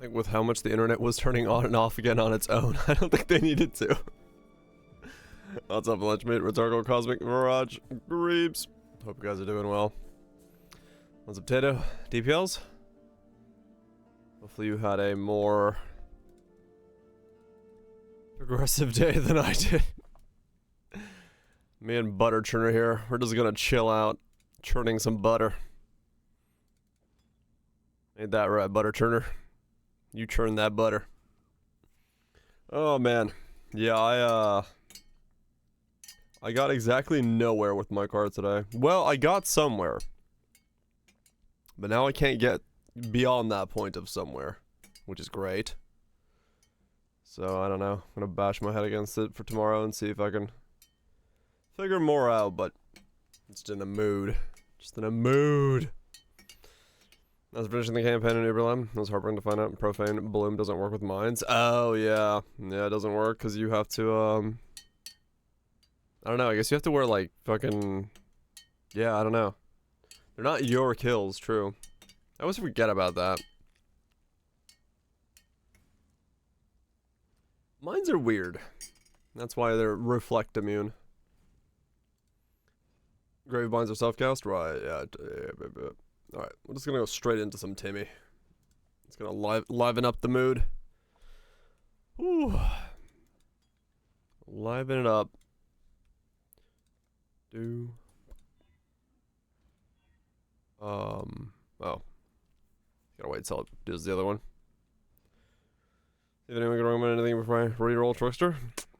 I think with how much the internet was turning on and off again on its own, I don't think they needed to. What's up, Lunchmate, Retargo, Cosmic, Mirage, Greebs? Hope you guys are doing well. What's up, Tato? DPLs? Hopefully you had a more progressive day than I did. Me and Butter Churner here. We're just gonna chill out, churning some butter. Ain't that right, Butter Churner? You churn that butter. Oh man, yeah, I got exactly nowhere with my car today. Well, I got somewhere, but now I can't get beyond that point of somewhere, which is great. So I don't know. I'm gonna bash my head against it for tomorrow and see if I can figure more out. But just in a mood, just in a mood. I was finishing the campaign in Uberlem. It was heartbreaking to find out Profane Bloom doesn't work with mines. Oh, yeah. Yeah, it doesn't work because you have to, I don't know. I guess you have to wear, like, fucking... Yeah, I don't know. They're not your kills, true. I always forget about that. Mines are weird. That's why they're reflect immune. Grave mines are self-cast? Right, yeah. Alright, we're just gonna go straight into some Timmy. It's gonna liven up the mood. Ooh. Liven it up. Oh. Gotta wait till it does the other one. If anyone can recommend anything before I re-roll Trickster?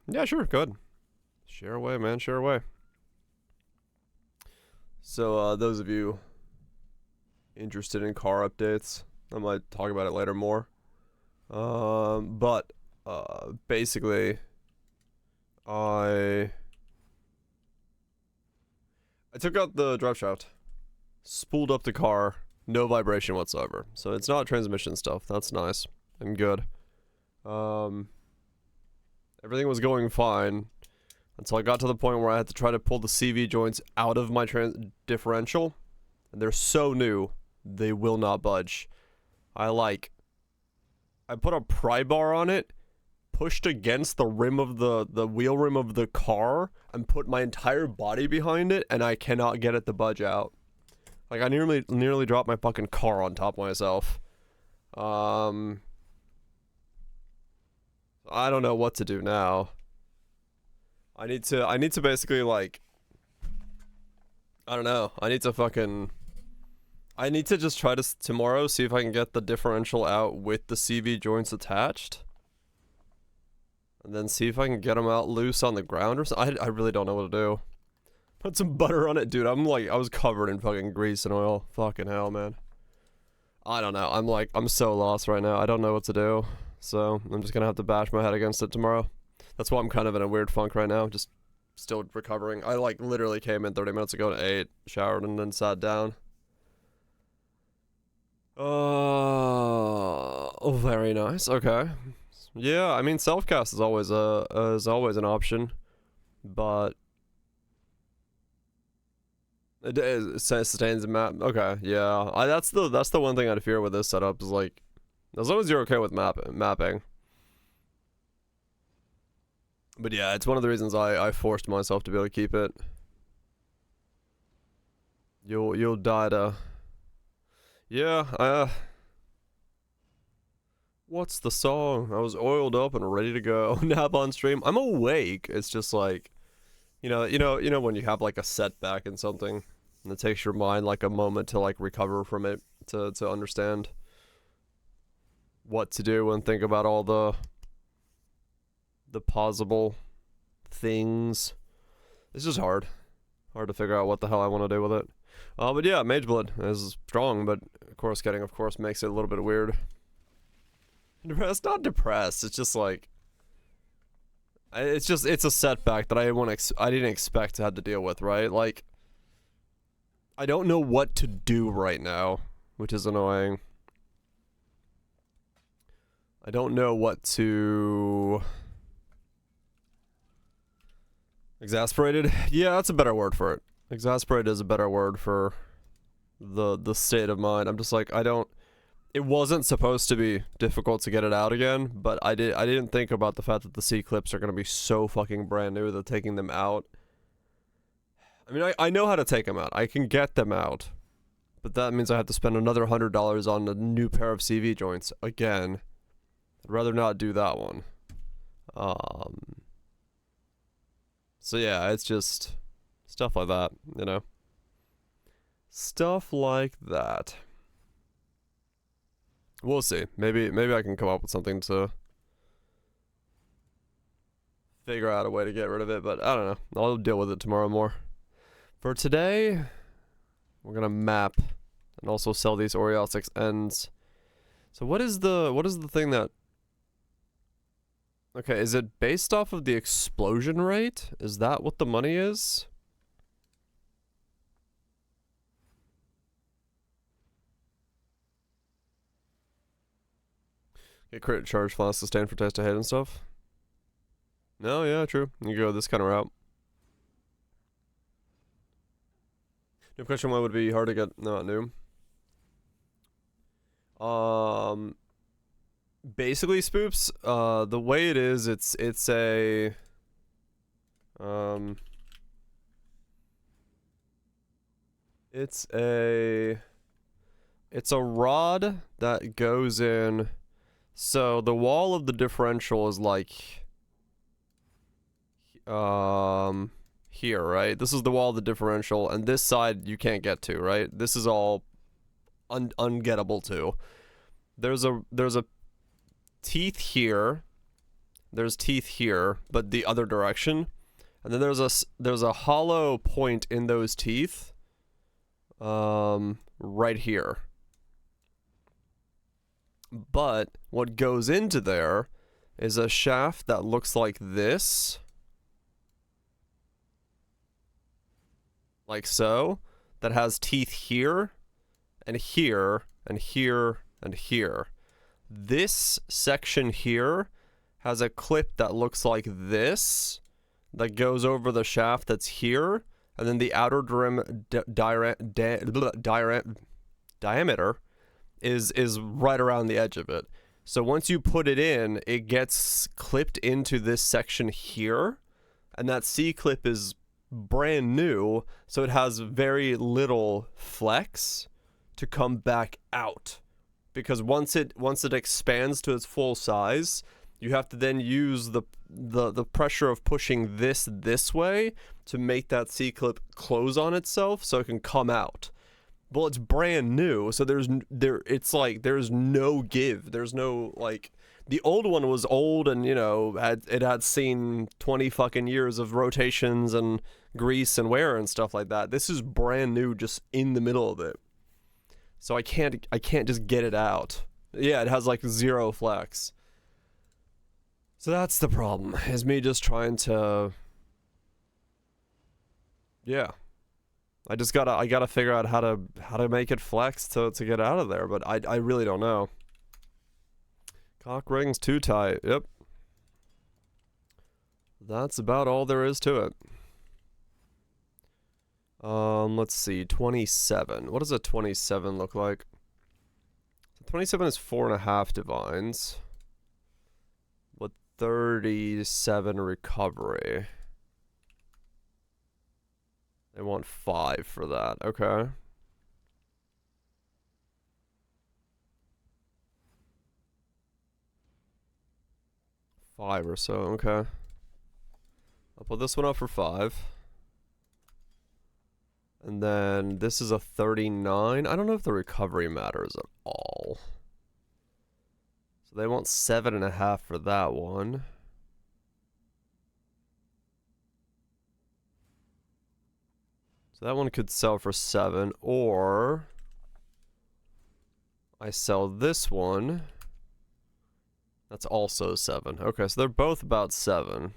Yeah, sure, go ahead. Share away, man, share away. So, those of you interested in car updates, I might talk about it later more. Basically, I took out the drive shaft, spooled up the car, no vibration whatsoever. So it's not transmission stuff. That's nice and good. Everything was going fine until I got to the point where I had to try to pull the CV joints out of my differential, and they're so new. They will not budge. I put a pry bar on it, pushed against the rim of the wheel rim of the car, and put my entire body behind it, and I cannot get it to budge out. Like, I nearly dropped my fucking car on top of myself. I don't know what to do now. I need to basically, like, I don't know. I need to just try to tomorrow see if I can get the differential out with the CV joints attached. And then see if I can get them out loose on the ground or something. I really don't know what to do. Put some butter on it, dude. I was covered in fucking grease and oil. Fucking hell, man. I don't know. I'm so lost right now. I don't know what to do. So I'm just gonna have to bash my head against it tomorrow. That's why I'm kind of in a weird funk right now. Just still recovering. I literally came in 30 minutes ago and ate, showered, and then sat down. Oh, very nice. Okay. Yeah, I mean, self-cast is always an option, but it sustains the map. Okay, yeah. That's the one thing I'd fear with this setup is, like, as long as you're okay with mapping. But yeah, it's one of the reasons I forced myself to be able to keep it. You'll die to... Yeah, what's the song? I was oiled up and ready to go. Nap on stream. I'm awake. It's just like, you know when you have like a setback in something, and it takes your mind like a moment to like recover from it, to understand what to do and think about all the possible things. It's just hard to figure out what the hell I want to do with it. But yeah, Mageblood is strong, but course getting, of course, makes it a little bit weird. It's not depressed, it's just like... It's a setback that I didn't expect to have to deal with, right? Like, I don't know what to do right now, which is annoying. I don't know what to... Exasperated? Yeah, that's a better word for it. Exasperated is a better word for the state of mind. I'm just like, I don't it wasn't supposed to be difficult to get it out again, but I didn't think about the fact that the C clips are gonna be so fucking brand new that taking them out. I mean, I know how to take them out. I can get them out, but that means I have to spend another $100 on a new pair of CV joints again. I'd rather not do that one. So yeah, it's just stuff like that, you know. Stuff like that. We'll see. Maybe I can come up with something to figure out a way to get rid of it, but I don't know. I'll deal with it tomorrow more. For today, we're gonna map and also sell these Oriel 6 ends. So what is the thing that? Okay, is it based off of the explosion rate? Is that what the money is? Get credit charge flask to stand for test ahead and stuff. No, yeah, true. You go this kind of route. New question: why would it be hard to get? Not new. Basically, spoops. The way it is, it's a it's a rod that goes in. So the wall of the differential is like here, right? This is the wall of the differential, and this side you can't get to, right? This is all ungettable to. There's a teeth here. There's teeth here, but the other direction. And then there's a hollow point in those teeth. Right here. But what goes into there is a shaft that looks like this. Like so. That has teeth here, and here, and here, and here. This section here has a clip that looks like this, that goes over the shaft that's here, and then the outer diameter is right around the edge of it. So once you put it in, it gets clipped into this section here, and that C-clip is brand new, so it has very little flex to come back out. Because once it expands to its full size, you have to then use the pressure of pushing this way to make that C-clip close on itself so it can come out. Well, it's brand new, so there's no give. There's no, like, the old one was old and, you know, it had seen 20 fucking years of rotations and grease and wear and stuff like that. This is brand new, just in the middle of it. So I can't just get it out. Yeah, it has like zero flex. So that's the problem, is me just trying to, yeah. I gotta figure out how to make it flex to get out of there, but I really don't know. Cock ring's too tight. Yep. That's about all there is to it. Let's see, 27. What does a 27 look like? 27 is 4.5 divines. With 37 recovery. They want 5 for that. Okay. $5 or so. Okay. I'll put this one up for 5. And then this is a 39. I don't know if the recovery matters at all. So they want 7.5 for that one. So that one could sell for 7, or I sell this one. That's also 7. Okay, so they're both about 7.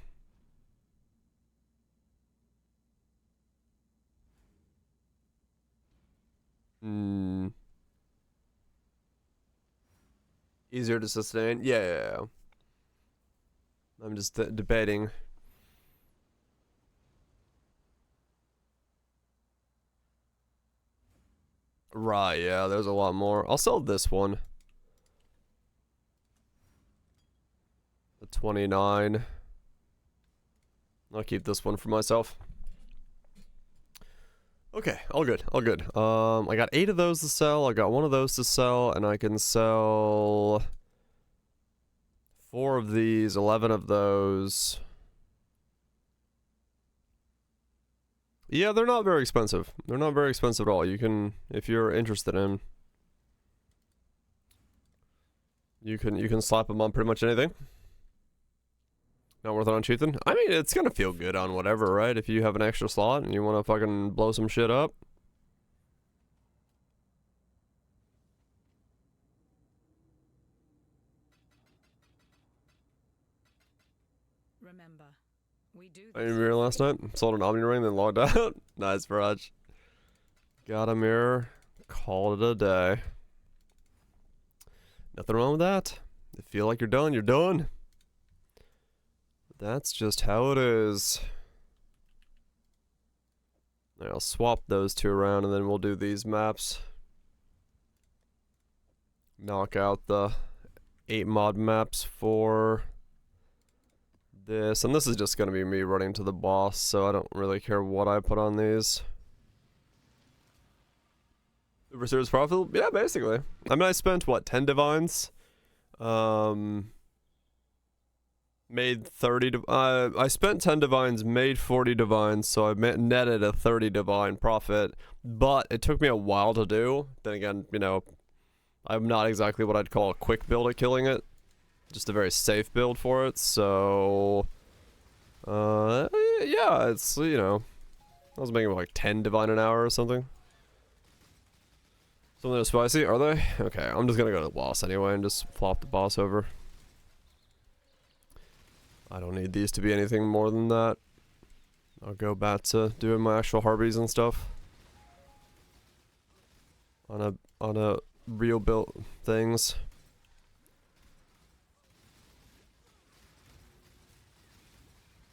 Easier to sustain? Yeah. I'm just debating. Right, yeah, there's a lot more. I'll sell this one. 29. I'll keep this one for myself. Okay, all good, all good. I got 8 of those to sell, I got 1 of those to sell, and I can sell 4 of these, 11 of those. Yeah, they're not very expensive. They're not very expensive at all. You can, if you're interested in, you can slap them on pretty much anything. Not worth it on Chieftain? I mean, it's gonna feel good on whatever, right? If you have an extra slot and you want to fucking blow some shit up. Remember, we do I didn't mirror last night. Sold an Omni ring, then logged out. Nice, Viraj. Got a mirror. Called it a day. Nothing wrong with that. If you feel like you're done, you're done. That's just how it is. Right, I'll swap those 2 around and then we'll do these maps. Knock out the 8 mod maps for this. And this is just going to be me running to the boss, so I don't really care what I put on these. Super serious profitable? Yeah, basically. I mean, I spent, what, 10 divines? Made 30, I spent 10 divines, made 40 divines, so I netted a 30 divine profit, but it took me a while to do. Then again, you know, I'm not exactly what I'd call a quick build at killing it, just a very safe build for it, so, yeah, it's, you know, I was making like 10 divine an hour or something. Something that's spicy, are they? Okay, I'm just gonna go to the boss anyway and just flop the boss over. I don't need these to be anything more than that. I'll go back to doing my actual harbies and stuff. On a real build things.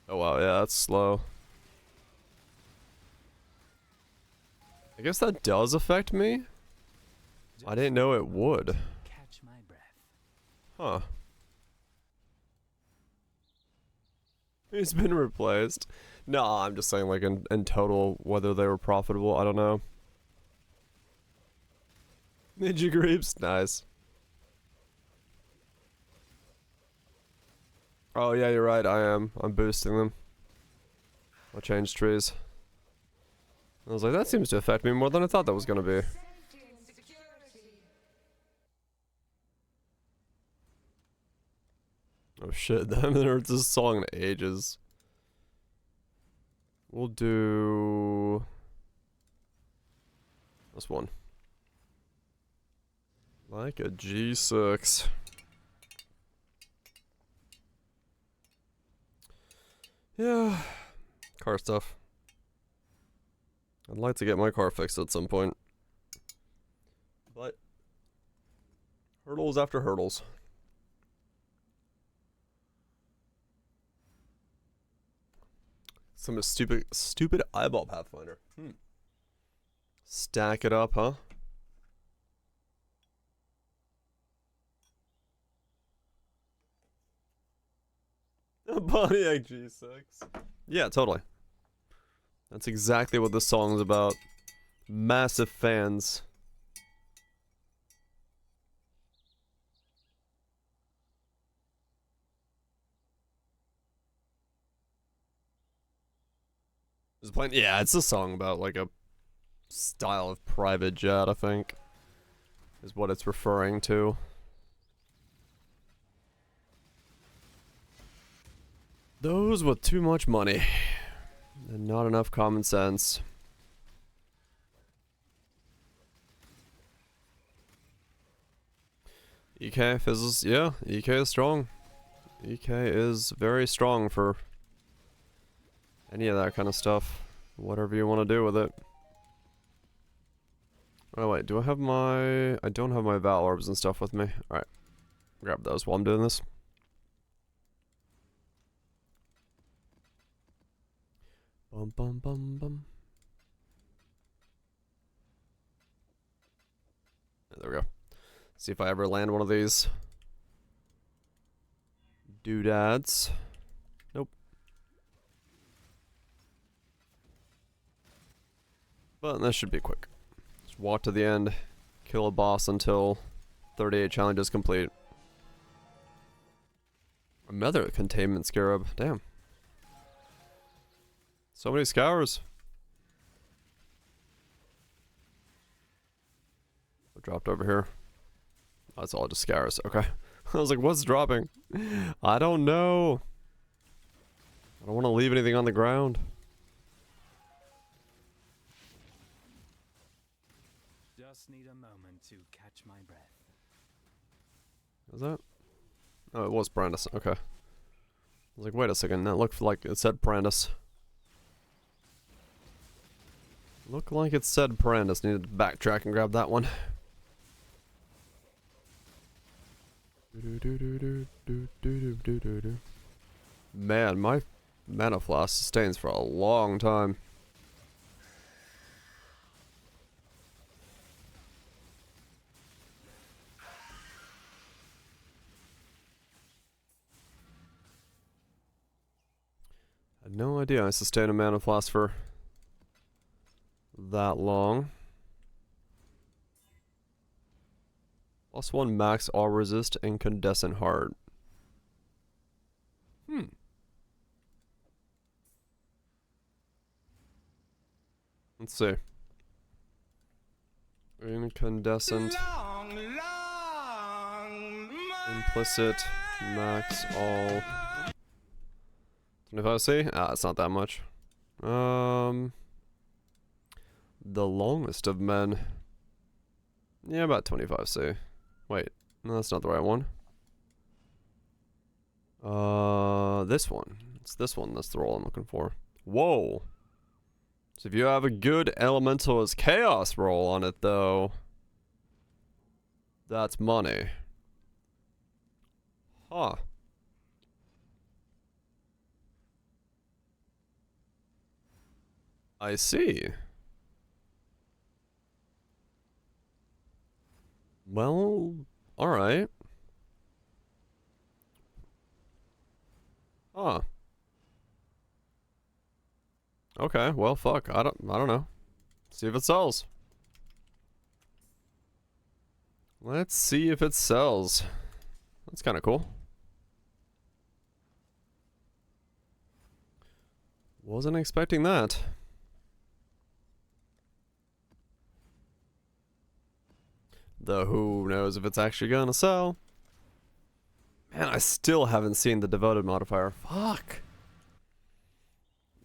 Oh wow, yeah, that's slow. I guess that does affect me. I didn't know it would. Catch my breath. Huh. He's been replaced. No, I'm just saying like in total whether they were profitable, I don't know. Ninja creeps, nice. Oh yeah, you're right, I'm boosting them. I'll change trees. I was like, that seems to affect me more than I thought that was gonna be. Oh shit, I haven't heard this song in ages. We'll do this one. Like a G6. Yeah. Car stuff. I'd like to get my car fixed at some point. But hurdles after hurdles. Some stupid eyeball pathfinder. Stack it up, huh? Pontiac G6. Yeah, totally. That's exactly what this song's about. Massive fans. Is it playing? Yeah, it's a song about like a style of private jet, I think. Is what it's referring to. Those with too much money. And not enough common sense. EK fizzles, yeah, EK is strong. EK is very strong for any of that kind of stuff. Whatever you want to do with it. Oh wait, do I have my... I don't have my Val Orbs and stuff with me. Alright. Grab those while I'm doing this. Bum bum bum bum. There we go. See if I ever land one of these. doodads. Nope. But this should be quick. Just walk to the end, kill a boss until 38 challenges complete. Another containment scarab. Damn. So many scours. What dropped over here? Oh, it's all just scours. Okay. I was like, what's dropping? I don't know. I don't want to leave anything on the ground. Just need a moment to catch my breath. Is that? Oh, it was Brandis. Okay. I was like, wait a second. That looked like it said Brandis. Looked like it said Brandis. Needed to backtrack and grab that one. Man, my mana floss sustains for a long time. I had no idea I sustained a mana floss for that long. +1 max all resist incandescent heart. Let's see. Incandescent. Implicit max all. 25C? Ah, it's not that much. The longest of men. Yeah, about 25C. Wait, no, that's not the right one. This one. It's this one that's the roll I'm looking for. Whoa. So if you have a good elemental as chaos roll on it, though, that's money. Huh. I see. Well, alright. Huh. Okay, well, fuck. I don't know. See if it sells. Let's see if it sells. That's kind of cool. Wasn't expecting that. Though who knows if it's actually gonna sell. Man, I still haven't seen the devoted modifier. Fuck.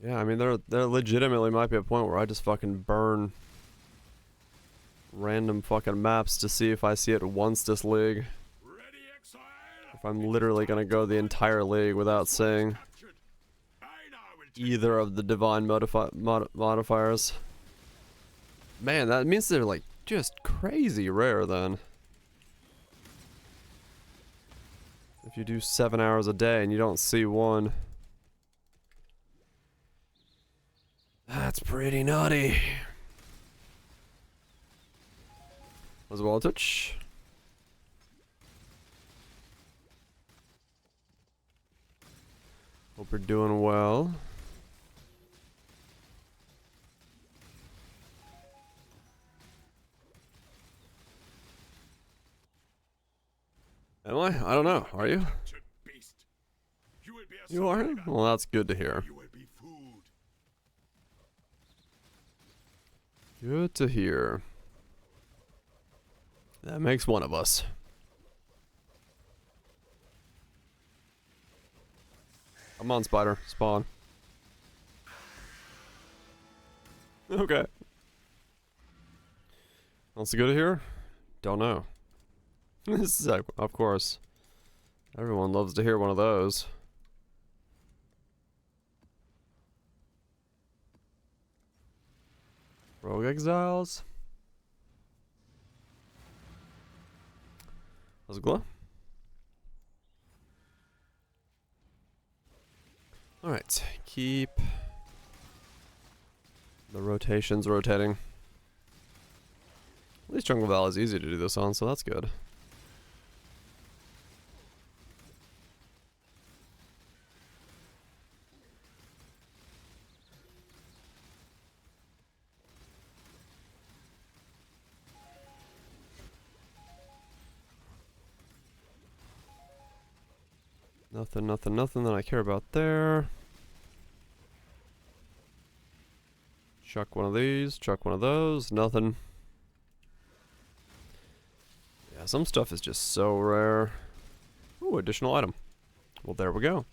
Yeah, I mean, there legitimately might be a point where I just fucking burn random fucking maps to see if I see it once this league. If I'm literally gonna go the entire league without seeing either of the divine modifiers. Man, that means they're like just crazy rare then. If you do 7 hours a day and you don't see one. That's pretty nutty. As well, touch. Hope you're doing well. Am I? I don't know. Are you? You are? Well, that's good to hear. Good to hear. That makes one of us. Come on, spider. Spawn. Okay. Wants to go to here? Don't know. This is, of course. Everyone loves to hear one of those. Rogue Exiles. How's it glow? Alright, keep the rotations rotating. At least Jungle Valley is easy to do this on, so that's good. Nothing that I care about there. Chuck one of these, chuck one of those, nothing. Yeah, some stuff is just so rare. Ooh, additional item. Well, there we go.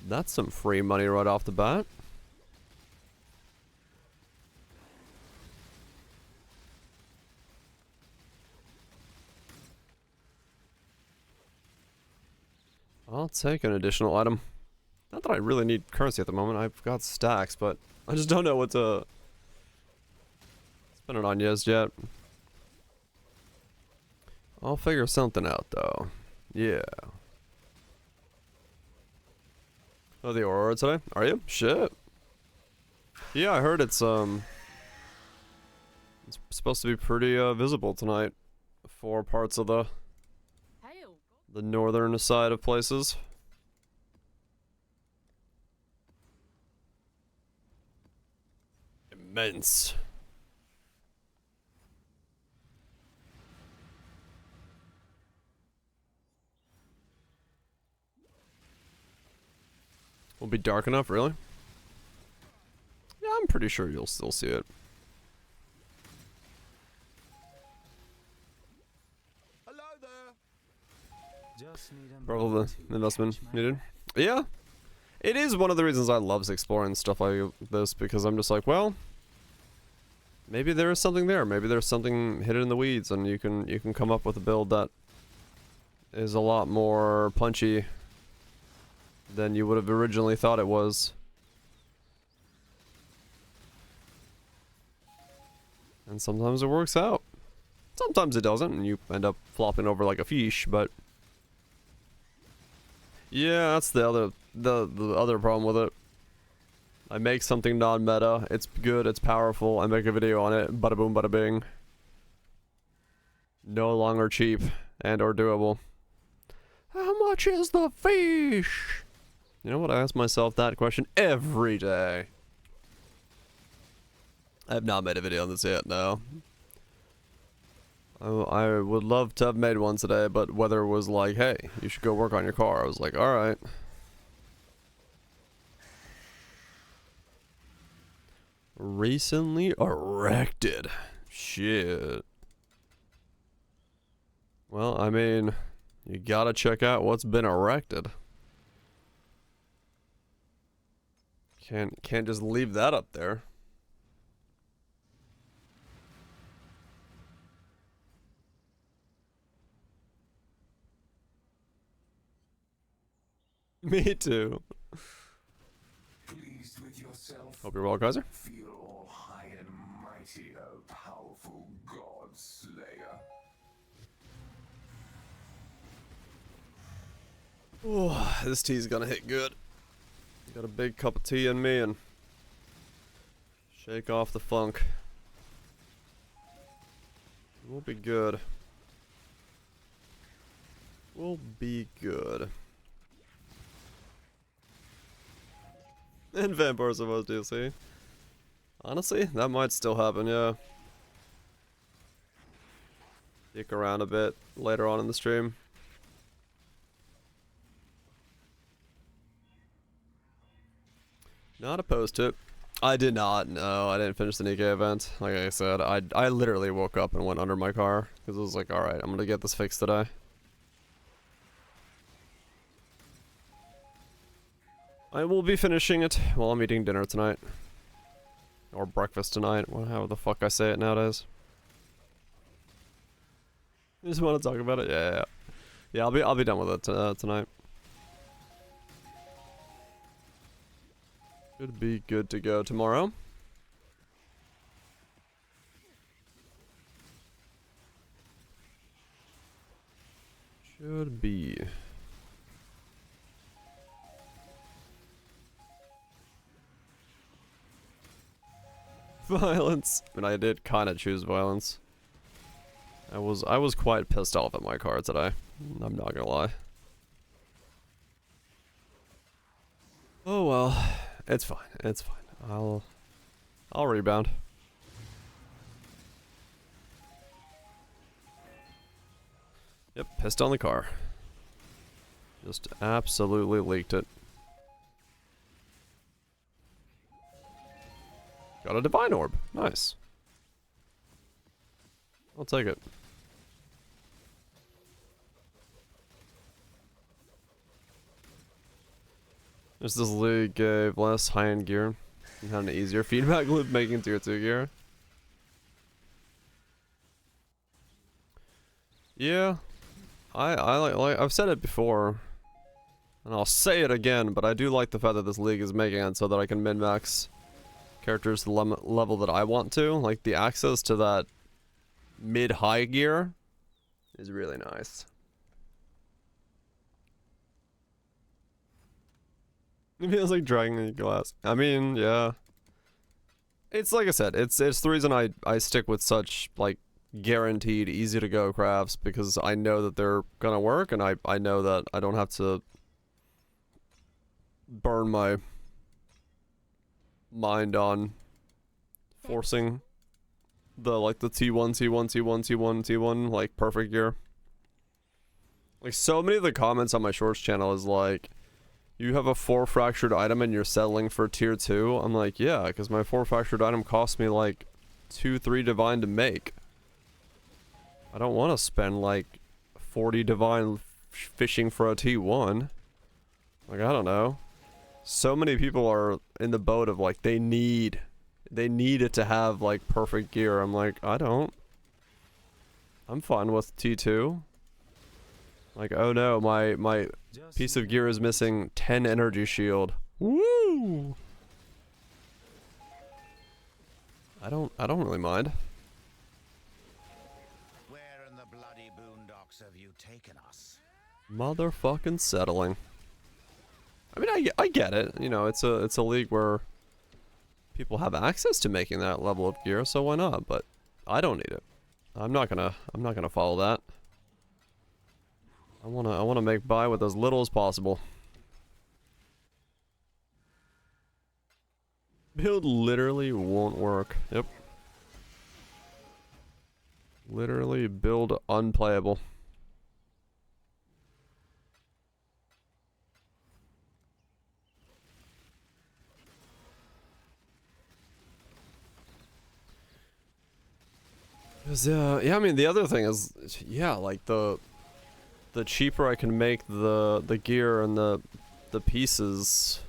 That's some free money right off the bat. I'll take an additional item. Not that I really need currency at the moment. I've got stacks, but I just don't know what to spend it on yet. I'll figure something out, though. Yeah. Oh, the Aurora today? Are you? Shit. Yeah, I heard it's supposed to be pretty visible tonight for parts of the northern side of places. Immense. Will be dark enough, really? Yeah, I'm pretty sure you'll still see it. Hello there. Just need a Probably moment the to investment catch my needed. breath. Yeah. It is one of the reasons I love exploring stuff like this, because I'm just like, well, maybe there is something there. Maybe there's something hidden in the weeds, and you can come up with a build that is a lot more punchy than you would have originally thought it was. And sometimes it works out. Sometimes it doesn't, and you end up flopping over like a fish, but yeah, that's the other problem with it. I make something non-meta, it's good, it's powerful, I make a video on it, bada boom, bada bing. No longer cheap and or doable. How much is the fish? You know what, I ask myself that question every day. I have not made a video on this yet, no. I would love to have made one today, but weather was like, hey, you should go work on your car. I was like, alright. Recently erected. Shit. Well, I mean, you gotta check out what's been erected. Can't just leave that up there. Me too. Pleased with yourself? Hope you're well, Kaiser. Feel all high and mighty, O powerful God Slayer. Oh, this tea's gonna hit good. Got a big cup of tea in me and shake off the funk. We'll be good. We'll be good. And Vampires of Oz DLC. Honestly, that might still happen, yeah. Dick around a bit later on in the stream. Not opposed to it. I did not, no, I didn't finish the Nikkei event. Like I said, I literally woke up and went under my car. Because I was like, alright, I'm gonna get this fixed today. I will be finishing it while I'm eating dinner tonight. Or breakfast tonight, however the fuck I say it nowadays. You just want to talk about it? Yeah. Yeah, I'll be done with it tonight. Should be good to go tomorrow. Should be. Violence. I mean, I did kind of choose violence. I was quite pissed off at my car today. I'm not gonna lie. Oh well, it's fine. It's fine. I'll rebound. Yep, pissed on the car. Just absolutely leaked it. Got a divine orb. Nice. I'll take it. This league gave less high-end gear and had an easier feedback loop making tier 2 gear. Yeah, I like I've said it before, and I'll say it again, but I do like the fact that this league is making it so that I can min-max characters to the level that I want to. Like, the access to that mid-high gear is really nice. It feels like dragging a glass. I mean, yeah. It's like I said, it's the reason I stick with such, like, guaranteed easy to go crafts, because I know that they're gonna work, and I know that I don't have to burn my mind on forcing the, like, the T1, T1, T1, T1, T1, like, perfect gear. Like, so many of the comments on my shorts channel is like, you have a 4 fractured item and you're settling for tier 2. I'm like, yeah, because my 4 fractured item cost me like 2-3 divine to make. I don't want to spend like 40 divine fishing for a T1. Like, I don't know. So many people are in the boat of like, they need it to have like perfect gear. I'm like, I don't. I'm fine with T2. Like, oh no, my piece of gear is missing 10 energy shield. Woo! I don't really mind. Where in the bloody boondocks have you taken us? Motherfucking settling. I mean, I get it. You know, it's a league where people have access to making that level of gear, so why not? But I don't need it. I'm not gonna follow that. I wanna make buy with as little as possible. Build literally won't work. Yep. Literally build unplayable. Yeah, I mean, the other thing is, yeah, like the cheaper I can make the gear and the pieces,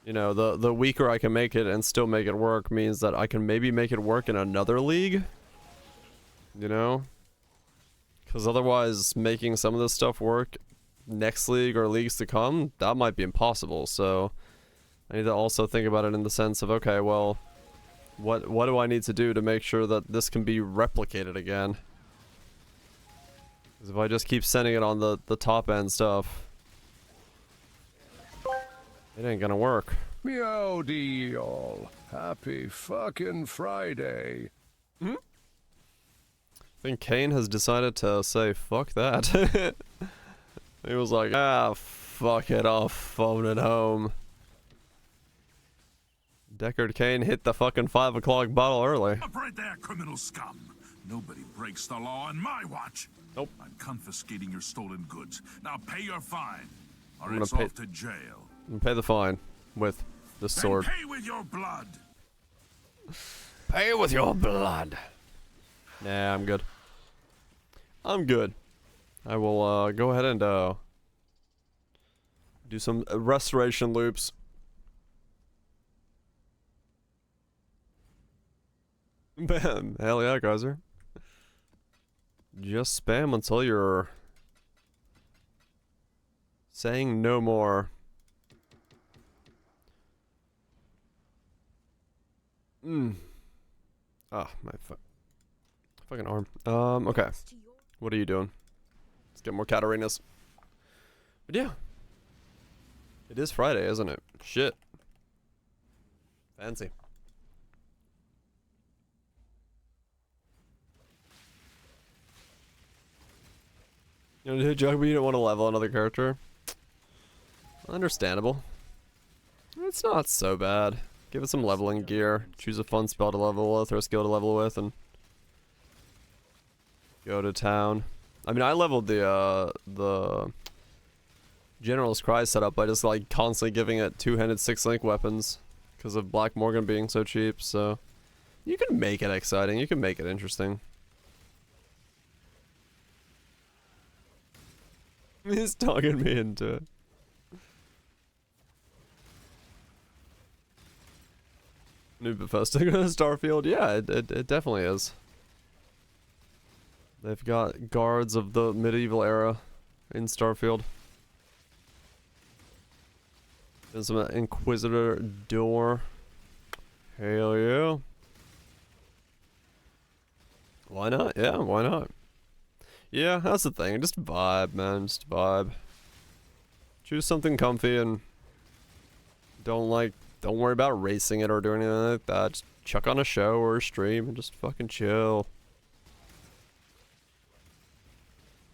you know, the weaker I can make it and still make it work means that I can maybe make it work in another league, you know? Because otherwise, making some of this stuff work next league or leagues to come, that might be impossible. So I need to also think about it in the sense of, okay, well, what do I need to do to make sure that this can be replicated again? Because if I just keep sending it on the top end stuff, it ain't gonna work. Meowdy y'all. Happy fucking Friday. I think Kane has decided to say fuck that. He was like, ah, fuck it, I'll phone it home. Deckard Kane hit the fucking 5 o'clock bottle early. Up right there, criminal scum. Nobody breaks the law on my watch. Nope. I'm confiscating your stolen goods. Now pay your fine, or I'm it's gonna off to jail. And pay the fine with the sword. Then pay with your blood. Pay with your blood. Nah, I'm good. I'm good. I will go ahead and do some restoration loops. Bam. Hell yeah, Kaiser. Just spam until you're saying no more. Ah, my fucking arm. Okay. What are you doing? Let's get more Katarinas. But yeah. It is Friday, isn't it? Shit. Fancy. You know, joke, but you don't want to level another character. Understandable. It's not so bad. Give it some leveling gear. Choose a fun spell to level with or a skill to level with and go to town. I mean, I leveled the General's Cry setup by just like constantly giving it two-handed 6-link weapons because of Black Morgan being so cheap. So you can make it exciting. You can make it interesting. He's talking me into it. New Bethesda Starfield? Yeah, it definitely is. They've got guards of the medieval era in Starfield. There's an Inquisitor door. Hell yeah. Why not? Yeah, why not? Yeah, that's the thing. Just vibe, man. Just vibe. Choose something comfy and don't worry about racing it or doing anything like that. Just chuck on a show or a stream and just fucking chill.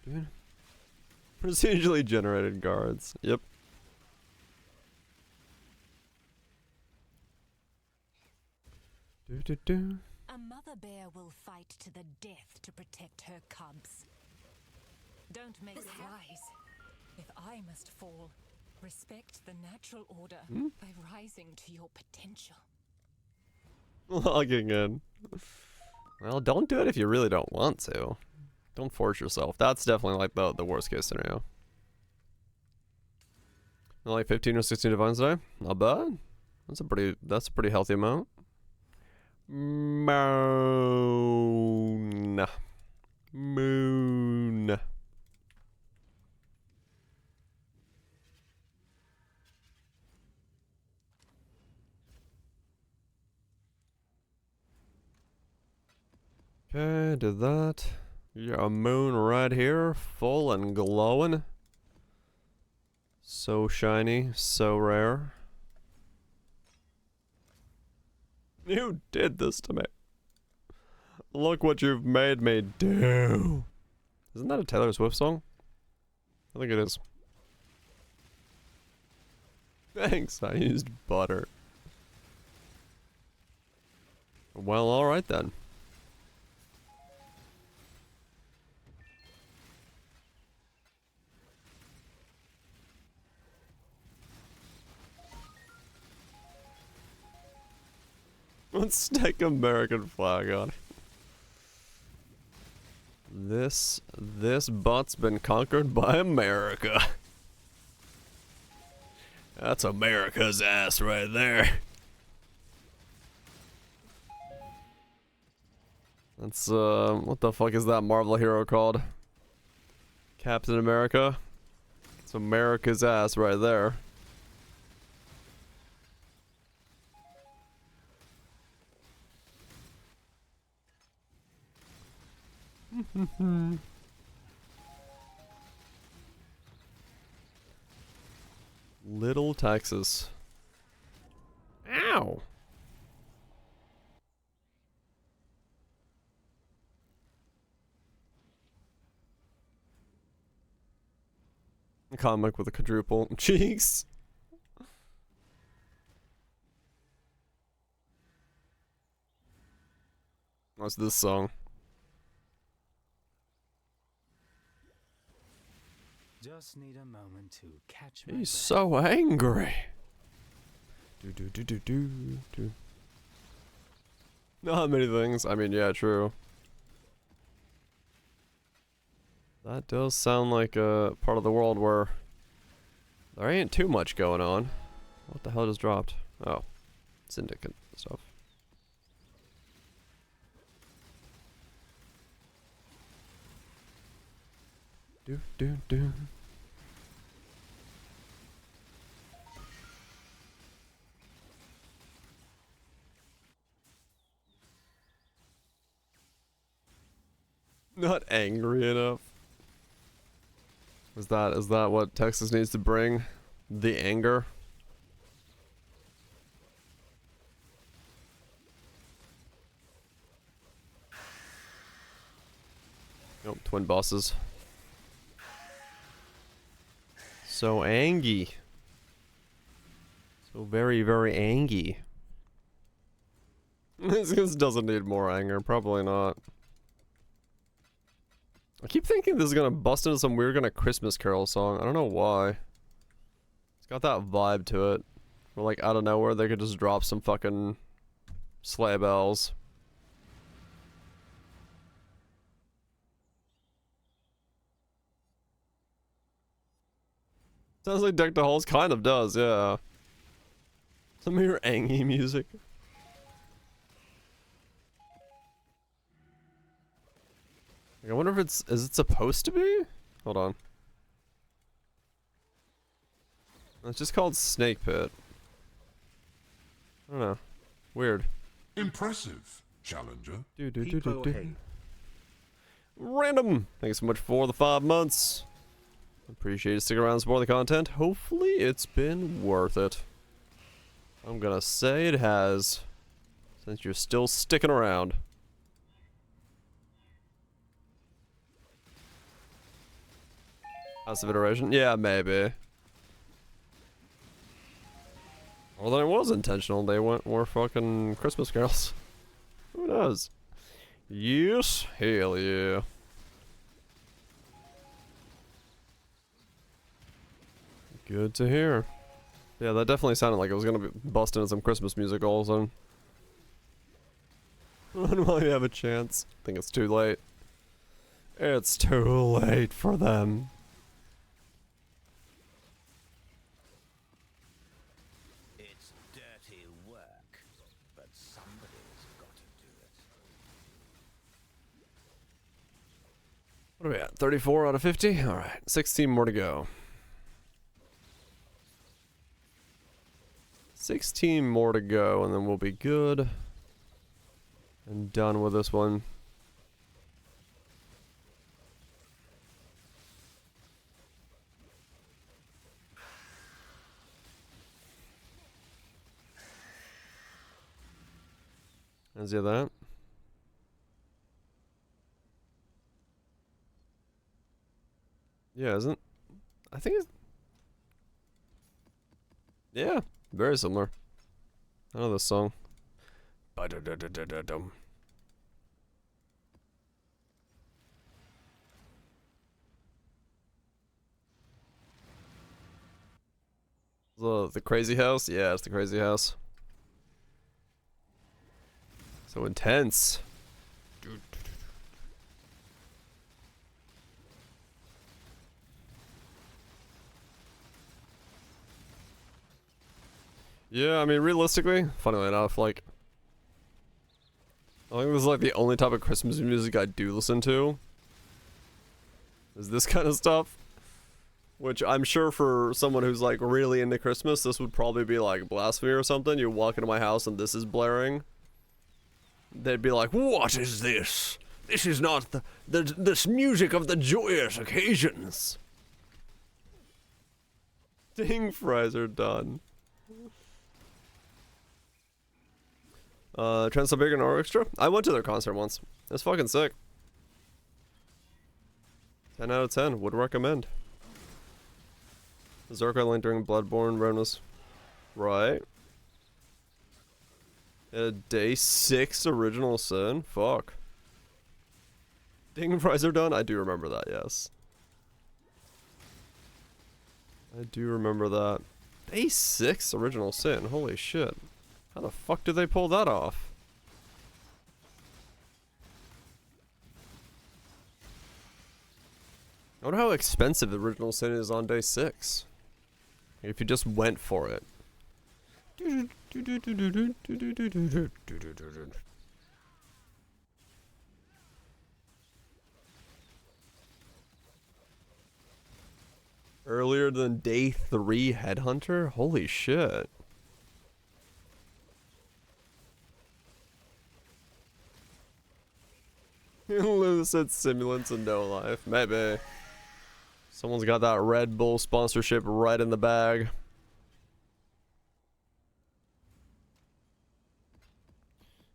Dude. Procedurally generated guards. Yep. A mother bear will fight to the death to protect her cubs. Don't make me rise. If I must fall, respect the natural order by rising to your potential. Logging in. Well, don't do it if you really don't want to. Don't force yourself. That's definitely like the worst case scenario. Like 15 or 16 divines today? Not bad. That's a pretty healthy amount. Moon. Okay, did that. Yeah, a moon right here, full and glowing. So shiny, so rare. You did this to me. Look what you've made me do. Isn't that a Taylor Swift song? I think it is. Thanks, I used butter. Well, alright then. Let's stick American flag on it. This butt's been conquered by America. That's America's ass right there. That's what the fuck is that Marvel hero called? Captain America. It's America's ass right there. Little Texas. Ow. A comic with a quadruple cheeks. What's this song? Just need a moment to catch my He's breath. so angry. Not many things. I mean, yeah, true. That does sound like a part of the world where there ain't too much going on. What the hell just dropped? Oh, syndicate stuff. Do. Not angry enough. Is that what Texas needs to bring? The anger? Nope, twin bosses. So angry. So very, very angry. This doesn't need more anger. Probably not. I keep thinking this is gonna bust into some weird kind of Christmas Carol song. I don't know why. It's got that vibe to it. Where like out of nowhere they could just drop some fucking sleigh bells. Sounds like Deck the Halls kind of does, yeah. Some of your Angie music. I wonder if is it supposed to be? Hold on. It's just called Snake Pit. I don't know. Weird. Impressive, challenger. Random! Thanks so much for the 5 months. Appreciate you sticking around and supporting the content. Hopefully it's been worth it. I'm gonna say it has. Since you're still sticking around. House of Iteration? Yeah, maybe. Well, then it was intentional. They went more fucking Christmas carols. Who knows? Yes, hell yeah. Good to hear. Yeah, that definitely sounded like it was gonna be busting into some Christmas music all of a sudden. When will you have a chance? I think it's too late. It's too late for them. It's dirty work, but somebody's got to do it. What are we at? 34 out of 50? Alright, 16 more to go. 16 more to go, and then we'll be good. And done with this one. Is it that? Yeah, isn't? I think it's... Yeah, very similar. I know this song. Ba-da-da-da-da-da-dum. The crazy house? Yeah, it's the crazy house. So intense. Yeah, I mean, realistically, funnily enough, like, I think this is like the only type of Christmas music I do listen to. Is this kind of stuff. Which I'm sure for someone who's like really into Christmas, this would probably be like blasphemy or something. You walk into my house and this is blaring. They'd be like, "What is this? This is not this music of the joyous occasions." Ding fries are done. Trans-Siberian Orchestra? I went to their concert once. It's fucking sick. 10 out of 10. Would recommend. Zerka Link during Bloodborne Ronas. Right. Day 6 Original Sin? Fuck. Ding fries are done? I do remember that, yes. I do remember that. Day 6 Original Sin? Holy shit. How the fuck did they pull that off? I wonder how expensive Original Sin is on day 6. If you just went for it. Earlier than day 3 Headhunter? Holy shit. Lucid Simulants and No Life. Maybe. Someone's got that Red Bull sponsorship right in the bag.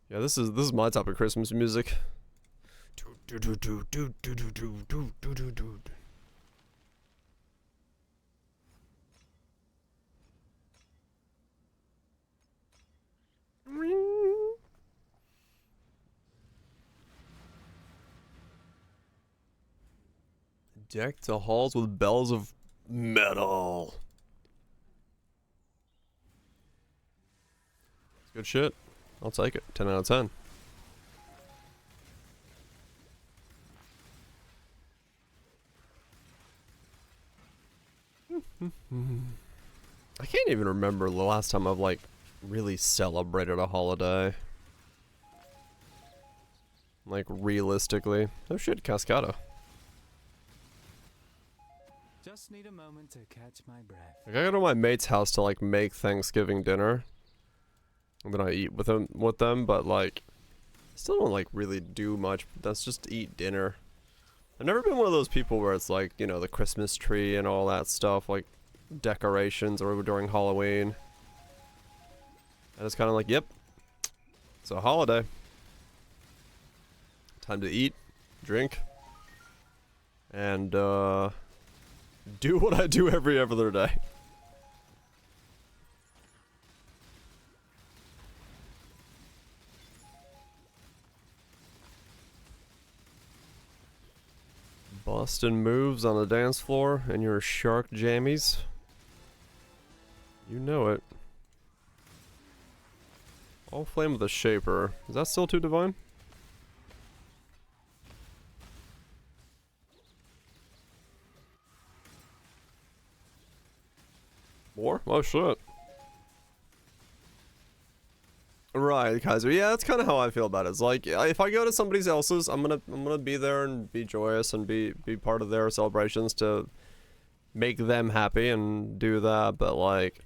Yeah, this is my type of Christmas music. Deck the halls with bells of metal. Good shit. I'll take it. 10 out of 10. I can't even remember the last time I've like really celebrated a holiday. Like realistically. Oh shit, Cascade. Just need a moment to catch my breath. Like I go to my mate's house to like make Thanksgiving dinner. And then I eat with them, but like still don't like really do much. That's just eat dinner. I've never been one of those people where it's like, you know, the Christmas tree and all that stuff, like decorations or during Halloween. And it's kind of like, yep, it's a holiday. Time to eat, drink, and do what I do every other day. Boston moves on the dance floor in your shark jammies. You know it. All flame with a shaper. Is that still too divine? More? Oh shit. Right, Kaiser. Yeah, that's kind of how I feel about it. It's like if I go to somebody else's, I'm gonna be there and be joyous and be part of their celebrations to make them happy and do that. But like,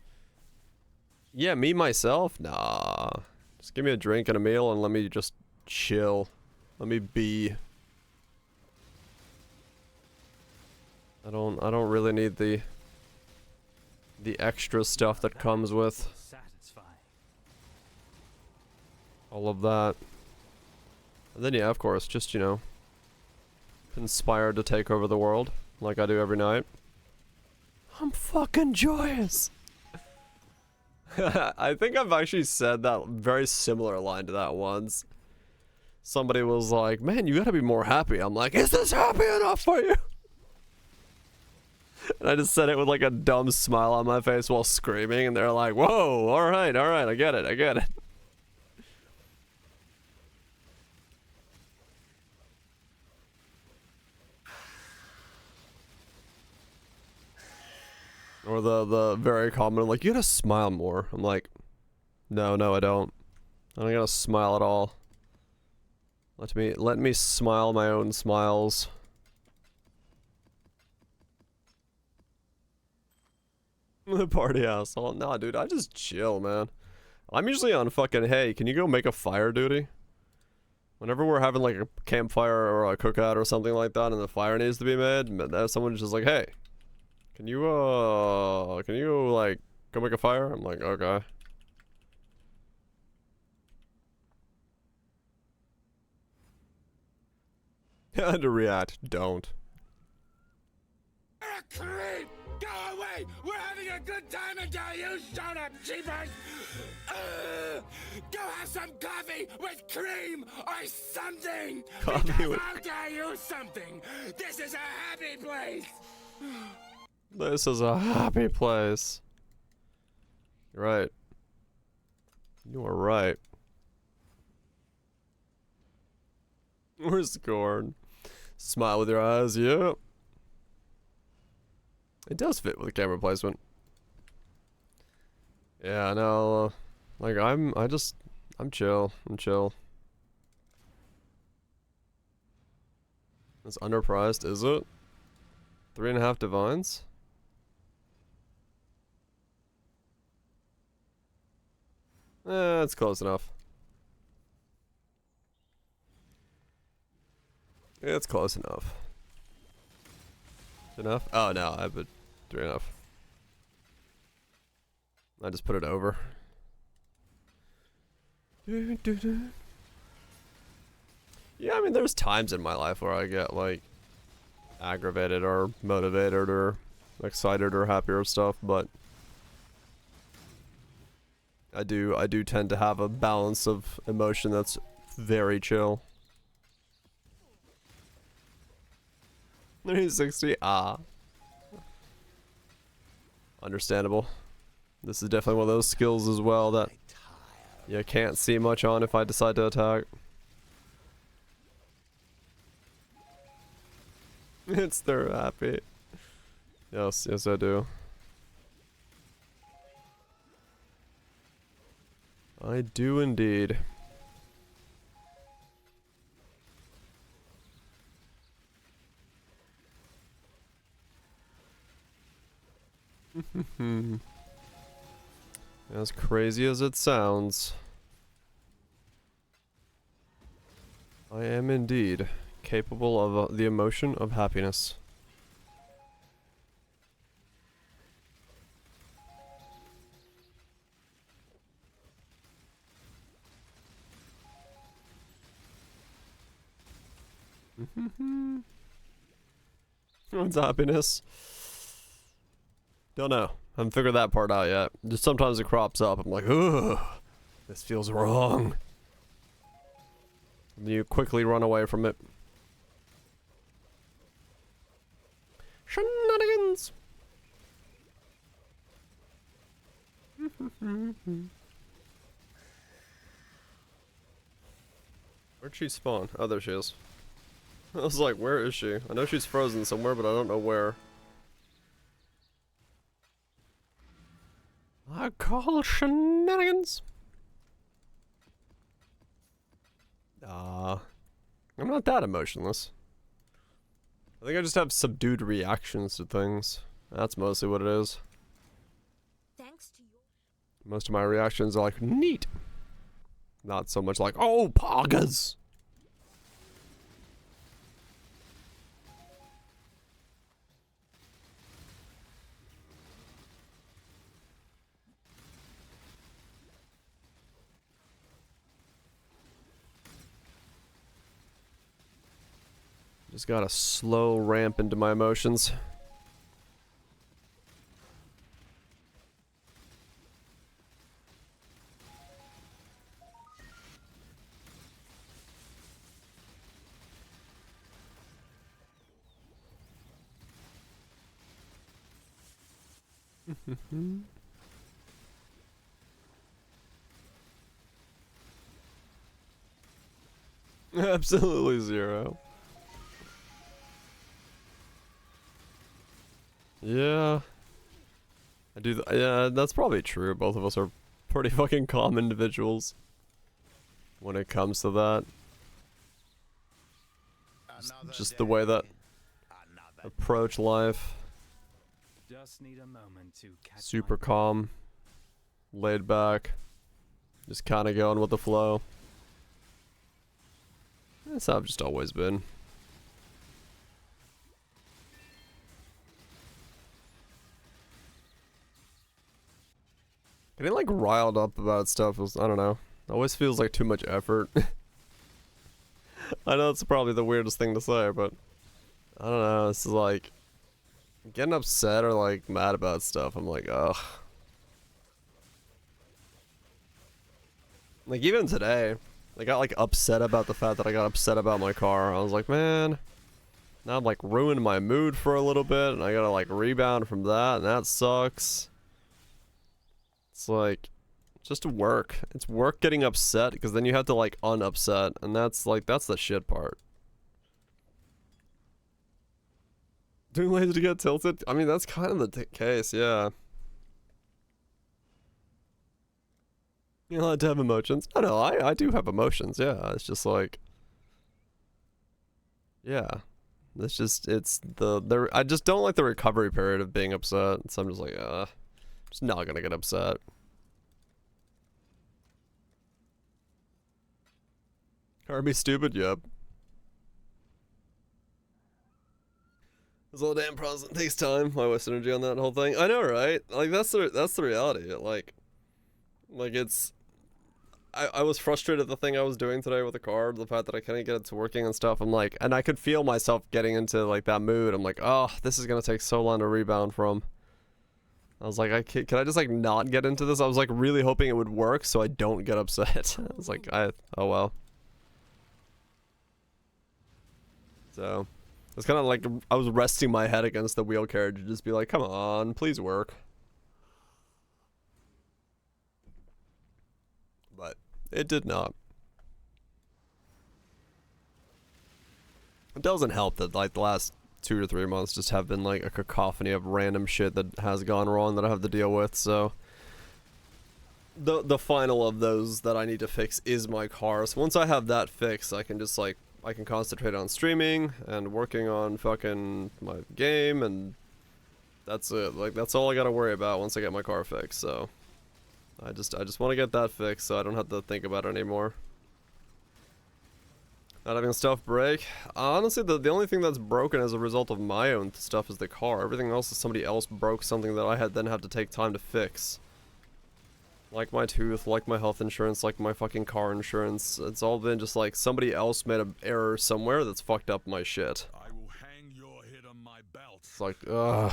yeah, me myself, nah. Just give me a drink and a meal and let me just chill. Let me be. I don't really need the extra stuff that comes with Satisfying. all of that. And then yeah, of course, just, you know, inspired to take over the world like I do every night. I'm fucking joyous. I think I've actually said that very similar line to that once. Somebody was like, man, you gotta be more happy. I'm like, is this happy enough for you? And I just said it with like a dumb smile on my face while screaming, and they're like, whoa, alright, I get it, I get it. Or the very common, like, you gotta smile more. I'm like, no, I don't. I don't gotta smile at all. Let me smile my own smiles. The party asshole. Nah, dude, I just chill, man. I'm usually on fucking, hey, can you go make a fire duty? Whenever we're having like a campfire or a cookout or something like that and the fire needs to be made, someone's just like, hey, can you like go make a fire? I'm like, okay. I had to react. Don't. You're a creep! Go away! We're having a good time until you showed up, cheapers! Go have some coffee with cream or something! Coffee because with- I'll tell you something! This is a happy place! This is a happy place. You're right. You are right. Where's the corn? Smile with your eyes, yep. It does fit with the camera placement. Yeah, no, like I'm chill. I'm chill. It's underpriced, is it? 3.5 divines? It's close enough. It's close enough. Enough? Oh no, I put 3.5. I just put it over. Yeah, I mean, there's times in my life where I get like aggravated or motivated or excited or happy or stuff, but I do tend to have a balance of emotion that's very chill. 360. Ah. Understandable. This is definitely one of those skills as well that you can't see much on if I decide to attack. It's their happy. Yes, yes I do. I do indeed. As crazy as it sounds, I am indeed capable of the emotion of happiness. What's happiness? Don't know. Haven't figured that part out yet. Just sometimes it crops up. I'm like, ugh, this feels wrong. And you quickly run away from it. Shenanigans! Where'd she spawn? Oh, there she is. I was like, where is she? I know she's frozen somewhere, but I don't know where. I call shenanigans. I'm not that emotionless. I think I just have subdued reactions to things. That's mostly what it is. Thanks to your Most of my reactions are like, neat. Not so much like, oh, poggers. Just gotta slow ramp into my emotions. Absolutely zero. Yeah. I do yeah, that's probably true. Both of us are pretty fucking calm individuals when it comes to that. Just the way that approach life. Just need a moment to catch Super my calm, laid back, just kind of going with the flow. That's how I've just always been. Getting like riled up about stuff is, I don't know, always feels like too much effort. I know it's probably the weirdest thing to say, but I don't know, it's like getting upset or like mad about stuff. I'm like, ugh. Like even today, I got like upset about the fact that I got upset about my car. I was like, man, now I'm like ruined my mood for a little bit and I gotta like rebound from that and that sucks. It's like, just work. It's work getting upset because then you have to like unupset and that's like, that's the shit part. Too lazy to get tilted? I mean, that's kind of the case, yeah. You're allowed to have emotions. I know, I do have emotions, yeah. It's just like, yeah. It's just, it's I just don't like the recovery period of being upset. So I'm just like, just not gonna get upset. Are me stupid? Yep. This whole damn process takes time. I waste energy on that whole thing. I know, right? Like that's the reality. Like it's. I was frustrated at the thing I was doing today with the car, the fact that I couldn't get it to working and stuff. I'm like, and I could feel myself getting into like that mood. I'm like, oh, this is gonna take so long to rebound from. I was like, can I just like not get into this? I was like really hoping it would work so I don't get upset. I was like, oh well. So, It's kind of like I was resting my head against the wheel carriage to just be like, come on, please work. But it did not. It doesn't help that like the last 2 to 3 months just have been like a cacophony of random shit that has gone wrong that I have to deal with, so the final of those that I need to fix is my car. So once I have that fixed, I can just like I can concentrate on streaming and working on fucking my game, and that's it. Like that's all I gotta worry about once I get my car fixed. So I just want to get that fixed so I don't have to think about it anymore. Not having stuff break. Honestly, the only thing that's broken as a result of my own stuff is the car. Everything else is somebody else broke something that I had then have to take time to fix. Like my tooth, like my health insurance, like my fucking car insurance. It's all been just like somebody else made an error somewhere that's fucked up my shit. I will hang your head on my belt. It's like, ugh.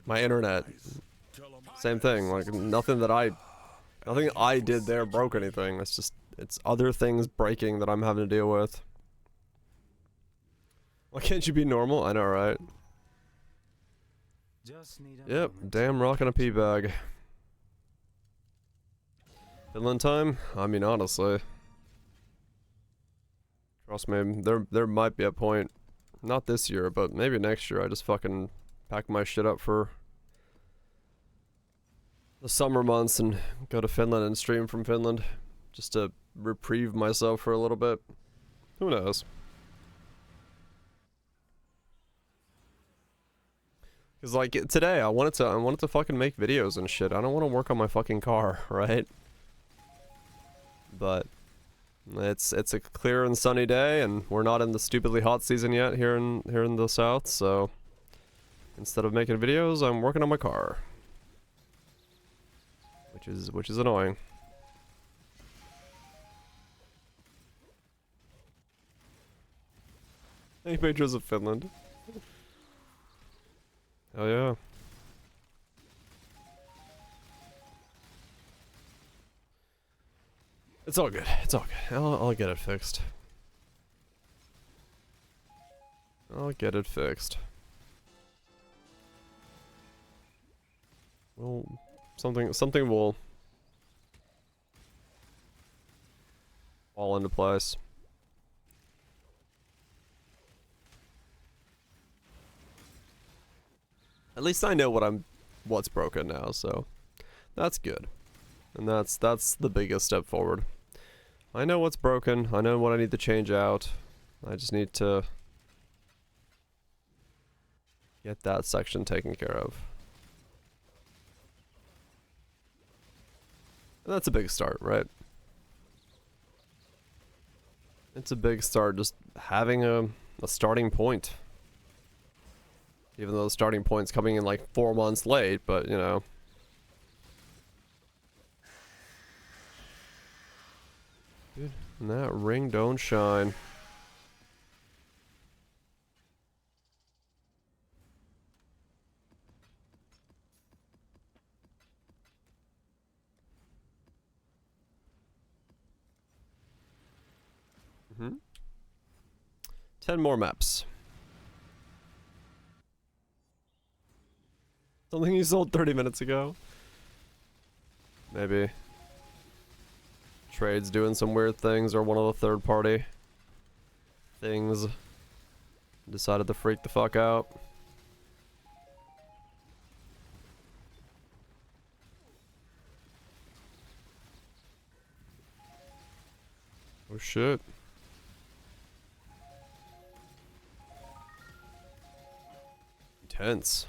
My internet. Same thing. Like nothing I did there broke anything. It's just, it's other things breaking that I'm having to deal with. Why can't you be normal? I know, right? Just need a Yep, moment damn rocking a pee bag. Finland time? I mean, honestly. Trust me, there might be a point, not this year, but maybe next year, I just fucking pack my shit up for the summer months and go to Finland and stream from Finland. Just to reprieve myself for a little bit. Who knows? Cause like today, I wanted to fucking make videos and shit. I don't want to work on my fucking car, right? But it's a clear and sunny day, and we're not in the stupidly hot season yet here in the south. So instead of making videos, I'm working on my car, which is annoying. Any pictures of Finland? Oh yeah. It's all good. It's all good. I'll get it fixed. I'll get it fixed. Well, something will fall into place. At least I know what's broken now, so that's good. And that's the biggest step forward. I know what's broken, I know what I need to change out. I just need to get that section taken care of. And that's a big start, right? It's a big start, just having a starting point. Even though the starting point's coming in like 4 months late, but you know. Dude, and that ring don't shine. Mm-hmm. 10 more maps. Something you sold 30 minutes ago? Maybe. Trade's doing some weird things, or one of the third party things decided to freak the fuck out. Oh shit. Intense.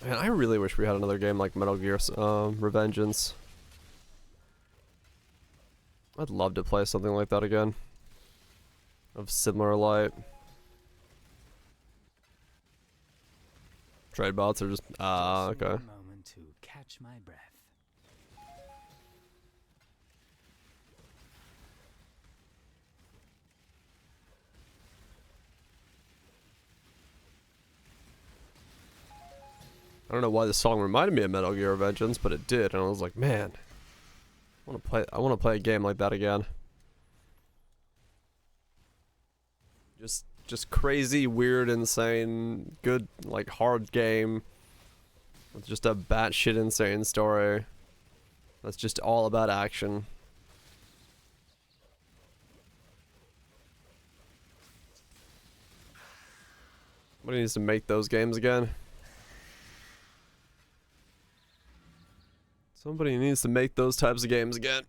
Man, I really wish we had another game like Metal Gear Revengeance. I'd love to play something like that again. Of similar light. Trade bots are just Just need okay. a moment to catch my breath. I don't know why this song reminded me of Metal Gear Revengeance, but it did, and I was like, man, I want to play a game like that again. Just crazy, weird, insane, good, like, hard game with just a batshit insane story that's just all about action. Somebody needs to make those games again. Somebody needs to make those types of games again.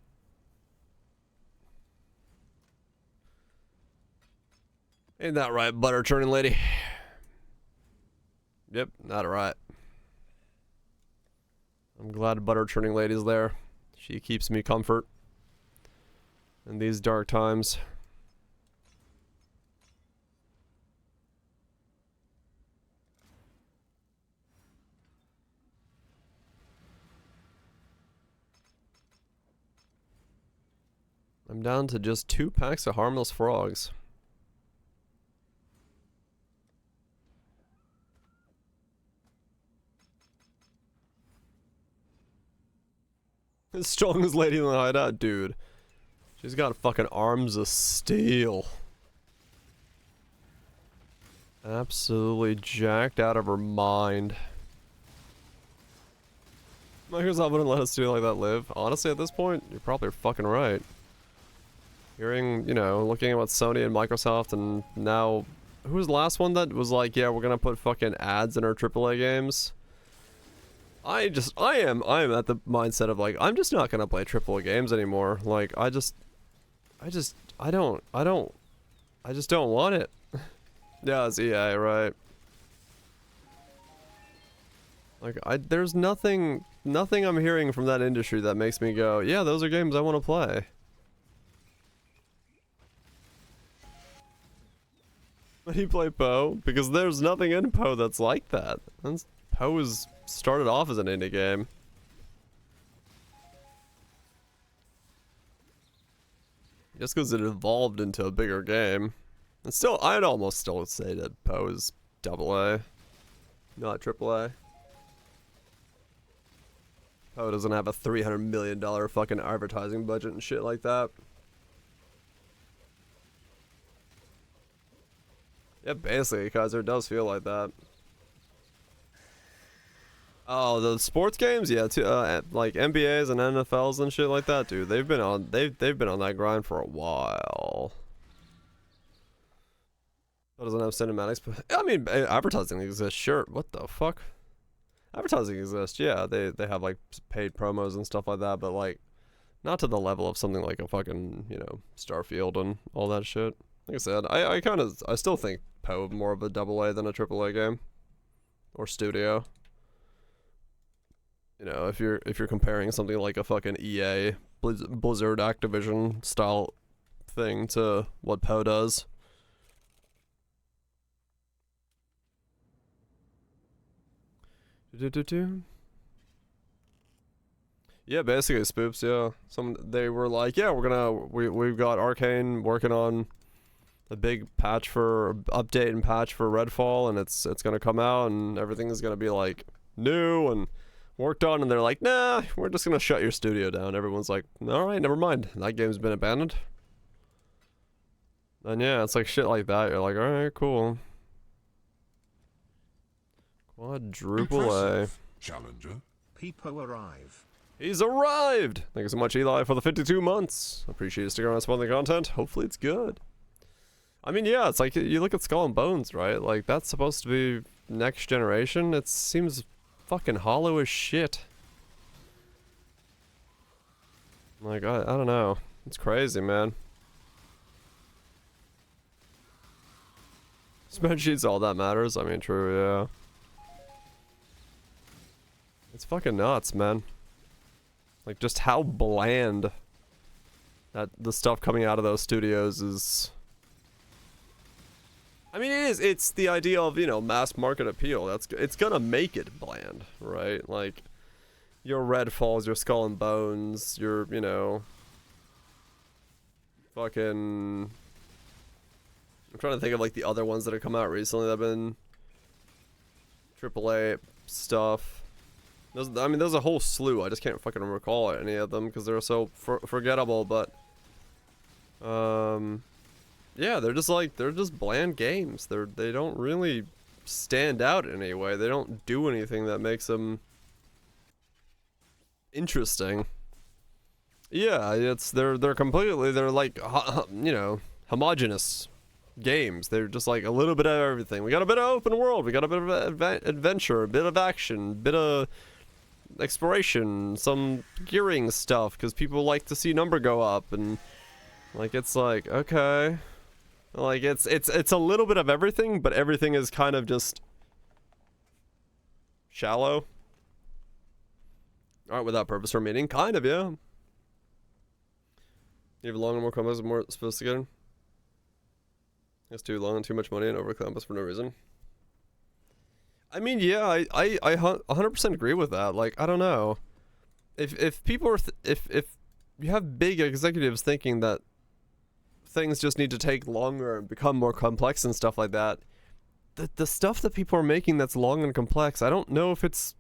Ain't that right, butter churning lady? Yep, not right. I'm glad butter churning lady's there. She keeps me comfort in these dark times. I'm down to just 2 packs of harmless frogs. The strongest lady in the hideout, dude. She's got fucking arms of steel. Absolutely jacked out of her mind. Microsoft wouldn't let a studio like that live. Honestly, at this point, you're probably fucking right. Hearing, you know, looking at what Sony and Microsoft and now... Who was the last one that was like, yeah, we're gonna put fucking ads in our AAA games? I am at the mindset of like, I'm just not gonna play AAA games anymore. Like, I just don't want it. Yeah, it's EA, right? Like, there's nothing I'm hearing from that industry that makes me go, yeah, those are games I want to play. When you play Poe, because there's nothing in Poe that's like that. Poe is started off as an indie game. Just because it evolved into a bigger game. And still, I'd almost still say that Poe is AA, not AAA. Poe doesn't have a $300 million fucking advertising budget and shit like that. Yeah, basically, because it does feel like that. Oh, the sports games, yeah, like NBAs and NFLs and shit like that, dude. They've been on that grind for a while. It doesn't have cinematics, but I mean, advertising exists. Sure, what the fuck? Advertising exists. Yeah, they have like paid promos and stuff like that, but like not to the level of something like a fucking, you know, Starfield and all that shit. Like I said, I still think Poe more of a AA than a AAA game or studio. You know, if you're comparing something like a fucking EA, Blizzard, Activision style thing to what Poe does. Yeah, basically spoops. Yeah, they were like, yeah, we've got Arcane working on a big update and patch for Redfall, and it's gonna come out, and everything is gonna be like new and worked on, and they're like, nah, we're just gonna shut your studio down. Everyone's like, alright, never mind, that game's been abandoned. And yeah, it's like shit like that. You're like, alright, cool. Quadruple A. Challenger. People arrive. He's arrived! Thank you so much, Eli, for the 52 months. Appreciate you sticking around and supporting the content. Hopefully it's good. I mean, yeah, it's like, you look at Skull and Bones, right? Like, that's supposed to be next generation. It seems fucking hollow as shit. Like, I don't know. It's crazy, man. Spreadsheets, all that matters. I mean, true, yeah. It's fucking nuts, man. Like, just how bland that the stuff coming out of those studios is. I mean, it's the idea of, you know, mass market appeal. It's gonna make it bland, right? Like, your Redfalls, your Skull and Bones, your, you know, fucking... I'm trying to think of, like, the other ones that have come out recently that have been AAA stuff. I mean, there's a whole slew. I just can't fucking recall any of them because they're so forgettable, but... yeah, they're just bland games. They don't really stand out in any way. They don't do anything that makes them interesting. Yeah, they're like you know, homogenous games. They're just like a little bit of everything. We got a bit of open world, we got a bit of adventure, a bit of action, a bit of exploration, some gearing stuff because people like to see number go up, and like it's like, okay, like it's a little bit of everything, but everything is kind of just shallow. Alright, without purpose or meaning, kind of, yeah. Even longer, more complex, and more sophisticated. It's too long and too much money and over complex for no reason. I mean, yeah, I 100% agree with that. Like, I don't know. If people are if you have big executives thinking that things just need to take longer and become more complex and stuff like that, the stuff that people are making that's long and complex, I don't know if it's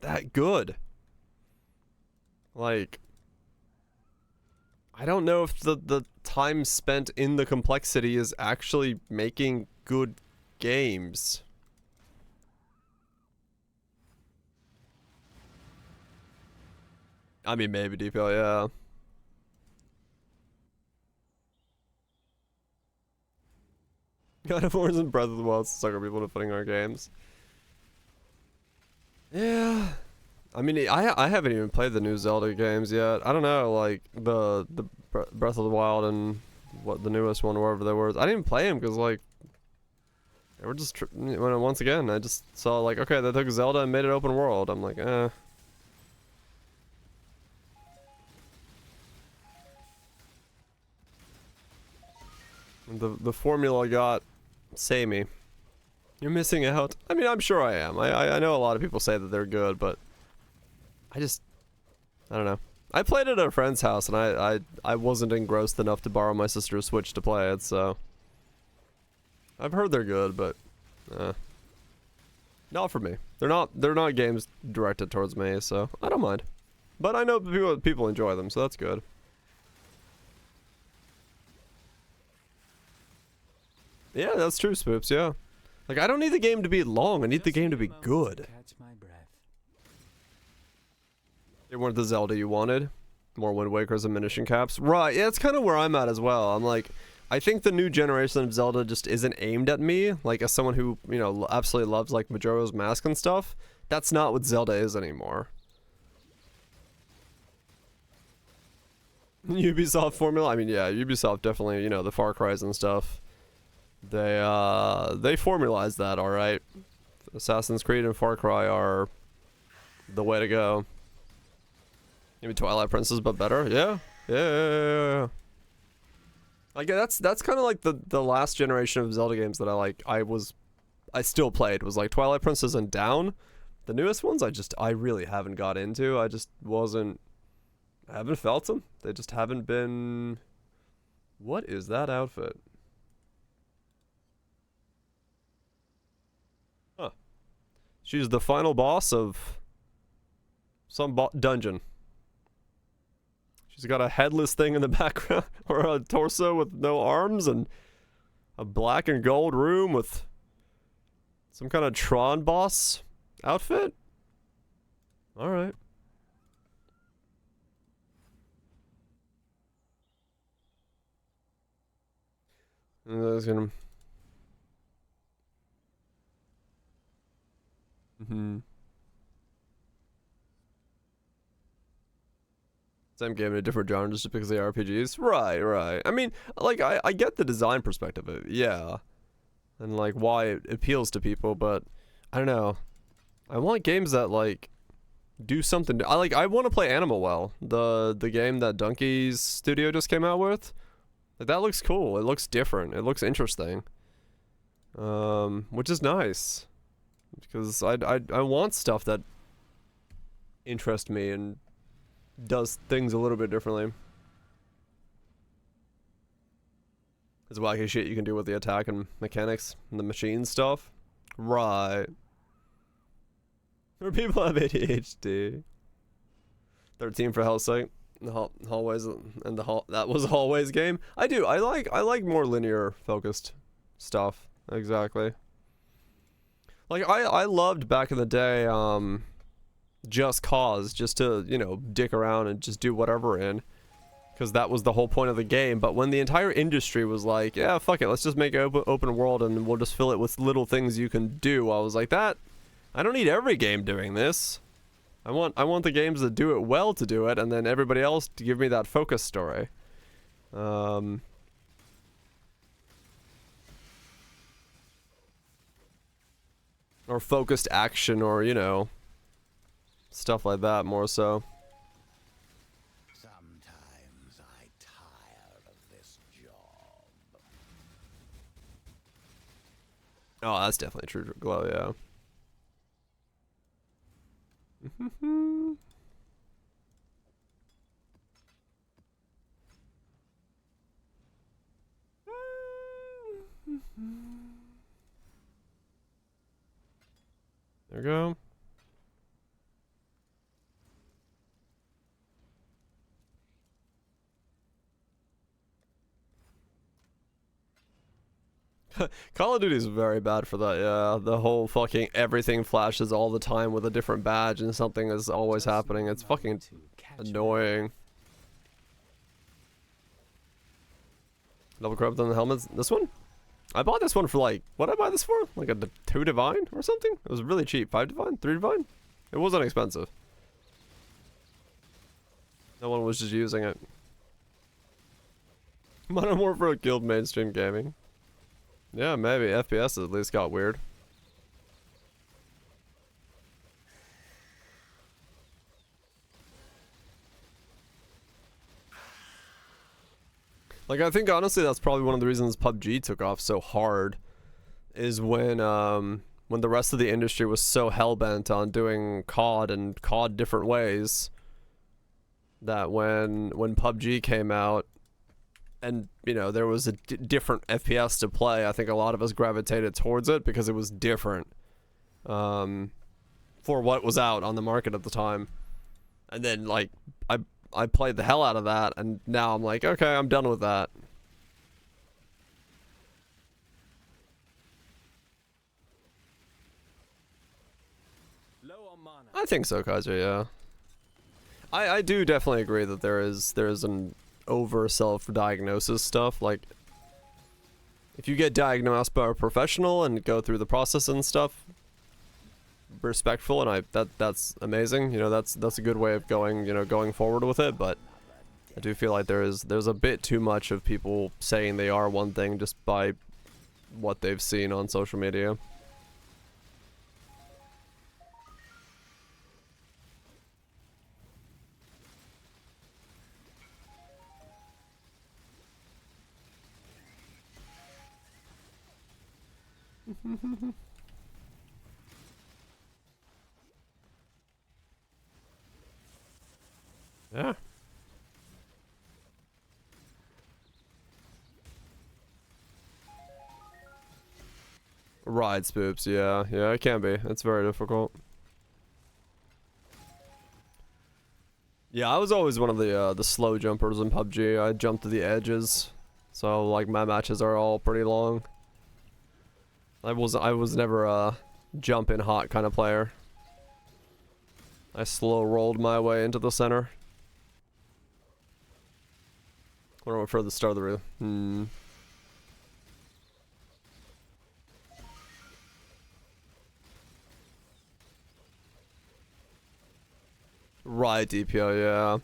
that good. Like, I don't know if the time spent in the complexity is actually making good games. I mean, maybe DPL, yeah. God of War and Breath of the Wild sucker people defending our games. Yeah. I mean, I haven't even played the new Zelda games yet. I don't know, like the Breath of the Wild and what the newest one, wherever they were. I didn't even play them because like they were just once again I just saw like, okay, they took Zelda and made it open world. I'm like, eh. The formula got samey. You're missing out. I mean, I'm sure I am. I know a lot of people say that they're good, but I don't know. I played it at a friend's house, and I wasn't engrossed enough to borrow my sister's Switch to play it, so I've heard they're good, but not for me. They're not games directed towards me, so I don't mind. But I know people enjoy them, so that's good. Yeah, that's true, Spoops, yeah. Like, I don't need the game to be long, I need the game to be good. Catch my breath. They weren't the Zelda you wanted. More Wind Wakers and Mission Caps. Right, yeah, that's kind of where I'm at as well. I'm like, I think the new generation of Zelda just isn't aimed at me. Like, as someone who, you know, absolutely loves, like, Majora's Mask and stuff. That's not what Zelda is anymore. Ubisoft formula? I mean, yeah, Ubisoft definitely, you know, the Far Cry's and stuff. They formalized that, alright. Assassin's Creed and Far Cry are the way to go. Maybe Twilight Princess, but better. Yeah. Like, that's kind of like the last generation of Zelda games that I still played was like Twilight Princess and down. The newest ones I really haven't got into. I haven't felt them. They just haven't been. What is that outfit? Huh. She's the final boss of some dungeon. She's got a headless thing in the background, or a torso with no arms, and a black and gold room with some kind of Tron boss outfit. All right. That's gonna. Same game in a different genre just because they are RPGs. Right. I mean, like, I get the design perspective of it, yeah. And, like, why it appeals to people, but I don't know. I want games that, like, do something. I want to play Animal Well, the game that Donkey's studio just came out with. Like, that looks cool. It looks different. It looks interesting. Which is nice. Because I want stuff that interests me and does things a little bit differently. There's wacky shit you can do with the attack and mechanics and the machine stuff. Right. Or people have ADHD. 13 for hell's sake. The hallways and the hall, that was a hallways game. I do. I like more linear focused stuff. Exactly. Like I loved back in the day Just Cause, just to, you know, dick around and just do whatever in, because that was the whole point of the game. But when the entire industry was like, yeah, fuck it, let's just make an open world and we'll just fill it with little things you can do, I was like, that I don't need every game doing this. I want the games that do it well to do it, and then everybody else to give me that focus story. Or focused action, or, you know, stuff like that more so. Sometimes I tire of this job. Oh, that's definitely true, Glow, yeah. There we go. Call of Duty is very bad for that, yeah. The whole fucking everything flashes all the time with a different badge and something is always happening. It's fucking annoying. Double corrupt on the helmets. This one? I bought this one for like, what did I buy this for? Like a 2 divine or something? It was really cheap. 5 divine? 3 divine? It wasn't expensive. No one was just using it. Modern Warfare killed mainstream gaming. Yeah, maybe. FPS at least got weird. Like, I think honestly that's probably one of the reasons PUBG took off so hard, is when the rest of the industry was so hell-bent on doing COD and COD different ways, that when PUBG came out and, you know, there was a different FPS to play, I think a lot of us gravitated towards it because it was different for what was out on the market at the time. And then, like, I played the hell out of that, and now I'm like, okay, I'm done with that. Low on mana. I think so, Kaiser, yeah. I do definitely agree that there is an over self-diagnosis stuff. Like, if you get diagnosed by a professional and go through the process and stuff, respectful, and that's amazing. You know, that's a good way of going, you know, going forward with it. But I do feel like there's a bit too much of people saying they are one thing just by what they've seen on social media. Yeah. Ride spoops, yeah. Yeah, it can be. It's very difficult. Yeah, I was always one of the slow jumpers in PUBG. I jumped to the edges. So, like, my matches are all pretty long. I was never a jump in hot kind of player. I slow rolled my way into the center. What do I prefer the start of the room? Right, DPO, yeah.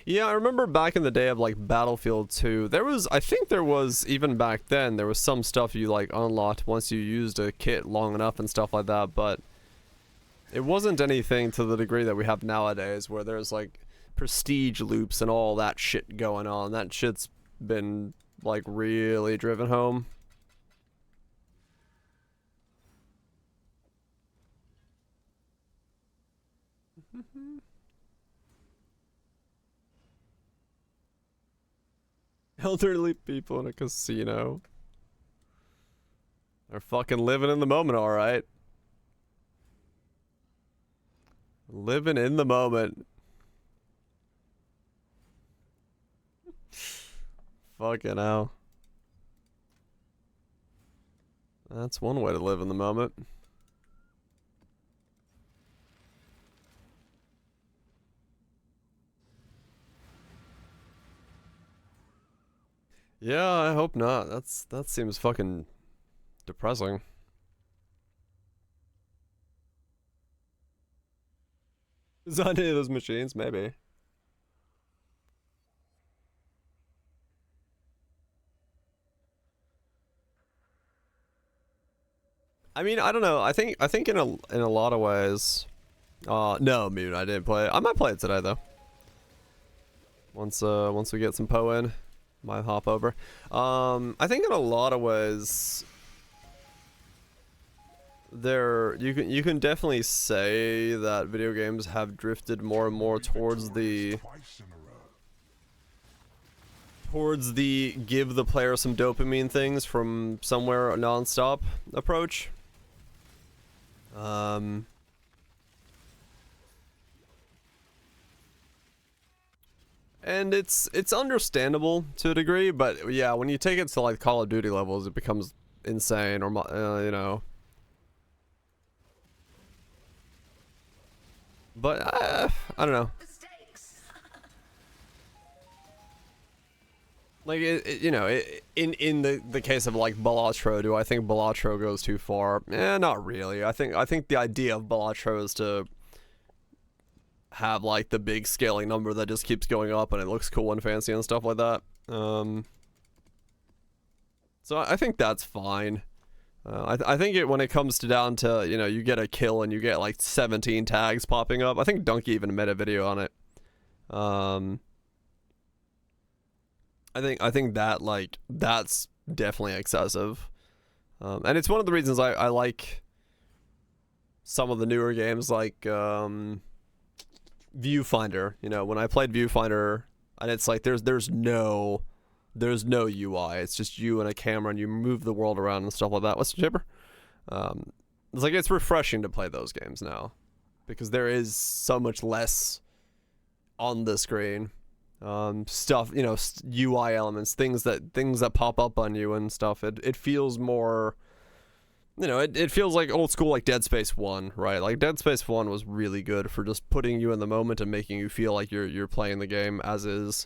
Yeah, I remember back in the day of, like, Battlefield 2, I think there was, even back then, there was some stuff you, like, unlocked once you used a kit long enough and stuff like that, but it wasn't anything to the degree that we have nowadays, where there's, like, prestige loops and all that shit going on. That shit's been, like, really driven home. Elderly people in a casino. They're fucking living in the moment, alright. Living in the moment. Fucking hell. That's one way to live in the moment. Yeah, I hope not. That seems fucking depressing. Is on any of those machines? Maybe. I mean, I don't know. I think in a lot of ways. No, Mute, I didn't play it. I might play it today though. Once we get some Poe in, might hop over. I think in a lot of ways you can definitely say that video games have drifted more and more towards the give the player some dopamine things from somewhere non-stop approach. And it's understandable to a degree, but yeah, when you take it to like Call of Duty levels, it becomes insane, or you know. But I don't know. Like you know, in the case of like Balatro, do I think Balatro goes too far? Not really. I think the idea of Balatro is to have like the big scaling number that just keeps going up and it looks cool and fancy and stuff like that. So I think that's fine. I think when it comes down to, you know, you get a kill and you get like 17 tags popping up. I think Donkey even made a video on it. I think that like that's definitely excessive. And it's one of the reasons I like some of the newer games like Viewfinder. You know, when I played Viewfinder, and it's like there's no UI. It's just you and a camera, and you move the world around and stuff like that. What's the chipper? It's like it's refreshing to play those games now, because there is so much less on the screen. Stuff, you know, UI elements, things that pop up on you and stuff. It feels more. You know, it feels like old school, like Dead Space 1, right? Like Dead Space 1 was really good for just putting you in the moment and making you feel like you're playing the game as is.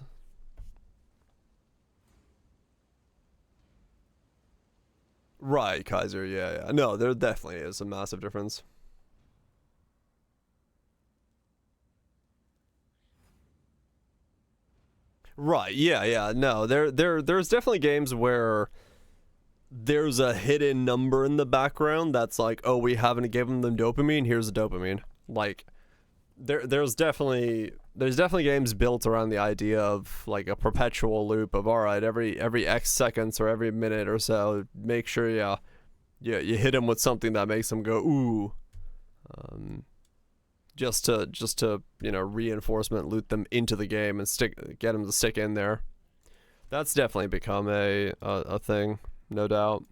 Right, Kaiser, yeah. No, there definitely is a massive difference. Right, yeah. No, there's definitely games where there's a hidden number in the background that's like, oh, we haven't given them dopamine, here's the dopamine. Like there's definitely games built around the idea of like a perpetual loop of, all right, every X seconds or every minute or so, make sure you hit them with something that makes them go ooh, just to you know, reinforcement loot them into the game and get them to stick in there. That's definitely become a thing. No doubt.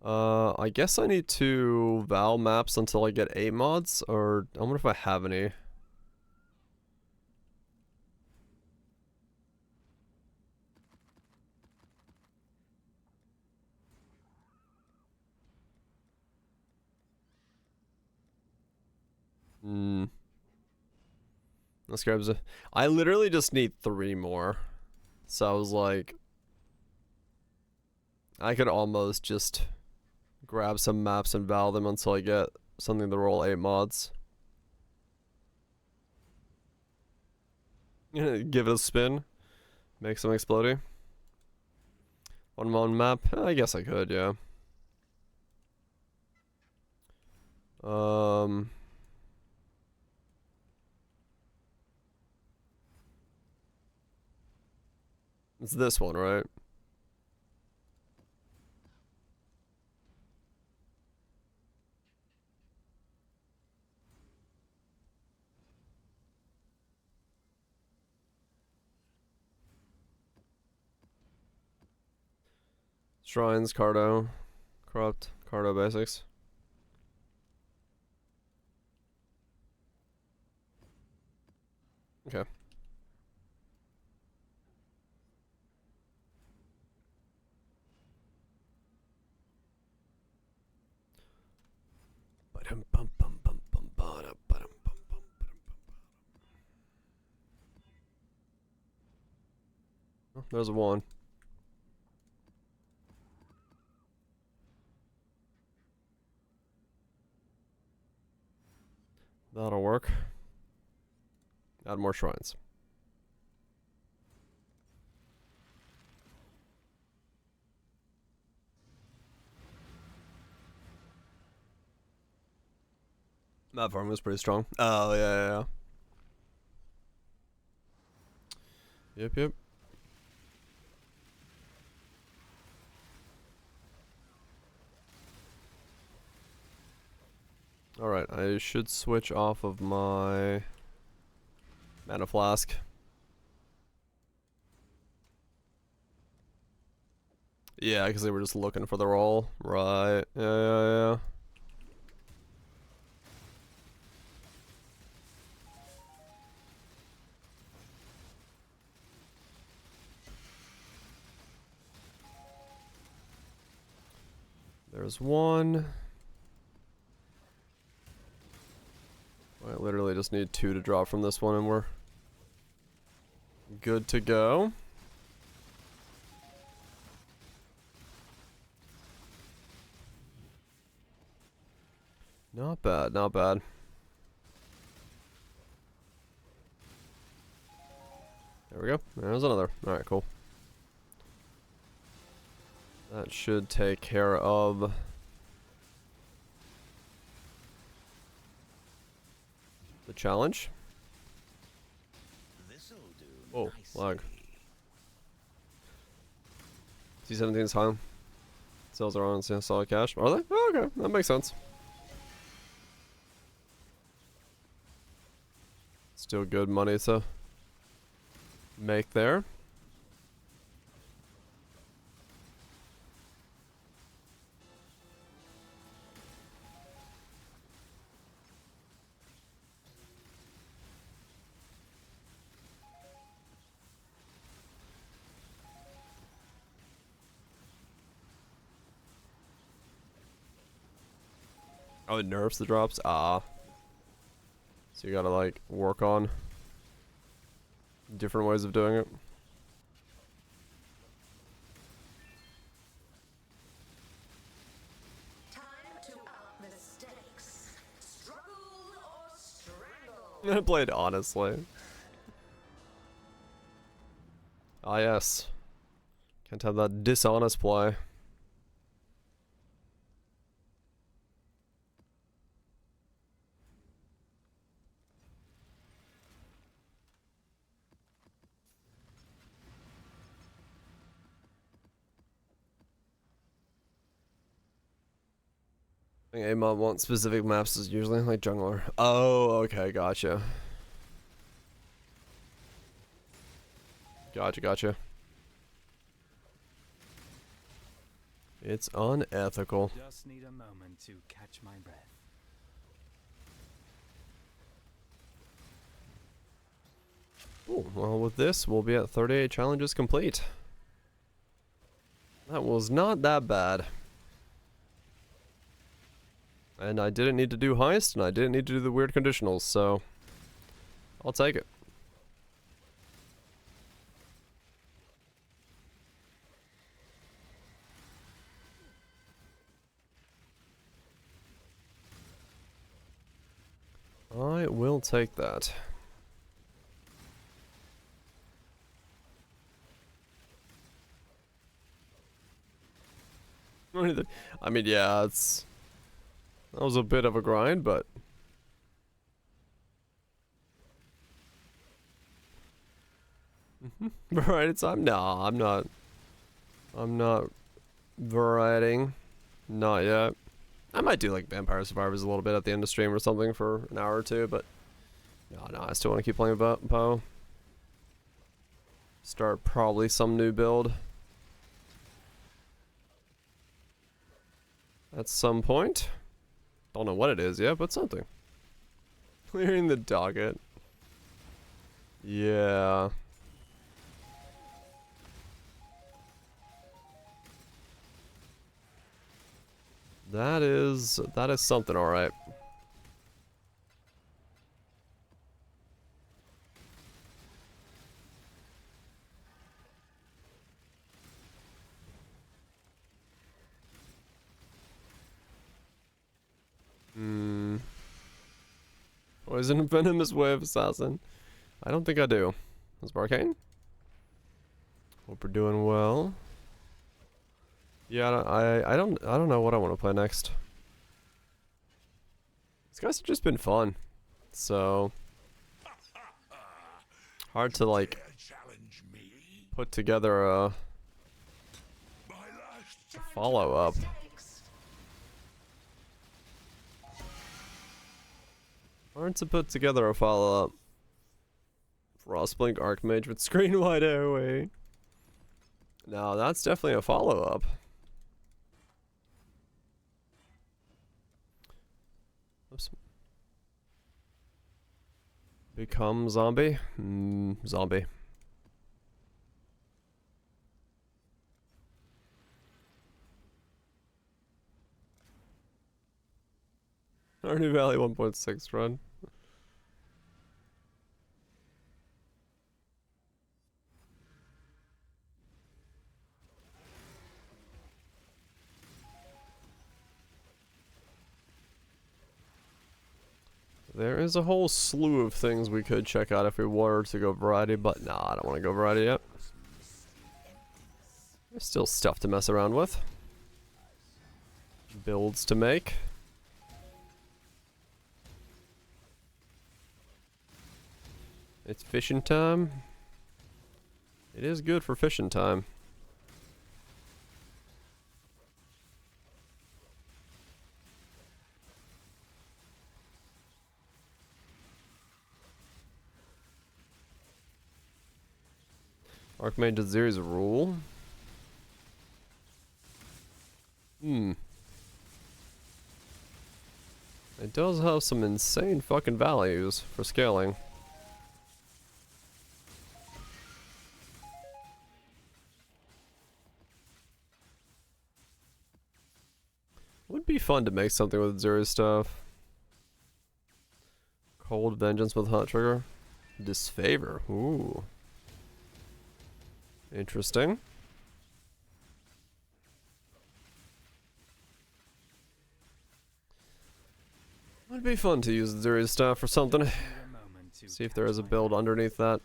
I guess I need to Val maps until I get 8 mods, or I wonder if I have any. Let's grab I literally just need 3 more. So I was like, I could almost just grab some maps and val them until I get something to roll 8 mods. Give it a spin. Make some exploding. One map? I guess I could, yeah. It's this one, right? Shrines, Cardo, Corrupt, Cardo Basics. Okay. Oh, there's a one. That'll work. Add more shrines. That farm was pretty strong. Oh, yeah. Yep. Alright, I should switch off of my mana flask. Yeah, because they were just looking for the roll. Right. Yeah. There's one. I literally just need 2 to drop from this one and we're good to go. Not bad, not bad. There we go. There's another. Alright, cool. That should take care of the challenge. This'll do Oh, lag. nicely. C17 is high. Sales are on solid cash. Are they? Oh, okay, that makes sense. Still good money to make there. Oh, it nerfs the drops? Ah. So you gotta, like, work on different ways of doing it. Time to out mistakes. Struggle or strangle. I played honestly. Ah, yes. Can't have that dishonest play. I think A-Mob wants specific maps is usually like jungler. Oh, okay, gotcha. Gotcha. It's unethical. Just need a moment to catch my breath. Ooh, well, with this, we'll be at 38 challenges complete. That was not that bad. And I didn't need to do heist, and I didn't need to do the weird conditionals, so I'll take it. I will take that. I mean, yeah, that was a bit of a grind, but variety time? No, I'm not varietying. Not yet. I might do like Vampire Survivors a little bit at the end of stream or something for an hour or two, but no, I still want to keep playing Poe. Start probably some new build at some point. Don't know what it is yet, but something. Clearing the docket. Yeah. That is something, all right. Poison venomous wave assassin. I don't think I do. Is Arcane? Hope we're doing well. Yeah, I don't know what I want to play next. These guys have just been fun, so hard to like put together a follow up. Hard to put together a follow up. Frostblink Archmage with screen wide AoE. No, that's definitely a follow up. Oops. Become zombie? Zombie. Arnie Valley 1.6 run. There is a whole slew of things we could check out if we were to go variety, but nah, I don't want to go variety yet. There's still stuff to mess around with. Builds to make. It's fishing time. It is good for fishing time. Archmage Azir's rule. It does have some insane fucking values for scaling. Would be fun to make something with Azir's stuff. Cold Vengeance with Hot Trigger. Disfavor. Ooh. Interesting. Would be fun to use Zuri's stuff for something. See if there is a build underneath that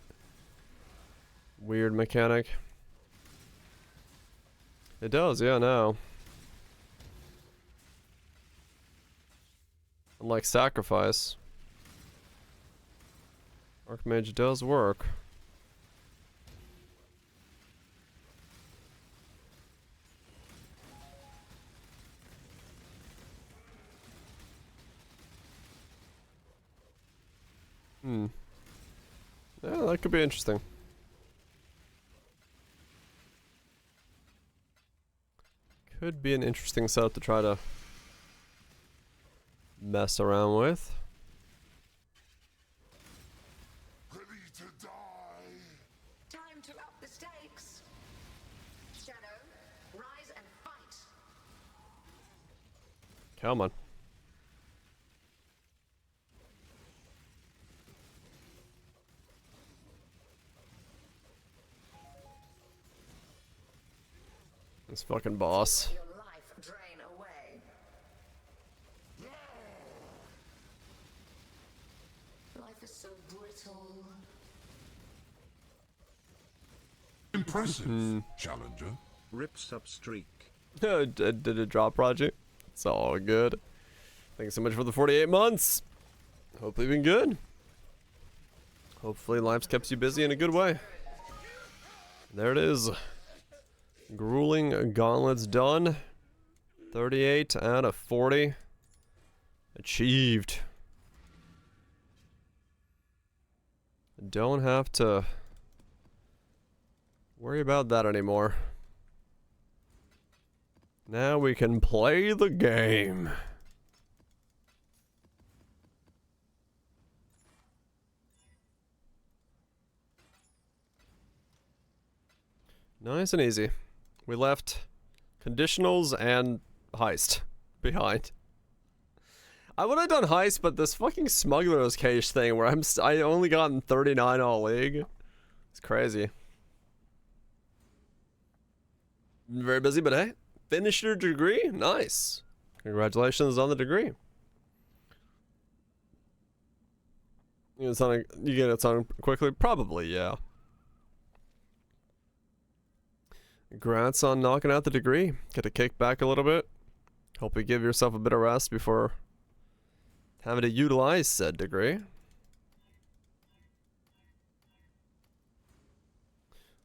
weird mechanic. It does, yeah, no. Unlike Sacrifice, Archmage does work. Yeah, that could be interesting. Could be an interesting setup to try to mess around with. Ready to die. Time to up the stakes. Shadow, rise and fight. Come on. This fucking boss. Your life drain away. Life is so brittle. Impressive, challenger. Rip sub streak. Did a drop project. It's all good. Thanks so much for the 48 months. Hopefully been good. Hopefully life's kept you busy in a good way. There it is. Grueling gauntlets done. 38 out of 40. Achieved. Don't have to worry about that anymore. Now we can play the game. Nice and easy. We left conditionals and heist behind. I would have done heist, but this fucking smuggler's cage thing where I only gotten 39 all league. It's crazy. Very busy, but hey, finished your degree? Nice. Congratulations on the degree. You get it done quickly? Probably, yeah. Congrats on knocking out the degree. Get to kick back a little bit. Hope you give yourself a bit of rest before having to utilize said degree.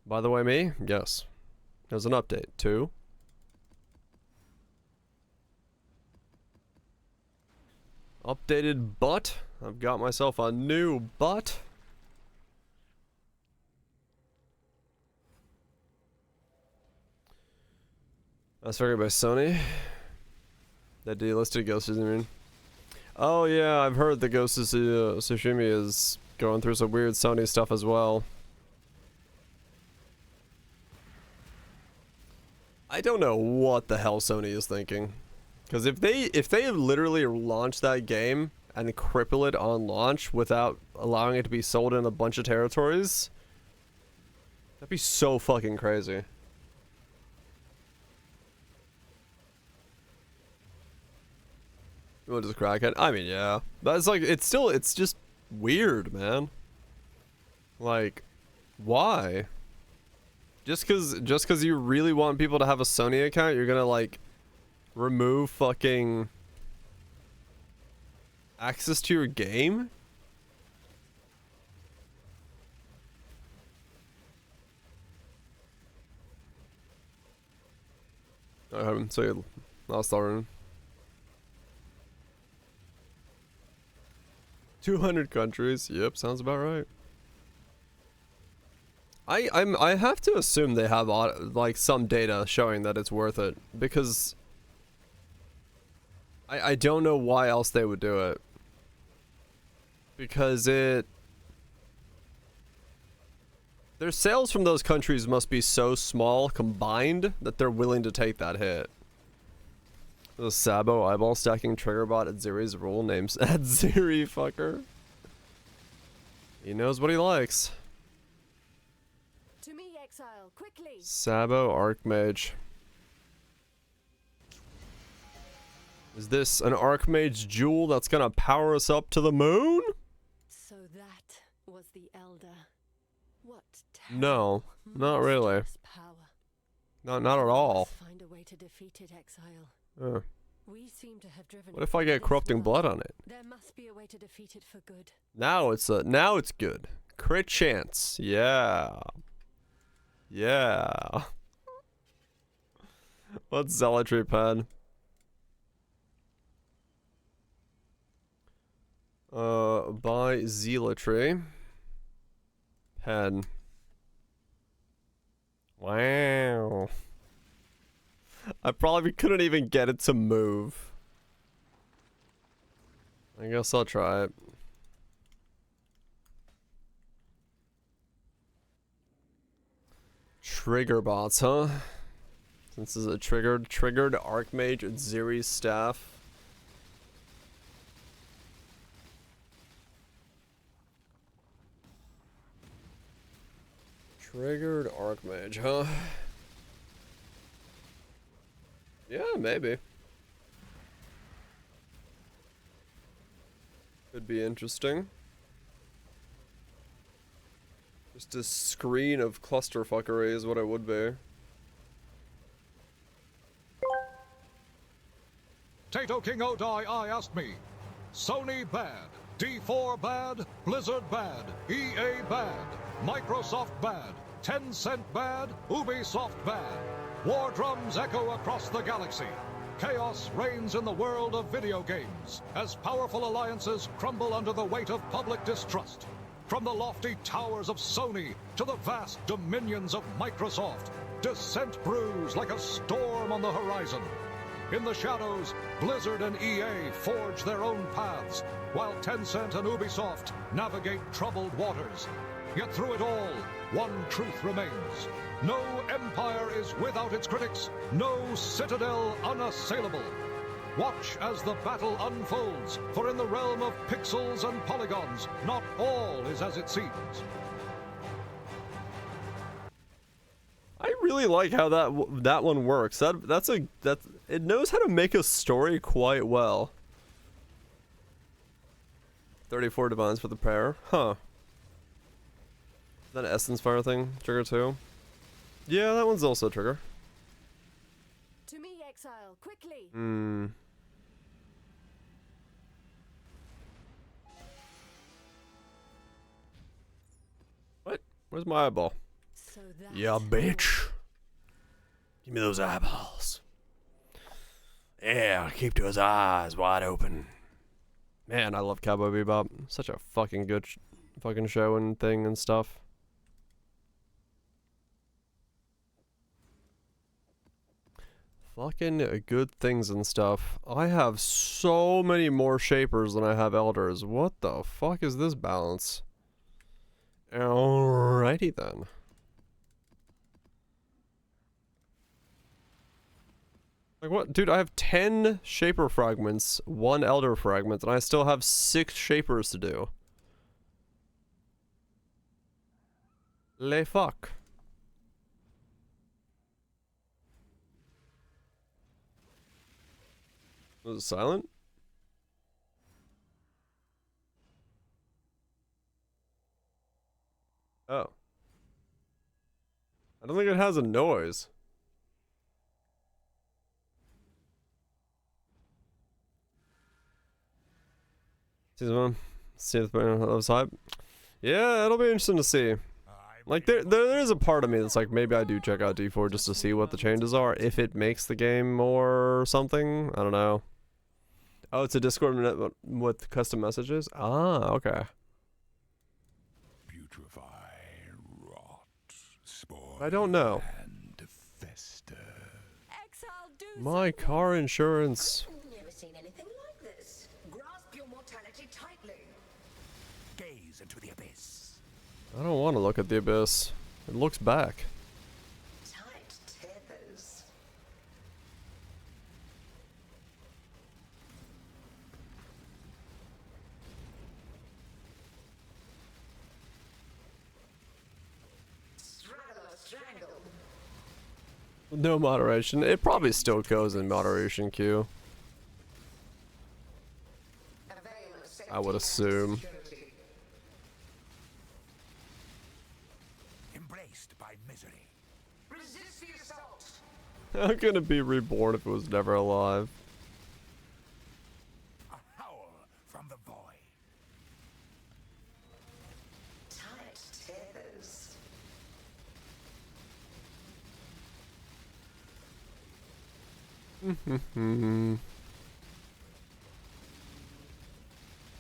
By the way, me? Yes. There's an update, too. Updated butt. I've got myself a new butt. That's figured by Sony. That delisted Ghost of Tsushima. Oh yeah, I've heard the Ghost of Tsushima is going through some weird Sony stuff as well. I don't know what the hell Sony is thinking. Because if they literally launch that game and cripple it on launch without allowing it to be sold in a bunch of territories, that'd be so fucking crazy. You want to just crack it? I mean, yeah. But it's like, it's just weird, man. Like, why? Just cause you really want people to have a Sony account, you're gonna like remove fucking access to your game? So you lost already. 200 countries. Yep, sounds about right. I have to assume they have like some data showing that it's worth it, because I don't know why else they would do it. Because their sales from those countries must be so small combined that they're willing to take that hit. The Sabo eyeball stacking trigger bot at Ziri's rule names at Ziri fucker. He knows what he likes. To me, exile, quickly. Sabo Archmage. Is this an Archmage jewel that's gonna power us up to the moon? So that was the Elder. What? No, not really. Power. Not at all. Find a way to defeat it, exile. We seem to have driven. What if I get corrupting blood on it? There must be a way to defeat it for good. Now it's good. Crit chance. Yeah. Yeah. What's zealotry pen? Buy zealotry pen. Wow. I probably couldn't even get it to move. I guess I'll try it. Trigger bots, huh? This is a triggered Archmage at Ziri's staff. Triggered Archmage, huh? Yeah, maybe. Could be interesting. Just a screen of clusterfuckery is what it would be. Tato King Odai, I asked me. Sony bad, D4 bad, Blizzard bad, EA bad, Microsoft bad, Tencent bad, Ubisoft bad. War drums echo across the galaxy. Chaos reigns in the world of video games as powerful alliances crumble under the weight of public distrust. From the lofty towers of Sony to the vast dominions of Microsoft, dissent brews like a storm on the horizon. In the shadows, Blizzard and EA forge their own paths, while Tencent and Ubisoft navigate troubled waters. Yet through it all, one truth remains. No empire is without its critics, no citadel unassailable. Watch as the battle unfolds, for in the realm of pixels and polygons, not all is as it seems. I really like how that one works. It knows how to make a story quite well. 34 divines for the pair. Huh. Is that an essence fire thing? Trigger 2? Yeah, that one's also trigger. To me, exile, quickly. What? Where's my eyeball? So that Yeah, bitch. Give me those eyeballs. Yeah, keep those eyes wide open. Man, I love Cowboy Bebop. Such a fucking good fucking show and thing and stuff. Fucking good things and stuff. I have so many more Shapers than I have Elders. What the fuck is this balance? Alrighty then. Like what? Dude, I have 10 Shaper fragments, 1 Elder fragment, and I still have 6 Shapers to do. Le fuck. Was it silent? Oh. I don't think it has a noise. Season 1. See if the hype. Yeah, it'll be interesting to see. Like there is a part of me that's like maybe I do check out D4 just to see what the changes are if it makes the game more something. I don't know. Oh, it's a Discord with custom messages? Ah, okay. Putrefy, rot, spoil, I don't know. and fester. Exile, do My car insurance. I've never seen anything like this. Grasp your mortality tightly. Gaze into the abyss. I don't want to look at the abyss. It looks back. Tight tethers. Struggle or strangle. No moderation. It probably still goes in moderation queue. A veil of safety I would and assume. security. Embraced by misery. Resist the assault. How can it be reborn if it was never alive? A howl from the void. Tight tethers.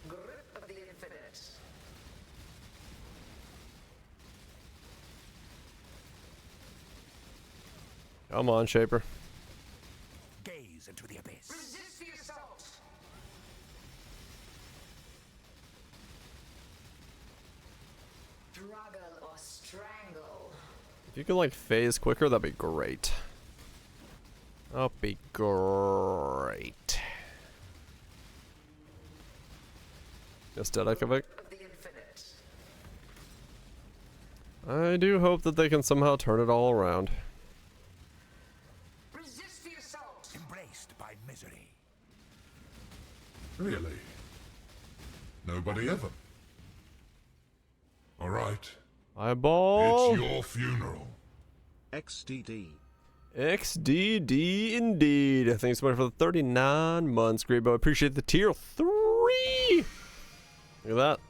Grip of the infinite. Come on, Shaper. Gaze into the abyss. Resist the assault. Struggle or strangle. If you could like phase quicker, that'd be great. That'd be great. Aesthetic of it. Of the infinite. I do hope that they can somehow turn it all around. Resist the assault. Embraced by misery. Really? Nobody ever? All right. Eyeball. It's your funeral. XDD. XDD indeed. Thanks so much for the 39 months, Grebo. Appreciate the tier 3. Look at that.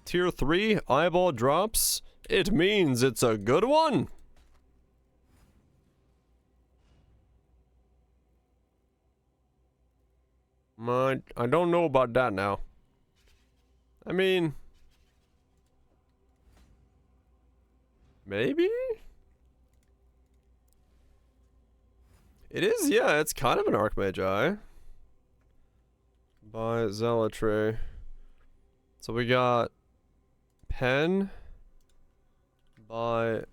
Tier 3 eyeball drops. It means it's a good one. I don't know about that now. I mean, maybe? It is, yeah, it's kind of an Archmage by Zealotry. So we got Pen, By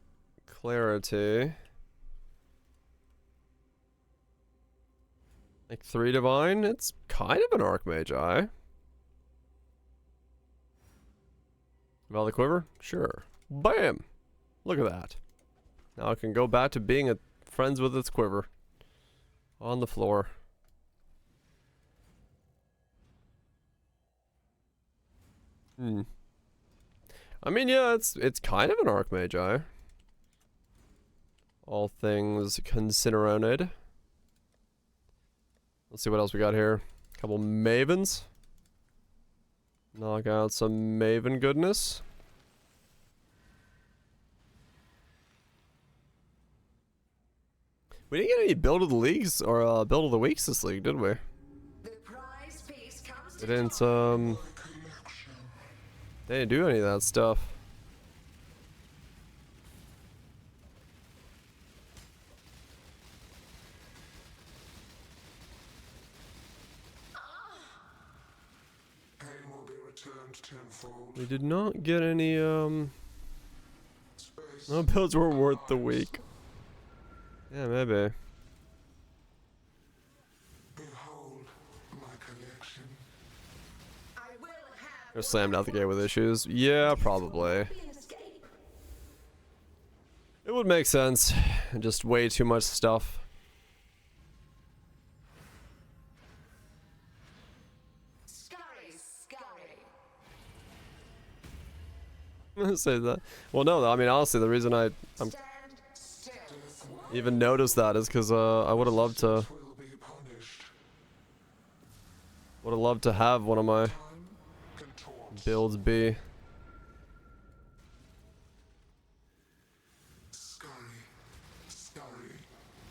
clarity. Like 3 divine? It's kind of an Archmage Eye. Valley Quiver? Sure. Bam! Look at that. Now I can go back to being friends with its quiver. On the floor. I mean, yeah, it's kind of an Archmage Eye. All things considered. Let's see what else we got here. A couple Mavens. Knock out some Maven goodness. We didn't get any build of the leagues or build of the weeks this league, did we? They didn't they didn't do any of that stuff. We did not get any no builds were worth the week. Yeah, maybe. Behold my collection. Or slammed out the gate with issues. Yeah, probably. It would make sense. Just way too much stuff. Say that. Well, no, I mean, honestly, the reason I'm even noticed that is because I would have loved to have one of my builds be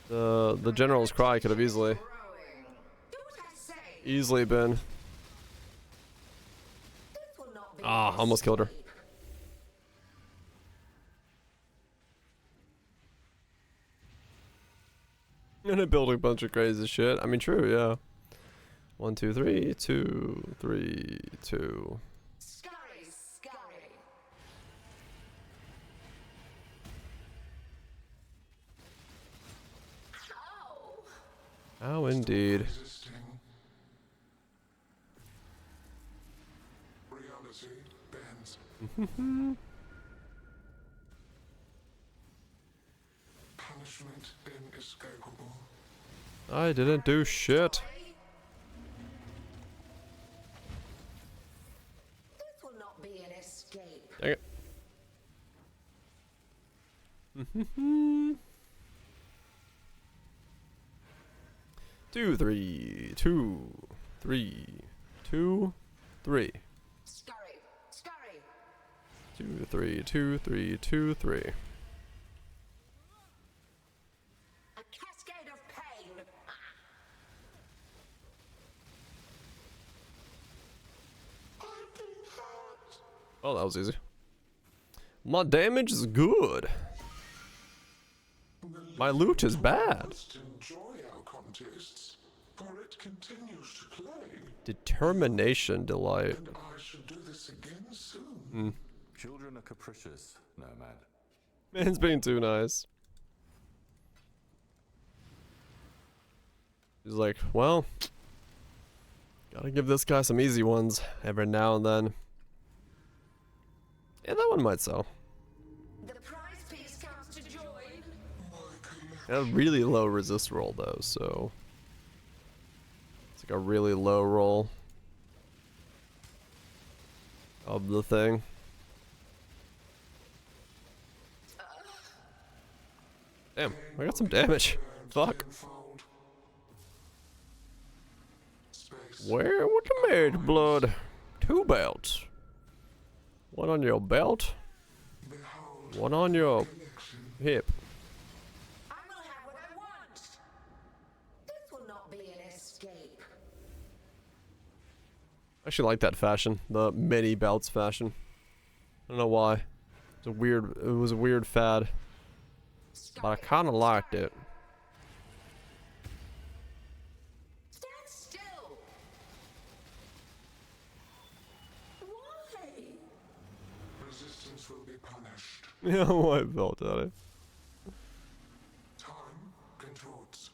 the General's Cry could have easily been. Ah, almost killed her. And it built a bunch of crazy shit. I mean, true, yeah. 1, 2, 3, 2, 3, 2. Oh, indeed. Reality bends. Punishment inescapable. I didn't do shit. This will not be an escape. Dang it. 2, 3, 2, 3, 2, 3. Scurry, scurry. 2, 3, 2, 3, 2, 3. A cascade of pain. Oh, that was easy. My damage is good. My loot is bad. Enjoy our contests, for it continues to play. Determination delight. And I should do this again soon. Children are capricious, Nomad. Man's being too nice. He's like, well, gotta give this guy some easy ones every now and then. Yeah, that one might sell. The prize piece comes to join. It had a really low resist roll though, so it's like a really low roll of the thing. Damn, I got some damage. Fuck. Where? What the mage blood? 2 belts. One on your belt. One on your hip. I will have what I want. This will not be an escape. I actually like that fashion, the many belts fashion. I don't know why. It was a weird fad. But I kinda liked it. Stand still. Why? Resistance will be punished. Yeah, white belt, Daddy. Time contorts.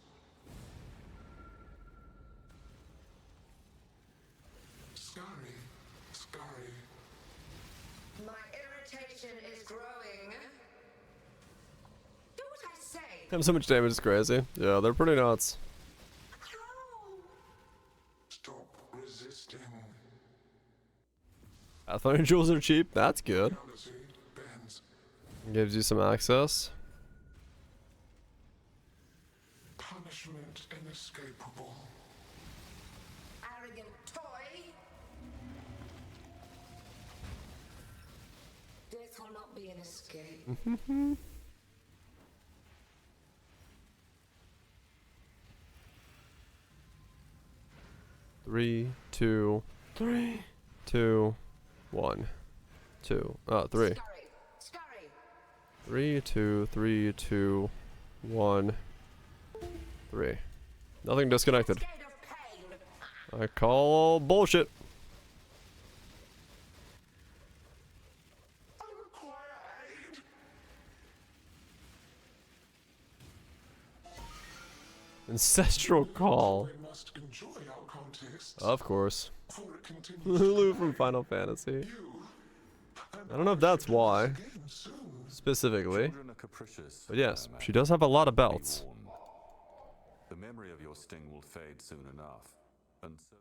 Scurry, scurry. My irritation is growing. Do what I say. Having so much damage is crazy. Yeah, they're pretty nuts. Stop resisting. Pathfinder jewels are cheap. That's good. Reality bends. Gives you some access. Punishment inescapable. Arrogant toy. Death will not be an escape. Three, two, 2, 1, 2. 3. Scurry, scurry. 3, 2, 3, 2, 1, 3. Nothing disconnected. Cascade of pain. I call bullshit. I require aid. Ancestral call. We must enjoy our contests. Of course. For it continues Lulu from Final Fantasy. I don't know if that's why, specifically. Children are capricious, But yes, no, she man. does have a lot of Be belts. warned. The memory of your sting will fade soon enough, and so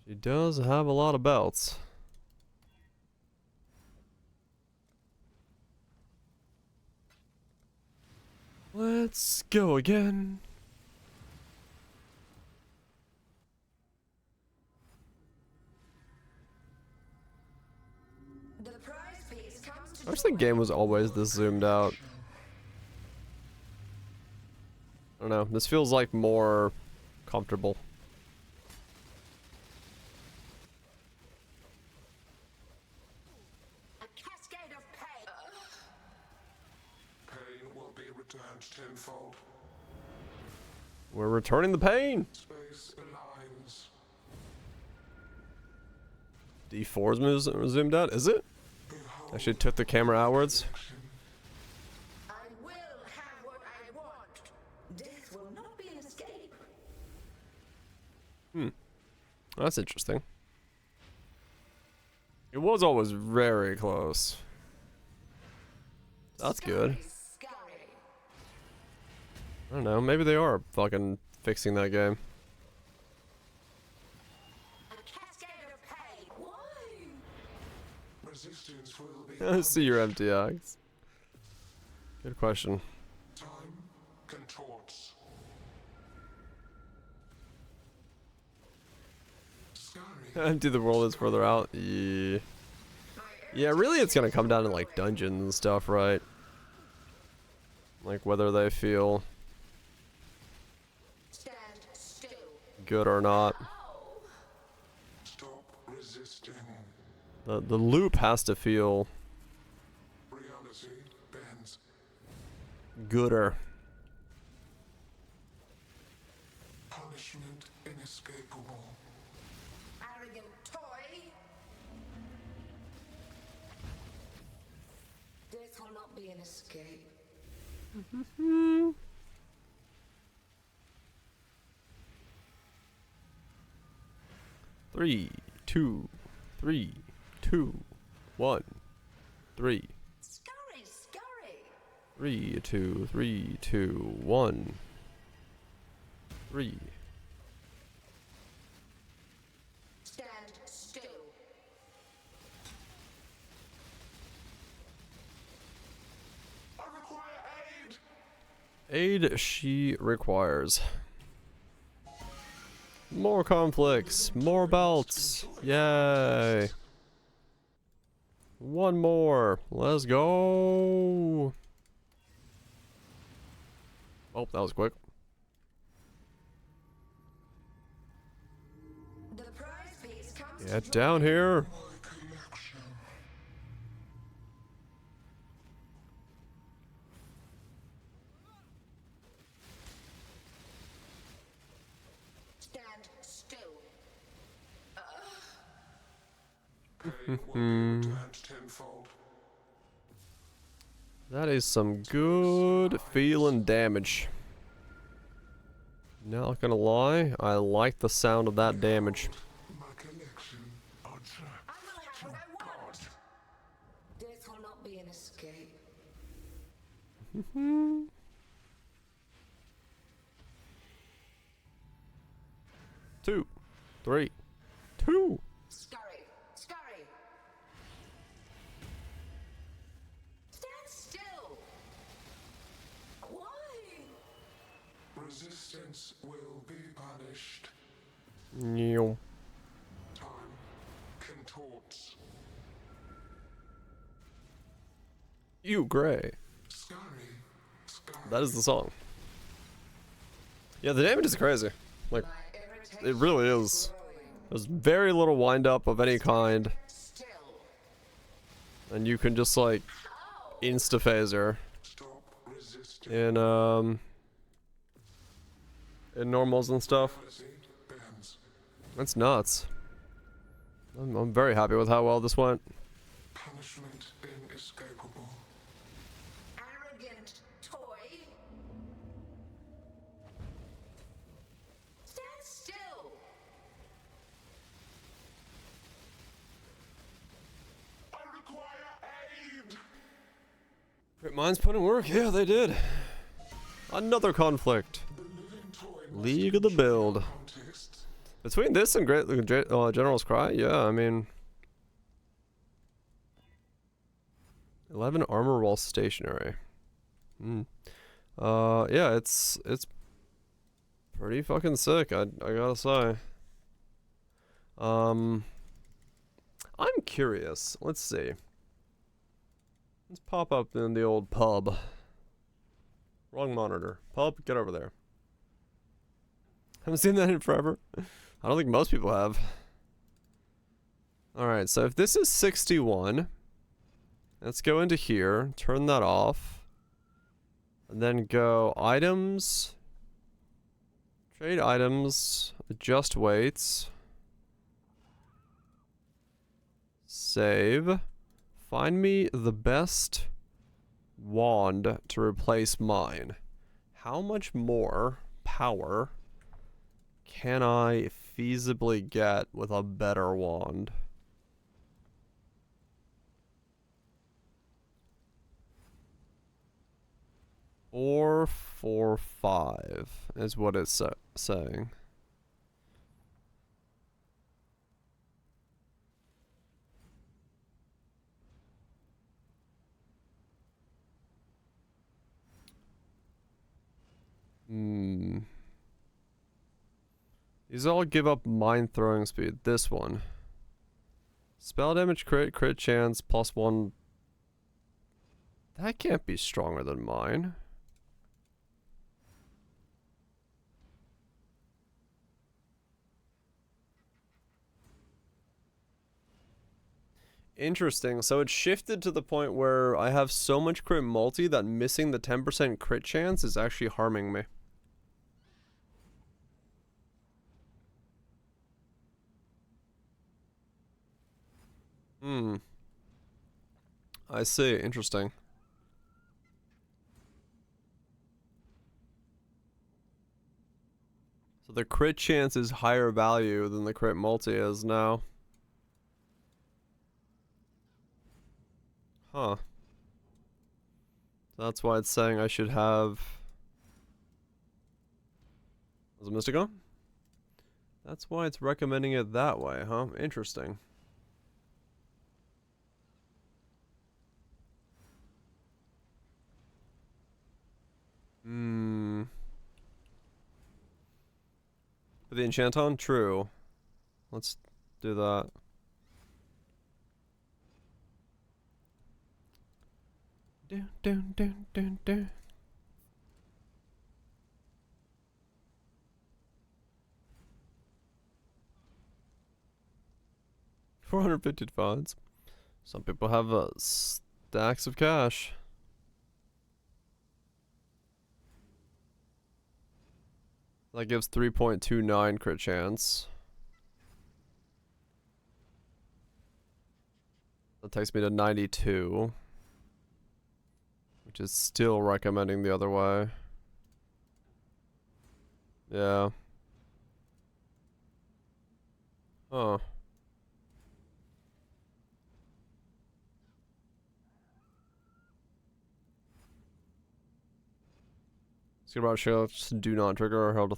She does have a lot of belts. Let's go again. The prize piece comes to I wish the game was always this zoomed out. I don't know. This feels like more comfortable. a cascade of pain. Pain will be returned tenfold. We're returning the pain. Space aligns. D4's zoomed out, is it? Behold Actually took the camera outwards. I will have what I want. Death will not be an escape. That's interesting. It was always very close. That's good. Scurry. I don't know. Maybe they are fucking fixing that game. A cascade of pain. Why? resistance will be. I see your MTX. Good question. Time contorts. Scurry. Empty the world is further out. Yeah. Yeah, really it's gonna come down to like dungeons and stuff, right? Like whether they feel Stand still. good or not. Stop resisting. The loop has to feel Reality bends. gooder. Punishment inescapable. Arrogant toy. Death will not be an escape. Three, two, 3, 2, 1, 3. Scurry, scurry. 3, 2, 3, 2, 1, 3. Stand still. I require aid. Aid she requires. More conflicts, more belts. Yay. One more. Let's go. Oh, that was quick. The prize piece comes Get down here. Stand still. Pain will be returned tenfold. That is some good feeling damage. Not gonna lie, I like the sound of that damage. My collection are trapped. I will have what I want. Death will not be an escape. 2, 3, 2. Scurry! Scurry! Stand still! Why? Resistance will be punished. Meow. Time contorts. You gray. Scurry. Scurry. That is the song. Yeah, the damage is crazy. Like, it really is. There's very little wind up of any kind. And you can just like insta-phaser in normals and stuff. That's nuts. I'm very happy with how well this went. Punishment inescapable. Arrogant toy! Stand still! I require aid! Great minds put in work. Yeah, they did. Another conflict. League of the Build. Between this and General's Cry, yeah, I mean... 11 armor while stationary. Yeah, it's pretty fucking sick, I gotta say. I'm curious. Let's see. Let's pop up in the old pub. Wrong monitor. Pub, get over there. Haven't seen that in forever. I don't think most people have. Alright, so if this is 61, let's go into here, turn that off, and then go items, trade items, adjust weights, save, find me the best wand to replace mine. How much more power can I feasibly get with a better wand? Four, 4, 5 is what it's saying. These all give up mind throwing speed. This one. Spell damage, crit chance, +1. That can't be stronger than mine. Interesting. So it shifted to the point where I have so much crit multi that missing the 10% crit chance is actually harming me. I see. Interesting. So the crit chance is higher value than the crit multi is now. Huh. That's why it's saying I should have... Was it Mystico? That's why it's recommending it that way, huh? Interesting. For the enchanton? True. Let's do that. Do. 450 funds. Some people have stacks of cash. That gives 3.29 crit chance. That takes me to 92. which is still recommending the other way. Yeah. Huh. Skid Row shields do not trigger or hold a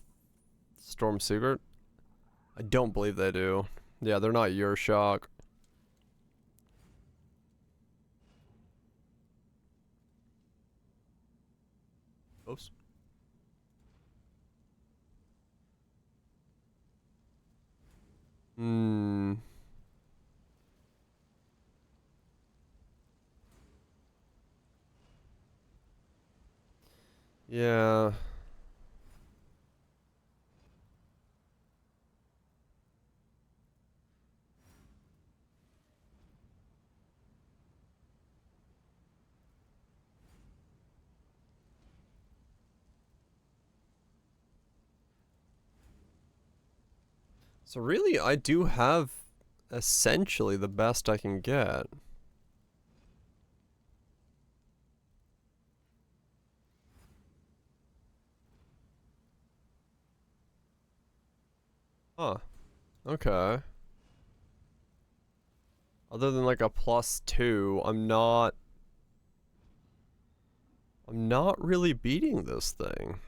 storm secret. I don't believe they do. Yeah, they're not your shock. Oops. Hmm. Yeah. So really, I do have essentially the best I can get. Huh. Okay. Other than like a +2, I'm not really beating this thing.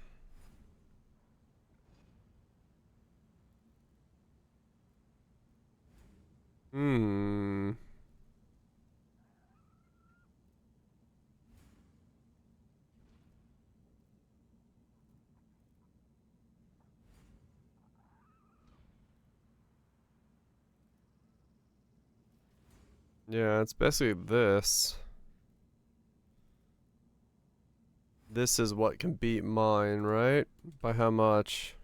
Hmm. Yeah, it's basically this. This is what can beat mine, right? By how much?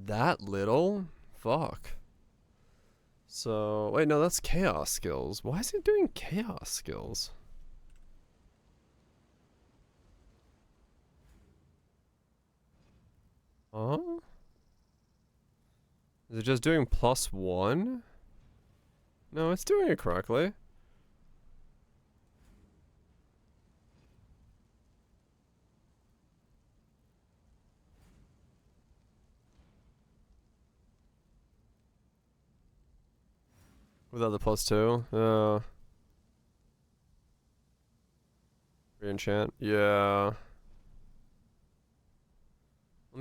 That little? Fuck. So, wait, no, that's chaos skills. Why is it doing chaos skills? Huh? Is it just doing +1? No, it's doing it correctly. Without the +2? Re-enchant? Yeah. Let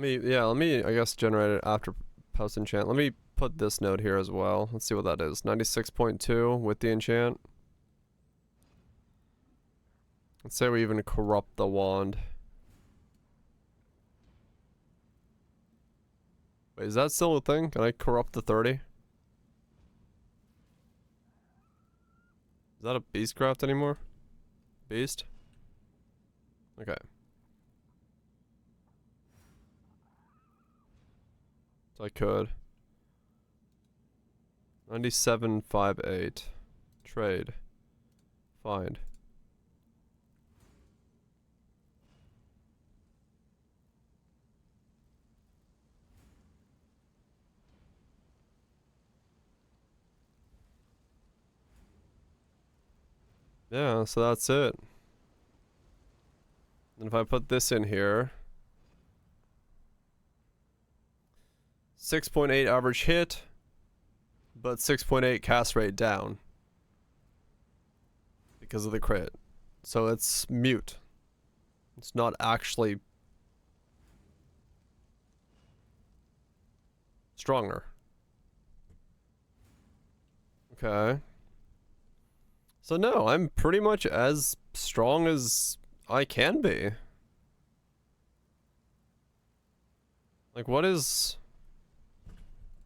me, I guess, generate it after post-enchant. Let me put this node here as well. Let's see what that is. 96.2 with the enchant. Let's say we even corrupt the wand. Wait, is that still a thing? Can I corrupt the 30? Is that a beastcraft anymore? Beast? Okay. So I could. 9758. Trade. Find. Yeah, so that's it. And if I put this in here, 6.8 average hit, but 6.8 cast rate down because of the crit. So it's mute. It's not actually stronger. Okay. So no, I'm pretty much as strong as I can be. Like, what is...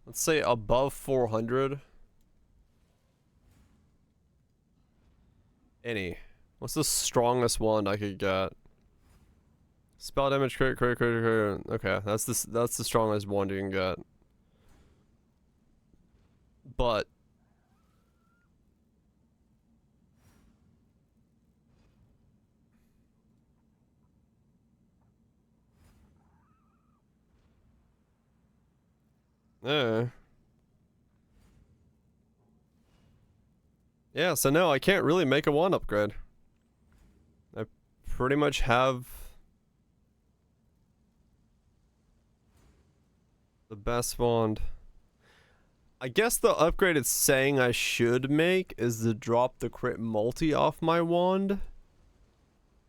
Let's say above 400. Any. What's the strongest wand I could get? Spell damage, crit. Okay, that's the strongest wand you can get. But... Yeah, so no, I can't really make a wand upgrade. pretty much have the best wand. I guess the upgrade it's saying I should make is to drop the crit multi off my wand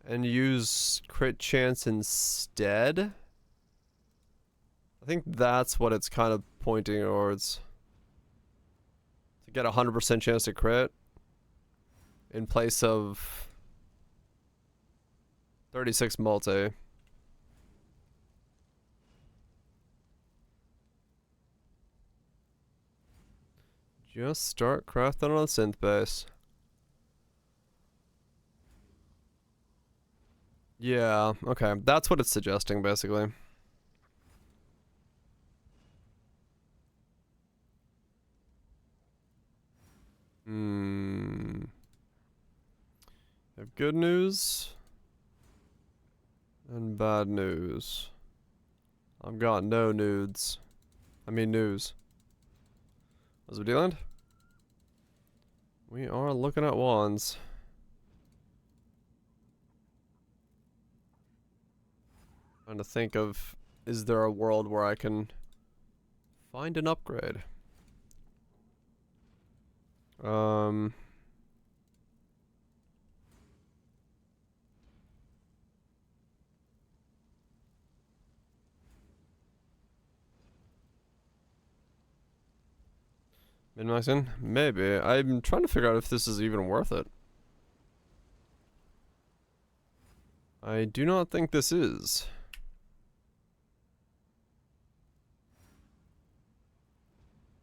and use crit chance instead. I think that's what it's kind of pointing towards. To get a 100% chance to crit in place of 36 multi. Just start crafting on a synth base. Yeah, okay. That's what it's suggesting, basically. I have good news and bad news. I've got no nudes. I mean news. What's we dealing? We are looking at wands. Trying to think of, is there a world where I can find an upgrade? Min-maxing? Maybe. I'm trying to figure out if this is even worth it. I do not think this is.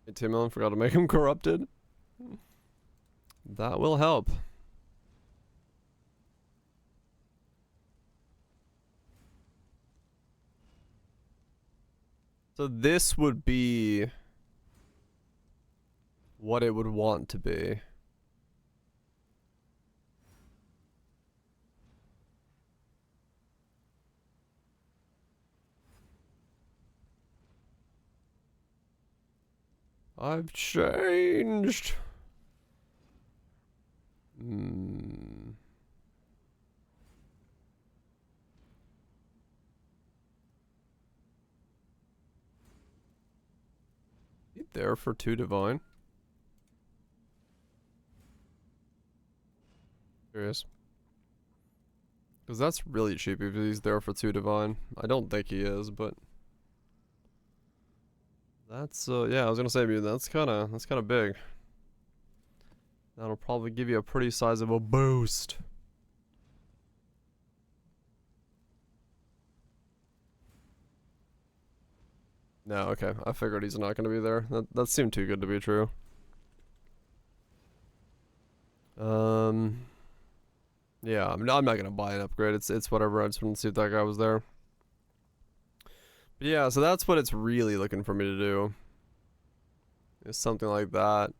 Hey, Tim, forgot to make him corrupted. That will help. So this would be what it would want to be. I've changed. There for 2 divine. Curious. Because that's really cheap if he's there for 2 divine. I don't think he is, but that's yeah, I was gonna say, dude, that's kinda big. That'll probably give you a pretty sizable boost. No, okay. I figured he's not gonna be there. That seemed too good to be true. Yeah, I'm not gonna buy an upgrade. It's whatever. I just wanted to see if that guy was there. But yeah, so that's what it's really looking for me to do. Is something like that.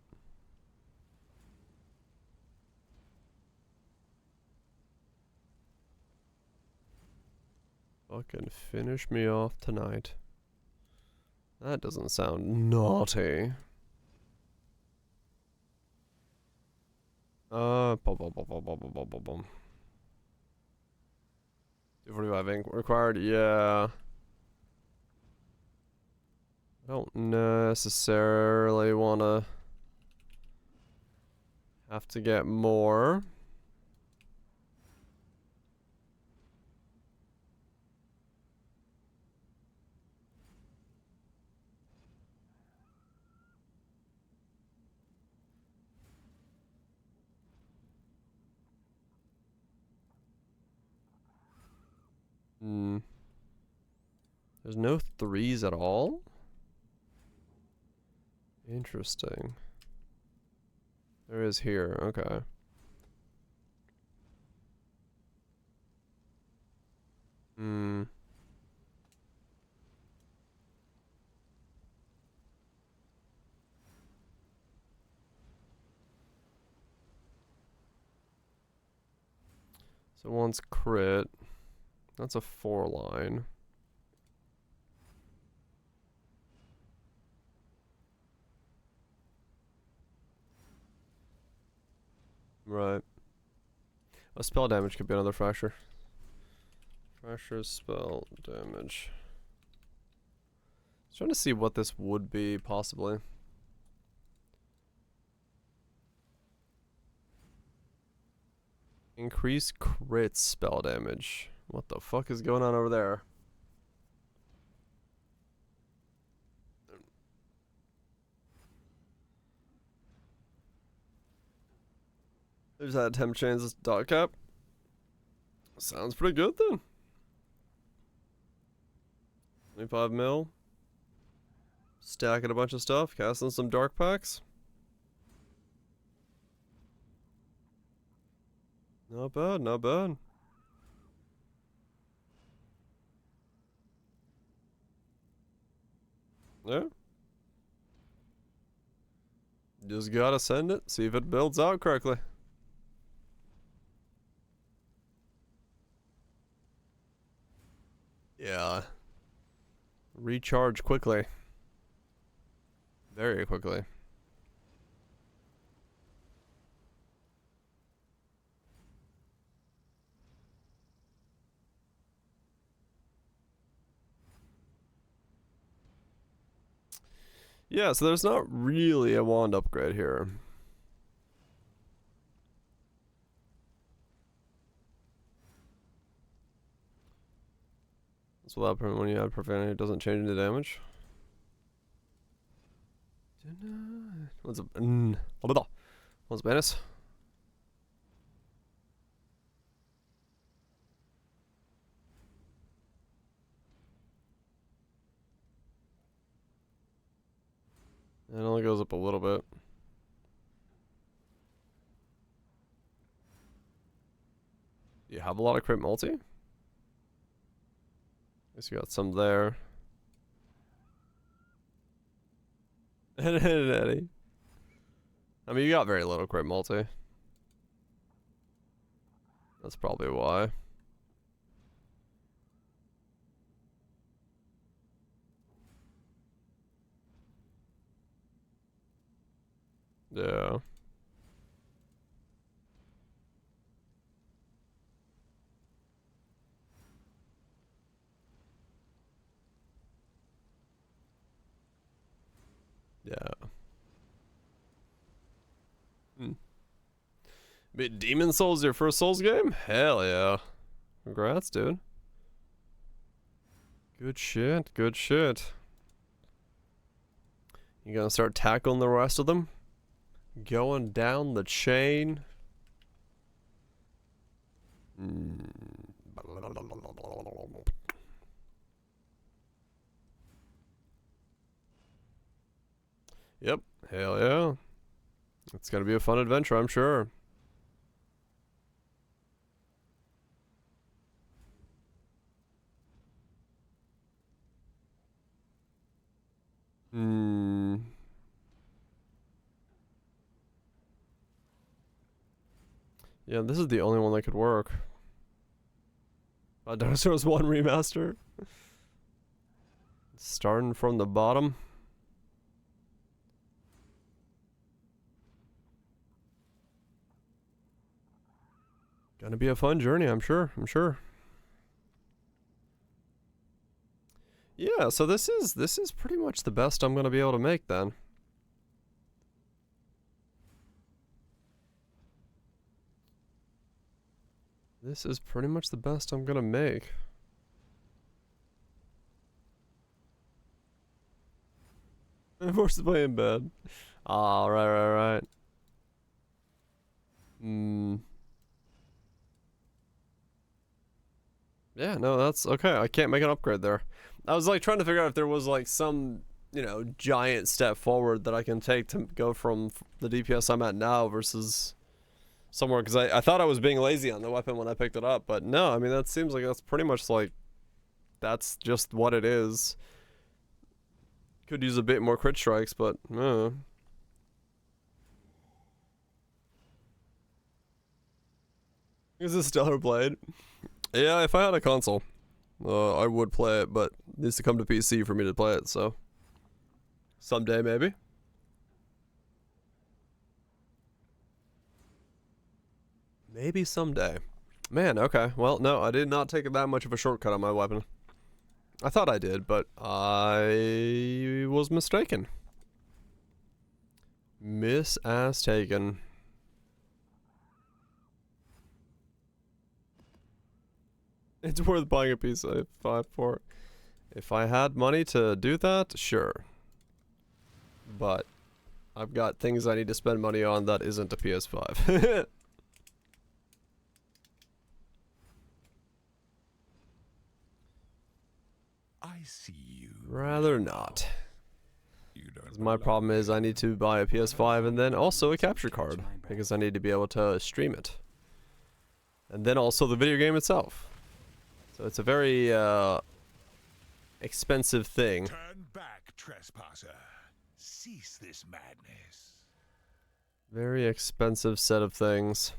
Fucking finish me off tonight. That doesn't sound naughty. Boom. 245 ink required, yeah. I don't necessarily wanna have to get more. There's no 3s at all? Interesting. There is here, okay. So one's crit. That's a 4 line. Right. A spell damage could be another fracture. Pressure spell damage. I was trying to see what this would be, possibly. Increase crit spell damage. What the fuck is going on over there? There's that temp changes dot cap. Sounds pretty good then. 25 mil. Stacking a bunch of stuff, casting some dark packs. Not bad, not bad. Yeah. Just gotta send it, see if it builds out correctly. Yeah. Recharge quickly. Very quickly. Yeah, so there's not really a wand upgrade here. That's what happens when you add profanity, it doesn't change the damage. What's up? What's Venice? It only goes up a little bit. You have a lot of crit multi? Guess you got some there. And Eddie. I mean, you got very little crit multi. That's probably why. Yeah. Yeah. But Demon Souls your first Souls game? Hell yeah. Congrats, dude. Good shit, good shit. You gonna start tackling the rest of them? Going down the chain? Yep, hell yeah. It's gonna be a fun adventure, I'm sure. Yeah, this is the only one that could work. Dinosaurs 1 remaster. Starting from the bottom. Gonna be a fun journey, I'm sure. Yeah, so this is pretty much the best I'm gonna be able to make then. This is pretty much the best I'm gonna make. Forced to play in bed. Ah, right. Yeah, no, that's okay. I can't make an upgrade there. I was like trying to figure out if there was like some, you know, giant step forward that I can take to go from the DPS I'm at now versus somewhere, because I thought I was being lazy on the weapon when I picked it up, but no, I mean, that seems like that's pretty much like, that's just what it is. Could use a bit more crit strikes, but Is this Stellar Blade? Yeah, if I had a console, I would play it, but it needs to come to PC for me to play it, so someday maybe. Maybe someday. Man, okay. Well, no, I did not take that much of a shortcut on my weapon. I thought I did, but I was mistaken. Miss-ass taken. It's worth buying a PS5 for. If I had money to do that, sure. But I've got things I need to spend money on that isn't a PS5. I see you. Rather not. My problem is I need to buy a PS5 and then also a capture card because I need to be able to stream it. And then also the video game itself. So it's a very expensive thing. Turn back, trespasser. Cease this madness. Very expensive set of things.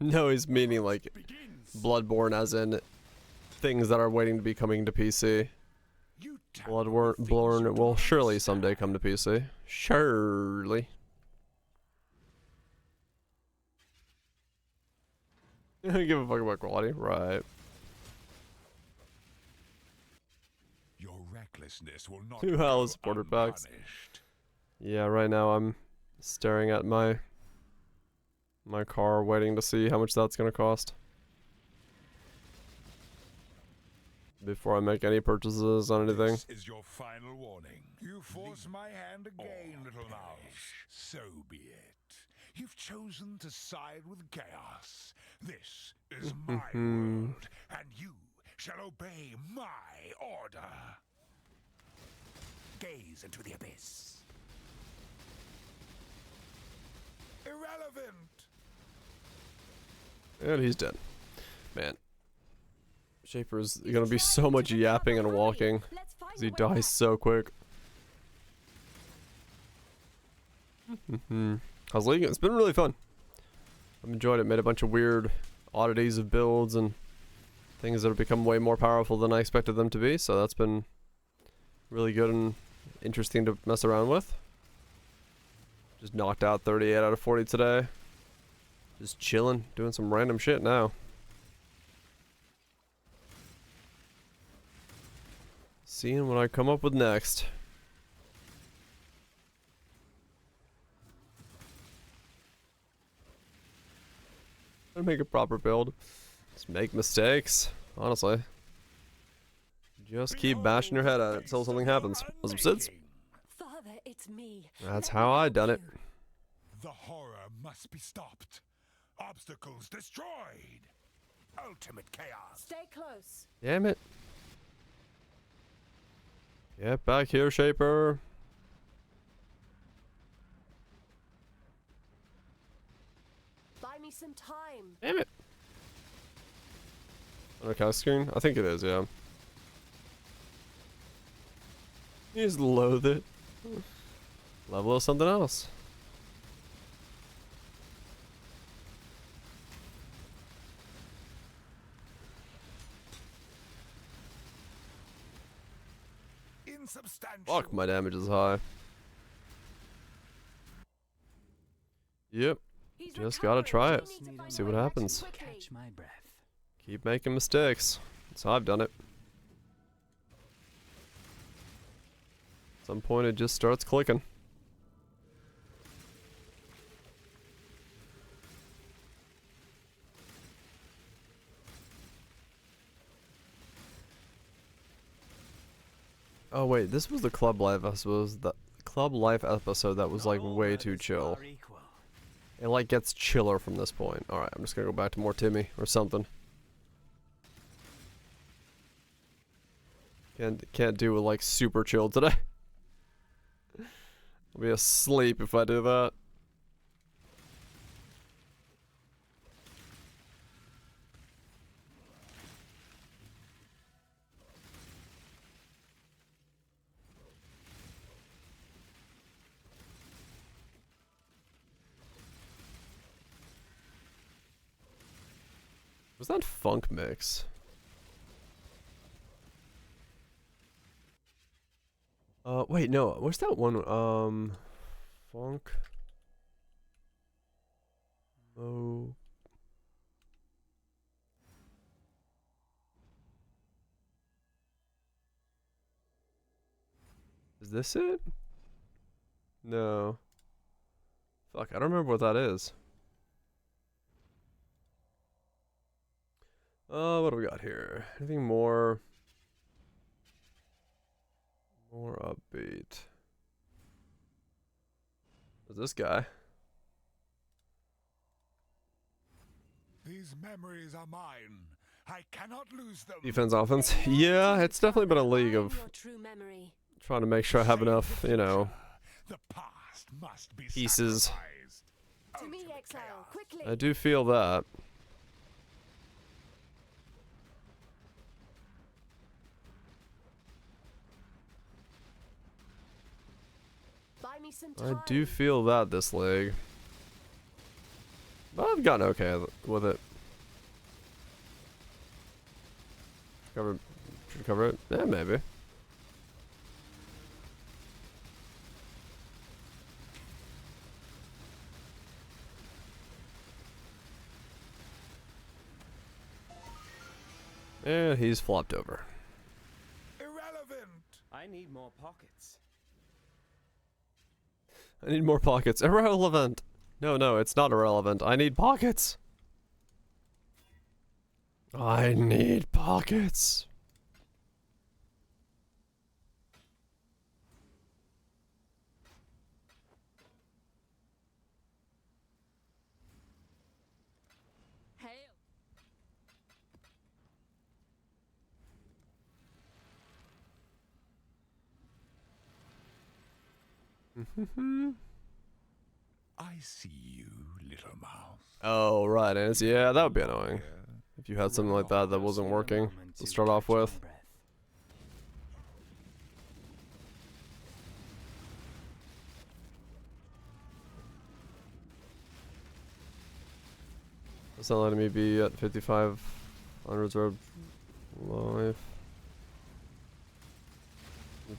No, he's meaning like Bloodborne as in things that are waiting to be coming to PC. Bloodborne will surely someday come to PC. Surely. You don't give a fuck about quality, right? Your recklessness will not 2 Hell's supporter packs. Yeah, right now I'm staring at my car waiting to see how much that's gonna cost before I make any purchases on anything. This is your final warning. You force my hand again, little mouse. So be it. You've chosen to side with chaos. This is my world, and you shall obey my order. Gaze into the abyss. Irrelevant. And he's dead. Man. Shaper's gonna be so much yapping and walking because he dies so quick. How's league? It's been really fun. I've enjoyed it. Made a bunch of weird oddities of builds and things that have become way more powerful than I expected them to be. So that's been really good and interesting to mess around with. Just knocked out 38 out of 40 today. Just chilling, doing some random shit now. Seeing what I come up with next. Gotta make a proper build. Just make mistakes, honestly. Just keep bashing your head at it until something happens. What's up, Sids? Father, it's me. That's how I done it. The horror must be stopped. Obstacles destroyed. Ultimate chaos. Stay close. Damn it. Get back here, Shaper. Buy me some time. Damn it. On a cast screen? I think it is, yeah. You just loathe it. Level of something else. Fuck, my damage is high. Yep. Just gotta try it. See what happens. Catch my breath. Keep making mistakes. That's how I've done it. At some point it just starts clicking. Oh wait, this was the Club Life episode. The Club Life episode that was like way too chill. It like gets chiller from this point. All right, I'm just gonna go back to more Timmy or something. Can't do it like super chill today. I'll be asleep if I do that. Was that Funk Mix? Wait, no. What's that one? Funk. Oh. Is this it? No. Fuck, I don't remember what that is. What do we got here? Anything more? More upbeat. Who's this guy? These memories are mine. I cannot lose them. Defense, offense. Yeah, it's definitely been a league of Your true memory. trying to make sure I have enough, you know, The past must be pieces. sacrificed. To me, exile, quickly. I do feel that. Buy me some I time. do feel that this league. But I've gotten okay with it. Should cover it? Yeah, maybe. And he's flopped over. Irrelevant. I need more pockets. I need more pockets. Irrelevant. No, it's not irrelevant. I need pockets. I need pockets. Hail. I see you, little mouse. Oh, right. And yeah, that would be annoying. If you had something like that that wasn't working to start off with. It's not letting me be at 55 unreserved life.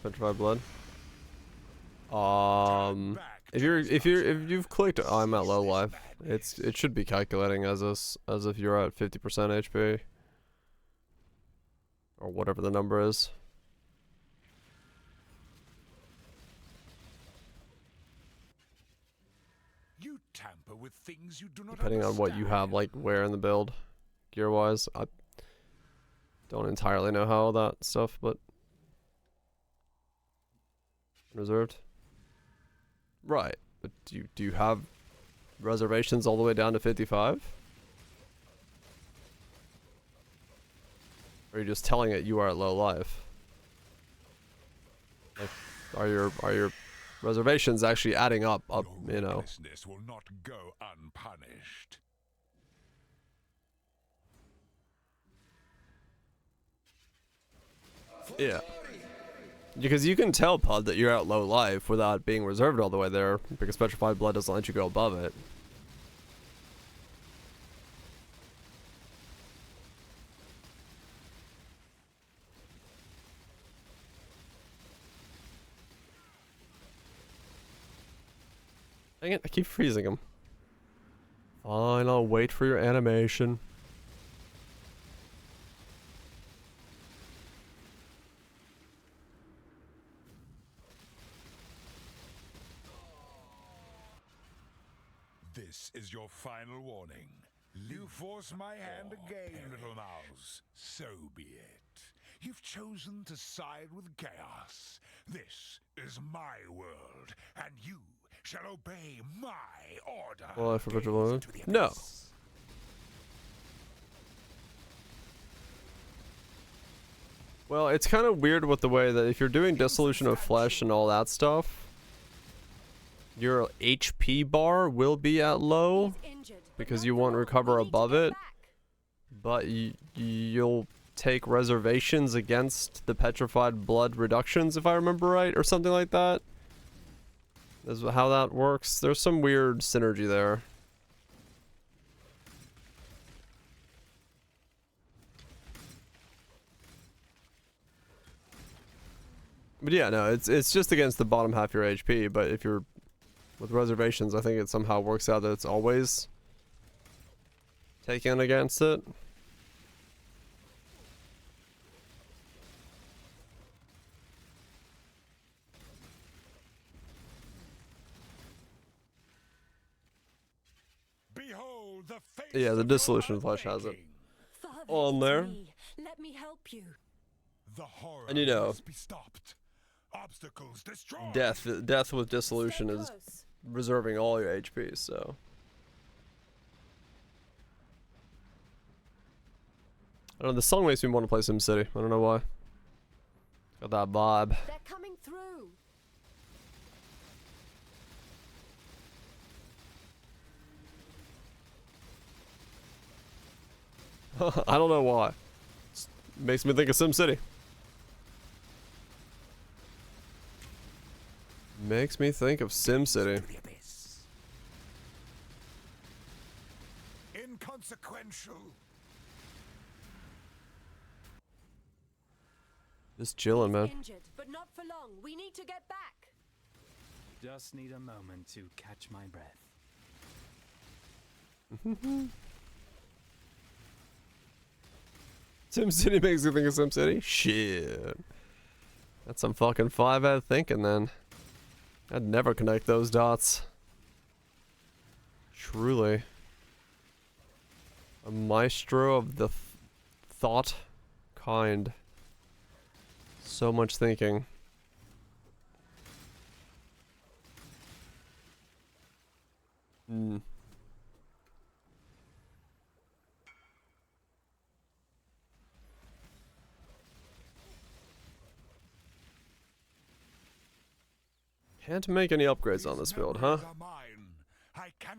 Petrified blood. If you've clicked I'm at low life, it should be calculating as if you're at 50% HP or whatever the number is. You tamper with things you do not Depending on what you have, like where in the build, gear wise. I don't entirely know how all that stuff, but reserved. Right, but do you have reservations all the way down to 55? Or are you just telling it you are at low life? Like, are your reservations actually adding up, you know? This will not go unpunished. Yeah. Because you can tell, Pud, that you're at low life without being reserved all the way there, because Petrified Blood doesn't let you go above it. Dang it, I keep freezing him. Fine, I'll wait for your animation. This is your final warning. You force my hand again, little mouse. So be it. You've chosen to side with chaos. This is my world, and you shall obey my order. Well, I forgot to load. No. Well, it's kind of weird with the way that if you're doing Dissolution of Flesh and all that stuff, your HP bar will be at low because you won't recover above it, but you'll take reservations against the Petrified Blood reductions, if I remember right, or something like that. That's how that works. There's some weird synergy there. But yeah, no, it's just against the bottom half of your HP, but if you're with reservations, I think it somehow works out that it's always taken against it. Yeah, the dissolution flesh has it on there. Let me help you. The horror And you know, must be stopped. Obstacles destroyed. death with dissolution is reserving all your HP, so. I don't know, the song makes me want to play SimCity. I don't know why. Got that vibe. They're coming through. I don't know why. It makes me think of SimCity. Makes me think of SimCity. Inconsequential. Just chilling, man. Injured, but not for long. We need to get back. Just need a moment to catch my breath. SimCity makes you think of SimCity? Shit. That's some fucking 5-head thinking then. I'd never connect those dots. Truly. A maestro of the thought kind. So much thinking. Can't make any upgrades on this build, huh?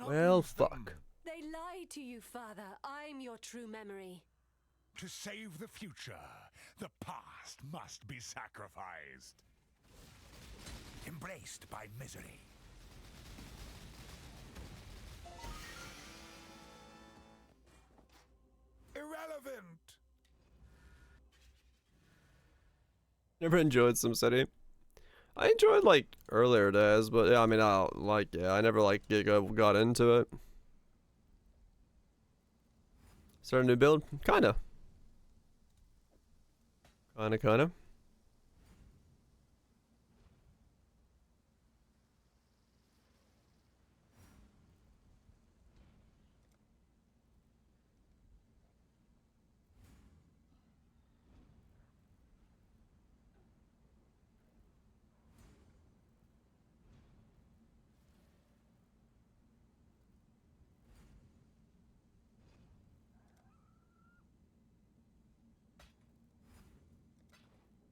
Well, fuck. They lied to you, Father. I'm your true memory. To save the future, the past must be sacrificed. Embraced by misery. Irrelevant. Never enjoyed SimCity. I enjoyed like earlier days, but yeah, I mean, I never like got into it. Start a new build? Kinda. Kinda.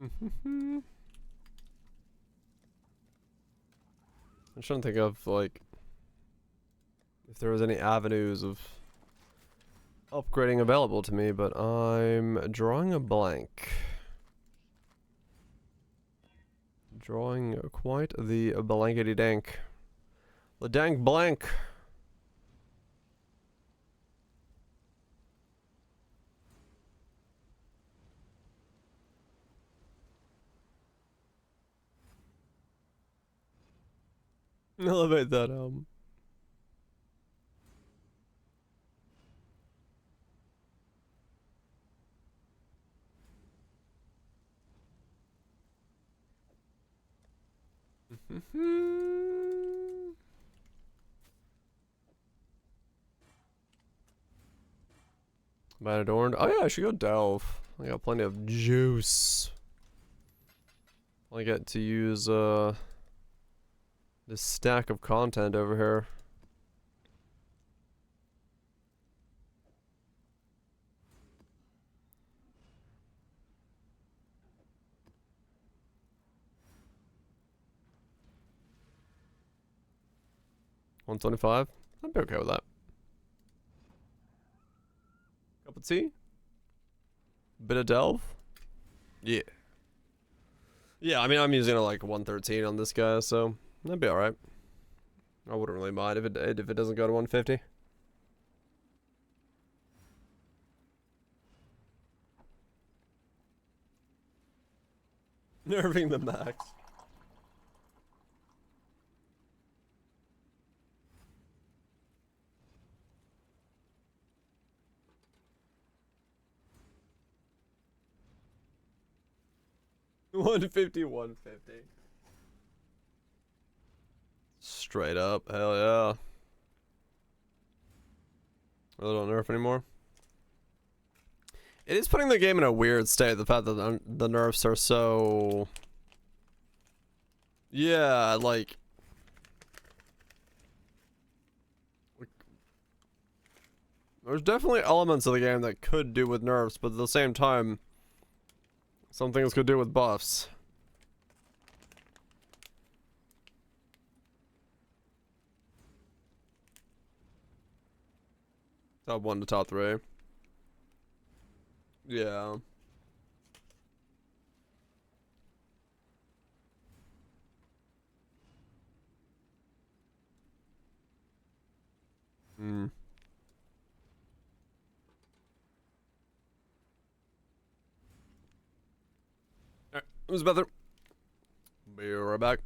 I'm trying to think of like if there was any avenues of upgrading available to me, but I'm drawing a blank. Drawing quite the blankety dank. The dank blank. Elevate that album. Bad adorned. Oh yeah, I should go delve. I got plenty of juice. I get to use this stack of content over here. $125? I'd be okay with that. Cup of tea? Bit of delve? Yeah. Yeah, I mean, I'm using like 113 on this guy, so that'd be alright. I wouldn't really mind if it doesn't go to 150. Nerving the max. $150. Straight up, hell yeah. Really don't nerf anymore. It is putting the game in a weird state, the fact that the nerfs are so... Yeah, like... There's definitely elements of the game that could do with nerfs, but at the same time, some things could do with buffs. Top 1 to top 3. Yeah. Hmm. Alright, who's better? Be right back.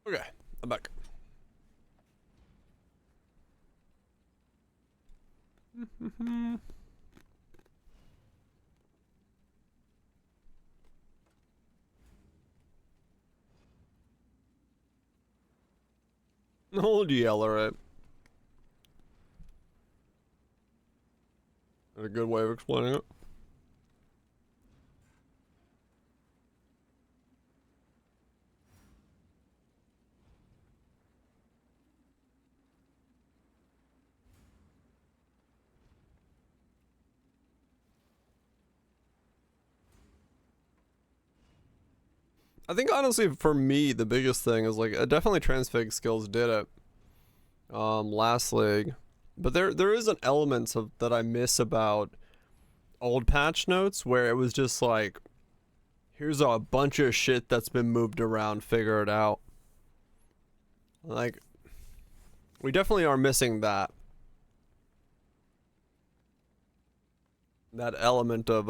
Okay, I'm back. Old yeller it. A good way of explaining it. I think honestly for me the biggest thing is like definitely transfig skills did it last league, but there is an element of that I miss about old patch notes where it was just like, here's a bunch of shit that's been moved around, figure it out. Like We definitely are missing that. That element of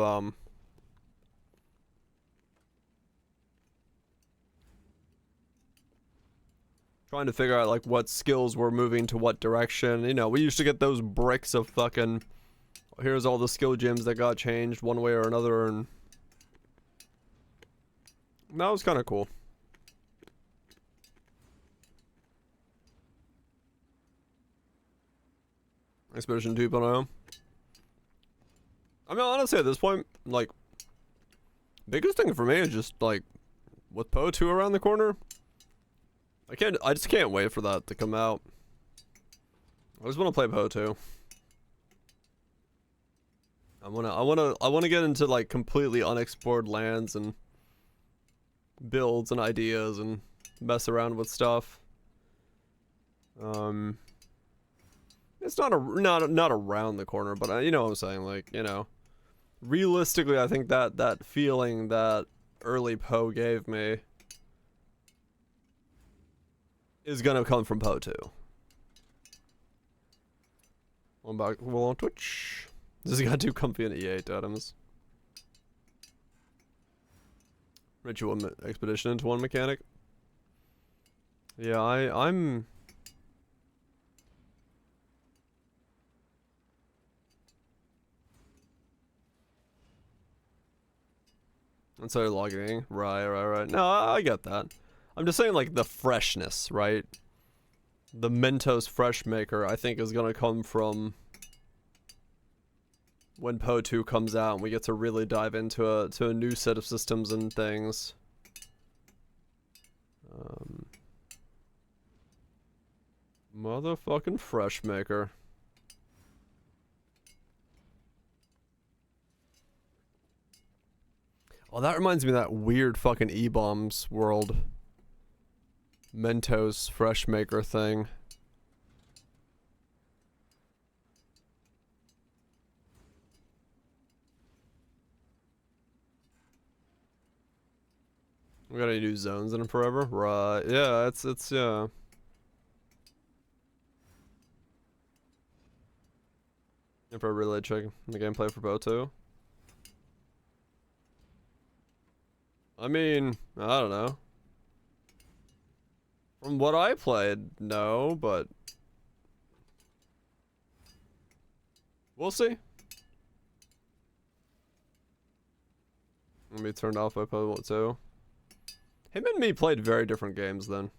trying to figure out like what skills we're moving to what direction. You know, we used to get those bricks of fucking here's all the skill gems that got changed one way or another, and that was kind of cool. Expedition 2.0. I mean, honestly, at this point, like, biggest thing for me is just, like, with Poe 2 around the corner, I just can't wait for that to come out. I just want to play Poe 2. I want to get into, like, completely unexplored lands and builds and ideas and mess around with stuff. It's not around the corner, but you know what I'm saying, like, you know, realistically, I think that feeling that early Poe gave me is gonna come from Poe 2. One back, well, on Twitch. This got too comfy in E8 items. Ritual expedition into one mechanic. Yeah, I'm. Instead of logging, right. No, I get that. I'm just saying, like, the freshness, right? The Mentos Fresh Maker, I think, is gonna come from when Poe 2 comes out and we get to really dive into a new set of systems and things. Motherfucking Fresh Maker. Oh, that reminds me of that weird fucking E-Bombs World Mentos Fresh Maker thing. We got any new zones in them forever? Right. Yeah, it's yeah. If I really check the gameplay for Poe 2. I mean, I don't know. From what I played, no, but we'll see. Let me turn off by Poe 2. Him and me played very different games then.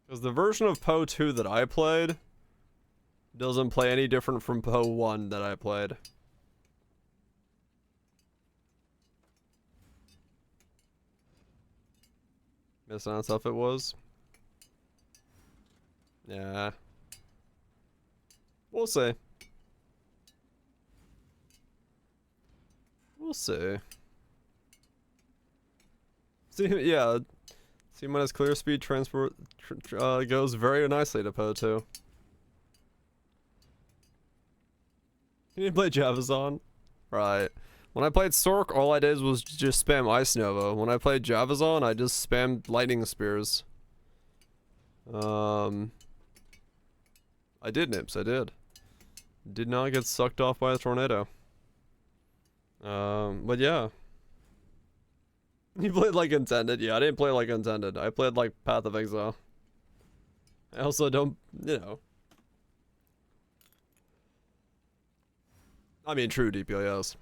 Because the version of Poe 2 that I played doesn't play any different from Poe 1 that I played. Missing on stuff it was. Yeah. We'll see. We'll see. See, yeah. C- clear speed transport goes very nicely to Poe 2. Can you play Javazon? Right. When I played Sork, all I did was just spam Ice Nova. When I played Javazon, I just spammed Lightning Spears. I did, Nips, I did. Did not get sucked off by a tornado. But yeah. You played like intended? Yeah, I didn't play like intended. I played like Path of Exile. I also don't, you know. I mean, true DPS.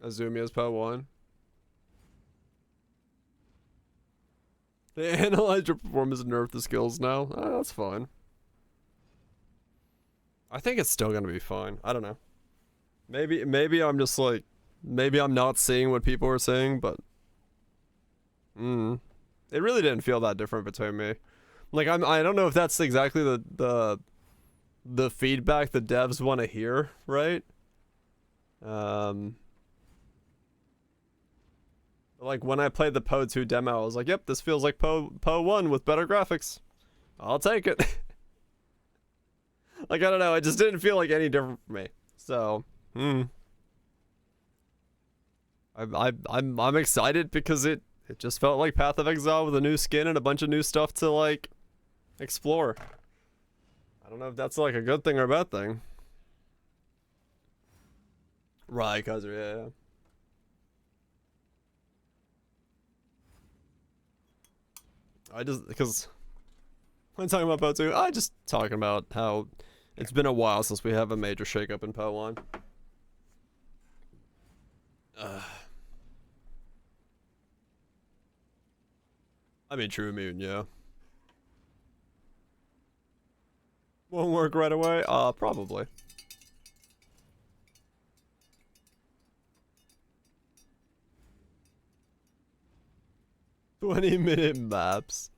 Azumia's Poe 1. They analyze your performance and nerf the skills now. That's fine. I think it's still gonna be fine. I don't know. Maybe I'm just like, maybe I'm not seeing what people are saying, but it really didn't feel that different between me. Like I don't know if that's exactly the feedback the devs want to hear, right? Like when I played the Poe 2 demo, I was like, "Yep, this feels like Poe 1 with better graphics. I'll take it." Like I don't know, it just didn't feel like any different for me. So, I'm excited because it it just felt like Path of Exile with a new skin and a bunch of new stuff to like explore. I don't know if that's like a good thing or a bad thing. Right, cause yeah. I just because when talking about Poe 2, I just talking about how it's been a while since we have a major shakeup in Poe 1. I mean, True Immune, yeah. Won't work right away? Probably. "20-minute maps."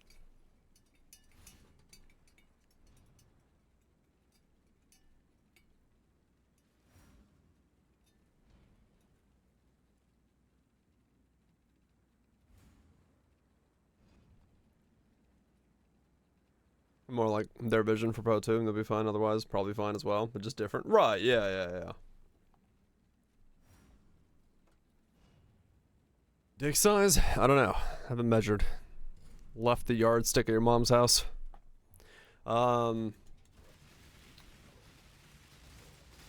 More like their vision for Pro 2, and they'll be fine otherwise. Probably fine as well, but just different. Right, yeah. Dick size? I don't know. Haven't measured. Left the yardstick at your mom's house.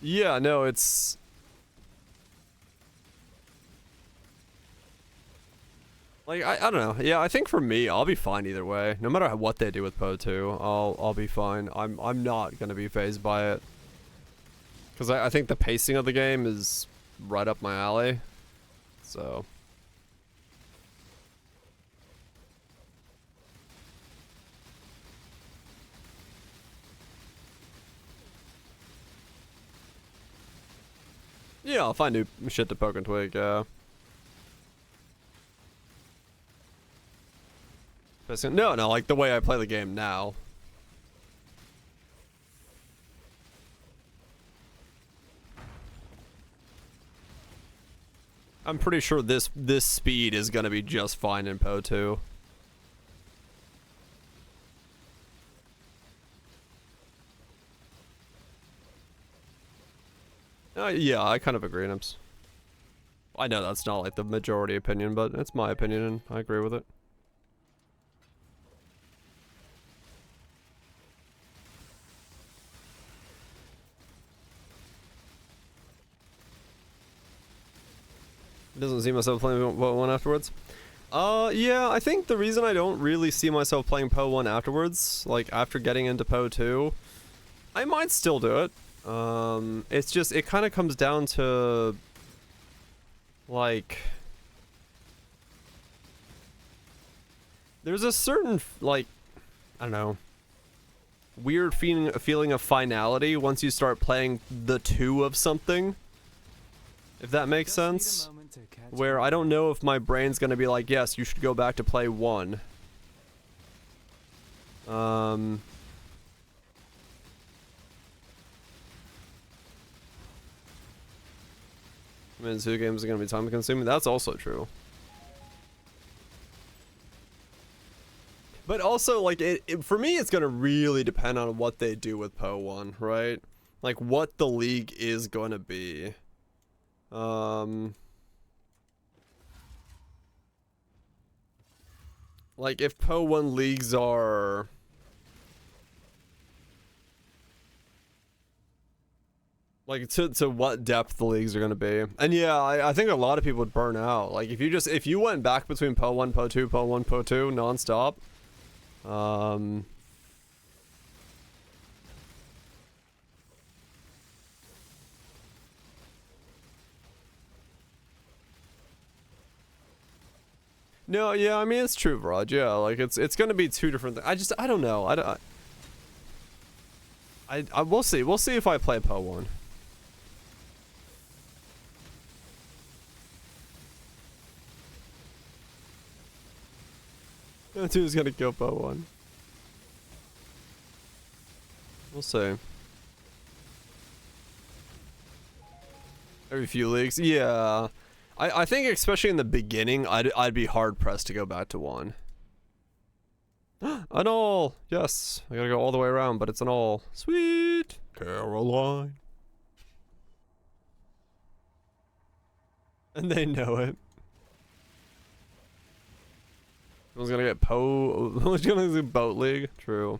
Yeah, no, it's... Like, I don't know. Yeah, I think for me, I'll be fine either way. No matter what they do with Poe 2, I'll be fine. I'm not gonna be fazed by it. Because I think the pacing of the game is right up my alley. So... yeah, I'll find new shit to poke and twig, yeah. No, like the way I play the game now. I'm pretty sure this speed is gonna be just fine in Poe 2. Yeah, I kind of agree, Nips. I know that's not like the majority opinion, but it's my opinion and I agree with it. It doesn't see myself playing Poe 1 afterwards. Yeah, I think the reason I don't really see myself playing Poe 1 afterwards, like after getting into Poe 2, I might still do it. It's just, it kind of comes down to, like, there's a certain, like, I don't know, weird feeling of finality once you start playing the 2 of something, if that makes sense, where I don't know if my brain's gonna be like, yes, you should go back to play 1. I mean, 2 games are going to be time consuming. That's also true. But also, like, for me, it's going to really depend on what they do with Poe 1, right? Like, what the league is going to be. Like, if Poe 1 leagues are... like, to what depth the leagues are going to be. And yeah, I think a lot of people would burn out. Like, if you went back between Poe 1, Poe 2, Poe 1, Poe 2, non-stop. No, yeah, I mean, it's true, Rod. Yeah, like, it's going to be 2 different things. I don't know. We'll see. We'll see if I play Poe 1. That 2 is gonna kill Poe 1. We'll see. Every few leagues, yeah. I think especially in the beginning, I'd be hard pressed to go back to 1. An all, yes. I gotta go all the way around, but it's an all. Sweet Caroline. And they know it. Someone's gonna get Someone's gonna do Boat League. True.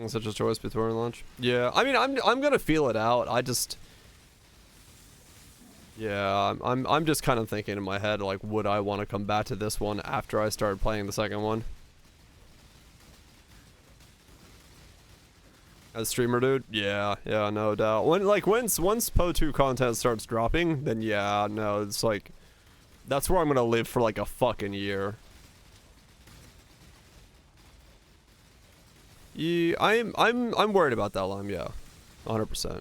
Such a choice before launch. Yeah, I mean, I'm gonna feel it out. I just, yeah, I'm just kind of thinking in my head, like, would I want to come back to this one after I started playing the second one? As streamer, dude? Yeah, no doubt. Once Po2 content starts dropping, then yeah, no, it's like, that's where I'm gonna live for like a fucking year. Yeah, I'm worried about that, Lime, yeah. 100%.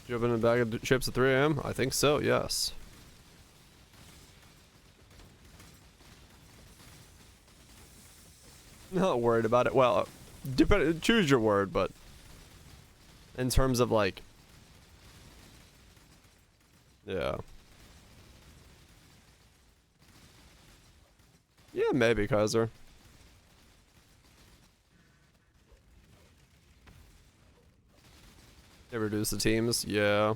You open a bag of chips at 3 AM? I think so, yes. Not worried about it. Well, choose your word, but in terms of like, yeah. Yeah, maybe, Kaiser. They reduce the teams, yeah.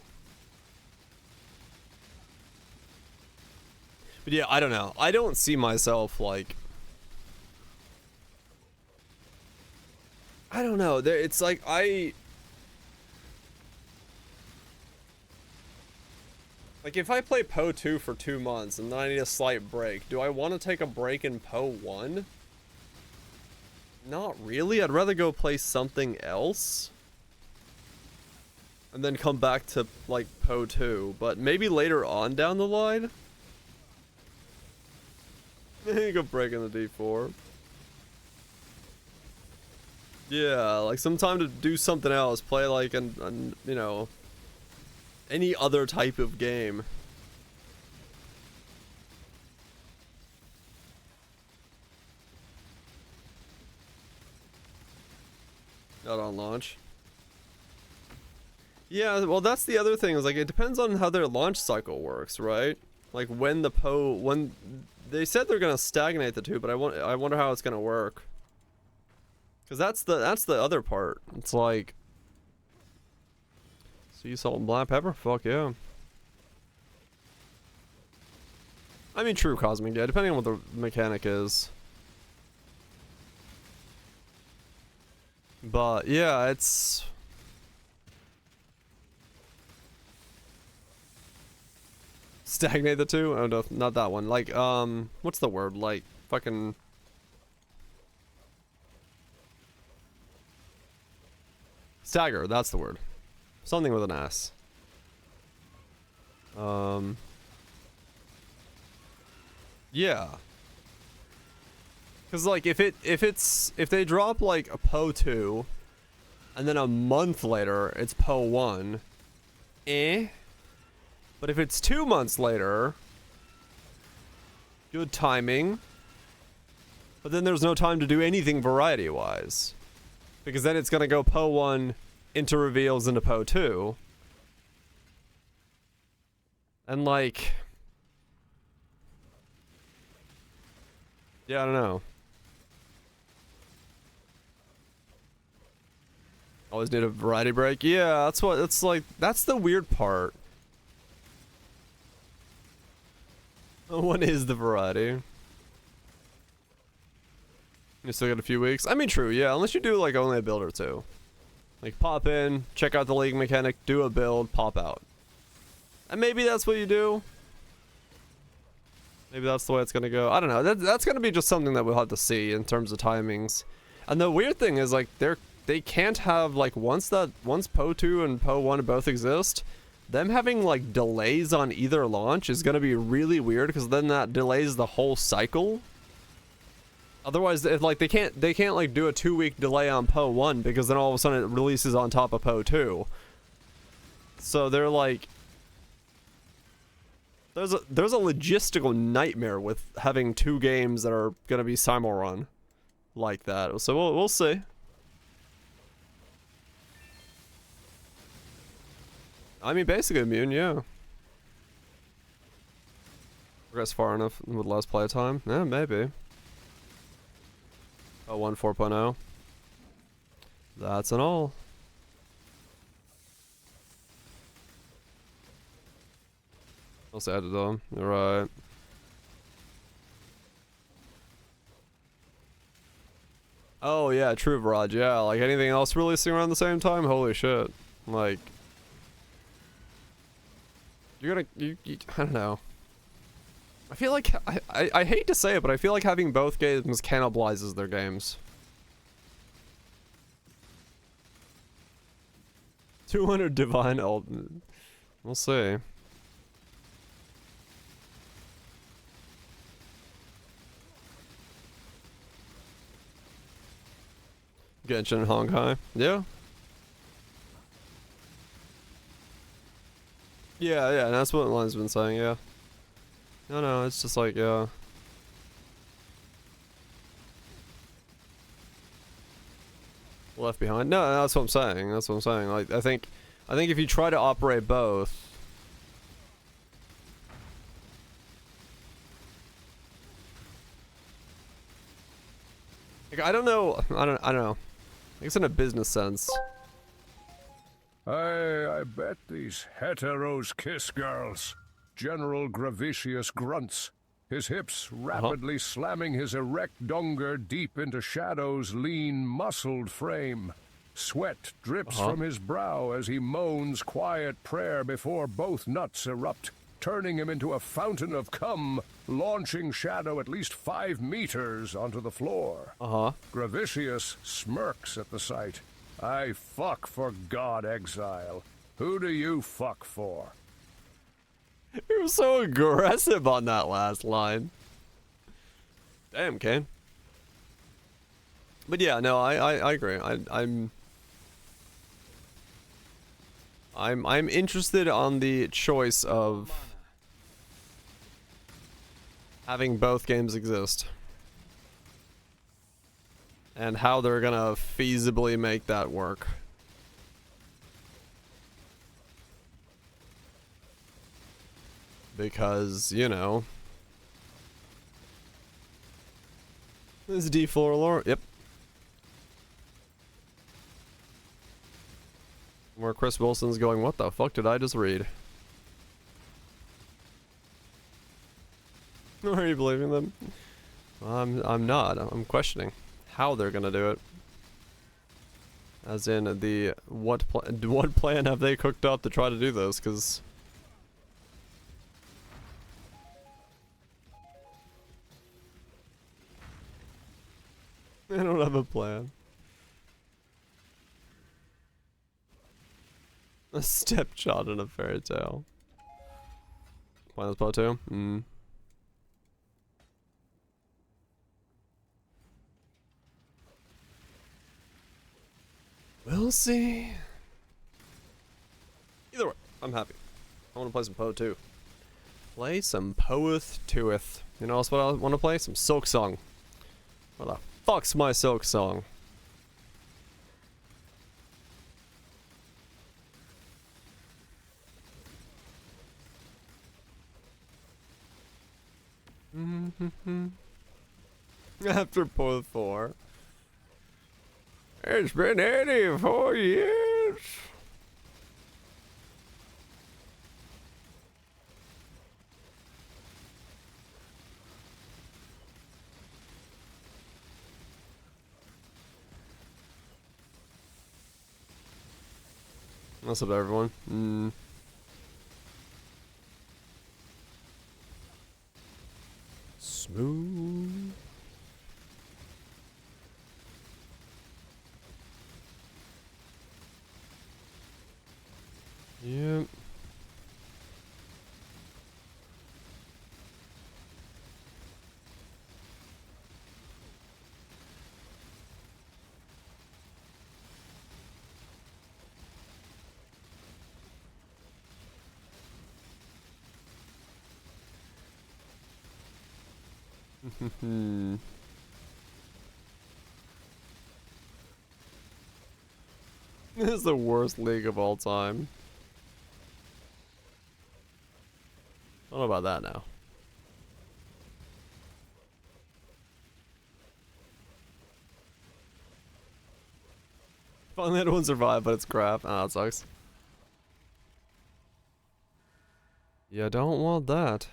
But yeah, I don't know. I don't see myself like, I don't know. It's like like if I play Po 2 for 2 months and then I need a slight break, do I want to take a break in Po 1? Not really. I'd rather go play something else and then come back to like Po 2, but maybe later on down the line. You go break in the D4. Yeah, like some time to do something else, play like an you know, any other type of game. Not on launch. Yeah, well that's the other thing, is like it depends on how their launch cycle works, right? Like when they said they're gonna stagnate the two, but I wonder how it's gonna work. Cause that's the other part. It's like sea salt and black pepper? Fuck yeah. I mean true cosmic, yeah, depending on what the mechanic is. But yeah, it's stagnate the two? Oh no, not that one. Like, what's the word? Like, fucking stagger, that's the word. Something with an S. Yeah. Cause like if they drop like a Po 2 and then a month later it's Po 1, but if it's 2 months later, good timing. But then there's no time to do anything variety wise. Because then it's gonna go Po 1 into reveals into Po 2. And like, yeah, I don't know. Always need a variety break. Yeah, that's what it's like. That's the weird part. What is the variety? You still got a few weeks? I mean, true, yeah, unless you do like only a build or two. Like pop in, check out the league mechanic, do a build, pop out. And maybe that's what you do. Maybe that's the way it's gonna go. I don't know. That's gonna be just something that we'll have to see in terms of timings. And the weird thing is like they can't have like once Po 2 and Po 1 both exist, them having like delays on either launch is gonna be really weird, because then that delays the whole cycle. Otherwise, if like they can't like do a 2-week delay on Po 1, because then all of a sudden it releases on top of Po 2. So they're like, there's a logistical nightmare with having 2 games that are gonna be simul-run like that. So we'll see. I mean, basically immune, yeah. Progress far enough with less playtime? Yeah, maybe. Oh, 1 4.0. That's an all. I'll say added on. Right. Oh yeah, true, Raj. Yeah, like anything else releasing around the same time? Holy shit! Like, you're gonna, I don't know. I feel like I hate to say it, but I feel like having both games cannibalizes their games. 200 divine ult. We'll see. Genshin Honkai. Yeah. Yeah, that's what Line's been saying, yeah. No, it's just like, yeah. Left behind? No, that's what I'm saying. That's what I'm saying. Like, I think if you try to operate both, like, I don't know. I don't know. I guess in a business sense. I bet these heteros kiss girls. General Gravicius grunts, his hips rapidly slamming his erect donger deep into Shadow's lean, muscled frame. Sweat drips from his brow as he moans quiet prayer before both nuts erupt, turning him into a fountain of cum, launching Shadow at least 5 meters onto the floor. Gravicius smirks at the sight. I fuck for God, Exile. Who do you fuck for? You were so aggressive on that last line. Damn, Kane. But yeah, no, I agree. I'm interested on the choice of having both games exist. And how they're gonna feasibly make that work. Because, you know, this is D4 lore. Yep. Where Chris Wilson's going, what the fuck did I just read? Are you believing them? I'm not. I'm questioning how they're gonna do it. As in the what plan have they cooked up to try to do this? Because I don't have a plan. A stepchild in a fairy tale. Plan this part too? We'll see. Either way, I'm happy. I want to play some Poe too. Play some Poeth Toeth. You know what I want to play? Some Silk Song. What the fuck's my Silk Song? After Poeth 4. It's been 84 years. What's up, everyone? Smooth. Yep. This is the worst league of all time. I don't know about that now. Finally had one survive, but it's crap. Ah, that sucks. You don't want that.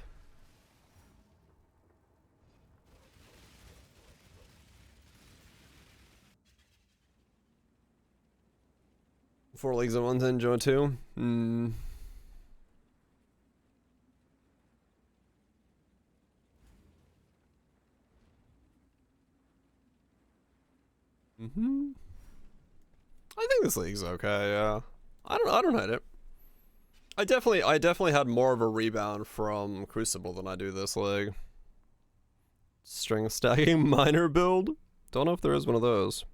Four leagues at once and join two. Hmm. Mm-hmm. I think this league's okay, yeah. I don't hate it. I definitely had more of a rebound from Crucible than I do this league. String stacking minor build? Don't know if there is one of those.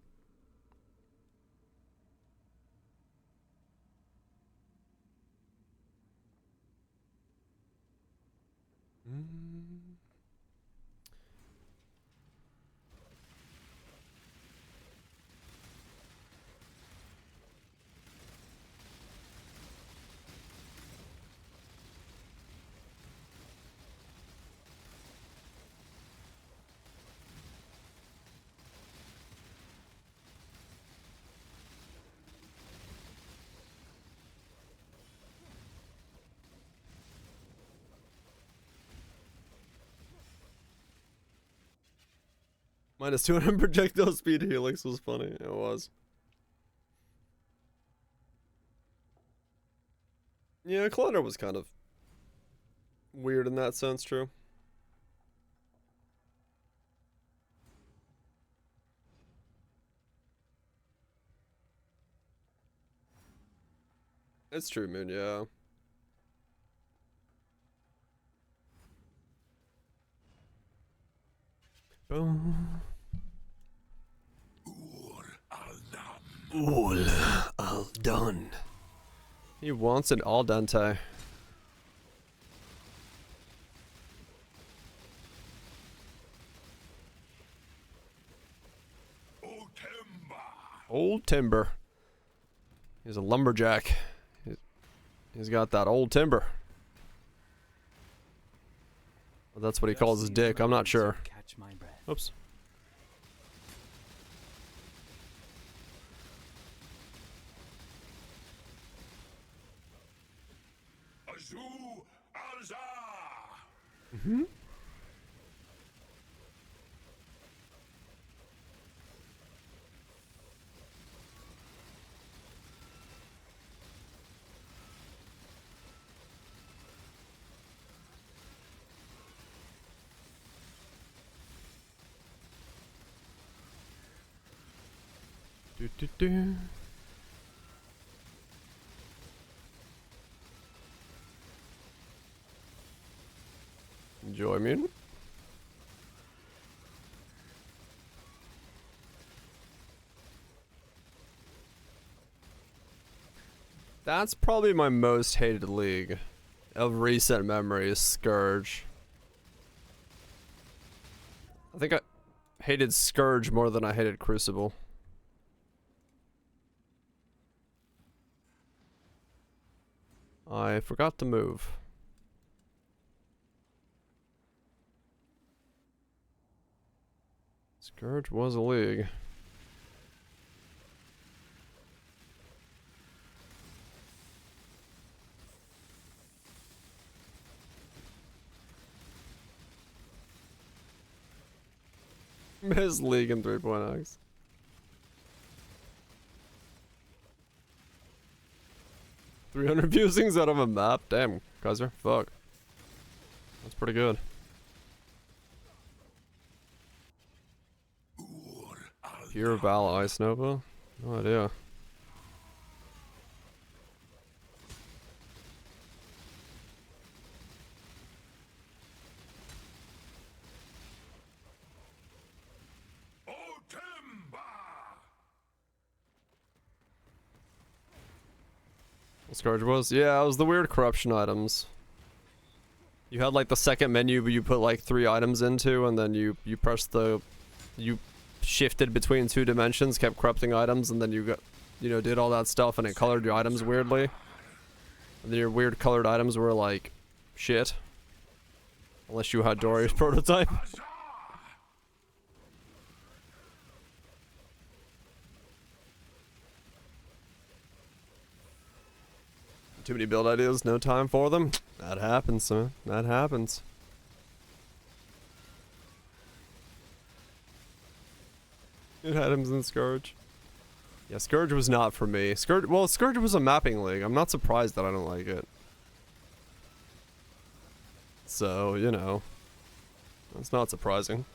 Minus 200 projectile speed helix was funny. It was. Yeah, Clutter was kind of weird in that sense, true. It's true, Moon, yeah. Boom. All done. He wants it al dente. Old timber. He's a lumberjack. He's got that old timber. Well, that's what he calls his dick. I'm not sure. Oops. Mm-hmm. Do, do, do. Enjoy me. That's probably my most hated league of recent memories, Scourge. I think I hated Scourge more than I hated Crucible. I forgot to move. Scourge was a league. Miss League in 3.x. $300 viewings out of a map? Damn, Kaiser. Fuck. That's pretty good. Pure Val Ice Nova? No idea. Scourge was? Yeah, it was the weird corruption items. You had like the second menu but you put like 3 items into and then you pressed the... You shifted between 2 dimensions, kept corrupting items, and then you got... You know, did all that stuff and it colored your items weirdly. And then your weird colored items were like... shit. Unless you had Doria's prototype. Too many build ideas, no time for them. That happens, man. That happens. It had him in Scourge. Yeah, Scourge was not for me. Scourge was a mapping league. I'm not surprised that I don't like it. So, you know, that's not surprising.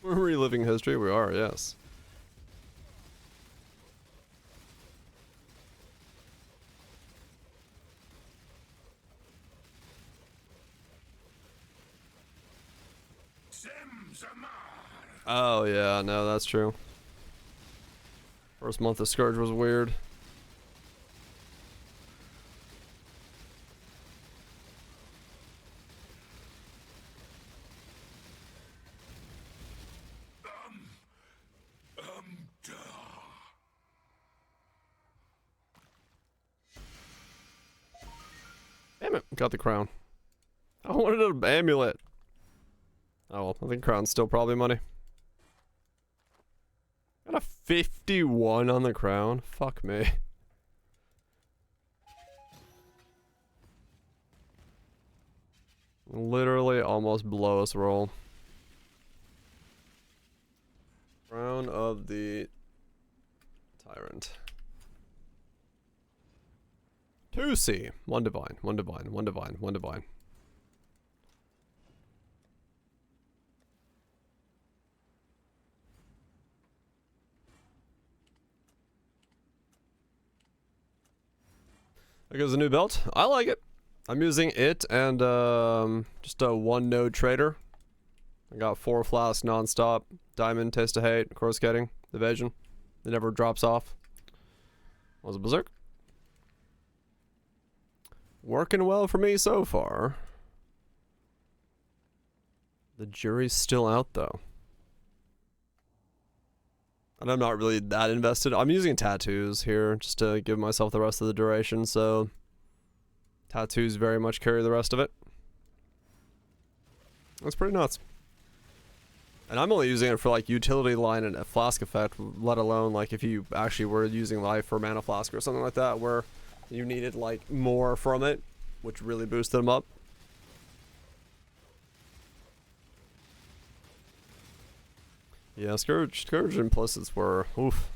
We're reliving history, we are, yes. Oh yeah, no, that's true. First month of Scourge was weird. Damn it, got the crown. I wanted an amulet. Oh well, I think crown's still probably money. Got a 51 on the crown. Fuck me. Literally almost blow us roll. Crown of the Tyrant. 2C. 1 divine, 1 divine, 1 divine, 1 divine. There goes a new belt. I like it. I'm using it and just a 1 node trader. I got 4 flasks non-stop. Diamond, Taste of Hate, Coruscating, Evasion. It never drops off. Was a Berserk. Working well for me so far. The jury's still out though. And I'm not really that invested. I'm using tattoos here just to give myself the rest of the duration, so tattoos very much carry the rest of it. That's pretty nuts. And I'm only using it for like utility line and a flask effect, let alone like if you actually were using life for mana flask or something like that where you needed like more from it, which really boosted them up. Yeah, Scourge implicits were, oof.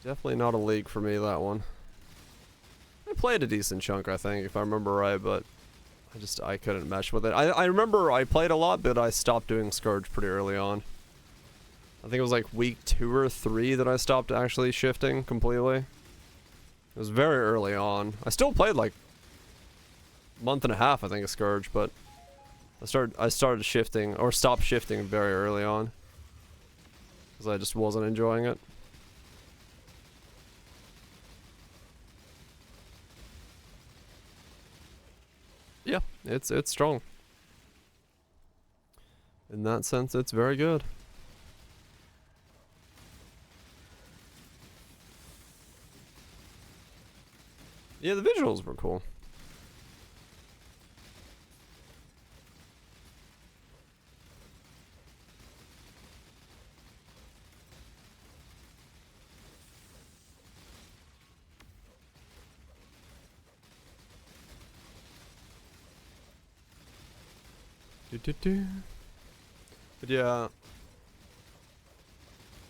Definitely not a league for me, that one. I played a decent chunk, I think, if I remember right, but I couldn't mesh with it. I remember I played a lot, but I stopped doing Scourge pretty early on. I think it was like week 2 or 3 that I stopped actually shifting completely. It was very early on. I still played like a month and a half, I think, of Scourge, but I started shifting, or stopped shifting very early on. Because I just wasn't enjoying it. Yeah, it's strong. In that sense, it's very good. Yeah, the visuals were cool. But yeah,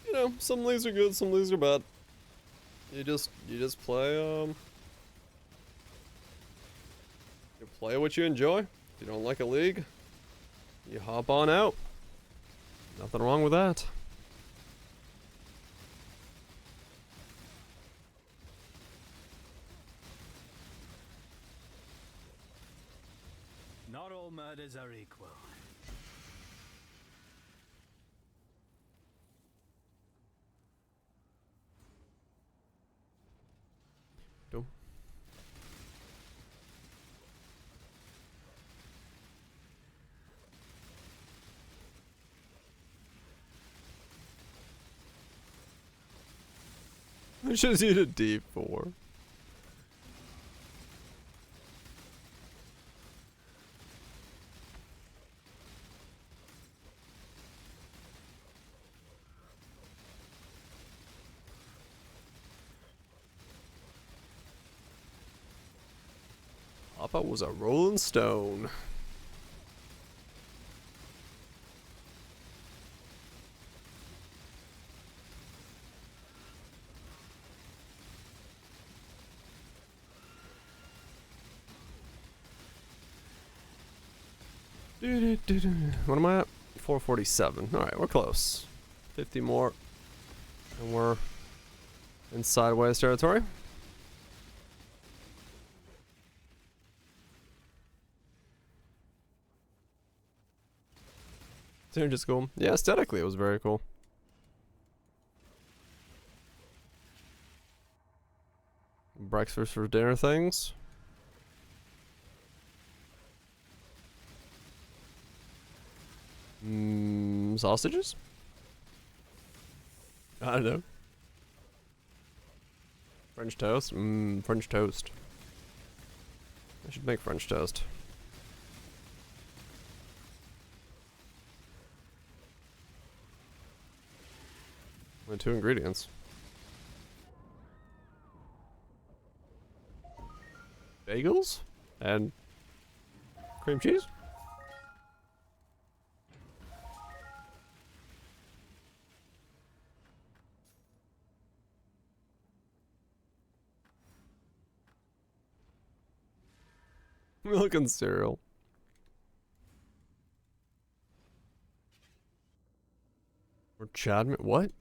you know, some leagues are good, some leagues are bad. You just play you play what you enjoy. If you don't like a league, you hop on out. Nothing wrong with that. Not all murders are equal. Go. I should have seen a D4. Papa was a rolling stone. What am I at? 447. Alright, we're close. 50 more. And we're in sideways territory. Just cool. Yeah, aesthetically it was very cool. Breakfast for dinner things. Sausages? I don't know. French toast? French toast. I should make French toast. Only 2 ingredients. Bagels? And cream cheese? Milk and cereal. Or Chadman? What?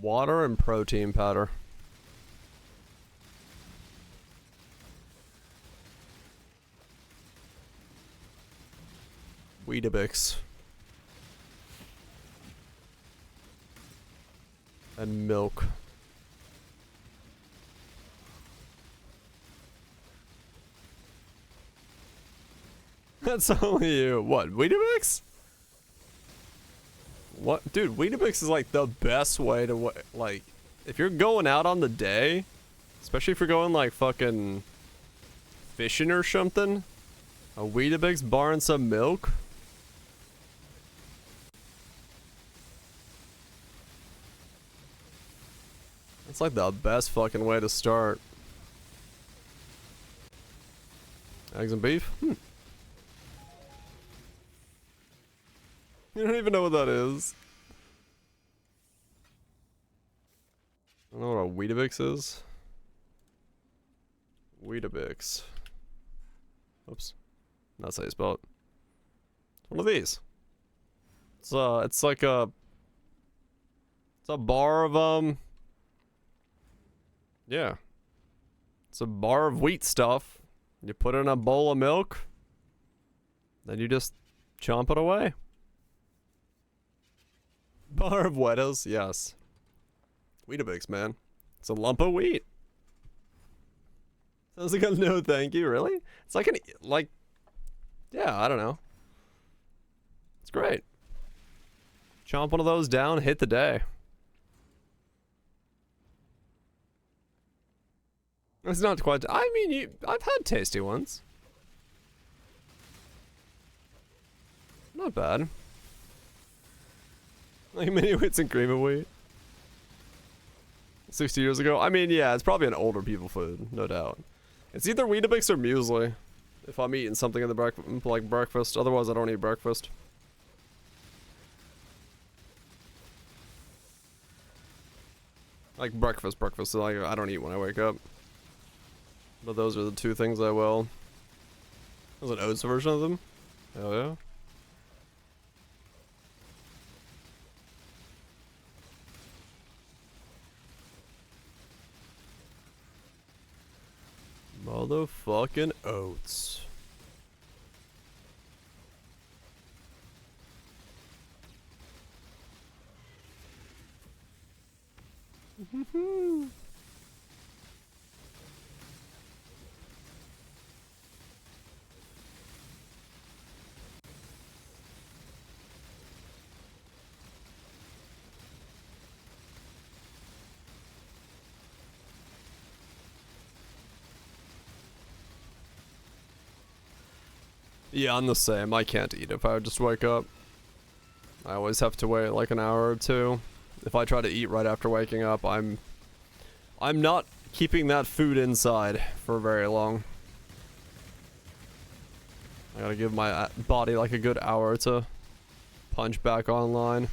Water and protein powder. Weetabix. And milk. That's only you. What? Weetabix? What? Dude, Weetabix is like the best way to, like, if you're going out on the day, especially if you're going like fucking fishing or something, a Weetabix bar and some milk. It's like the best fucking way to start. Eggs and beef? You don't even know what that is. I don't know what a Weetabix is. Weetabix. Oops. That's how you spell it. It's one of these. It's like a... It's a bar of, yeah. It's a bar of wheat stuff. You put it in a bowl of milk. Then you just chomp it away. Bar of Wheatos, yes. Weetabix, man. It's a lump of wheat. Sounds like a no thank you, really? It's like yeah, I don't know. It's great. Chomp one of those down, hit the day. It's not quite, I mean, I've had tasty ones. Not bad. Like mini wheats and cream of wheat. 60 years ago? I mean, yeah, it's probably an older people food, no doubt. It's either Weetabix or muesli. If I'm eating something in the like breakfast. Otherwise, I don't eat breakfast. Like breakfast, so like, I don't eat when I wake up. But those are the 2 things I will. There's an oats version of them? Hell yeah. Motherfucking oats. Yeah, I'm the same. I can't eat if I just wake up. I always have to wait like an hour or 2. If I try to eat right after waking up, I'm not keeping that food inside for very long. I gotta give my body like a good hour to punch back online.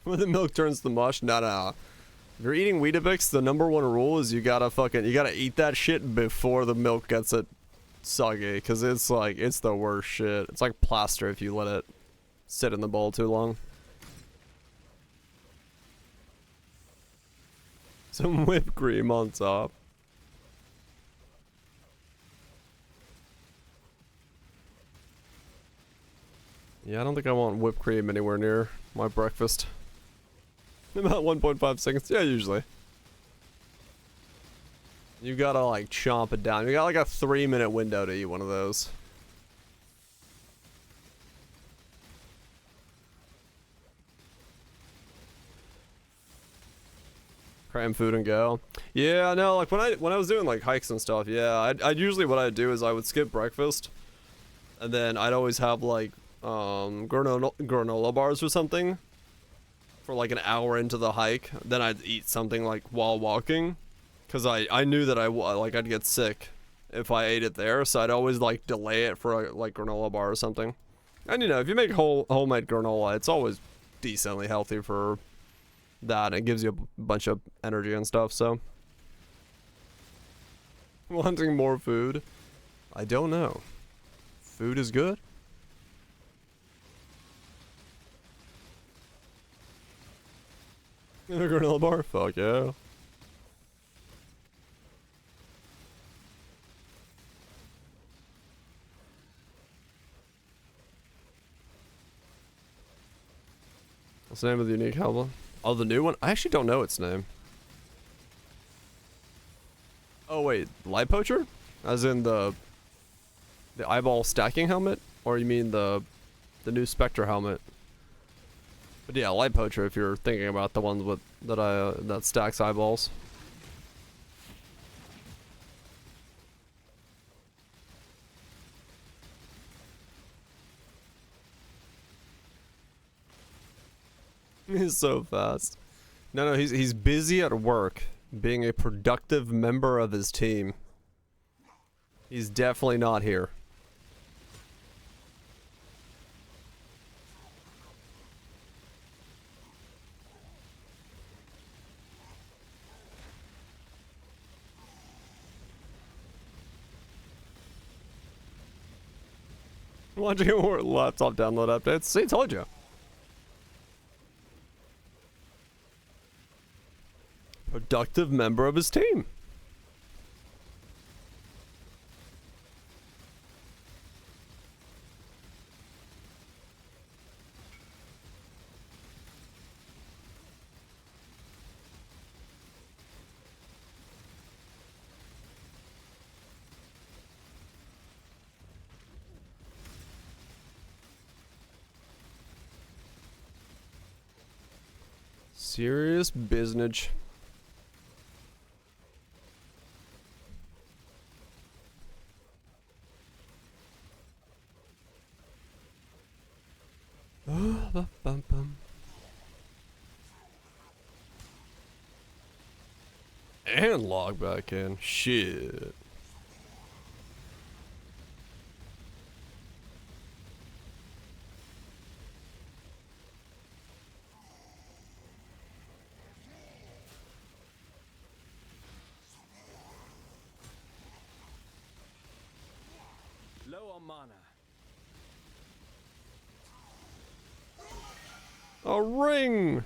When the milk turns to mush, no. If you're eating Weetabix, the #1 rule is you gotta eat that shit before the milk gets it soggy, cause it's like, it's the worst shit. It's like plaster if you let it sit in the bowl too long. Some whipped cream on top. Yeah, I don't think I want whipped cream anywhere near my breakfast. About 1.5 seconds. Yeah, usually. You gotta like chomp it down. You got like a 3-minute window to eat one of those. Cram food and go. Yeah, no, like when I was doing like hikes and stuff, yeah, I'd usually what I'd do is I would skip breakfast, and then I'd always have like granola bars or something for like an hour into the hike. Then I'd eat something like while walking, because I knew that I'd get sick if I ate it there, so I'd always like delay it for like granola bar or something. And you know, if you make homemade granola, it's always decently healthy for that. It gives you a bunch of energy and stuff. So wanting more food, I don't know. Food is good. In a granola bar? Fuck yeah. What's the name of the unique helmet? Oh, the new one? I actually don't know its name. Oh wait, Light Poacher? As in the eyeball stacking helmet? Or you mean the new Spectre helmet? But yeah, Light Poacher if you're thinking about the ones with that stacks eyeballs. He's so fast. No, he's busy at work, being a productive member of his team. He's definitely not here. Watching a laptop download updates. See, told you. Productive member of his team. Serious business. And log back in. Shit. Low on mana. A ring.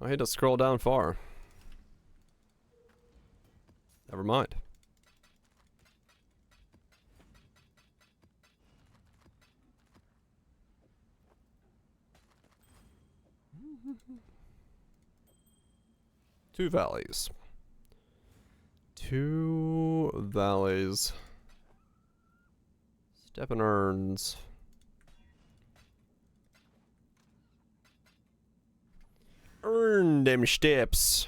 I had to scroll down far. Never mind. Two valleys. 2 valleys. Stepping urns. Earn them steps.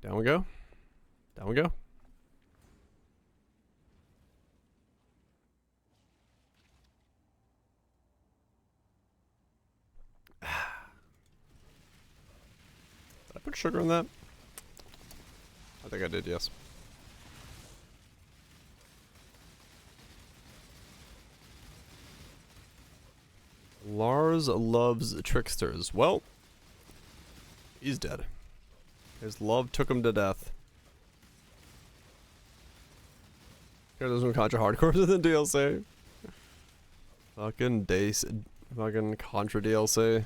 Down we go. Down we go. Did I put sugar in that? I think I did, yes. Lars loves tricksters. Well, he's dead. His love took him to death. There's no Contra Hardcore in the DLC. Fucking Dace. Fucking Contra DLC.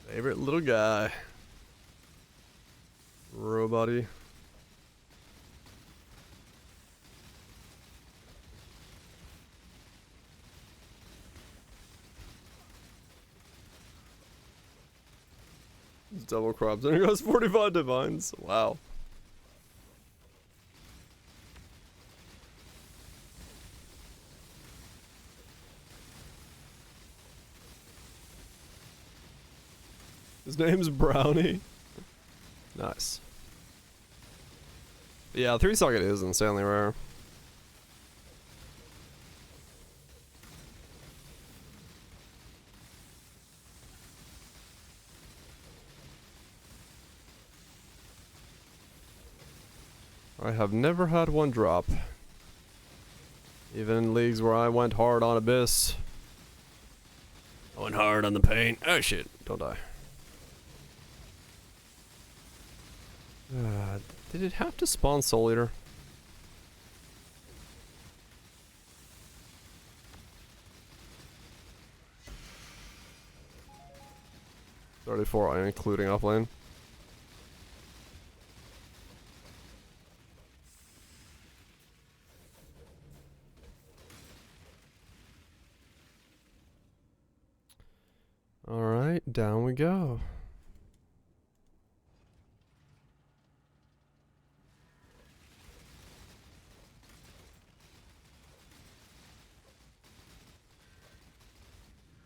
Favorite little guy. Robody. Double crops and it goes 45 divines. Wow. His name's Brownie. Nice. Yeah, 3 socket is insanely rare. I have never had one drop. Even in leagues where I went hard on Abyss. I went hard on the paint. Oh shit, don't die. Did it have to spawn Soul Eater? $34, including offlane. Alright, down we go.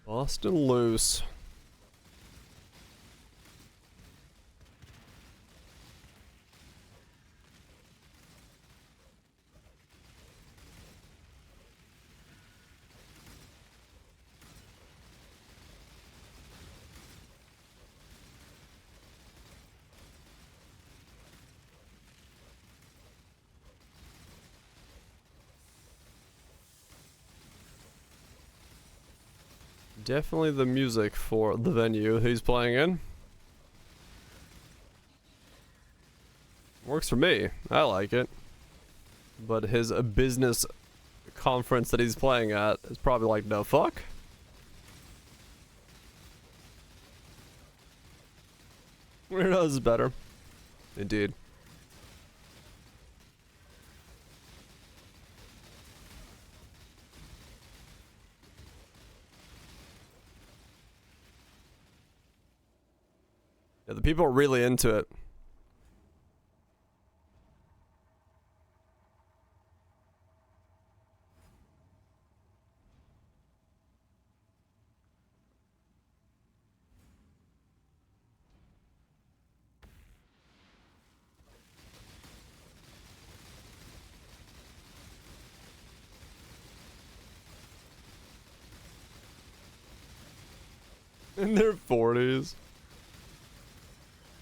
Boston loose. Definitely the music for the venue he's playing in. Works for me. I like it. But his business conference that he's playing at is probably like, no fuck. Weirdos is better. Indeed. Yeah, the people are really into it. In their 40s.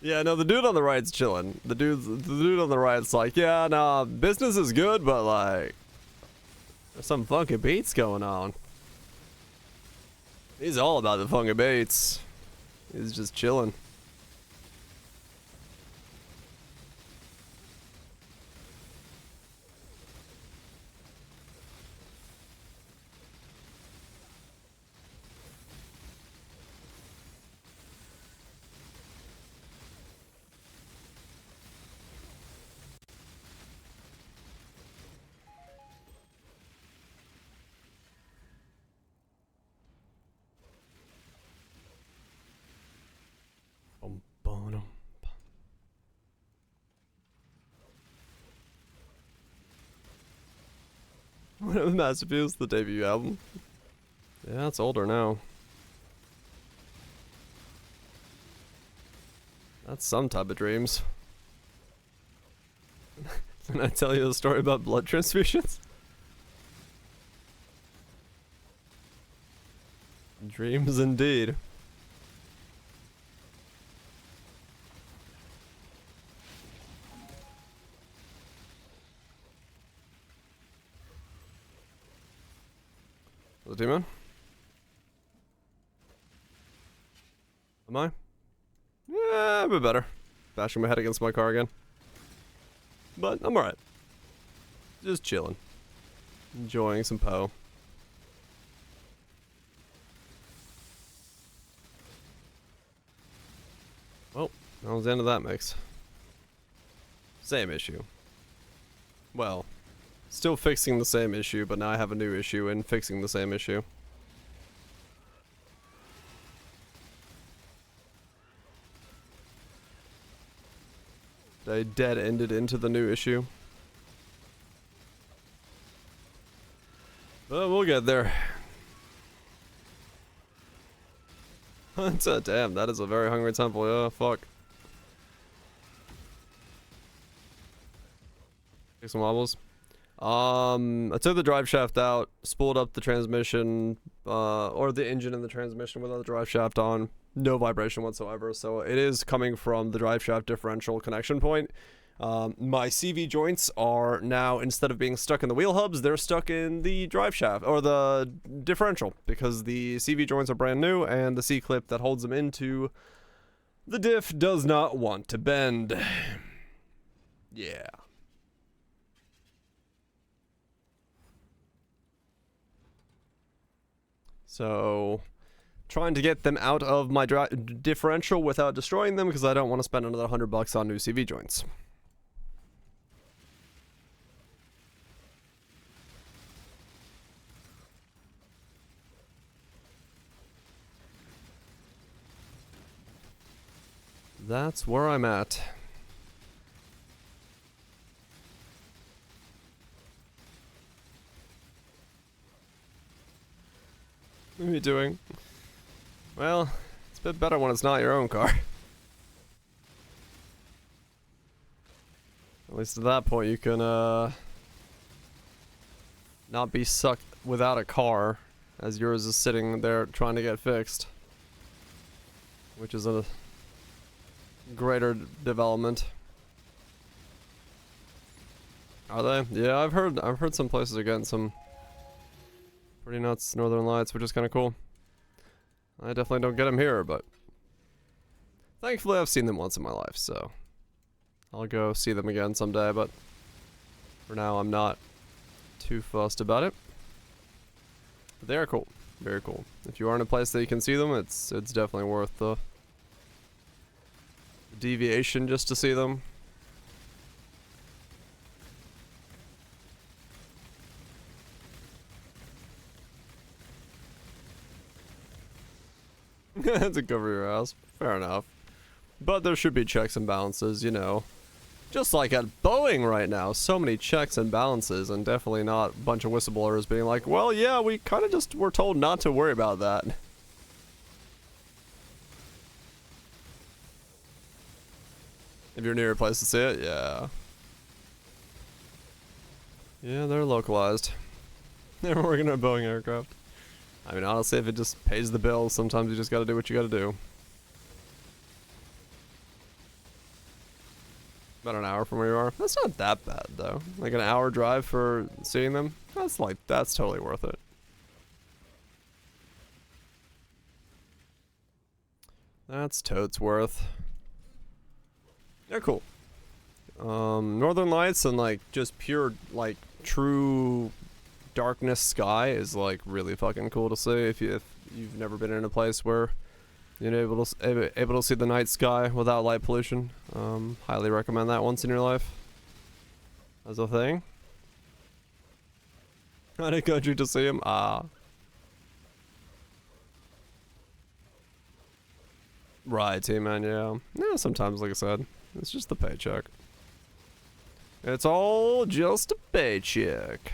Yeah, no, the dude on the right's chilling. The dude on the right's like, yeah, nah, business is good, but like, there's some funky beats going on. He's all about the funky beats. He's just chilling. Whatever Masterpiece, the debut album. Yeah, it's older now. That's some type of dreams. Can I tell you a story about blood transfusions? Dreams indeed. The demon? Am I? Yeah, a bit better. Bashing my head against my car again. But I'm alright. Just chilling. Enjoying some Poe. Well, that was the end of that mix. Same issue. Well, still fixing the same issue, but now I have a new issue in fixing the same issue. They dead-ended into the new issue. But we'll get there. Damn, that is a very hungry temple, yeah, fuck. Take some wobbles. I took the drive shaft out, spooled up the transmission, or the engine and the transmission without the drive shaft on. No vibration whatsoever, so it is coming from the drive shaft differential connection point. My CV joints are now, instead of being stuck in the wheel hubs, they're stuck in the drive shaft, or the differential, because the CV joints are brand new, and the C-clip that holds them into the diff does not want to bend. Yeah. So, trying to get them out of my differential without destroying them, because I don't want to spend another $100 on new CV joints. That's where I'm at. What are you doing? Well, it's a bit better when it's not your own car. At least at that point you can not be stuck without a car as yours is sitting there trying to get fixed. Which is a greater development. Are they? Yeah, I've heard some places are getting some pretty nuts northern lights, which is kind of cool. I definitely don't get them here, but thankfully I've seen them once in my life, so I'll go see them again someday, but for now I'm not too fussed about it. But they are cool. Very cool. If you are in a place that you can see them, it's definitely worth the deviation just to see them. To cover your ass. Fair enough. But there should be checks and balances, you know. Just like at Boeing right now. So many checks and balances, and definitely not a bunch of whistleblowers being like, well, yeah, we kind of just were told not to worry about that. If you're near a place to see it, yeah. Yeah, they're localized. They're working on Boeing aircraft. I mean, honestly, if it just pays the bill, sometimes you just gotta do what you gotta do. About an hour from where you are. That's not that bad, though. Like an hour drive for seeing them. That's totally worth it. That's totes worth. They're cool. Northern Lights and like just pure like true darkness sky is like really fucking cool to see if you've never been in a place where you're able to see the night sky without light pollution. Highly recommend that once in your life as a thing. I didn't go you to see him. Right, T-Man, yeah. Yeah, sometimes, like I said, it's just the paycheck. It's all just a paycheck.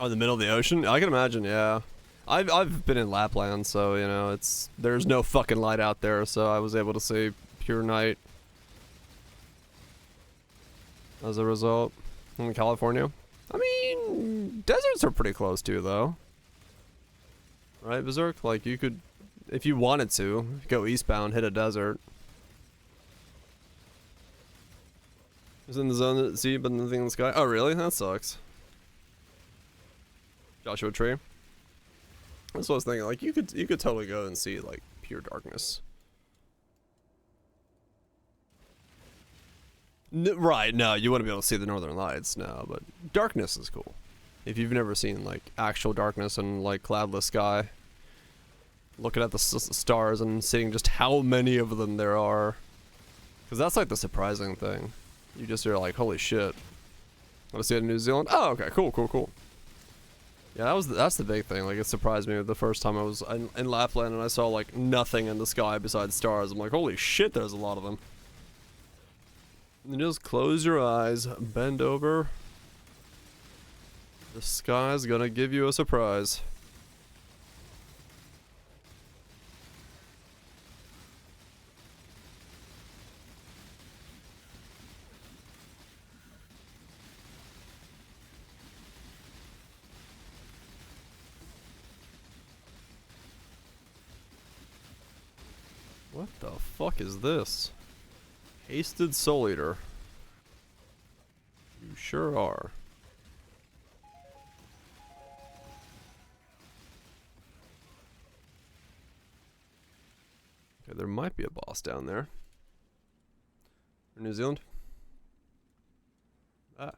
Oh, in the middle of the ocean? I can imagine, yeah. I've been in Lapland, so, you know, there's no fucking light out there, so I was able to see pure night. As a result. In California. I mean, deserts are pretty close too, though. Right, Berserk? Like, you could, if you wanted to, go eastbound, hit a desert. It's in the zone at sea, but nothing in the sky. Oh, really? That sucks. Joshua Tree. That's what I was thinking. Like, you could totally go and see, like, pure darkness. Right, no, you wouldn't be able to see the northern lights, no, but darkness is cool. If you've never seen, like, actual darkness and, like, cloudless sky, looking at the stars and seeing just how many of them there are. Because that's, like, the surprising thing. You're like, holy shit. Want to see it in New Zealand? Oh, okay, cool. Yeah, that's the big thing. Like, it surprised me the first time I was in Lapland and I saw, like, nothing in the sky besides stars. I'm like, holy shit, there's a lot of them. And just close your eyes, bend over. The sky's gonna give you a surprise. What the fuck is this? Hasted Soul Eater. You sure are. Okay, there might be a boss down there. In New Zealand? Ah.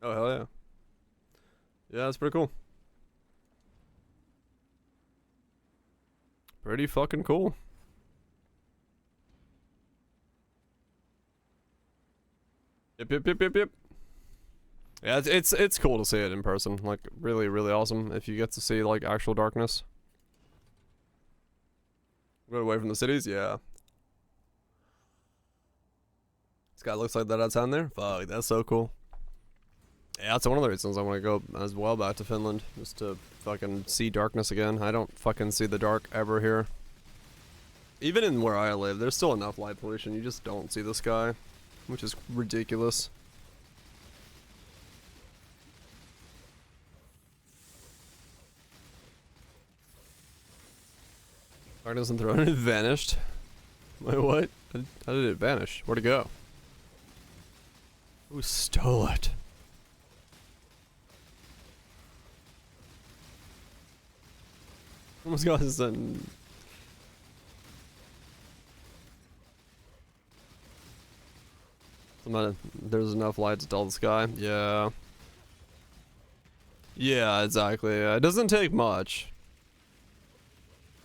Oh, hell yeah. Yeah, that's pretty cool. Pretty fucking cool. Yep. Yeah, it's cool to see it in person. Like, really, really awesome if you get to see, like, actual darkness. Go away from the cities? Yeah. This guy looks like that outside there? Fuck, that's so cool. Yeah, that's one of the reasons I want to go as well back to Finland. Just to fucking see darkness again. I don't fucking see the dark ever here. Even in where I live, there's still enough light pollution. You just don't see the sky. Which is ridiculous. Darkness and throne. It vanished. Wait, what? How did it vanish? Where'd it go? Who stole it? Almost got his son. There's enough light to tell the sky. Yeah. Yeah, exactly. Yeah. It doesn't take much.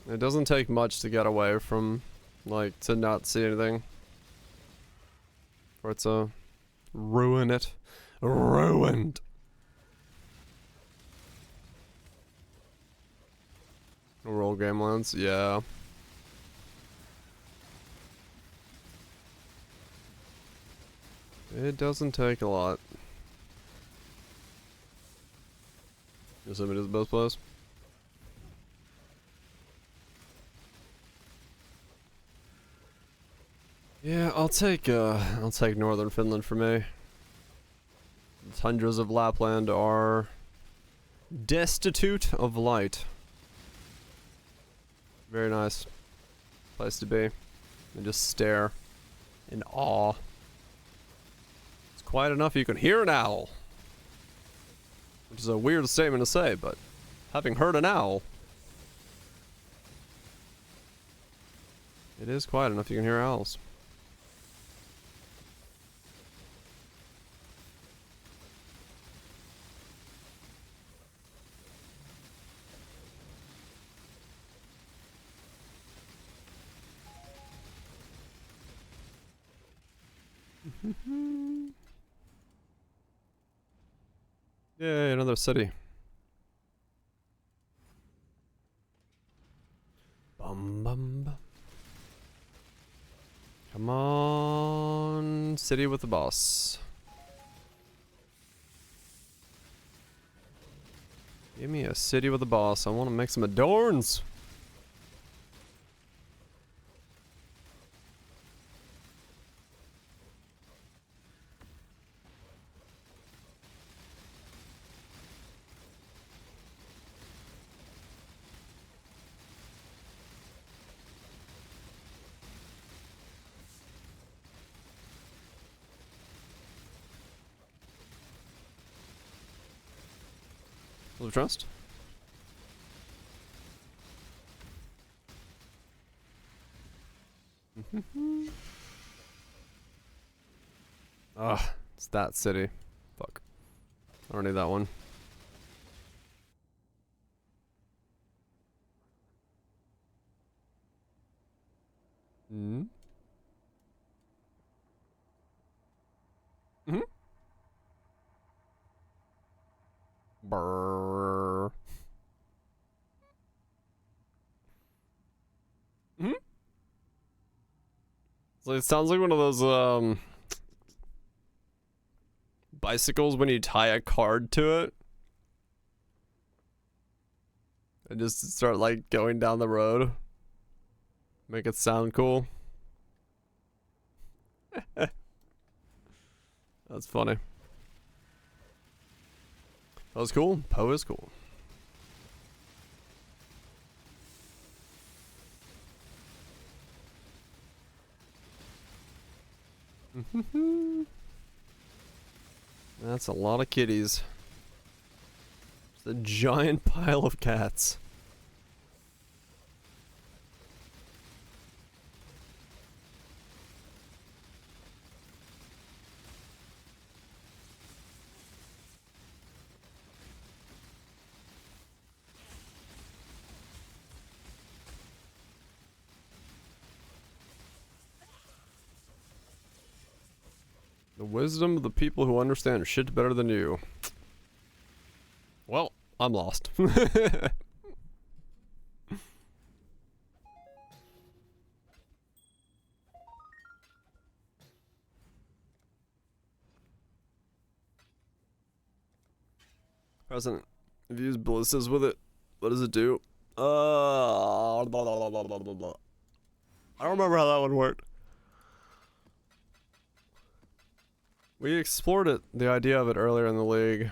It doesn't take much to get away from, like, to not see anything. For it to ruin it. Ruined. Roll game lens, yeah. It doesn't take a lot. Yosemite is the best place. Yeah, I'll take northern Finland for me. The tundras of Lapland are destitute of light. Very nice place to be. And just stare in awe. Quiet enough you can hear an owl. Which is a weird statement to say, but having heard an owl, it is quiet enough you can hear owls. Yay, another city. Bum bum bum. Come on, city with the boss. Give me a city with a boss. I want to make some adorns. Love trust. Ah, it's that city. Fuck. I don't need that one. Hmm. Hmm. Brrr. Hmm. So it sounds like one of those bicycles when you tie a card to it and just start like going down the road. Make it sound cool. That's funny. That was cool. Poe is cool. That's a lot of kitties. It's a giant pile of cats. The wisdom of the people who understand shit better than you. Well, I'm lost. Present. If you use ballistas with it, what does it do? Blah, blah, blah, blah, blah, blah. I don't remember how that one worked. We explored it, the idea of it earlier in the league.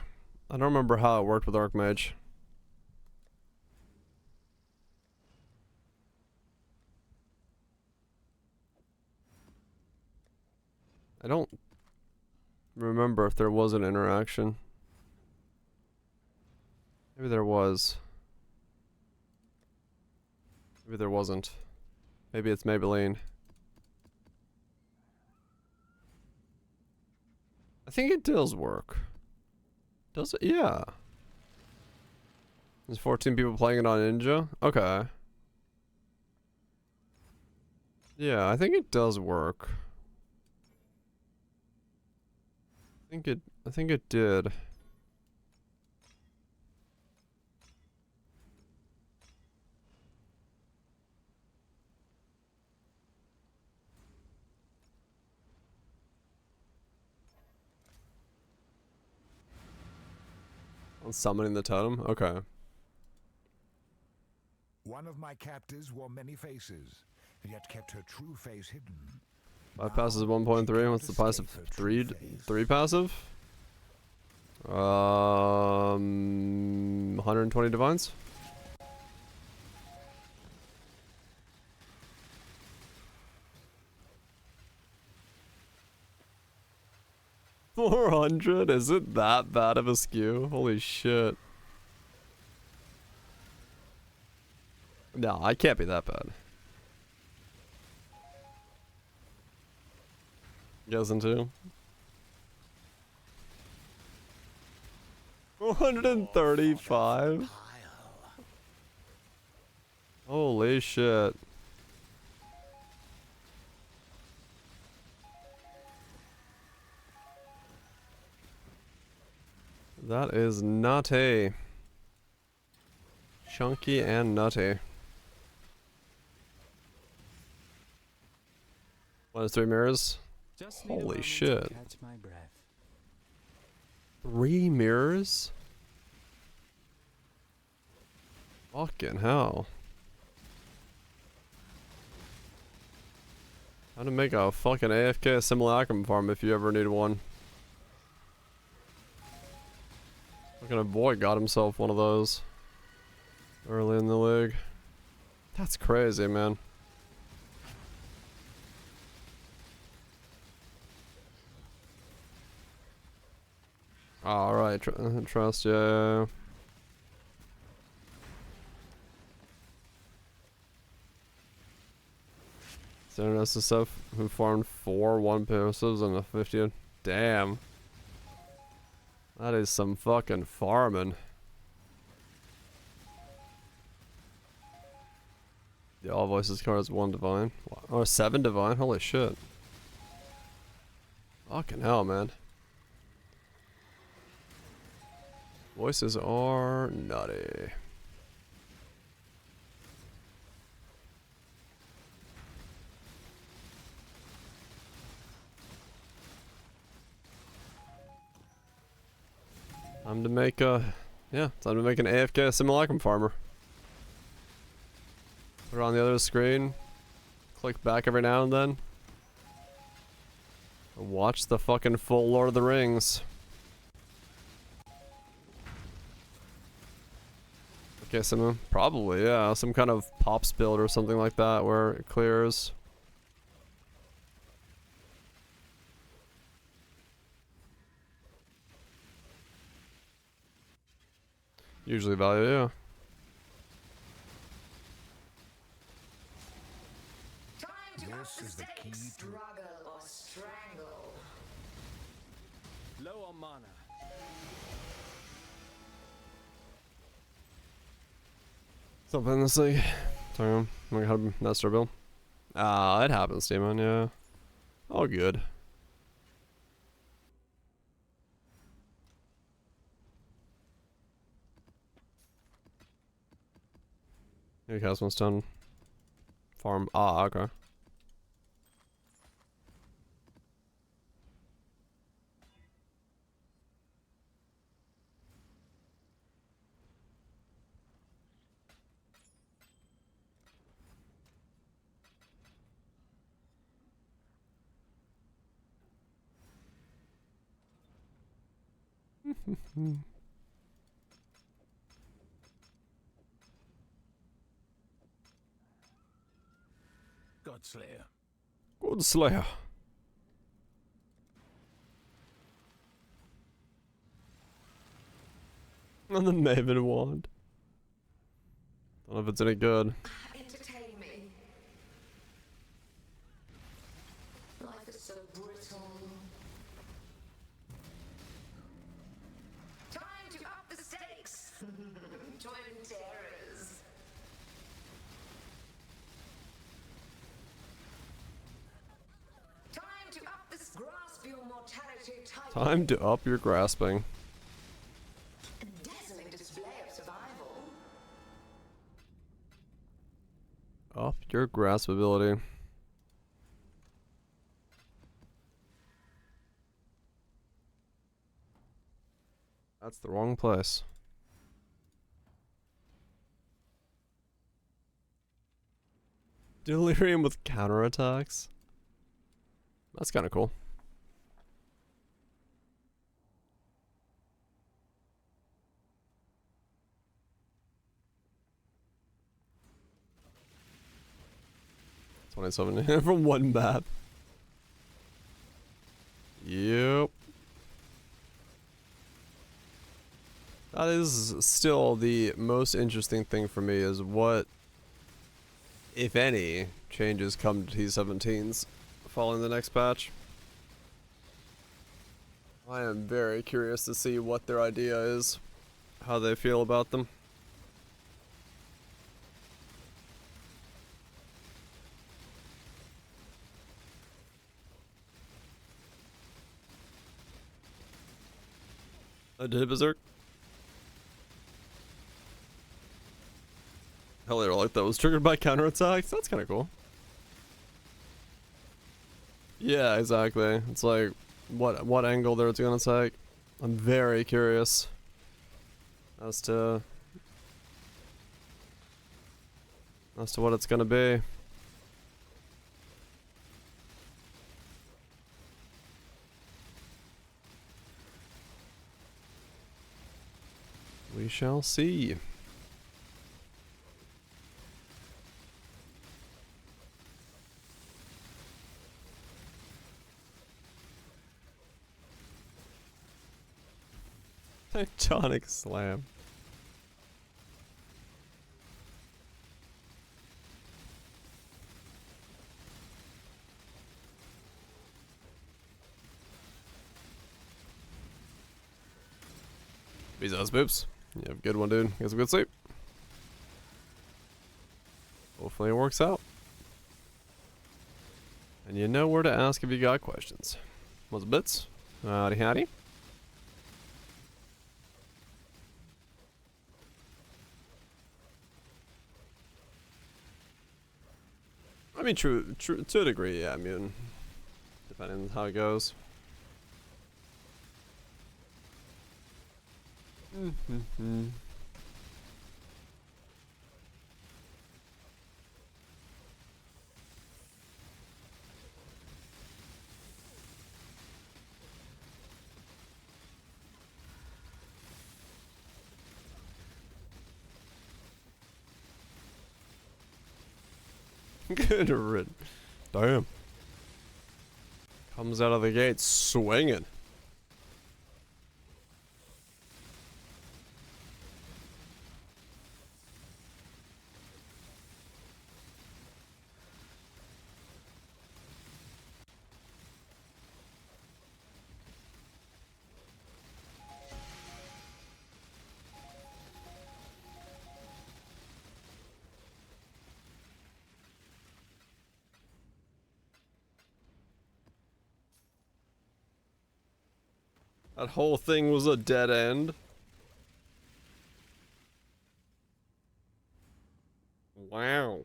I don't remember how it worked with Archmage. I don't remember if there was an interaction. Maybe there was. Maybe there wasn't. Maybe it's Maybelline. I think it does work. Does it? Yeah. There's 14 people playing it on Ninja? Okay. Yeah, I think it does work. I think it did. On summoning the totem? Okay. One of my captors wore many faces, yet kept her true face hidden. 5 passes 1.3. What's the passive? 3 passive? 120 divines? $400? Is it that bad of a skew? Holy shit. No, I can't be that bad. Goes into 435. Holy shit. That is nutty. Chunky and nutty. 1-3 mirrors. Holy shit. Catch my breath. 3 mirrors? Fucking hell. How to make a fucking AFK simulacrum farm if you ever need one. Fucking boy got himself one of those early in the league. That's crazy, man. Alright, trust, yeah. Standard SSF who farmed 4 1-pieces and a 50. Damn. That is some fucking farming. The All Voices card is 1 divine. Or 7 divine? Holy shit. Fucking hell, man. Voices are nutty. Time to make time to make an AFK simulacrum farmer. Put it on the other screen. Click back every now and then. And watch the fucking full Lord of the Rings. Okay, probably, yeah, some kind of pops build or something like that where it clears. Usually value, yeah. This is the key to struggle or strangle. Low on mana. Something in this league. Sorry, I'm gonna have a Nestor build. It happens, Demon, yeah. All good. Your cast one's done. Farm. Ah, okay. Godslayer. Godslayer. And the Maven wand. Don't know if it's any good. Entertain me. Life is so brittle. Time to up the stakes. Twin terrors. Time to up the grasp your mortality tight. Time to up your grasping. A dazzling display of survival. Up your grasp ability. That's the wrong place. Delirium with counterattacks? That's kind of cool. $27 from one map. Yep. That is still the most interesting thing for me is what, if any, changes come to T17s following the next patch. I am very curious to see what their idea is, how they feel about them. I did Berserk. Hell, they were like that was triggered by counterattacks. That's kind of cool. Yeah, exactly. It's like what angle they're gonna take. I'm very curious as to as to what it's gonna be. We shall see. Tectonic slam. Peace out, Spoops. You have a good one, dude. Get some good sleep. Hopefully it works out. And you know where to ask if you got questions. What's bits? Howdy howdy. I mean, true, to a degree, yeah, I mean, depending on how it goes. Good rid. Damn. Comes out of the gate swinging. That whole thing was a dead end. Wow.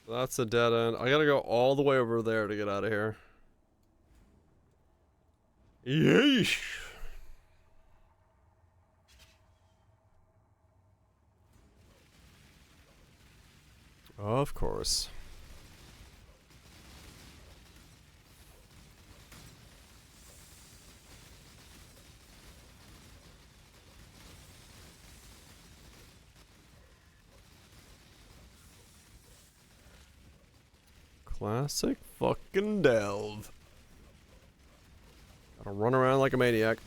That's a dead end. I gotta go all the way over there to get out of here. Yeesh. Of course. Classic fucking delve. Gotta run around like a maniac.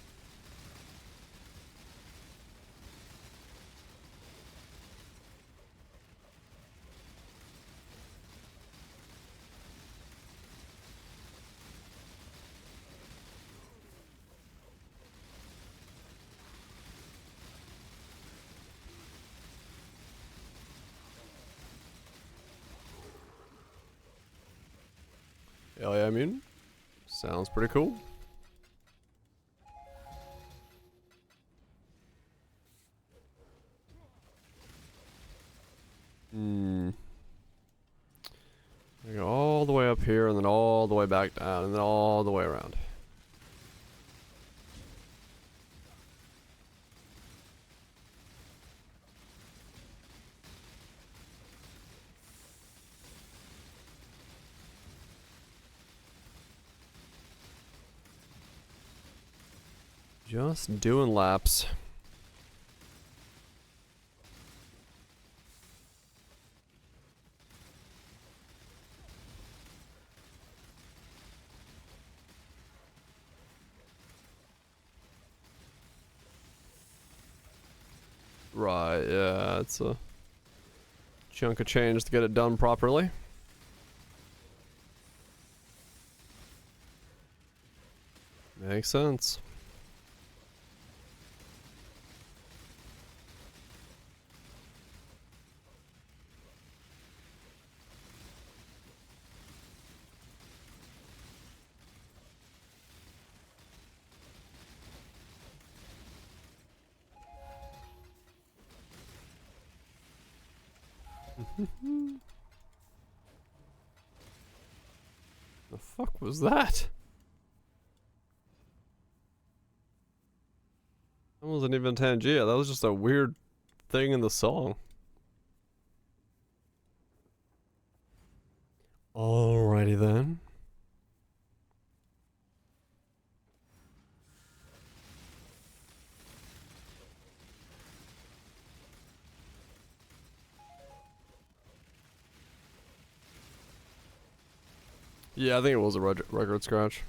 Hell yeah, I mean, sounds pretty cool. I go all the way up here and then all the way back down and then all the way around. Just doing laps. Right, yeah, it's a chunk of change to get it done properly. Makes sense. The fuck was that? That wasn't even Tangia. That was just a weird thing in the song. Alrighty then. Yeah, I think it was a record scratch.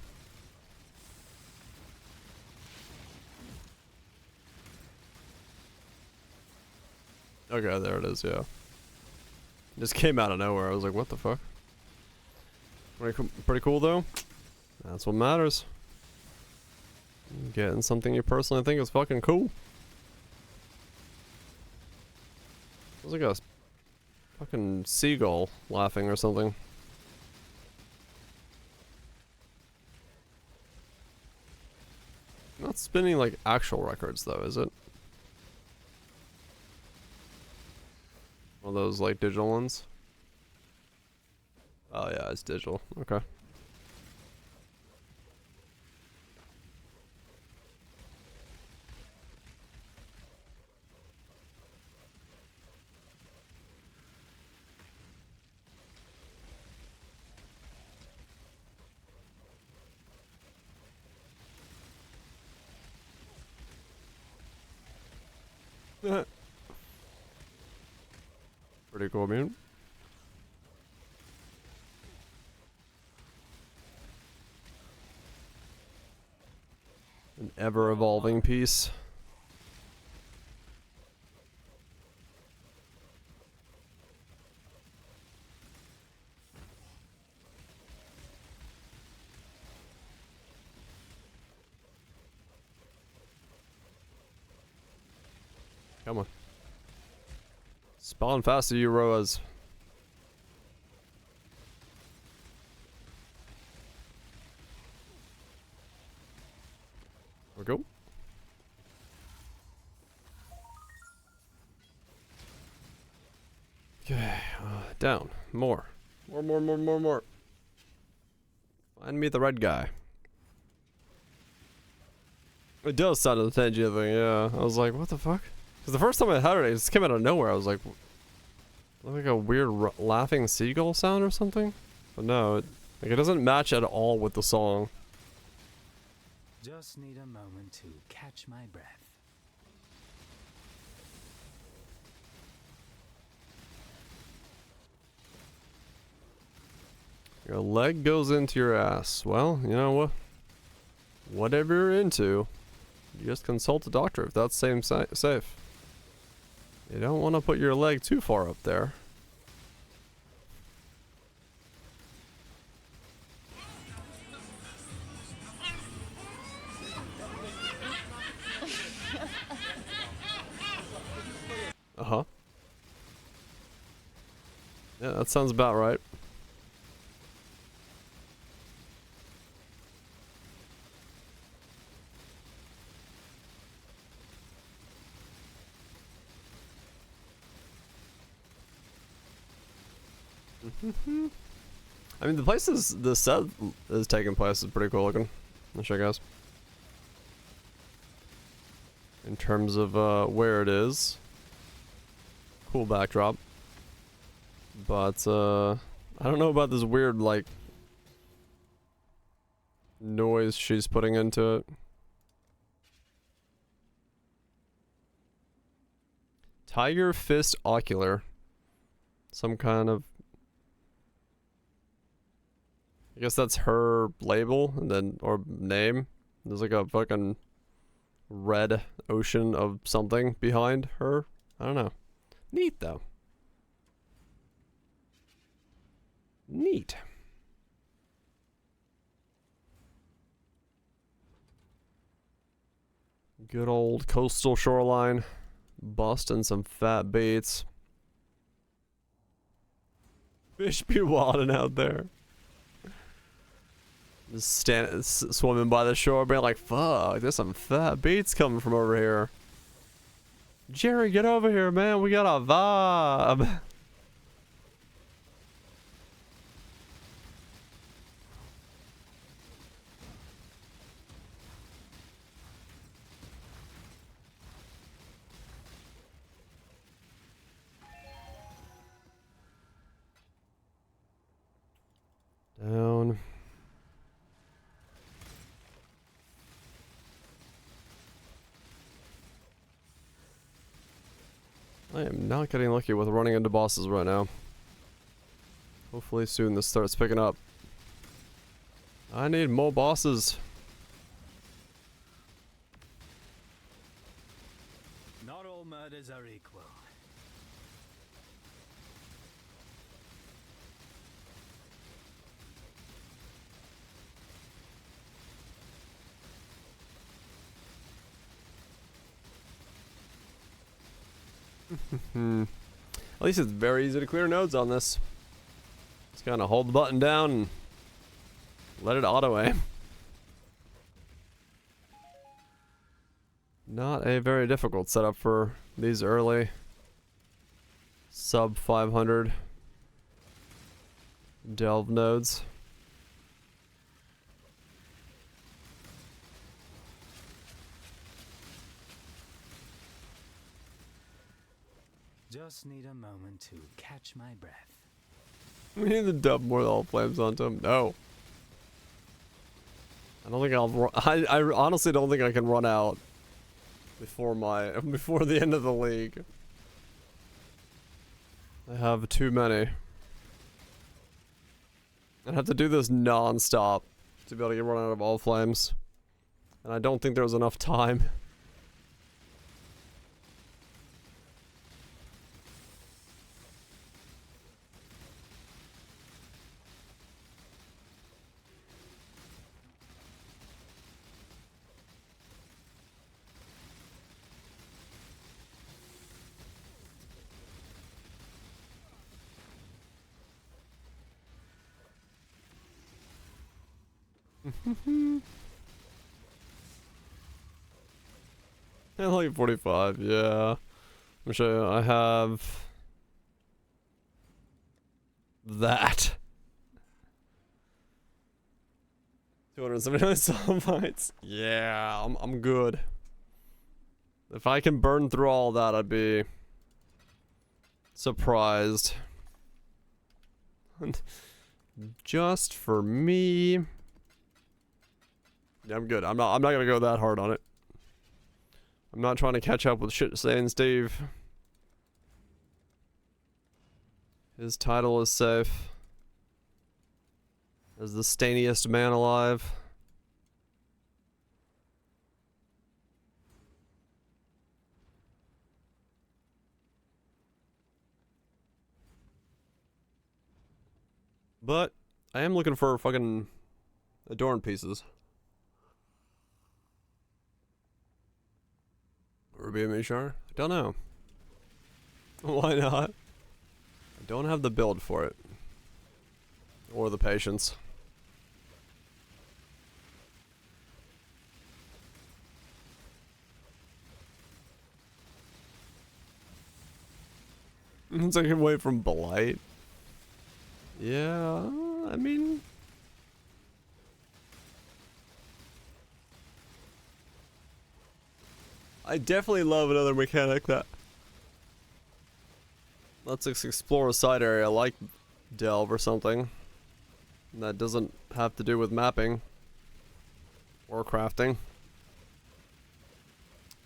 Okay, there it is, yeah. Just came out of nowhere. I was like, what the fuck? Pretty cool, though. That's what matters. Getting something you personally think is fucking cool. It was like a fucking seagull laughing or something. Not spinning like actual records though, is it? One of those like digital ones? Oh yeah, it's digital. Okay. Pretty cool, man. An ever-evolving piece. Come on. Spawn faster, you Roas. We go. Okay, down. More. More. Find me the red guy. It does sound of the Tangia thing, yeah. I was like, what the fuck? Because the first time I heard it, it just came out of nowhere. I was like, like a weird laughing seagull sound or something? But no, it doesn't match at all with the song. Just need a moment to catch my breath. Your leg goes into your ass. Well, you know what? Whatever you're into, you just consult a doctor if that's safe. You don't want to put your leg too far up there. Uh-huh. Yeah, that sounds about right. I mean, the set is taking place is pretty cool looking. I'll show you guys. In terms of where it is. Cool backdrop. But I don't know about this weird like noise she's putting into it. Tiger Fist Ocular. Some kind of, I guess that's her label and then or name. There's like a fucking red ocean of something behind her. I don't know. Neat though. Neat. Good old coastal shoreline. Busting some fat baits. Fish be wilding out there. Just swimming by the shore, being like, fuck, there's some fat baits coming from over here. Jerry, get over here, man. We got a vibe. I am not getting lucky with running into bosses right now. Hopefully soon this starts picking up. I need more bosses. Not all murders are equal. At least it's very easy to clear nodes on this. Just kind of hold the button down and let it auto aim. Not a very difficult setup for these early sub 500 delve nodes. Just need a moment to catch my breath. We need to dub more all flames onto him. No. I don't think I'll I honestly don't think I can run out before the end of the league. I have too many. I'd have to do this non-stop to be able to get run out of all flames. And I don't think there was enough time. I like 45, yeah. I'll show you. I have that. 279 sulfites. Yeah, I'm good. If I can burn through all that, I'd be surprised. Just for me. Yeah, I'm good. I'm not gonna go that hard on it. I'm not trying to catch up with shit saying Steve. His title is safe. As the stainiest man alive. But I am looking for fucking adorn pieces. Ruby and Mishar? I don't know. Why not? I don't have the build for it. Or the patience. It's like away from Blight. Yeah, I mean... I definitely love another mechanic that lets us explore a side area like Delve or something that doesn't have to do with mapping or crafting.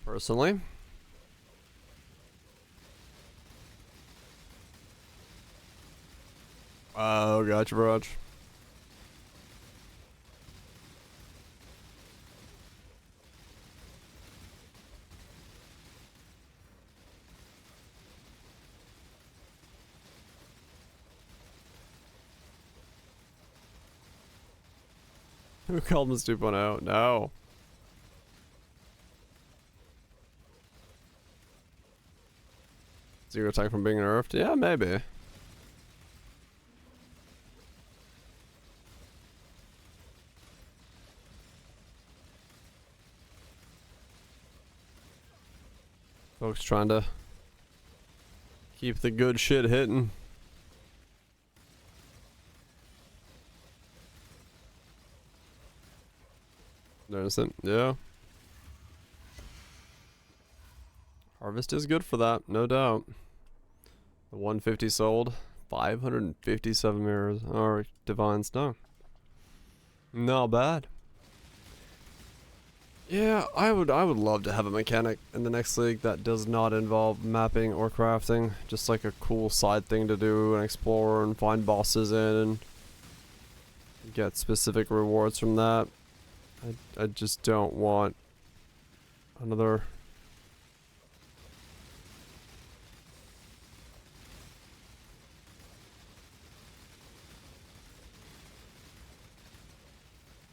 Personally. Oh, gotcha, Raj. Who called this 2.0? No. Zero attack from being nerfed? Yeah, maybe. Folks trying to keep the good shit hitting. Innocent, yeah. Harvest is good for that, no doubt. The 150 sold, 557 mirrors or divines, no. Not bad. Yeah, I would love to have a mechanic in the next league that does not involve mapping or crafting. Just like a cool side thing to do and explore and find bosses in and get specific rewards from that. I just don't want another...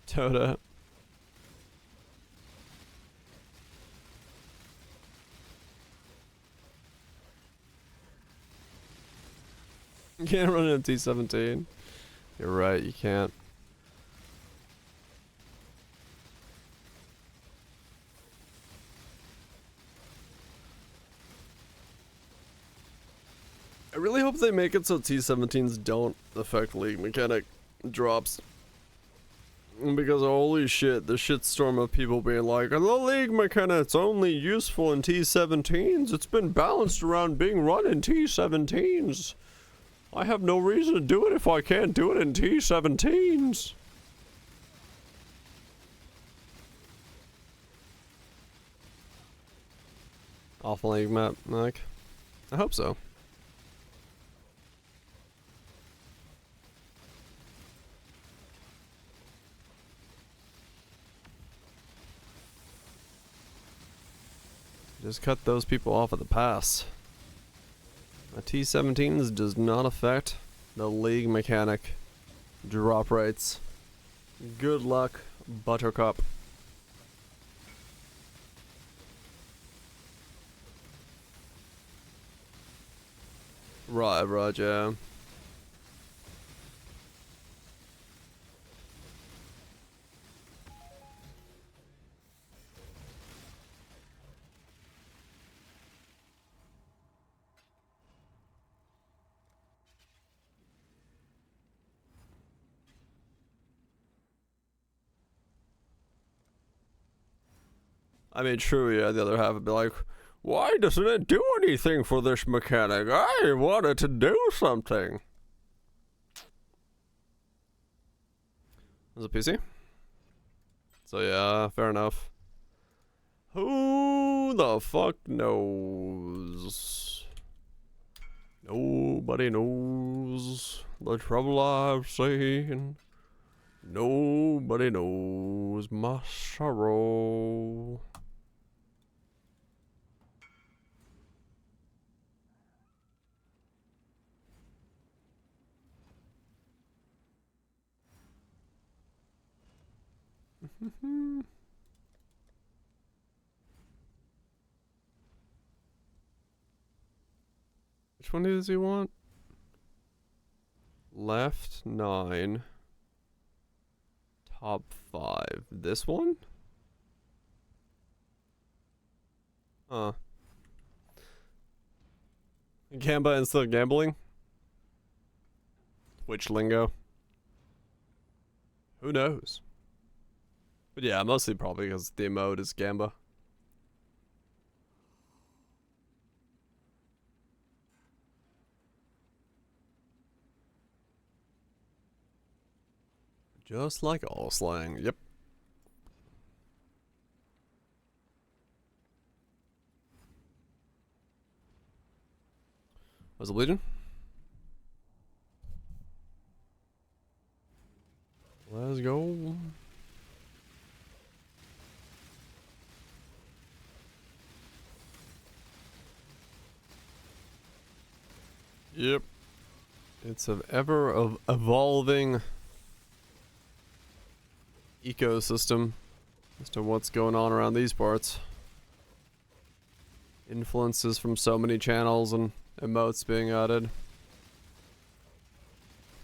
Toda. You can't run an T-17. You're right, you can't. I really hope they make it so T-17s don't affect League mechanic drops. Because holy shit, the shitstorm of people being like, the League mechanic's only useful in T-17s. It's been balanced around being run in T-17s. I have no reason to do it if I can't do it in T-17s. Off League map, Mike. I hope so. Just cut those people off at the pass. A T-17s does not affect the League mechanic drop rates. Good luck, Buttercup. Right, Roger. I mean, true, yeah, the other half would be like, why doesn't it do anything for this mechanic? I want it to do something. Is it PC? So yeah, fair enough. Who the fuck knows? Nobody knows the trouble I've seen. Nobody knows my sorrow. Which one does he want? Left 9. Top 5. This one? Gamba instead of gambling? Which lingo? Who knows? But yeah, mostly probably because the emote is Gamba. Just like all slang, yep. Was it Legion? Let's go. Yep. It's an ever evolving ecosystem as to what's going on around these parts. Influences from so many channels and emotes being added.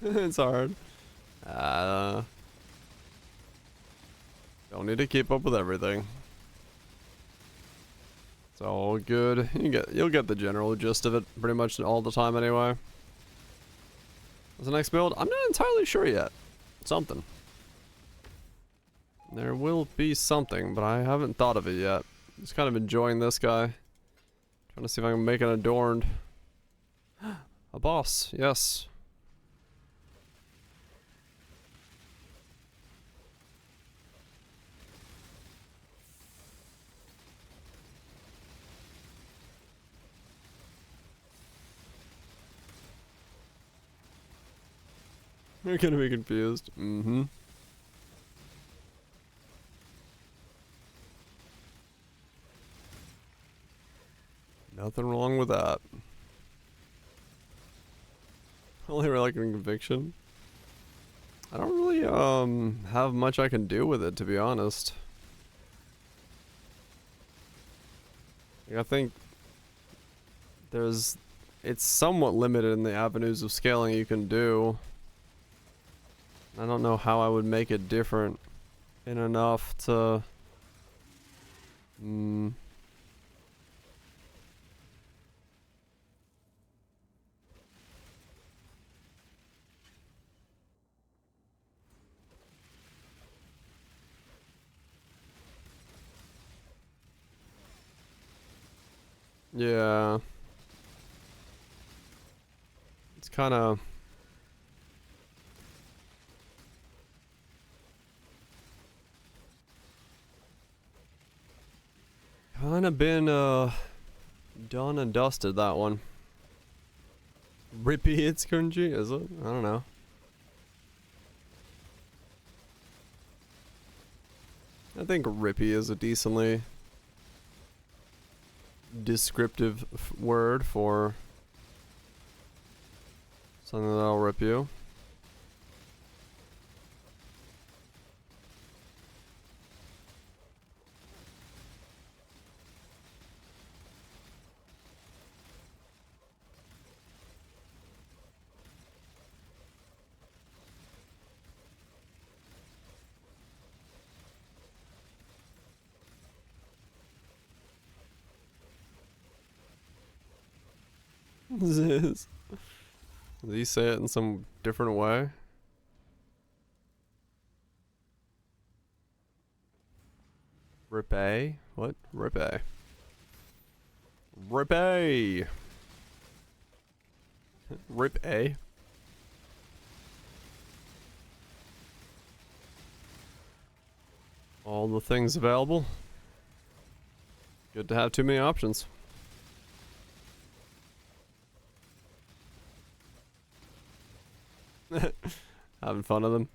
It's hard. Don't need to keep up with everything. It's all good. You'll get the general gist of it pretty much all the time anyway. What's the next build? I'm not entirely sure yet. Something. There will be something, but I haven't thought of it yet. Just kind of enjoying this guy. Trying to see if I can make it adorned. A boss, yes. You're gonna be confused. Mm-hmm. Nothing wrong with that. Only like in conviction. I don't really have much I can do with it, to be honest. Like, I think it's somewhat limited in the avenues of scaling you can do. I don't know how I would make it different in enough to yeah. It's kind of been done and dusted, that one. Rippy it's cringy, is it? I don't know. I think rippy is a decently descriptive word for something that'll rip you. Does he say it in some different way? Rip-A? What? Rip-A. Rip-A! Rip-A? All the things available. Good to have too many options. Having fun with them.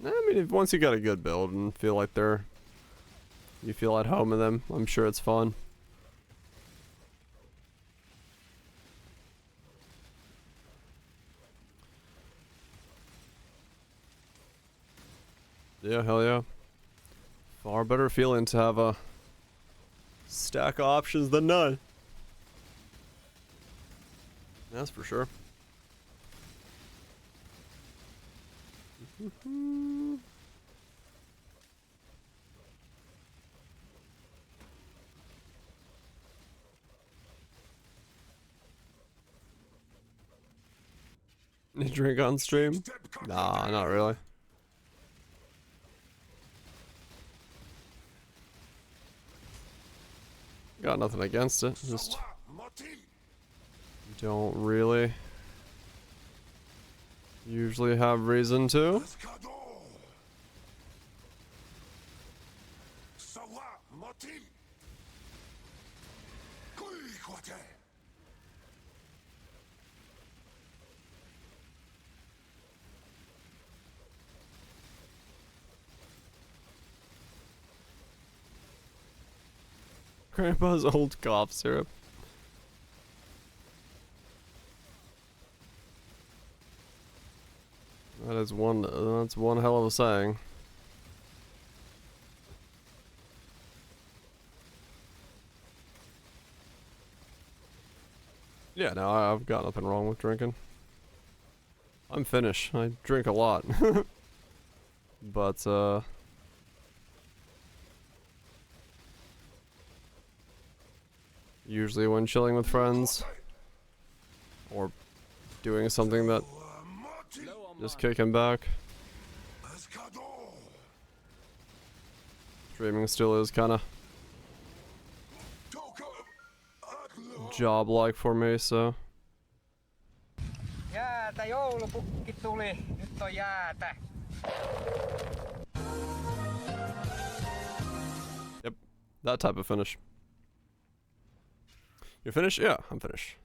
I mean, once you got a good build and feel like you feel at home with them, I'm sure it's fun. Yeah, hell yeah. Far better feeling to have a stack of options than none. That's for sure. You drink on stream? Nah, not really. Got nothing against it, just don't really usually have reason to. Grandpa's old cough syrup. That's one hell of a saying. Yeah, no, I've got nothing wrong with drinking. I'm Finnish. I drink a lot. But, usually when chilling with friends, or doing something that just kicking back. Streaming still is kind of job-like for me, so. Jäätä, joulupukki tuli. Nyt on jäätä. Yep, that type of finish. You're finished? Yeah, I'm finished.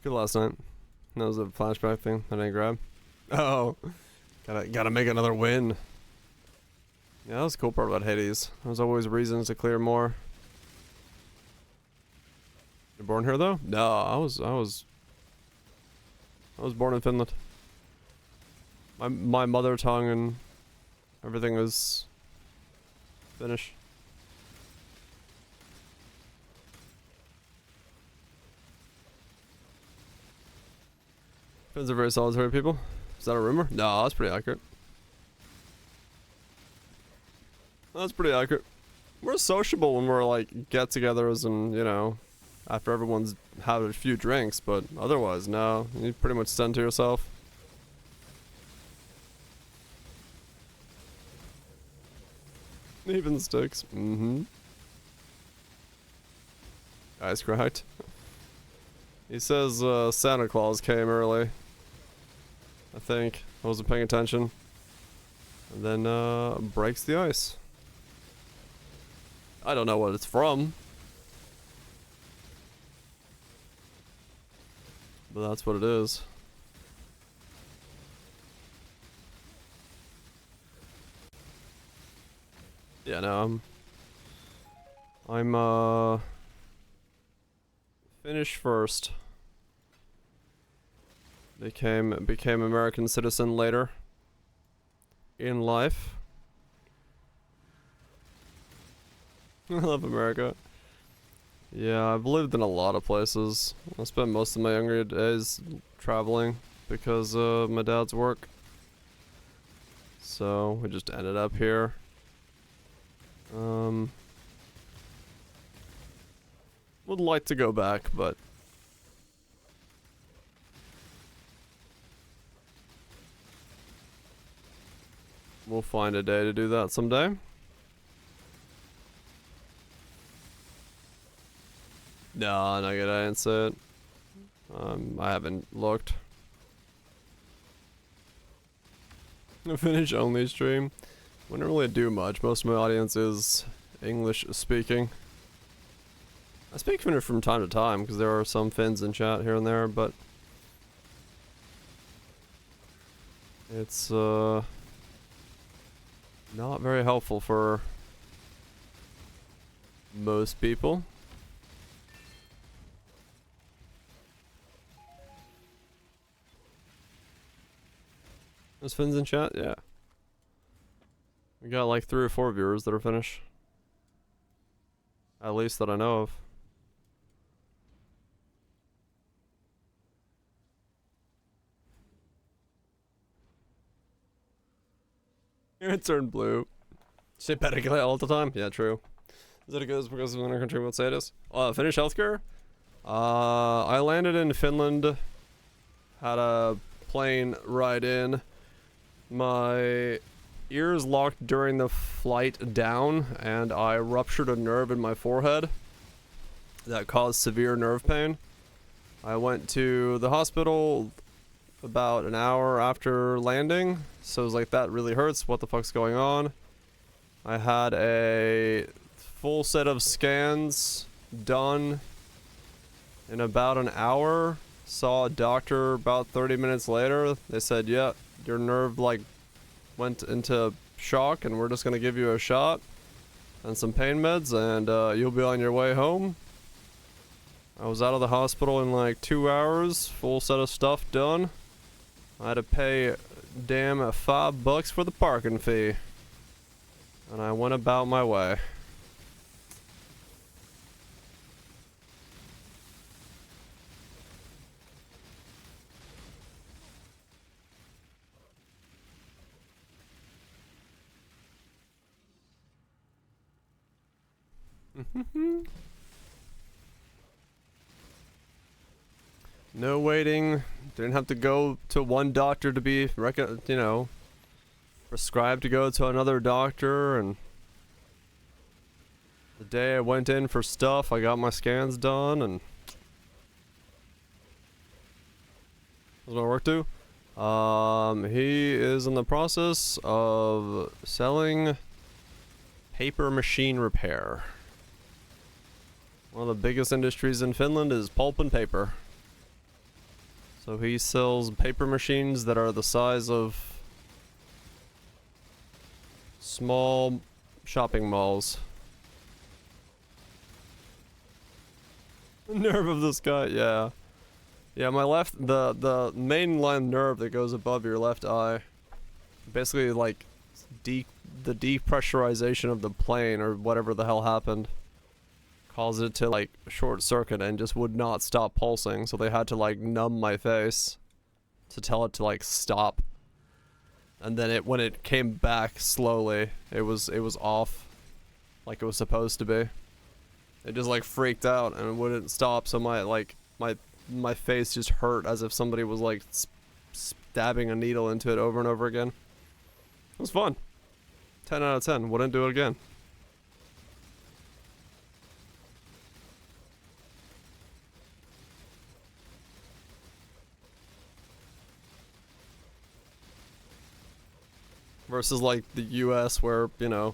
Good last night. That was a flashback thing that I didn't grab. Oh, gotta make another win. Yeah, that was the cool part about Hades. There's always reasons to clear more. You're born here though? No, I was born in Finland. My mother tongue and everything was Finnish. Finns are very solitary people. Is that a rumor? No, that's pretty accurate. That's pretty accurate. We're sociable when we're like get-togethers and, you know, after everyone's had a few drinks, but otherwise, no. You pretty much stand to yourself. Even sticks. Mm-hmm. Ice cracked. He says Santa Claus came early. I think. I wasn't paying attention. And then breaks the ice. I don't know what it's from. But that's what it is. Yeah, no, I'm finished first. Became American citizen later in life. I love America. Yeah, I've lived in a lot of places. I spent most of my younger days traveling because of my dad's work. So we just ended up here. Would like to go back, but we'll find a day to do that someday. No, not good. I didn't say it. I haven't looked. A Finnish only stream. We don't really do much. Most of my audience is English speaking. I speak Finnish from time to time because there are some Finns in chat here and there, but it's not very helpful for most people. There's Finns in chat? Yeah. We got like 3 or 4 viewers that are Finnish. At least that I know of. It turned blue. Shit better all the time? Yeah, true. Is it a good because of another country would say it is? Finnish healthcare? I landed in Finland. Had a plane ride in. My ears locked during the flight down, and I ruptured a nerve in my forehead that caused severe nerve pain. I went to the hospital about an hour after landing, so it was like, that really hurts, what the fuck's going on? I had a full set of scans done in about an hour. Saw a doctor about 30 minutes later. They said, yeah, your nerve like went into shock and we're just gonna give you a shot and some pain meds and you'll be on your way home. I was out of the hospital in like 2 hours, full set of stuff done. I had to pay damn $5 for the parking fee. And I went about my way. No waiting. Didn't have to go to one doctor to be, prescribed to go to another doctor. And the day I went in for stuff, I got my scans done, and what's my work do? He is in the process of selling paper machine repair. One of the biggest industries in Finland is pulp and paper. So he sells paper machines that are the size of small shopping malls. The nerve of this guy, yeah. Yeah, my left, the main line nerve that goes above your left eye, basically like the depressurization of the plane or whatever the hell happened, caused it to like short circuit and just would not stop pulsing, so they had to like numb my face to tell it to like stop. And then when it came back slowly, it was off, like it was supposed to be. It just like freaked out and it wouldn't stop, so my face just hurt as if somebody was like stabbing a needle into it over and over again. It was fun. 10 out of 10. Wouldn't do it again. Versus like the US where, you know,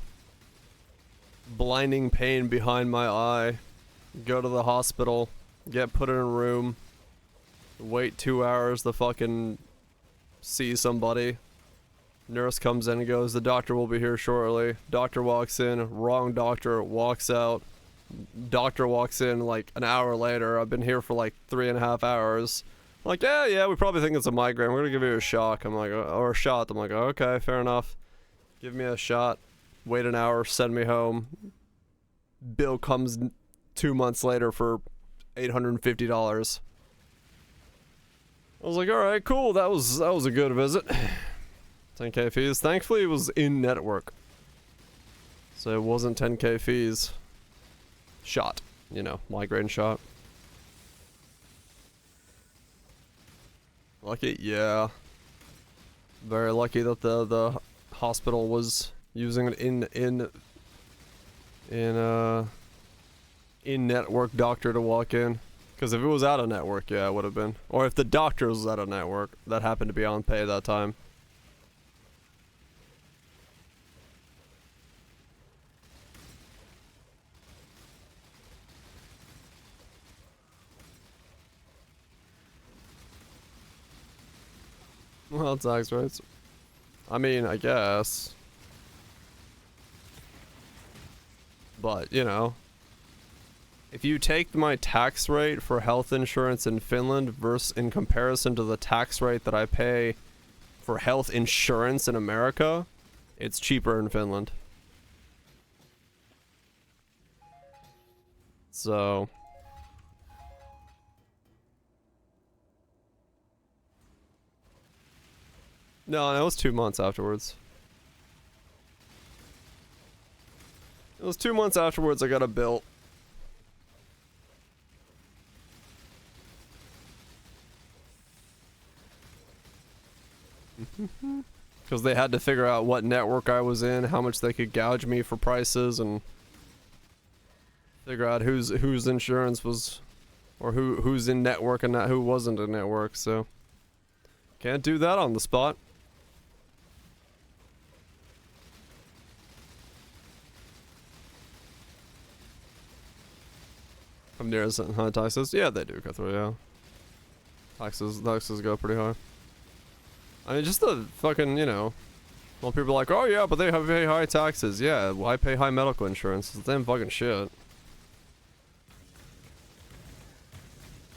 blinding pain behind my eye, go to the hospital, get put in a room, wait 2 hours to fucking see somebody. Nurse comes in and goes, the doctor will be here shortly. Doctor walks in, wrong doctor, walks out. Doctor walks in like an hour later. I've been here for like 3.5 hours. Like, yeah, we probably think it's a migraine. We're gonna give you a shock. I'm like, or a shot. I'm like, okay, fair enough. Give me a shot. Wait an hour, send me home. Bill comes 2 months later for $850. I was like, alright, cool, that was a good visit. 10k fees. Thankfully it was in network, so it wasn't 10k fees. Shot, you know, migraine shot. Lucky, yeah. Very lucky that the hospital was using it in network doctor to walk in. Because if it was out of network, yeah, it would have been. Or if the doctor was out of network, that happened to be on pay that time. Well, tax rates. I mean, I guess. But, you know. If you take my tax rate for health insurance in Finland versus in comparison to the tax rate that I pay for health insurance in America, it's cheaper in Finland. So... No, it was 2 months afterwards. It was 2 months afterwards I got a bill. Because they had to figure out what network I was in, how much they could gouge me for prices, and figure out whose insurance was, or who's in network and not who wasn't in network. So can't do that on the spot. From near high taxes? Yeah, they do go through, yeah. Taxes go pretty high. I mean, just the fucking, you know, well, people are like, oh yeah, but they have very high taxes. Yeah, well, I pay high medical insurance. It's the same fucking shit.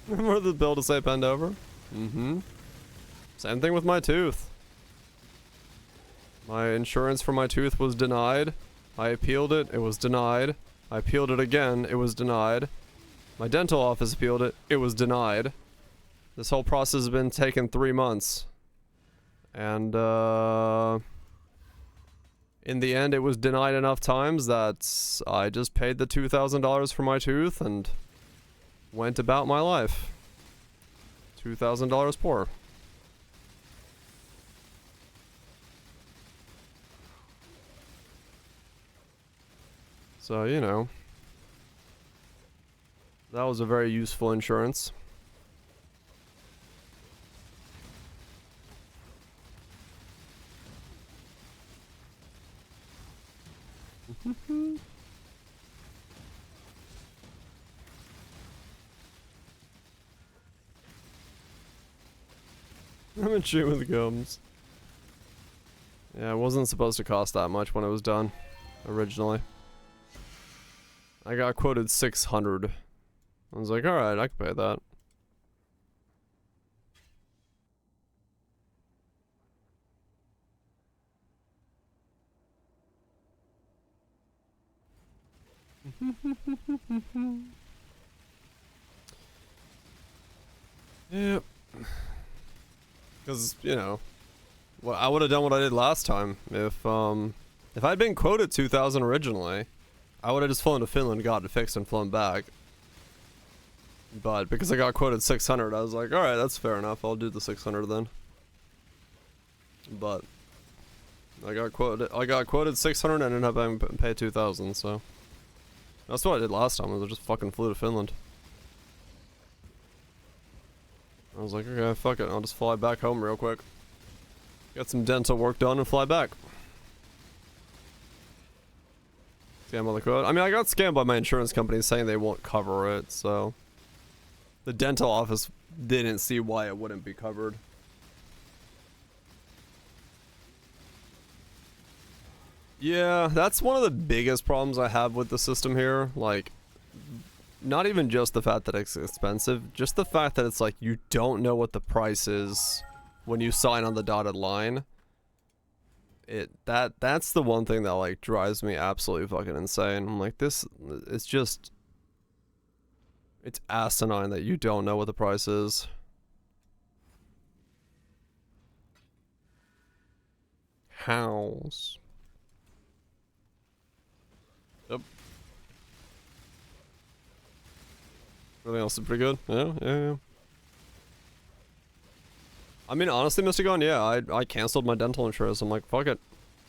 Remember the bill to say bend over? Mm-hmm. Same thing with my tooth. My insurance for my tooth was denied. I appealed it. It was denied. I appealed it again. It was denied. My dental office appealed it. It was denied. This whole process has been taking 3 months. And, in the end, it was denied enough times that I just paid the $2,000 for my tooth and went about my life. $2,000 poor. So, you know, that was a very useful insurance. I'm in tune with gums. Yeah, it wasn't supposed to cost that much when it was done, originally. I got quoted 600. I was like, alright, I can pay that. Yep. Because, you know, well, I would have done what I did last time. If I'd been quoted 2,000 originally, I would have just flown to Finland, got it fixed, and flown back. But because I got quoted 600, I was like, alright, that's fair enough. I'll do the 600 then. But I got quoted 600 and ended up having to pay 2,000, so that's what I did last time. I just fucking flew to Finland. I was like, okay, fuck it. I'll just fly back home real quick. Get some dental work done and fly back. Scam on the quote. I mean, I got scammed by my insurance company saying they won't cover it, so the dental office didn't see why it wouldn't be covered. Yeah, that's one of the biggest problems I have with the system here. Like, not even just the fact that it's expensive, just the fact that it's like you don't know what the price is when you sign on the dotted line. That's the one thing that like drives me absolutely fucking insane. I'm like, this, it's just, it's asinine that you don't know what the price is. House. Yep. Everything else is pretty good. Yeah. I mean, honestly, Mr. Gun, yeah, I canceled my dental insurance. I'm like, fuck it.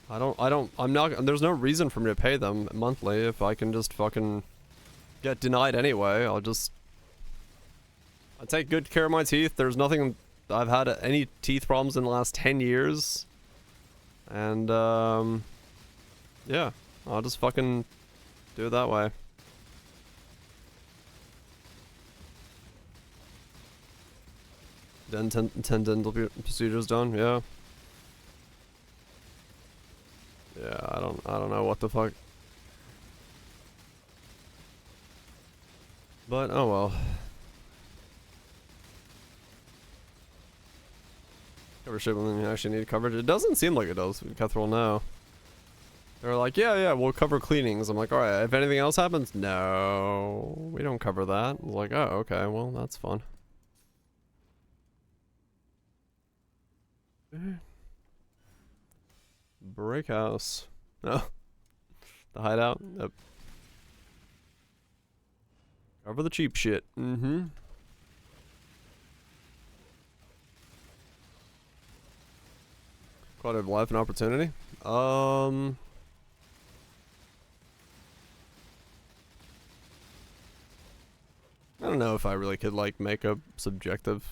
I'm not, there's no reason for me to pay them monthly if I can just fucking get denied anyway. I take good care of my teeth. There's nothing, I've had any teeth problems in the last 10 years. And, yeah, I'll just fucking do it that way. Then 10 dental procedures done, yeah. Yeah, I don't know what the fuck. But oh well. Cover shit when you actually need coverage. It doesn't seem like it does with Kethril now. They're like, yeah, we'll cover cleanings. I'm like, alright, if anything else happens, no, we don't cover that. I was like, oh, okay, well, that's fun. Break house. No. The hideout? Yep. Cover the cheap shit. Mm-hmm. Quality of life and opportunity? I don't know if I really could like make a subjective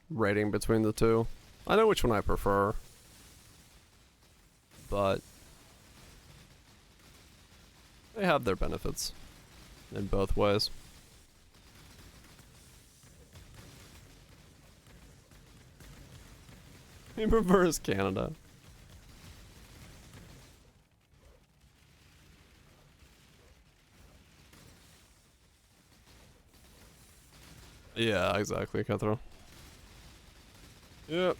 rating between the two. I know which one I prefer, but they have their benefits in both ways. He prefers Canada. Yeah, exactly, Cutthroat. Yep.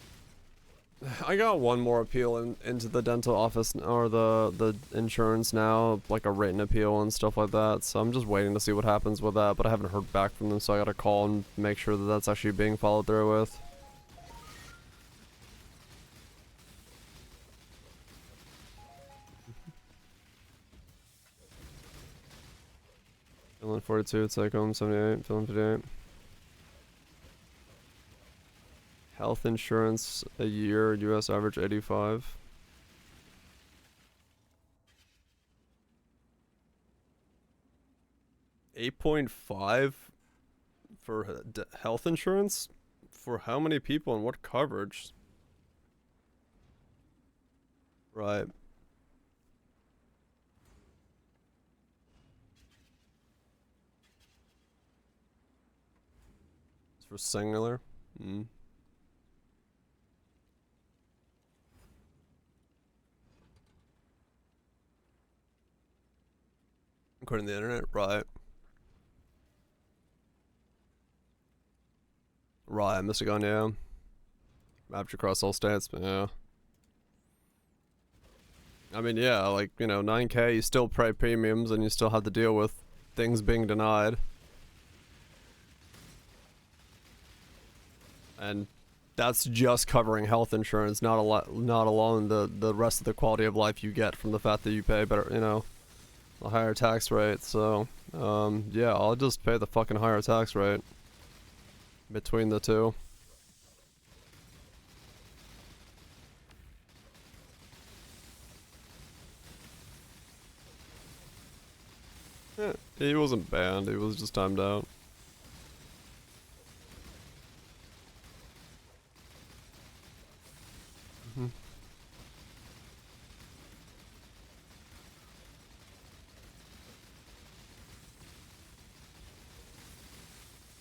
I got one more appeal into the dental office, or the insurance now, like a written appeal and stuff like that, so I'm just waiting to see what happens with that, but I haven't heard back from them, so I gotta call and make sure that that's actually being followed through with. Finland 42, take home 78, Finland 58. Health insurance a year, US average 85. $8.5 for health insurance? For how many people and what coverage? Right. It's for singular? Mm. According to the internet, right. Right, I must have gone, yeah. Mapped across all states, but yeah. I mean, yeah, like, you know, 9K, you still pay premiums and you still have to deal with things being denied. And that's just covering health insurance, not alone the rest of the quality of life you get from the fact that you pay better, you know, a higher tax rate. So, yeah, I'll just pay the fucking higher tax rate between the two. Yeah, he wasn't banned, he was just timed out. Mm-hmm.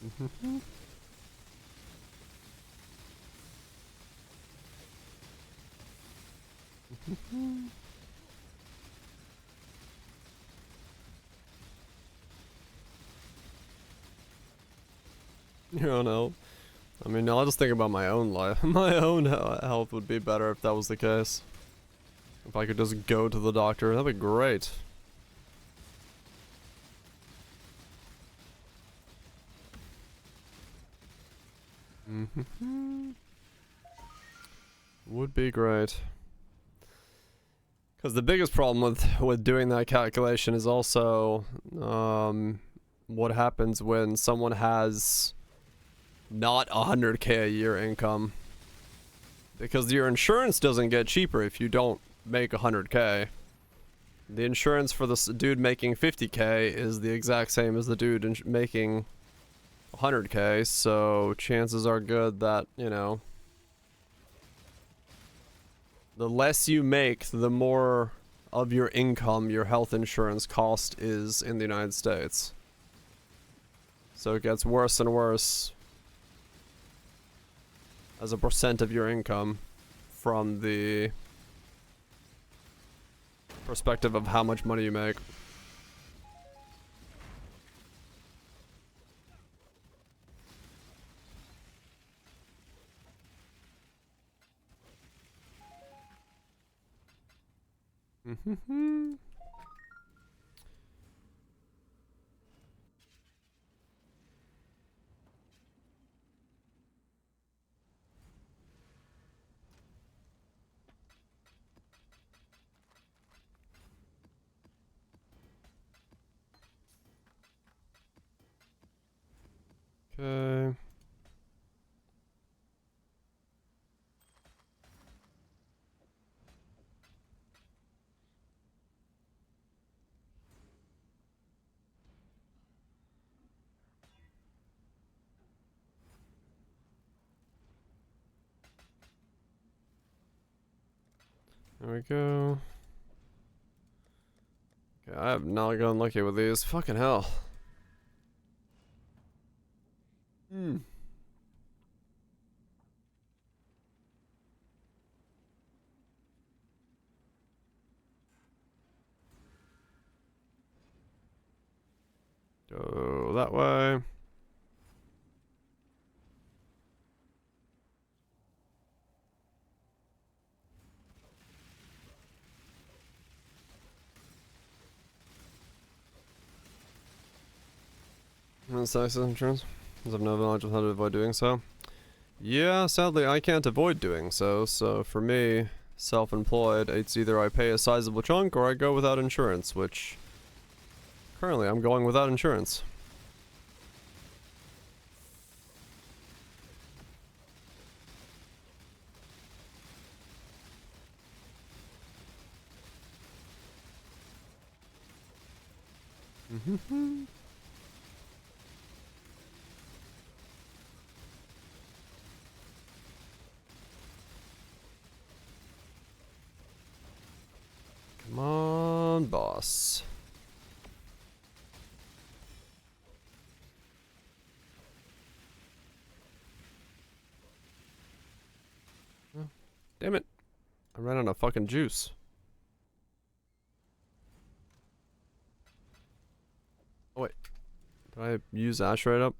Mm-hmm. Mm-hmm. You don't know. I mean, I'll just think about my own life. My own health would be better if that was the case. If I could just go to the doctor, that'd be great. Mm-hmm. Would be great. Because the biggest problem with doing that calculation is also what happens when someone has not 100K a year income. Because your insurance doesn't get cheaper if you don't make 100K. The insurance for this dude making 50K is the exact same as the dude making 100K, so chances are good that, you know, the less you make, the more of your income your health insurance cost is in the United States. So it gets worse and worse as a percent of your income from the perspective of how much money you make. Mm-hmm. Okay. There we go. Okay, I have not gone lucky with these. Fucking hell. Hmm. Go that way. That's access insurance. Because I've no knowledge of how to avoid doing so. Yeah, sadly I can't avoid doing so, so for me, self-employed, it's either I pay a sizable chunk or I go without insurance, which currently I'm going without insurance. Mm-hmm. Come on, boss. Oh, damn it. I ran out of fucking juice. Did I use Ash right up?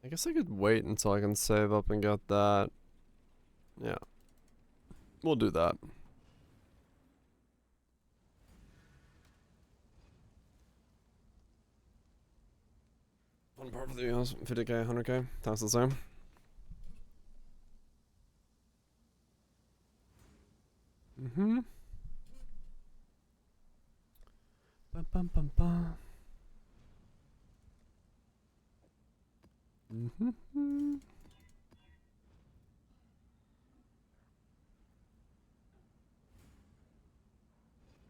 I guess I could wait until I can save up and get that. Yeah. We'll do that. One part for the US, 50k, 100k, that's the same. Bum bum bum bum.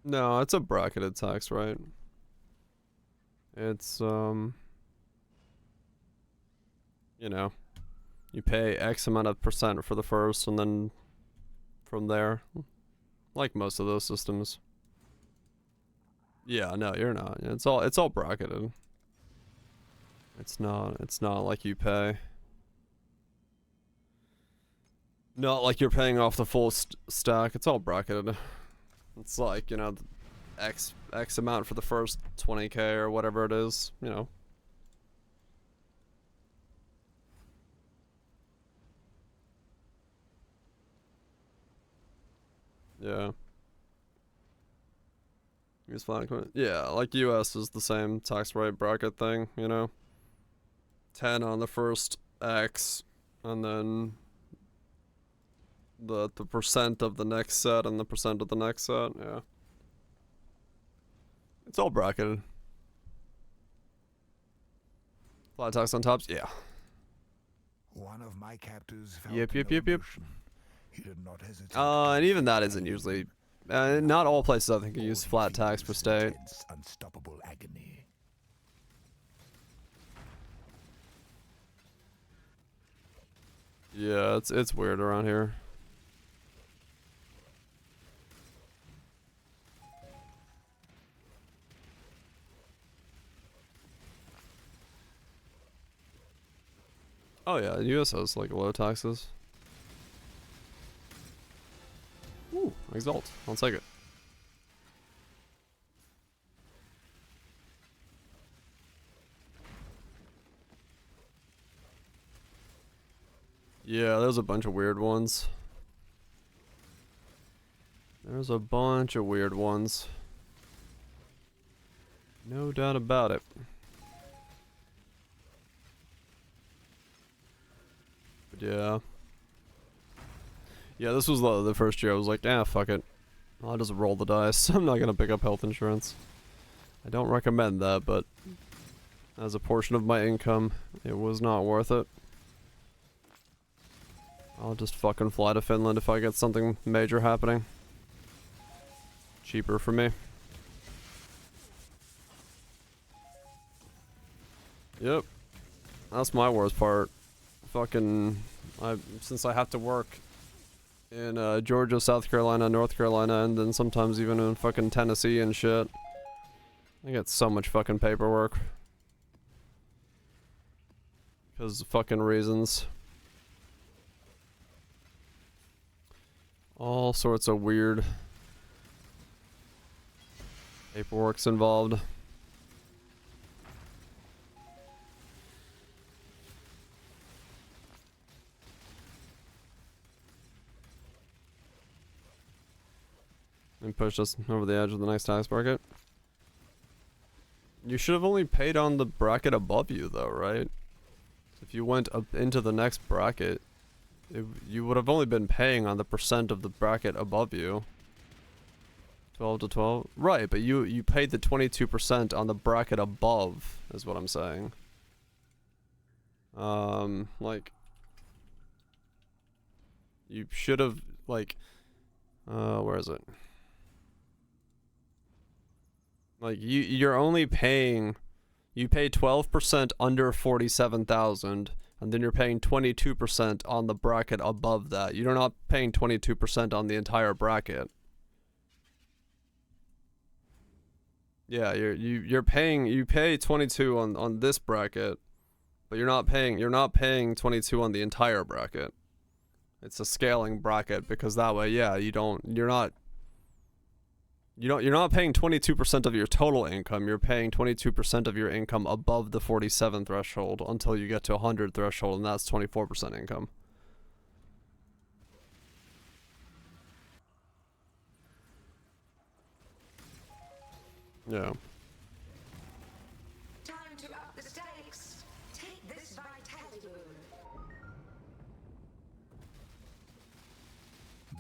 No, it's a bracketed tax, right? It's you know, you pay X amount of percent for the first, and then from there, like most of those systems. Yeah, no, you're not. It's all bracketed. It's not like you pay. Not like you're paying off the full stack. It's all bracketed. It's like, you know, X amount for the first 20k or whatever it is, you know. Yeah. Use flat equipment. Yeah, like US is the same tax rate bracket thing, you know. 10 on the first X, and then the percent of the next set and the percent of the next set, yeah. It's all bracketed. Flat tax on tops, yeah. One of my captors felt Yep. He did not hesitate. And even that isn't usually. Not all places I think use flat tax per state. Unstoppable agony. Yeah, it's weird around here. Oh yeah, US has like low taxes. Ooh, Exalt. I'll take it. Yeah, there's a bunch of weird ones. There's a bunch of weird ones. No doubt about it. But yeah. Yeah, this was the first year I was like, fuck it. I'll just roll the dice. I'm not gonna pick up health insurance. I don't recommend that, but as a portion of my income, it was not worth it. I'll just fucking fly to Finland if I get something major happening. Cheaper for me. Yep. That's my worst part. Fucking, since I have to work in Georgia, South Carolina, North Carolina, and then sometimes even in fucking Tennessee and shit. I get so much fucking paperwork. Because of fucking reasons. All sorts of weird paperwork's involved. And pushed us over the edge of the next tax bracket. You should have only paid on the bracket above you though, right? If you went up into the next bracket, you would have only been paying on the percent of the bracket above you. 12 to 12? Right, but you paid the 22% on the bracket above, is what I'm saying. Like, you should have, like, where is it? Like, you're only paying, you pay 12% under 47,000, and then you're paying 22% on the bracket above that. You're not paying 22% on the entire bracket. Yeah, you pay 22 on this bracket, but you're not paying 22 on the entire bracket. It's a scaling bracket because that way, yeah, you're not paying 22% of your total income. You're paying 22% of your income above the 47 threshold until you get to 100 threshold, and that's 24% income. Yeah. Time to up the stakes. Take this vitality boon.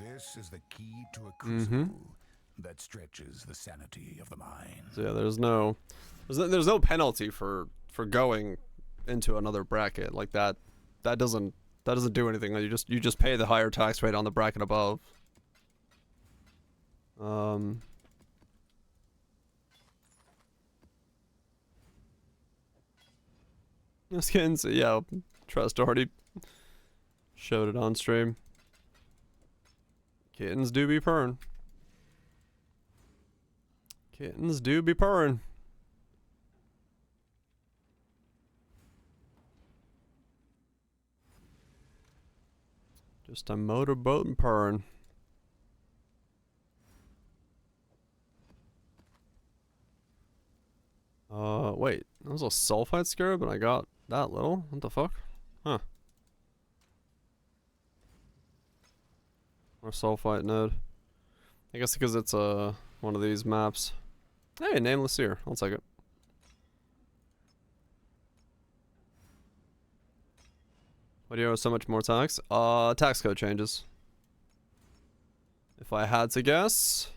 This is the key to a crucible that stretches the sanity of the mind. So yeah, there's no penalty for going into another bracket like that. That doesn't do anything. You just pay the higher tax rate on the bracket above. Skins, yeah, Trust already showed it on stream. Kittens do be purring. Kittens do be purring. Just a motorboat and purring. Wait, that was a sulfite scarab and I got that little? What the fuck? Huh. Or sulfite node. I guess because it's one of these maps. Hey, nameless here. I'll take it. Why do you owe so much more tax? Tax code changes. If I had to guess.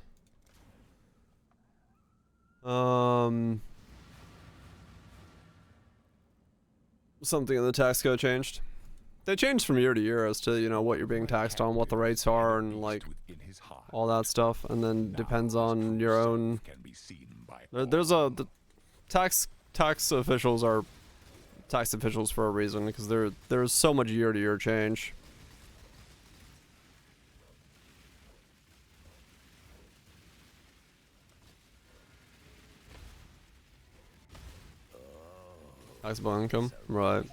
Something in the tax code changed. They changed from year to year as to, you know, what you're being taxed on, what the rates are, and like all that stuff, and then depends on your own. The tax officials are tax officials for a reason, because there's so much year to year change. Taxable income, right?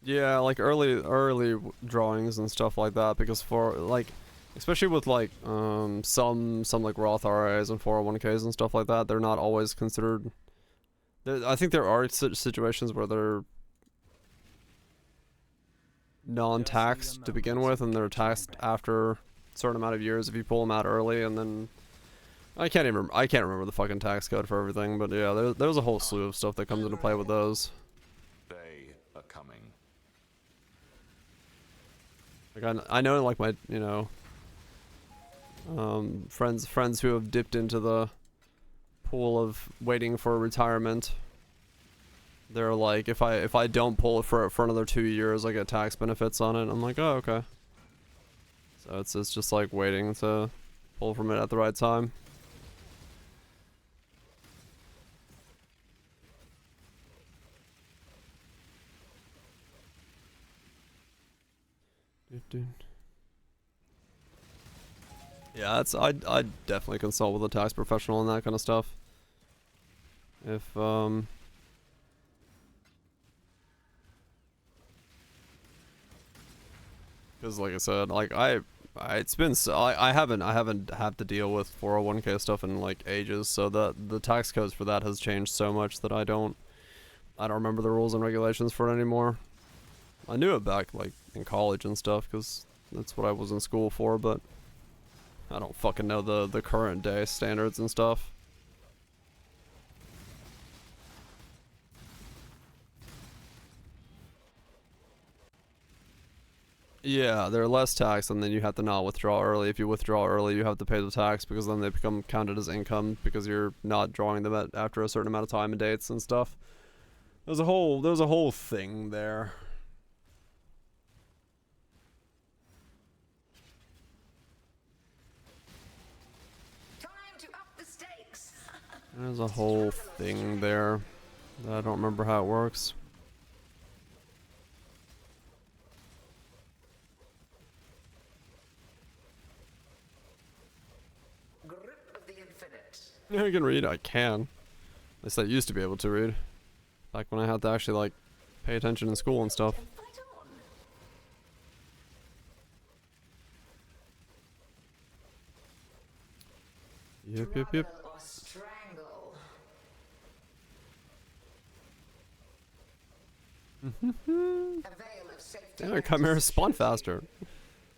Yeah, like early drawings and stuff like that, because for like, especially with like some like Roth IRAs and 401ks and stuff like that, they're not always considered. I think there are situations where they're non-taxed to begin with, and they're taxed after a certain amount of years if you pull them out early, and then I can't remember the fucking tax code for everything, but yeah, there's a whole slew of stuff that comes into play with those. They are coming. Like I know, like my, you know, friends who have dipped into the pool of waiting for retirement. They're like, if I don't pull it for another 2 years, I get tax benefits on it. I'm like, oh, okay. So it's just like waiting to pull from it at the right time. Yeah, I'd definitely consult with a tax professional and that kind of stuff. If because like I said, like it's been so, I haven't had to deal with 401k stuff in like ages, so the tax codes for that has changed so much that I don't remember the rules and regulations for it anymore. I knew it back like in college and stuff, because that's what I was in school for, but I don't fucking know the current day standards and stuff. Yeah, they're less tax, and then you have to not withdraw early. If you withdraw early, you have to pay the tax, because then they become counted as income, because you're not drawing them after a certain amount of time and dates and stuff. There's a whole thing there. There's a whole thing there that I don't remember how it works. Grip of the infinite. Yeah, I can read. I can. At least I used to be able to read. Back when I had to actually like pay attention in school and stuff. Yep. Struggle or strangle. A veil of safety. Damn, chimeras spawn faster.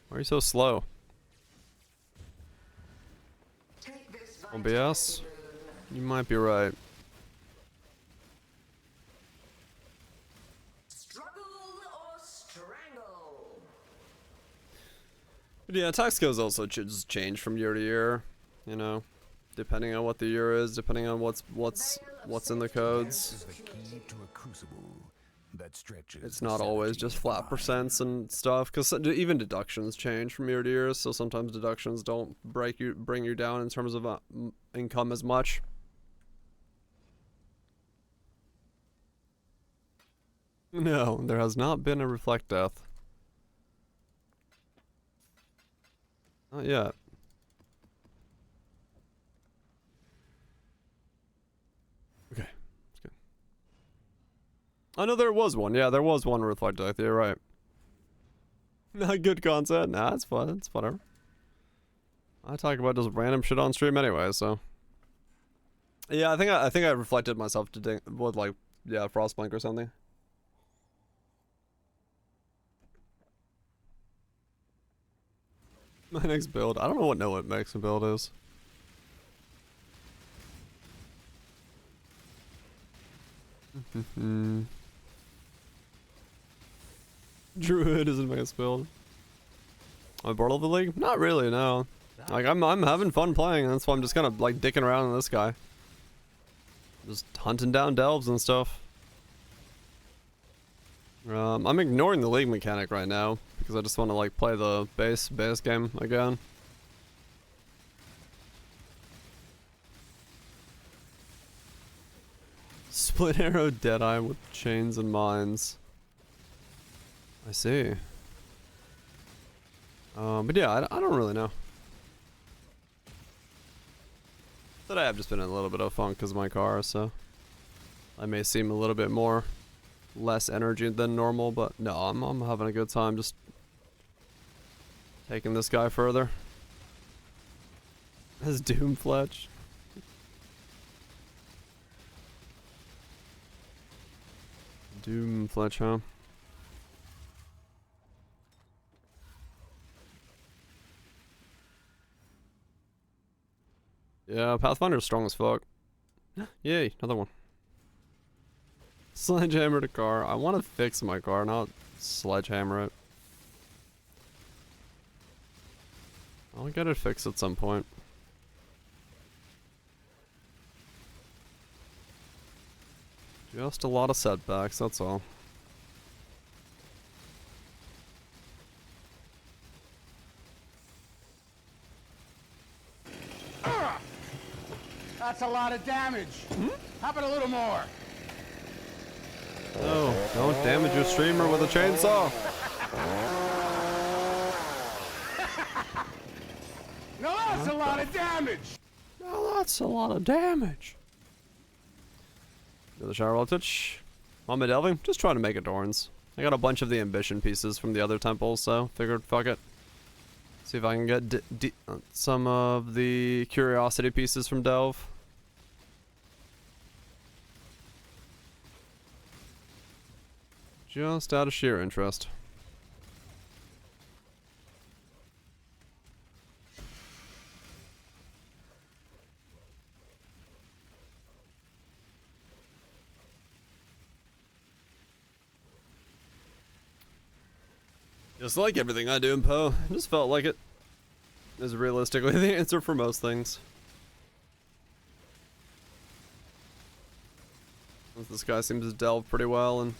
Why are you so slow? Take this OBS? You might be right. struggle or strangle. But yeah, attack skills also just change from year to year, you know, depending on what the year is, depending on what's in the codes. Is the key to a crucible that stretches. It's not always just flat percents and stuff, because even deductions change from year to year. So sometimes deductions don't bring you down in terms of income as much. No, there has not been a reflect death. Not yet. Okay, that's good. I know there was one. Yeah, there was one reflect death. You're right. Not good content. Nah, it's fun. It's whatever. I talk about just random shit on stream anyway, so. Yeah, I think I reflected myself to with like, yeah, Frostblink or something. My next build. I don't know what my next build is. Druid is my next build. Am I bored of the league? Not really, no. Like I'm having fun playing, and that's why I'm just kind of like dicking around in this guy. Just hunting down delves and stuff. I'm ignoring the league mechanic right now because I just want to like play the base game again. Split arrow Deadeye with chains and mines. I see. But yeah, I don't really know. Today I've just been in a little bit of funk because of my car, so I may seem a little bit more less energy than normal, but no, I'm having a good time just taking this guy further. As Doom Fletch. Doom Fletch, huh? Yeah, Pathfinder's strong as fuck. Yay, another one. Sledgehammer to car. I want to fix my car, not sledgehammer it. I'll get it fixed at some point. Just a lot of setbacks, that's all. That's a lot of damage. How about a little more? No, don't damage your streamer with a chainsaw. No, that's a lot of damage. No, that's a lot of damage. Do the shower while touch. On my delving, just trying to make adorns. I got a bunch of the ambition pieces from the other temples, so figured fuck it. See if I can get some of the curiosity pieces from Delve. Just out of sheer interest. Just like everything I do in Poe, I just felt like it is realistically the answer for most things. This guy seems to delve pretty well, and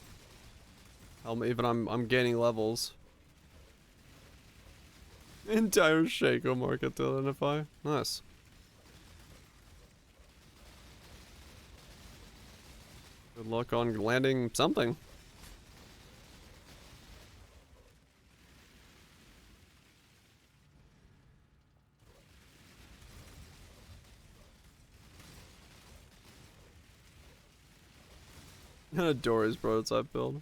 I'm gaining levels. Entire Shaco market to identify. Nice. Good luck on landing something. Dory's prototype build.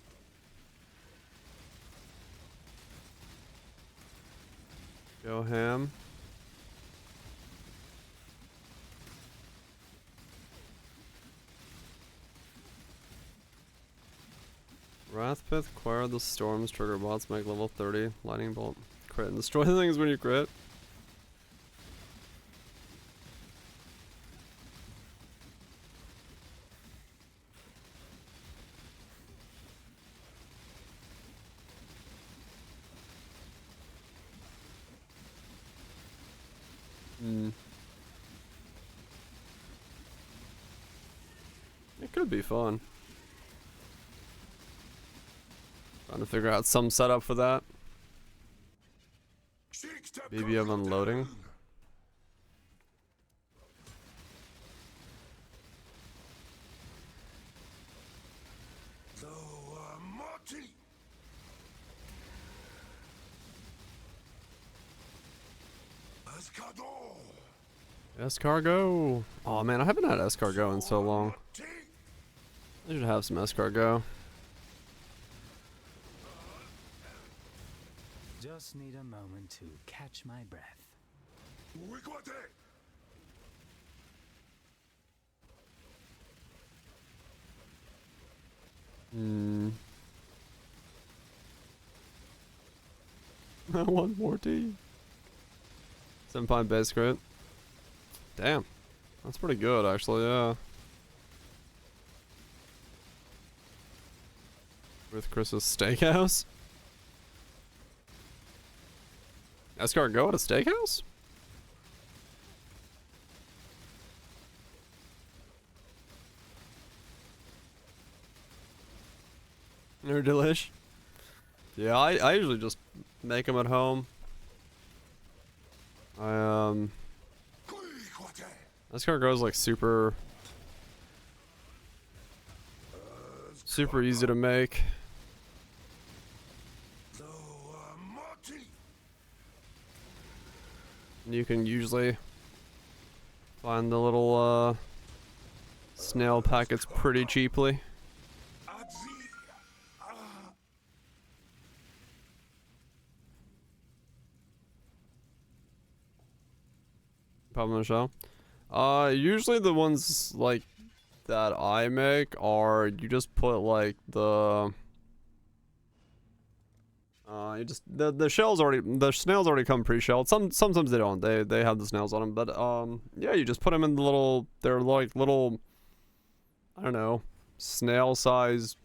Go ham. Wrathpith, acquire the storms, trigger bots, make level 30, lightning bolt, crit, and destroy things when you crit. It could be fun. Trying to figure out some setup for that. BBM unloading. Escargot. Oh man, I haven't had escargot in so long. I should have some escargot. Just need a moment to catch my breath. I want more tea. 7 base crit. Damn. That's pretty good actually, yeah. With Chris's steakhouse? Escargot at a steakhouse? They're delish. Yeah, I usually just make them at home. Escargot is like super easy to make. You can usually find the little snail packets pretty cheaply. Problem Michelle. Usually the ones like that I make are you just put like the you just the snails already come pre-shelled. Sometimes they don't. They have the snails on them, but yeah, you just put them in the little. They're like little. I don't know, snail size.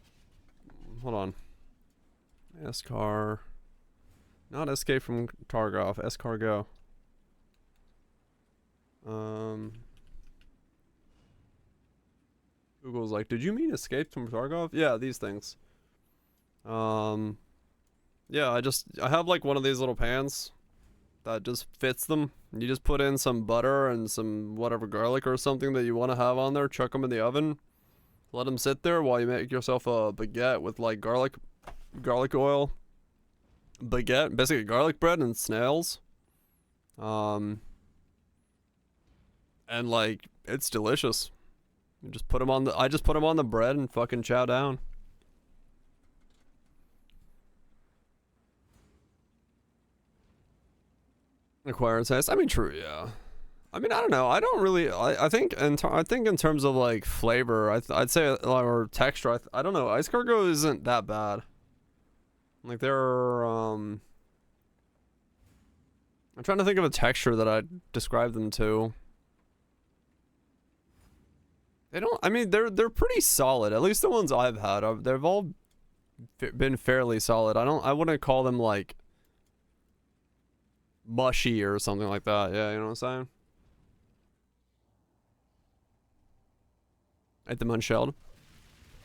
Hold on. Escar. Not Escape from Tarkov. Escargot. Google's like, did you mean Escape from Tarkov? Yeah, these things. Yeah, I have like one of these little pans that just fits them. You just put in some butter and some whatever garlic or something that you want to have on there, chuck them in the oven, let them sit there while you make yourself a baguette with like garlic oil. Baguette, basically garlic bread and snails. And like it's delicious. You just put them on I just put them on the bread and fucking chow down. Acquired taste. I mean, true, yeah. I mean, I don't know. I don't really. I think in terms of like flavor, I'd say or texture. I don't know. Escargot isn't that bad. Like there are. I'm trying to think of a texture that I'd describe them to. They don't. I mean, they're pretty solid. At least the ones I've had, they've all been fairly solid. I wouldn't call them like mushy or something like that. Yeah, you know what I'm saying? At them unshelled.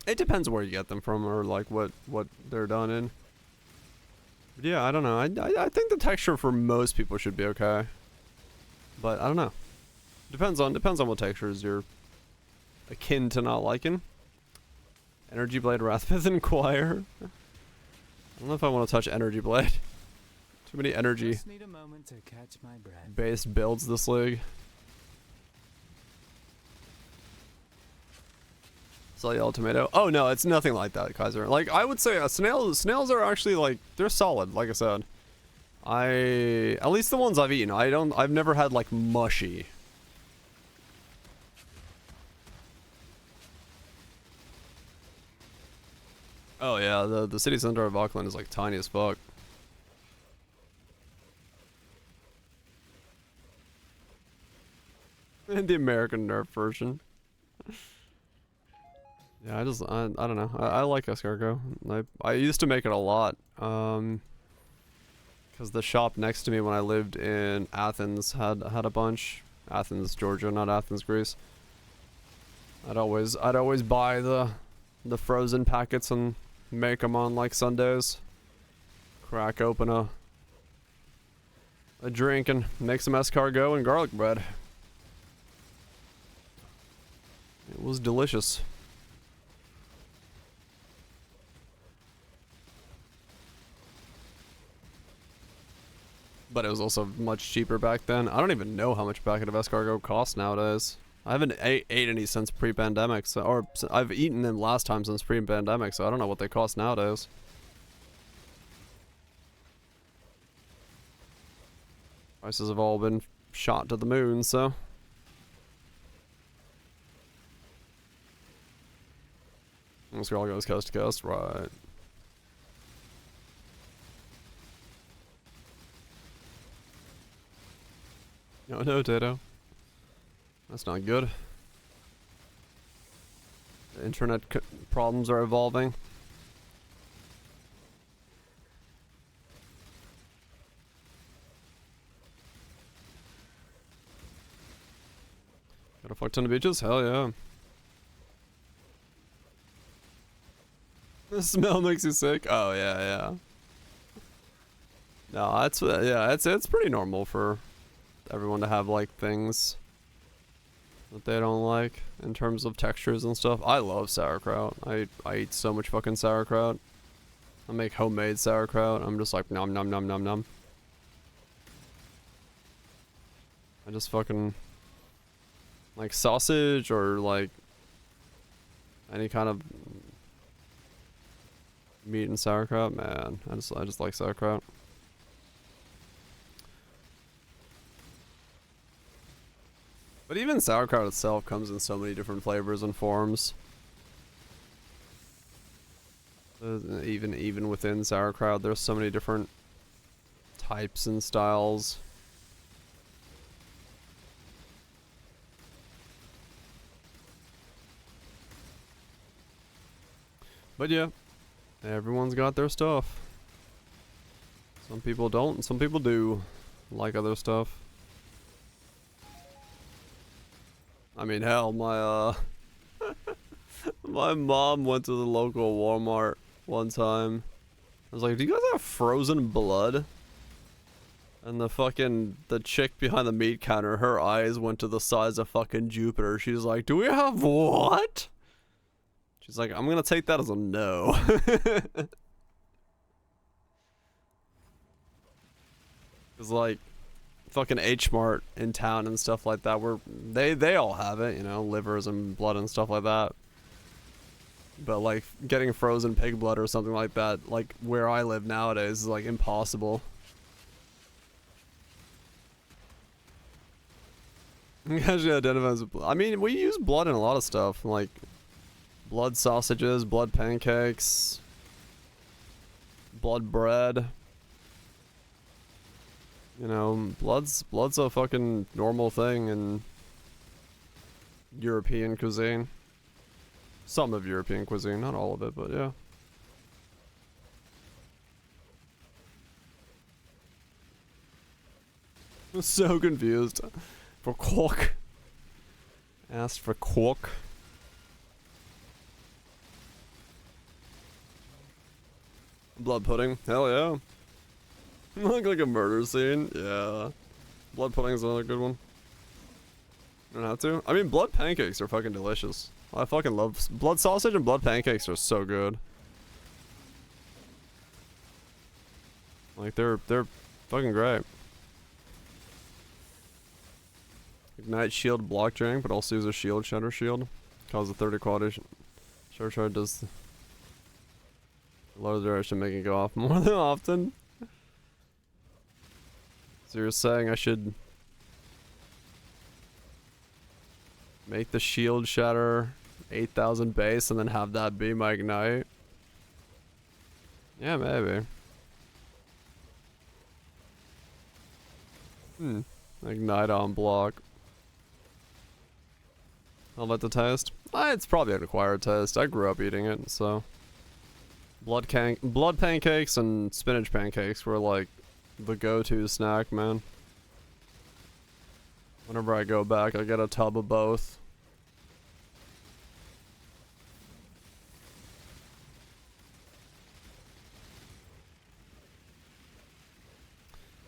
It depends where you get them from or like what they're done in. But yeah, I don't know. I think the texture for most people should be okay. But I don't know. Depends on what textures you're akin to not liking. Energy Blade, Wrathpith, Inquire. I don't know if I want to touch Energy Blade. Too many energy Just need a moment to catch my breath. based builds this league. Saw Yellow Tomato. Oh no, it's nothing like that, Kaiser. Like I would say, snails are actually like they're solid. Like I said, at least the ones I've eaten. I've never had like mushy. Oh yeah, the city center of Auckland is like tiny as fuck. And the American Nerf version. Yeah, I don't know. I like escargot. I used to make it a lot. Because the shop next to me when I lived in Athens had a bunch. Athens, Georgia, not Athens, Greece. I'd always buy the frozen packets and make them on like Sundays. Crack open a drink and make some escargot and garlic bread. It was delicious. But it was also much cheaper back then. I don't even know how much a packet of escargot costs nowadays. I haven't ate any since pre-pandemic, so, or I've eaten them last time since pre-pandemic, so I don't know what they cost nowadays. Prices have all been shot to the moon, so. This girl goes coast to coast, right? No, Tato. That's not good. The internet problems are evolving. Got a fuck ton of beaches? Hell yeah. The smell makes you sick? Oh yeah, yeah. No, that's yeah, it's pretty normal for everyone to have like things that they don't like in terms of textures and stuff. I love sauerkraut. I eat so much fucking sauerkraut. I make homemade sauerkraut. I'm just like nom nom nom nom nom. I just fucking like sausage or like any kind of meat and sauerkraut. Man, I just like sauerkraut. But even sauerkraut itself comes in so many different flavors and forms. Even within sauerkraut, there's so many different types and styles. But yeah, everyone's got their stuff. Some people don't, and some people do like other stuff. I mean, hell, my my mom went to the local Walmart one time. I was like, "Do you guys have frozen blood?" And the chick behind the meat counter, her eyes went to the size of fucking Jupiter. She's like, "Do we have what?" She's like, "I'm gonna take that as a no." Cause like fucking H Mart in town and stuff like that, where they all have it, you know, livers and blood and stuff like that. But like getting frozen pig blood or something like that, like where I live nowadays, is like impossible. Actually identifies with blood. I mean, we use blood in a lot of stuff, like blood sausages, blood pancakes, blood bread. You know, blood's a fucking normal thing in European cuisine. Some of European cuisine, not all of it, but yeah. I'm so confused. For quark. Asked for quark. Blood pudding. Hell yeah. Look like a murder scene. Yeah. Blood pudding is another good one. You don't have to. I mean, blood pancakes are fucking delicious. I fucking love blood sausage and blood pancakes are so good. Like they're fucking great. Ignite shield block drink, but also use a shield shatter shield. Cause the 30 quality shard does lower duration, make it go off more than often. So you're saying I should make the shield shatter 8,000 base and then have that be my ignite? Yeah, maybe. Ignite on block. I'll let the taste. It's probably an acquired taste. I grew up eating it, so. Blood pancakes and spinach pancakes were like the go-to snack, man. Whenever I go back, I get a tub of both.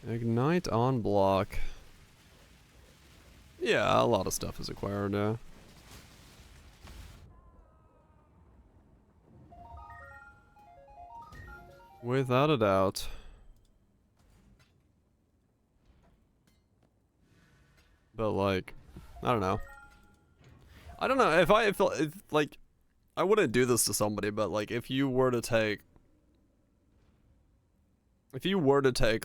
Ignite on block. Yeah, a lot of stuff is acquired now. Without a doubt. But like, I don't know. I don't know if like, I wouldn't do this to somebody, but like, if you were to take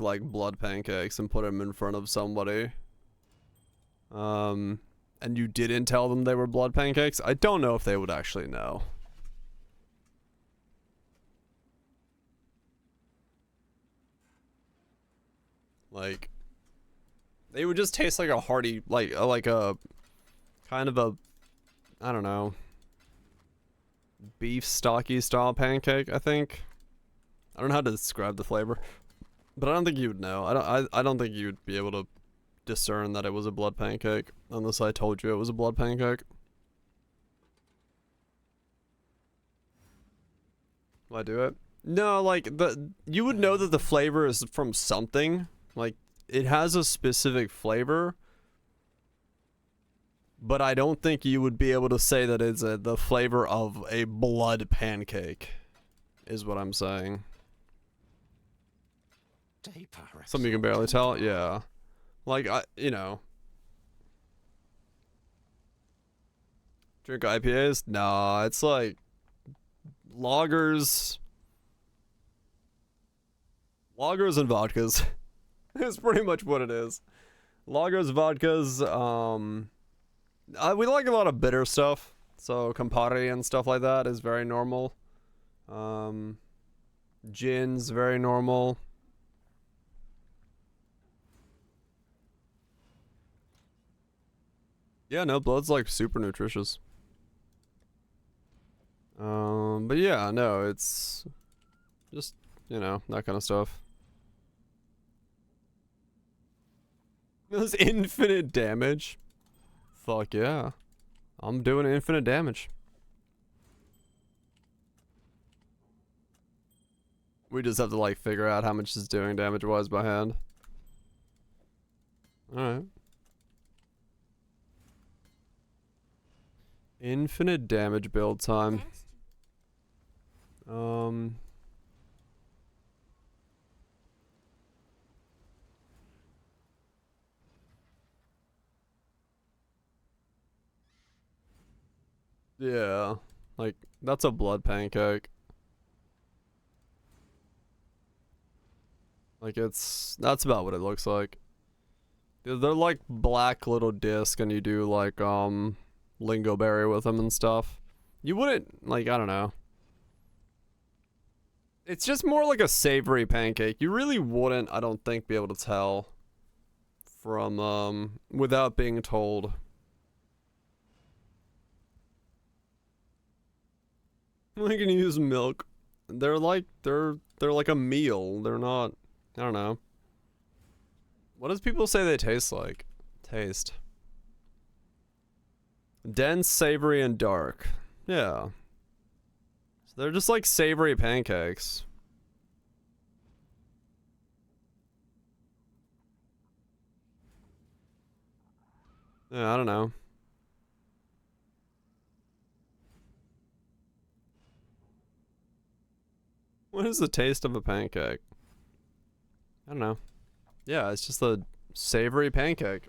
like blood pancakes and put them in front of somebody, and you didn't tell them they were blood pancakes, I don't know if they would actually know. Like, they would just taste like a hearty, like a kind of a, I don't know, beef stocky style pancake, I think. I don't know how to describe the flavor, but I don't think you would know. I don't think you'd be able to discern that it was a blood pancake unless I told you it was a blood pancake. Will I do it? No, like you would know that the flavor is from something. Like, it has a specific flavor, but I don't think you would be able to say that it's the flavor of a blood pancake, is what I'm saying. Something you can barely tell? Yeah. Like, you know. Drink IPAs? Nah, it's like lagers and vodkas. It's pretty much what it is. Lagers, vodkas, we like a lot of bitter stuff. So Campari and stuff like that is very normal. Gin's very normal. Yeah, no, blood's like super nutritious. But yeah, no, it's just, you know, that kind of stuff. Does infinite damage? Fuck yeah. I'm doing infinite damage. We just have to like figure out how much it's doing damage-wise by hand. Alright. Infinite damage build time. Yeah, like, that's a blood pancake. Like, that's about what it looks like. They're like black little disc, and you do like, lingo berry with them and stuff. You wouldn't, like, I don't know. It's just more like a savory pancake. You really wouldn't, I don't think, be able to tell from, without being told. We can use milk. They're like a meal. They're not, I don't know. What does people say they taste like? Taste. Dense, savory, and dark. Yeah. So they're just like savory pancakes. Yeah, I don't know. What is the taste of a pancake? I don't know. Yeah, it's just a savory pancake.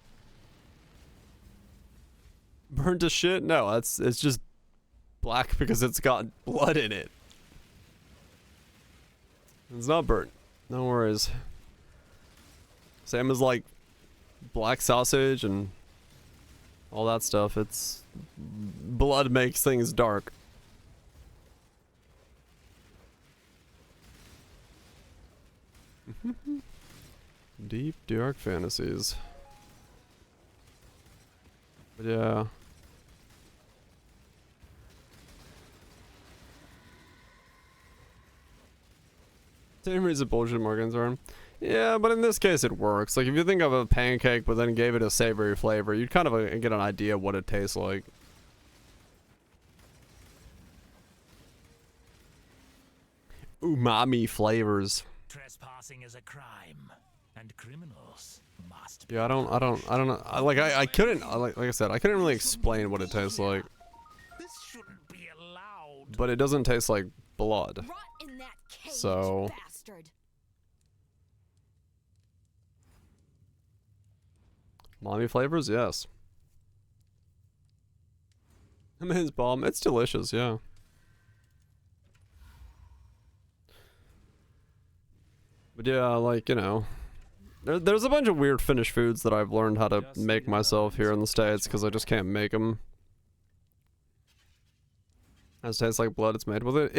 Burnt to shit? No, it's just black because it's got blood in it. It's not burnt. No worries. Same as like black sausage and all that stuff. It's blood makes things dark. Deep, dark fantasies. But yeah. Same reason bullshit Morgans are. Yeah, but in this case it works. Like if you think of a pancake but then gave it a savory flavor, you'd kind of get an idea of what it tastes like. Umami flavors. Trespassing is a crime, and criminals must. Yeah, I don't know. I couldn't, like I said, I couldn't really explain what it tastes like. This shouldn't be allowed. But it doesn't taste like blood. Rot in that cage, So. bastard. Umami flavors, yes. I mean, it's bomb. It's delicious, yeah. But yeah, like, you know, there's a bunch of weird Finnish foods that I've learned how to make myself here in the States because I just can't make them. It tastes like blood. It's made with it.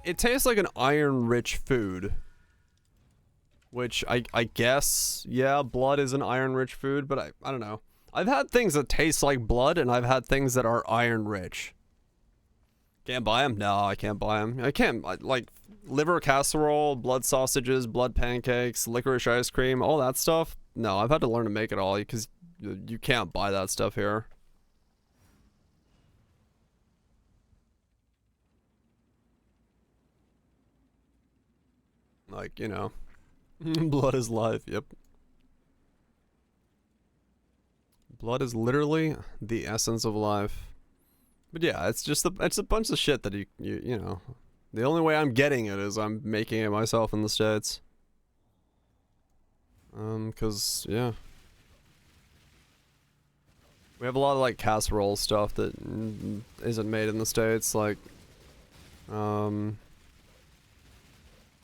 It tastes like an iron-rich food. Which I guess, yeah, blood is an iron-rich food, but I don't know. I've had things that taste like blood, and I've had things that are iron-rich. Can't buy them? No, I can't buy them. I can't, like, liver casserole, blood sausages, blood pancakes, licorice ice cream, all that stuff. No, I've had to learn to make it all, because you can't buy that stuff here. Like, you know. Blood is life, yep. Blood is literally the essence of life. But yeah, it's just it's a bunch of shit that you know. The only way I'm getting it is I'm making it myself in the States. 'Cause yeah. We have a lot of like casserole stuff that isn't made in the States, like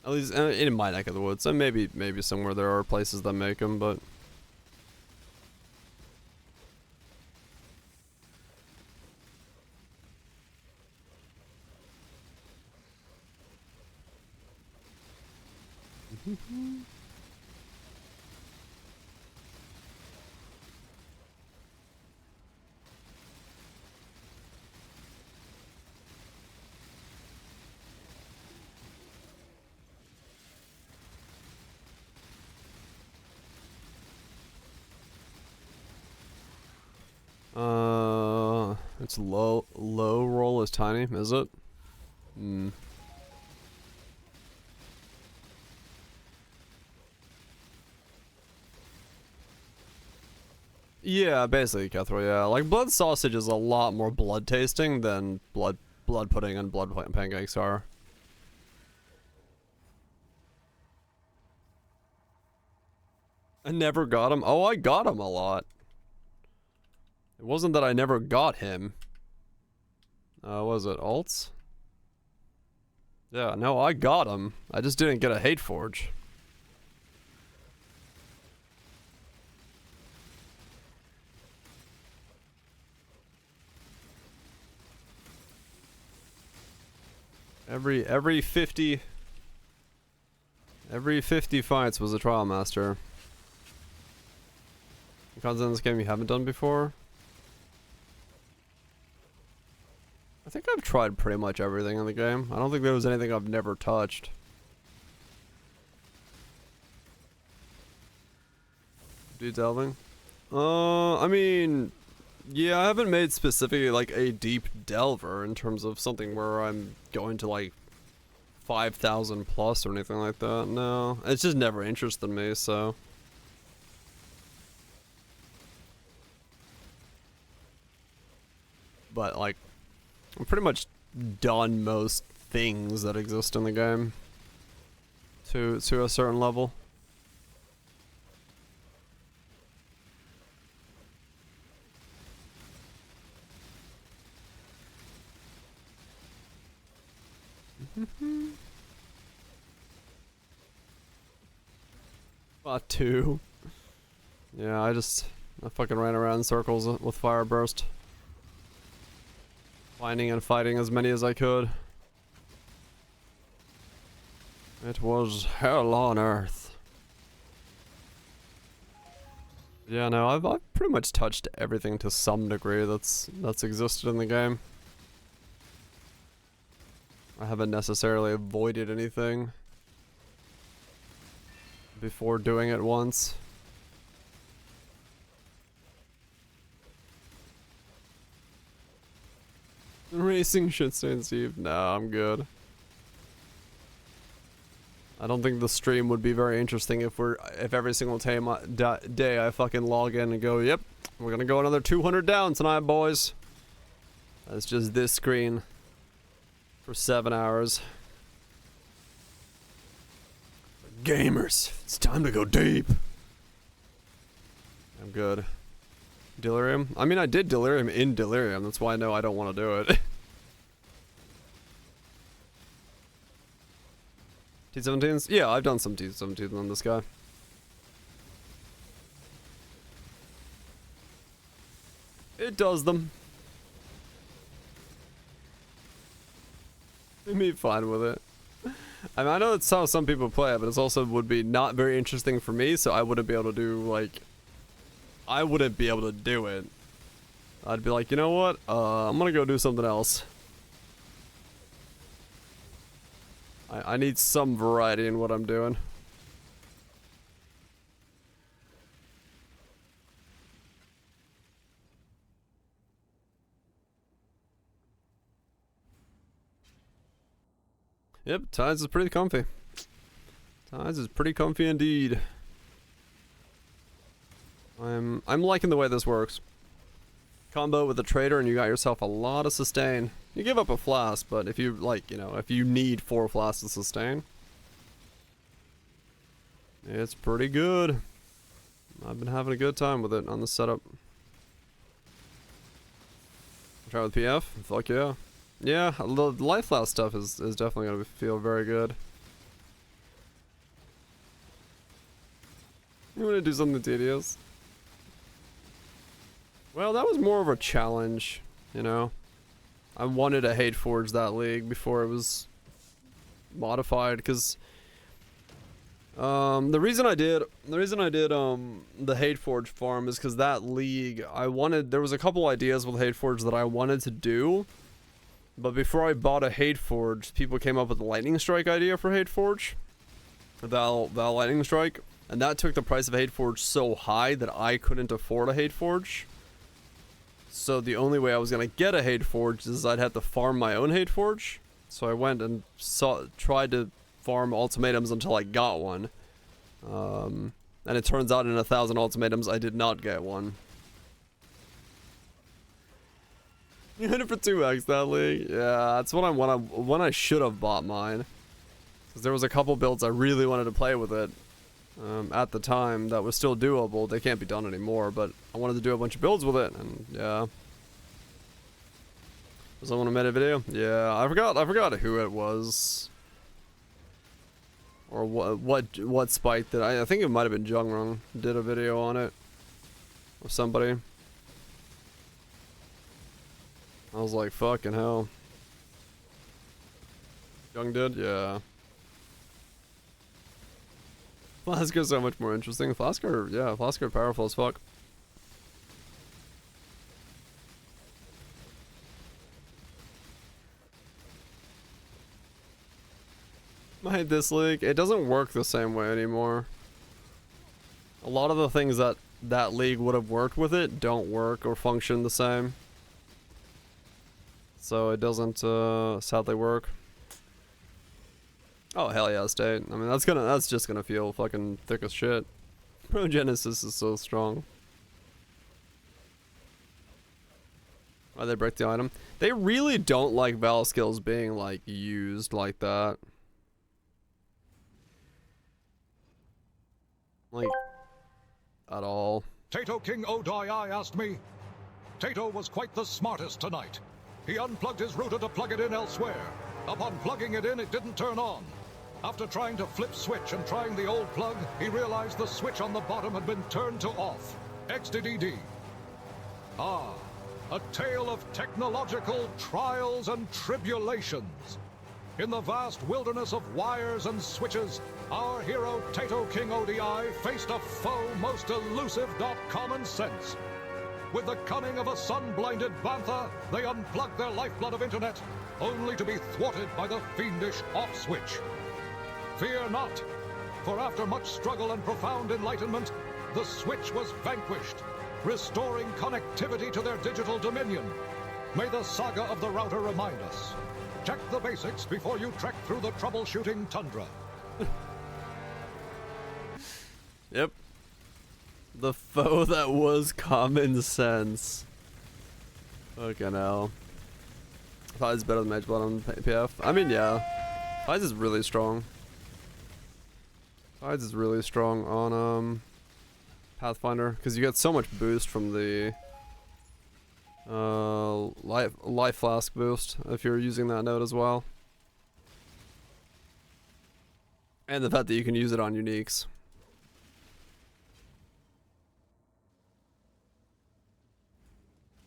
at least in my neck of the woods. And maybe somewhere there are places that make them, but it's low roll is tiny, is it? Hmm. Yeah, basically, Kethra, yeah. Like, blood sausage is a lot more blood tasting than blood pudding and blood pancakes are. I never got him. Oh, I got him a lot. It wasn't that I never got him. Was it alts? Yeah, no, I got him. I just didn't get a hate forge. Every 50 fights was a trial master. Content in this game you haven't done before? I think I've tried pretty much everything in the game. I don't think there was anything I've never touched. Do delving? I mean, yeah, I haven't made specifically like a deep delver in terms of something where I'm going to like 5,000 plus or anything like that. No, it's just never interested me, so. But like, I'm pretty much done most things that exist in the game to a certain level. Bot 2. Yeah, I fucking ran around in circles with Fire Burst. Finding and fighting as many as I could. It was hell on earth. Yeah, no, I've pretty much touched everything to some degree that's existed in the game. I haven't necessarily avoided anything before doing it once. Racing shit stain Steve? No, I'm good. I don't think the stream would be very interesting if every single day I fucking log in and go, yep, we're gonna go another 200 down tonight, boys. That's just this screen for 7 hours. Gamers, it's time to go deep. I'm good. Delirium? I mean, I did Delirium in Delirium. That's why I know I don't want to do it. T-17s? Yeah, I've done some T-17s on this guy. It does them. I'm fine with it. I mean, I know it's how some people play it, but it also would be not very interesting for me, so I wouldn't be able to do, like... I wouldn't be able to do it. I'd be like, you know what? I'm gonna go do something else. I need some variety in what I'm doing. Yep, Tides is pretty comfy. Tides is pretty comfy indeed. I'm liking the way this works. Combo with a trader and you got yourself a lot of sustain. You give up a flask, but if you like, you know, if you need 4 flasks to sustain, it's pretty good. I've been having a good time with it on the setup. Try with PF? Fuck yeah. Yeah, the life flask stuff is definitely gonna feel very good. You wanna do something tedious? Well, that was more of a challenge, you know. I wanted to hate forge that league before it was modified, because the reason I did the hate forge farm is because that league there was a couple ideas with hate forge that I wanted to do, but before I bought a hate forge, people came up with the lightning strike idea for hate forge, the lightning strike, and that took the price of hate forge so high that I couldn't afford a hate forge. So the only way I was gonna get a hate forge is I'd have to farm my own hate forge. So I went and tried to farm ultimatums until I got one. And it turns out in 1,000 ultimatums I did not get one. You hit it for 2x that league? Yeah, that's when I should have bought mine. Because there was a couple builds I really wanted to play with it. At the time that was still doable. They can't be done anymore, but I wanted to do a bunch of builds with it, and yeah. Was someone who made a video? Yeah, I forgot who it was. Or what Spike did. I think it might have been Jungrung did a video on it. Or somebody. I was like, fucking hell. Jung did? Yeah. Flasker's so much more interesting. Flasker, yeah, Flasker powerful as fuck. I hate this league. It doesn't work the same way anymore. A lot of the things that league would have worked with it don't work or function the same. So it doesn't sadly work. Oh hell yeah, state. I mean that's just gonna feel fucking thick as shit. Progenesis is so strong. Why they break the item? They really don't like Val skills being like used like that. Like at all. Tato King Odai asked me. Tato was quite the smartest tonight. He unplugged his router to plug it in elsewhere. Upon plugging it in, it didn't turn on. After trying to flip switch and trying the old plug, he realized the switch on the bottom had been turned to off. XDDD. Ah, a tale of technological trials and tribulations. In the vast wilderness of wires and switches, our hero Tato King ODI faced a foe most elusive, common sense. With the cunning of a sun-blinded bantha, they unplugged their lifeblood of internet, only to be thwarted by the fiendish off switch. Fear not, for after much struggle and profound enlightenment, the switch was vanquished, restoring connectivity to their digital dominion. May the saga of the router remind us. Check the basics before you trek through the troubleshooting tundra. Yep. The foe that was common sense. Fucking hell. Fize is better than Mageblood on PF. I mean, yeah. Fize is really strong. Fize is really strong on Pathfinder because you get so much boost from the life flask boost if you're using that node as well, and the fact that you can use it on uniques.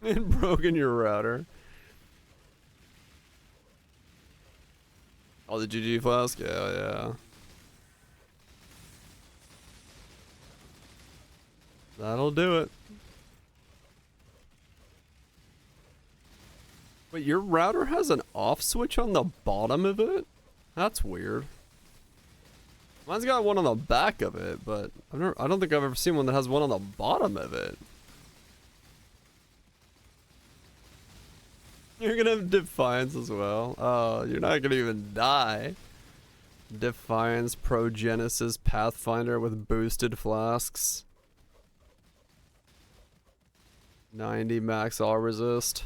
And broken your router. Oh, the GG flask? Yeah. That'll do it. Wait, your router has an off switch on the bottom of it? That's weird. Mine's got one on the back of it, but I don't think I've ever seen one that has one on the bottom of it. You're gonna have Defiance as well. Oh, you're not gonna even die. Defiance, Progenesis, Pathfinder with boosted flasks. 90 max all resist.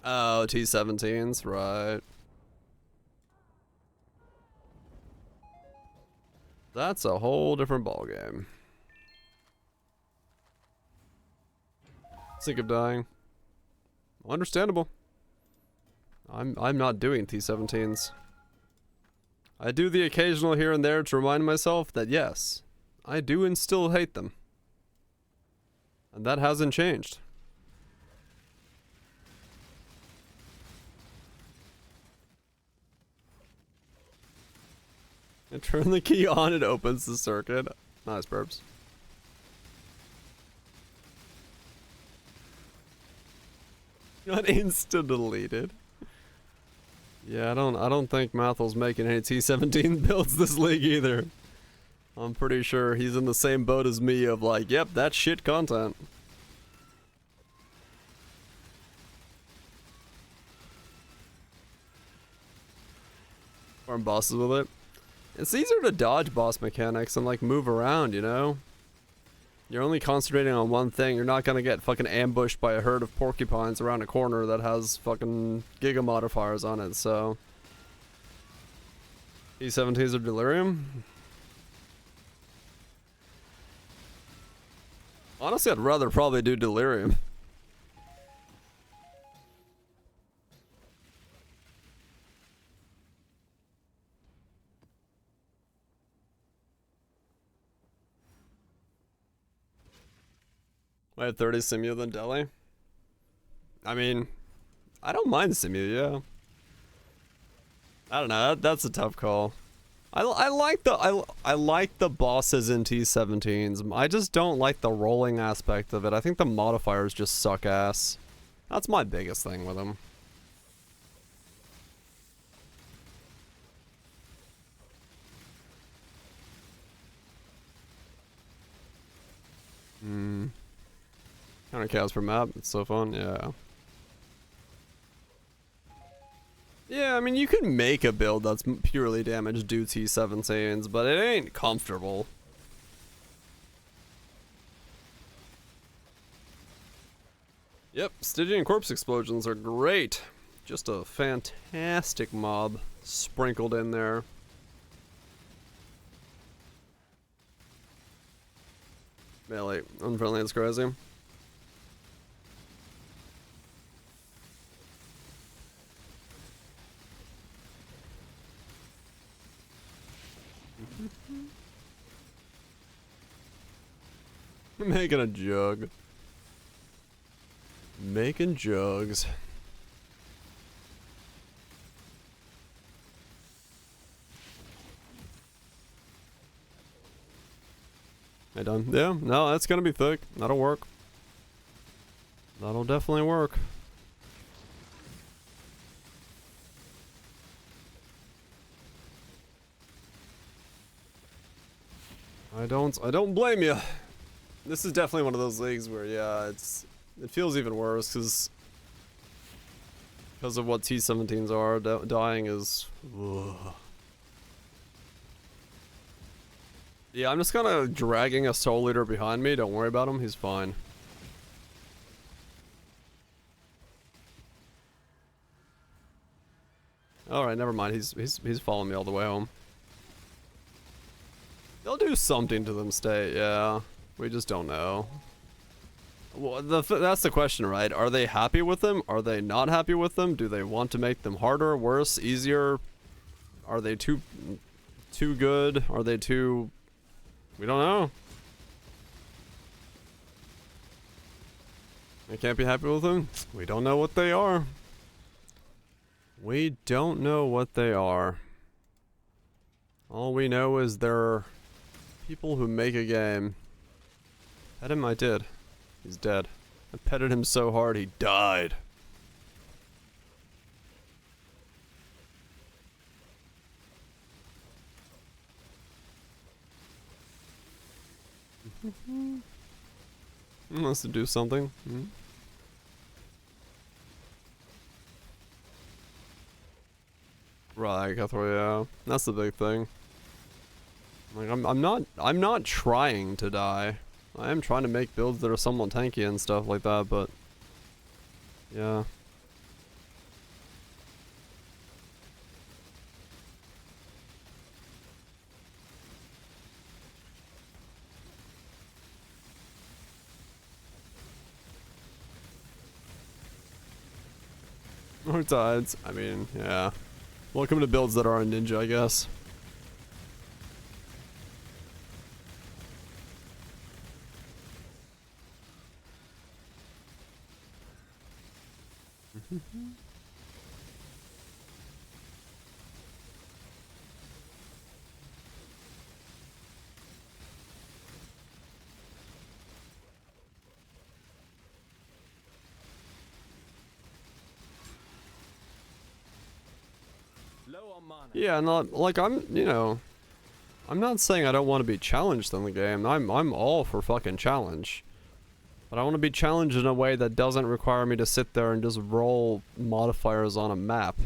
Oh, T17s, right. That's a whole different ballgame. Sick of dying. Understandable. I'm not doing T17s. I do the occasional here and there to remind myself that yes, I do and still hate them. And that hasn't changed. And turn the key on, it opens the circuit. Nice, burps. Not insta deleted. Yeah, I don't think Mathel's making any T17 builds this league either. I'm pretty sure he's in the same boat as me of like, yep, that's shit content. Farm bosses with it. It's easier to dodge boss mechanics and like move around, you know? You're only concentrating on one thing. You're not gonna get fucking ambushed by a herd of porcupines around a corner that has fucking giga modifiers on it, so. E17s are delirium? Honestly, I'd rather probably do delirium. I had 30 Simu than Delhi. I mean, I don't mind Simu, yeah. I don't know, that's a tough call. I like the bosses in T17s. I just don't like the rolling aspect of it. I think the modifiers just suck ass. That's my biggest thing with them. Hmm. 100 cows per map, it's so fun, yeah. Yeah, I mean, you can make a build that's purely damage due T17s, but it ain't comfortable. Yep, Stygian corpse explosions are great. Just a fantastic mob sprinkled in there. Melee, unfriendly, it's crazy. Making a jug. Making jugs. I done? Yeah, no, that's gonna be thick. That'll work. That'll definitely work. I don't blame you. This is definitely one of those leagues where, yeah, it feels even worse because of what T17s are. Dying is. Ugh. Yeah, I'm just kind of dragging a soul leader behind me. Don't worry about him. He's fine. All right, never mind. He's following me all the way home. They'll do something to them state, yeah. We just don't know. Well, that's the question, right? Are they happy with them? Are they not happy with them? Do they want to make them harder, worse, easier? Are they too good? Are they too... We don't know. They can't be happy with them? We don't know what they are. We don't know what they are. All we know is they're people who make a game. Pet him, I did. He's dead. I petted him so hard he died. He wants to do something. Right, Guthrie, yeah. That's the big thing. Like I'm not trying to die. I am trying to make builds that are somewhat tanky and stuff like that, but yeah. More tides. I mean, yeah. Welcome to builds that are a ninja, I guess. Yeah, not like I'm not saying I don't want to be challenged in the game. I'm all for fucking challenge. But I want to be challenged in a way that doesn't require me to sit there and just roll modifiers on a map.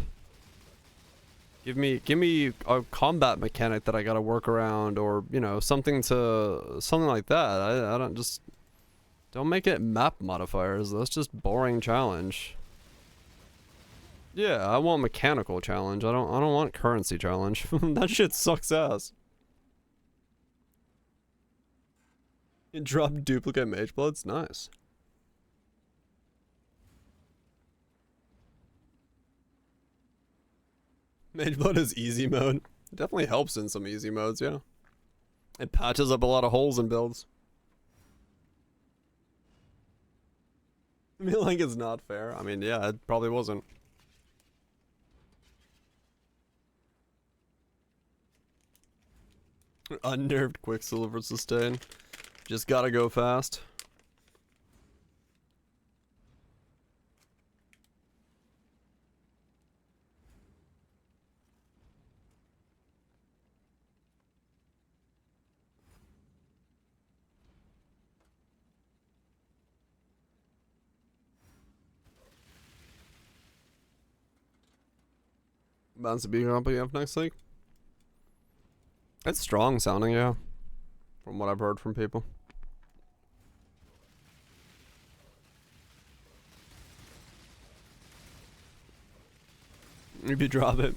Give me a combat mechanic that I gotta work around, or, you know, something like that. I don't make it map modifiers. That's just boring challenge. Yeah, I want mechanical challenge. I don't want currency challenge. That shit sucks ass. You drop duplicate mage bloods? Nice. Mage blood is easy mode. It definitely helps in some easy modes, yeah. It patches up a lot of holes in builds. I feel like it's not fair. I mean, yeah, it probably wasn't. Unnerved Quicksilver sustain. Just gotta go fast. Bounce to be up next week. It's strong sounding, yeah. From what I've heard from people. If you drop it.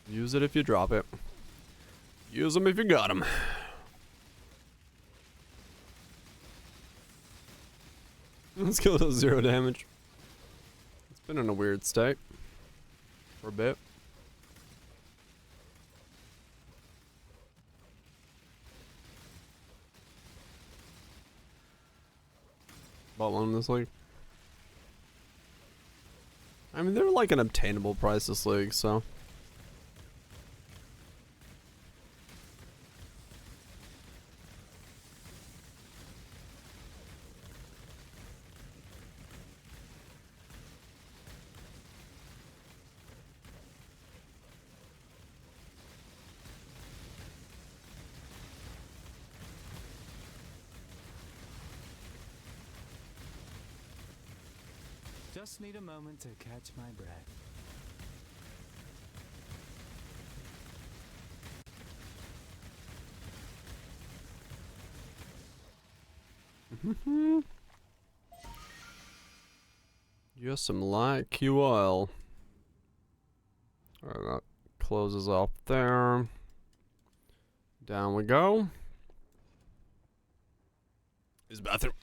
Use it if you drop it. Use them if you got them. Let's kill those 0 damage. It's been in a weird state. For a bit. Bought one in this league. I mean, they're like an obtainable price this league, so. Just need a moment to catch my breath. Just some light QL. Alright, that closes up there. Down we go. His bathroom.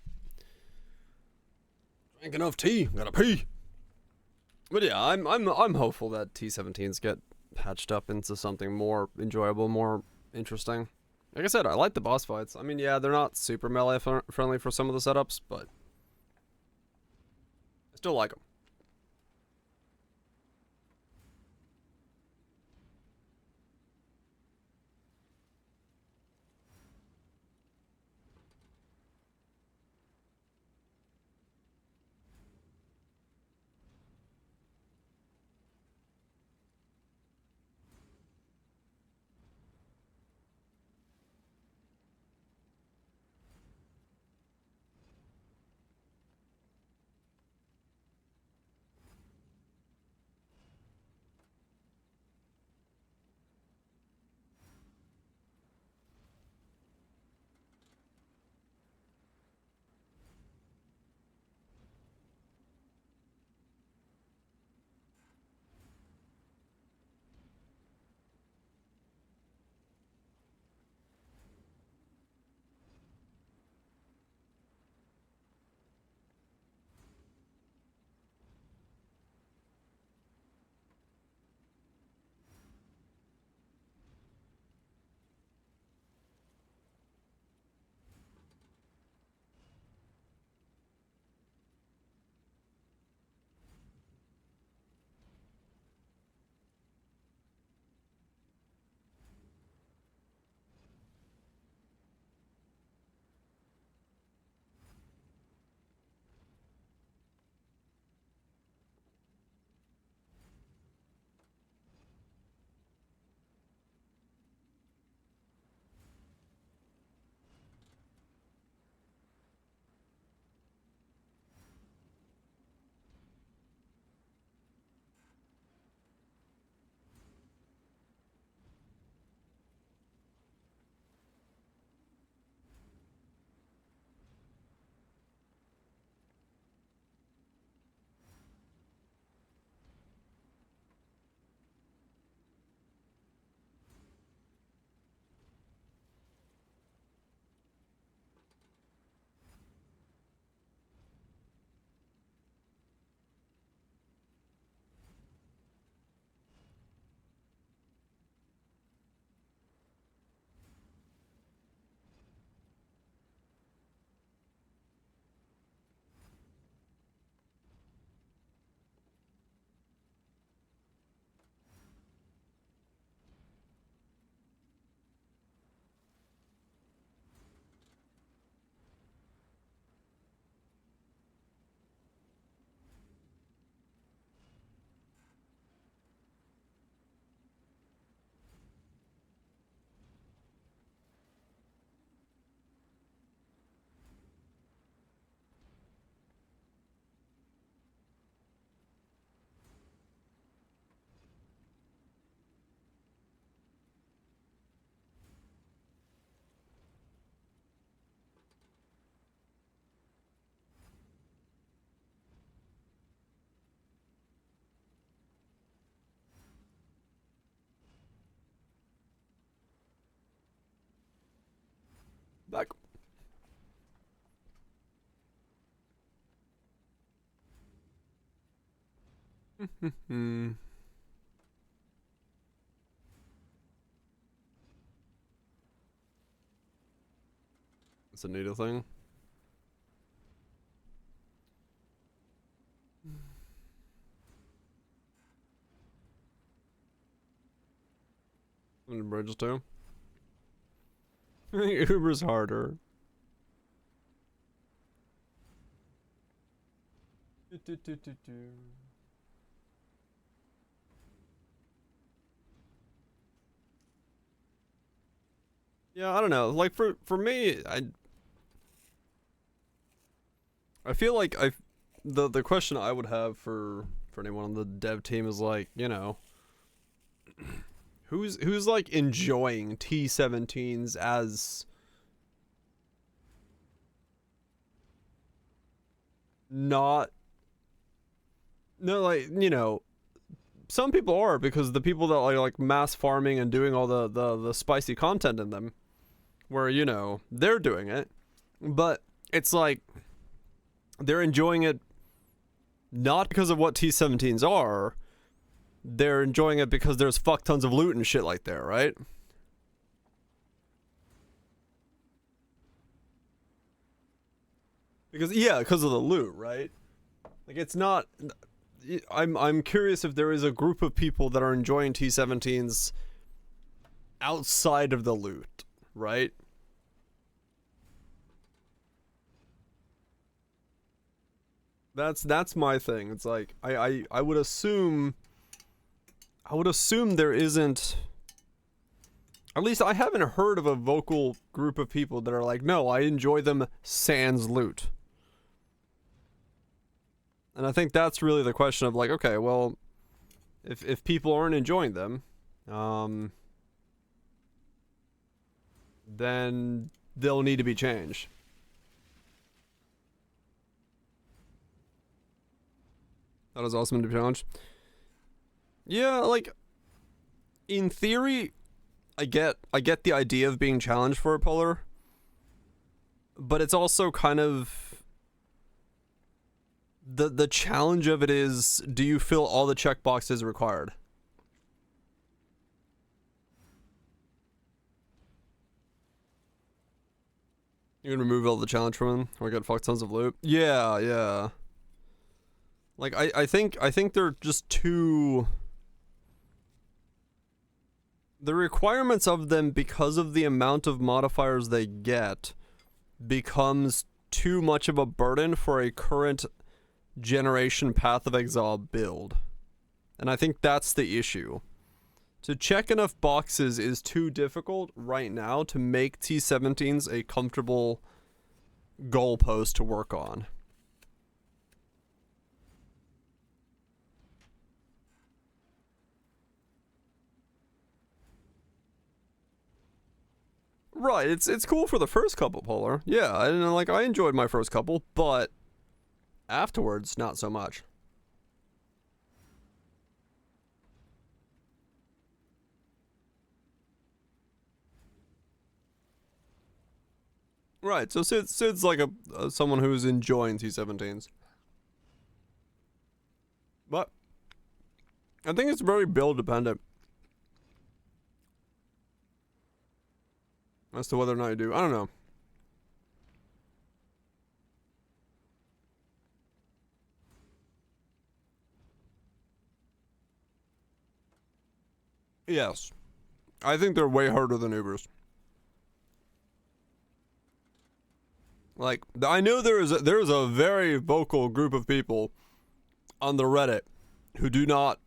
Drank enough tea. Gotta pee. But yeah, I'm hopeful that T17s get patched up into something more enjoyable, more interesting. Like I said, I like the boss fights. I mean, yeah, they're not super melee friendly for some of the setups, but I still like them. Back. It's a needle thing. And bridges too. I think Uber's harder. Yeah, I don't know. Like for me, I feel like the question I would have for anyone on the dev team is like, you know, who's like enjoying T17s as not, no, like, you know, some people are, because the people that are like mass farming and doing all the spicy content in them, where, you know, they're doing it, but it's like they're enjoying it not because of what T17s are, they're enjoying it because there's fuck tons of loot and shit like there, right? Because, yeah, because of the loot, right? Like, it's not... I'm curious if there is a group of people that are enjoying T17s outside of the loot, right? That's my thing. It's like, I would assume there isn't... At least I haven't heard of a vocal group of people that are like, no, I enjoy them sans loot. And I think that's really the question of like, okay, well, if people aren't enjoying them, then they'll need to be changed. That is awesome to be challenged. Yeah, like, in theory, I get the idea of being challenged for a polar, but it's also kind of the challenge of it is, do you fill all the checkboxes required? You can remove all the challenge from him, or get fuck tons of loot. Yeah, yeah. Like, I think they're just too... The requirements of them, because of the amount of modifiers they get, becomes too much of a burden for a current generation Path of Exile build. And I think that's the issue. To check enough boxes is too difficult right now to make T17s a comfortable goalpost to work on. Right, it's cool for the first couple, Polar. Yeah, and like, I enjoyed my first couple, but afterwards, not so much. Right, so Sid's like someone who's enjoying T17s. But I think it's very build dependent as to whether or not you do. I don't know. Yes. I think they're way harder than Ubers. Like, I know there is a very vocal group of people on the Reddit who do not,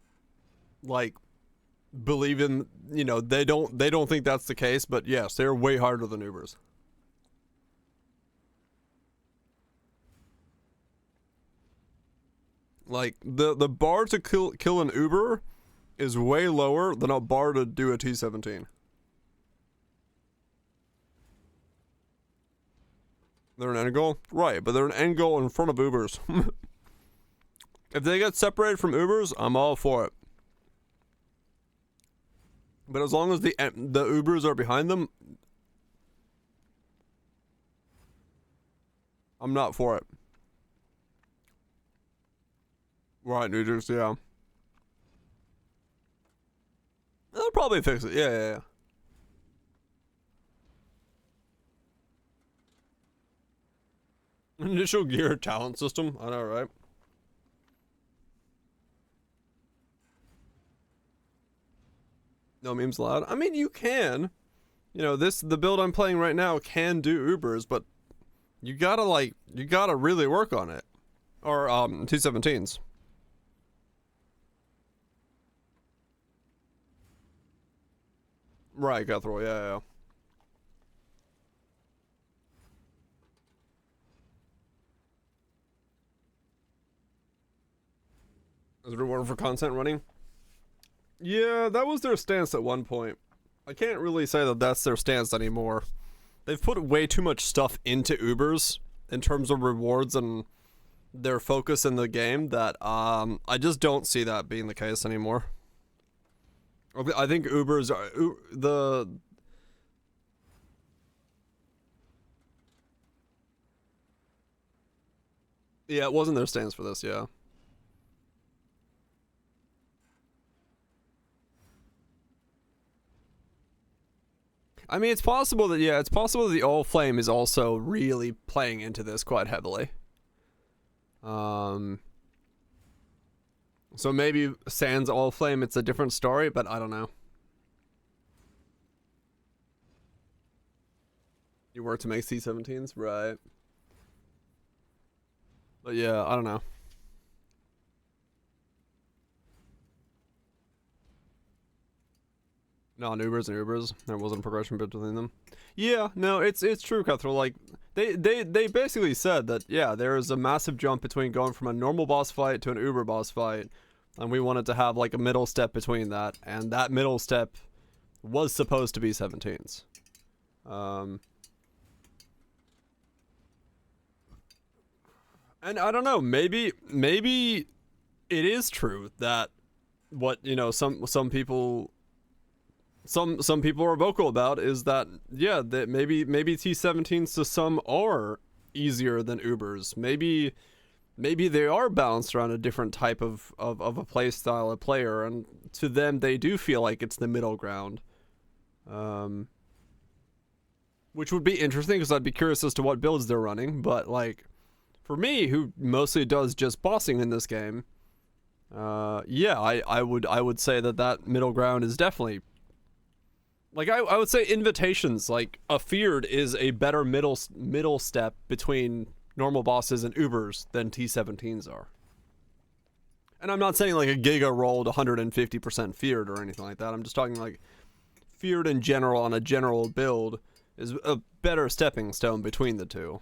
like, believe in, you know, they don't think that's the case, but yes, they're way harder than Ubers. Like, the bar to kill an Uber is way lower than a bar to do a T17. They're an end goal? Right, but they're an end goal in front of Ubers. If they get separated from Ubers, I'm all for it. But as long as the Ubers are behind them, I'm not for it. Right, New Jersey, yeah. They'll probably fix it. Yeah. Initial gear talent system. I know, right? No memes allowed. I mean, you can. You know, the build I'm playing right now can do Ubers, but you gotta really work on it. Or T17s. Right, Guthrow, yeah. Is reward for content running? Yeah, that was their stance at one point. I can't really say that that's their stance anymore. They've put way too much stuff into Ubers in terms of rewards and their focus in the game that I just don't see that being the case anymore. I think Ubers are yeah, it wasn't their stance for this, yeah. I mean, it's possible that, yeah, it's possible that the All Flame is also really playing into this quite heavily. So maybe sans All Flame, it's a different story, but I don't know. You work to make C17s? Right. But yeah, I don't know. Non-Ubers and Ubers, there wasn't progression between them. Yeah, no, it's true, Cutthroat. Like, they basically said that, yeah, there is a massive jump between going from a normal boss fight to an Uber boss fight, and we wanted to have, like, a middle step between that, and that middle step was supposed to be 17s. And I don't know, maybe it is true that what, you know, some people are vocal about is that, yeah, that maybe T17s to some are easier than Ubers. Maybe they are balanced around a different type of a play style of player, and to them they do feel like it's the middle ground. Which would be interesting because I'd be curious as to what builds they're running, but like for me, who mostly does just bossing in this game, yeah, I would say that middle ground is definitely, like, I would say invitations, like a feared is a better middle step between normal bosses and Ubers than T17s are. And I'm not saying like a Giga rolled 150% feared or anything like that. I'm just talking like feared in general on a general build is a better stepping stone between the two.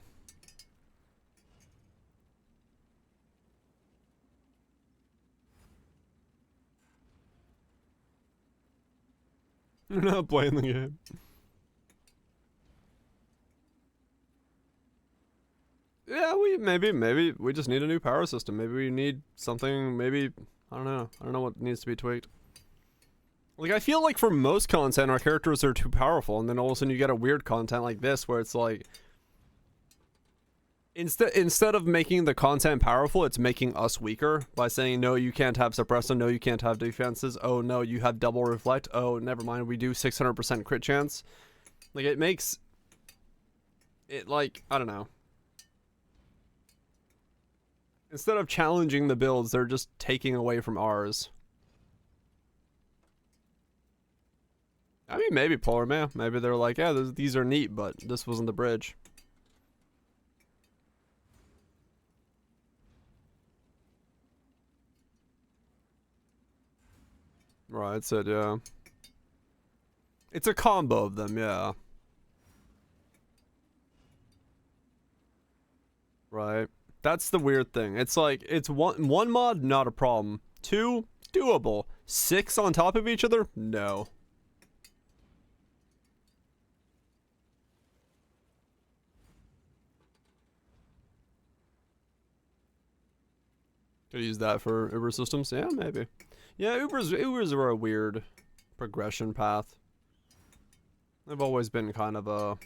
You're not playing the game. Yeah, maybe we just need a new power system. Maybe we need something, maybe, I don't know what needs to be tweaked. Like, I feel like for most content, our characters are too powerful, and then all of a sudden you get a weird content like this where it's like, instead of making the content powerful, it's making us weaker by saying, no, you can't have suppressor, no, you can't have defenses, oh no, you have double reflect, oh, never mind, we do 600% crit chance. Like, it makes it, like, I don't know. Instead of challenging the builds, they're just taking away from ours. I mean, maybe Polar Man, maybe they're like, yeah, these are neat, but this wasn't the bridge. Right, it's it, yeah. It's a combo of them, yeah. Right. That's the weird thing. It's like, it's one mod, not a problem. 2, doable. 6 on top of each other? No. Could use that for Uber systems? Yeah, maybe. Yeah, Ubers are a weird progression path. They've always been kind of a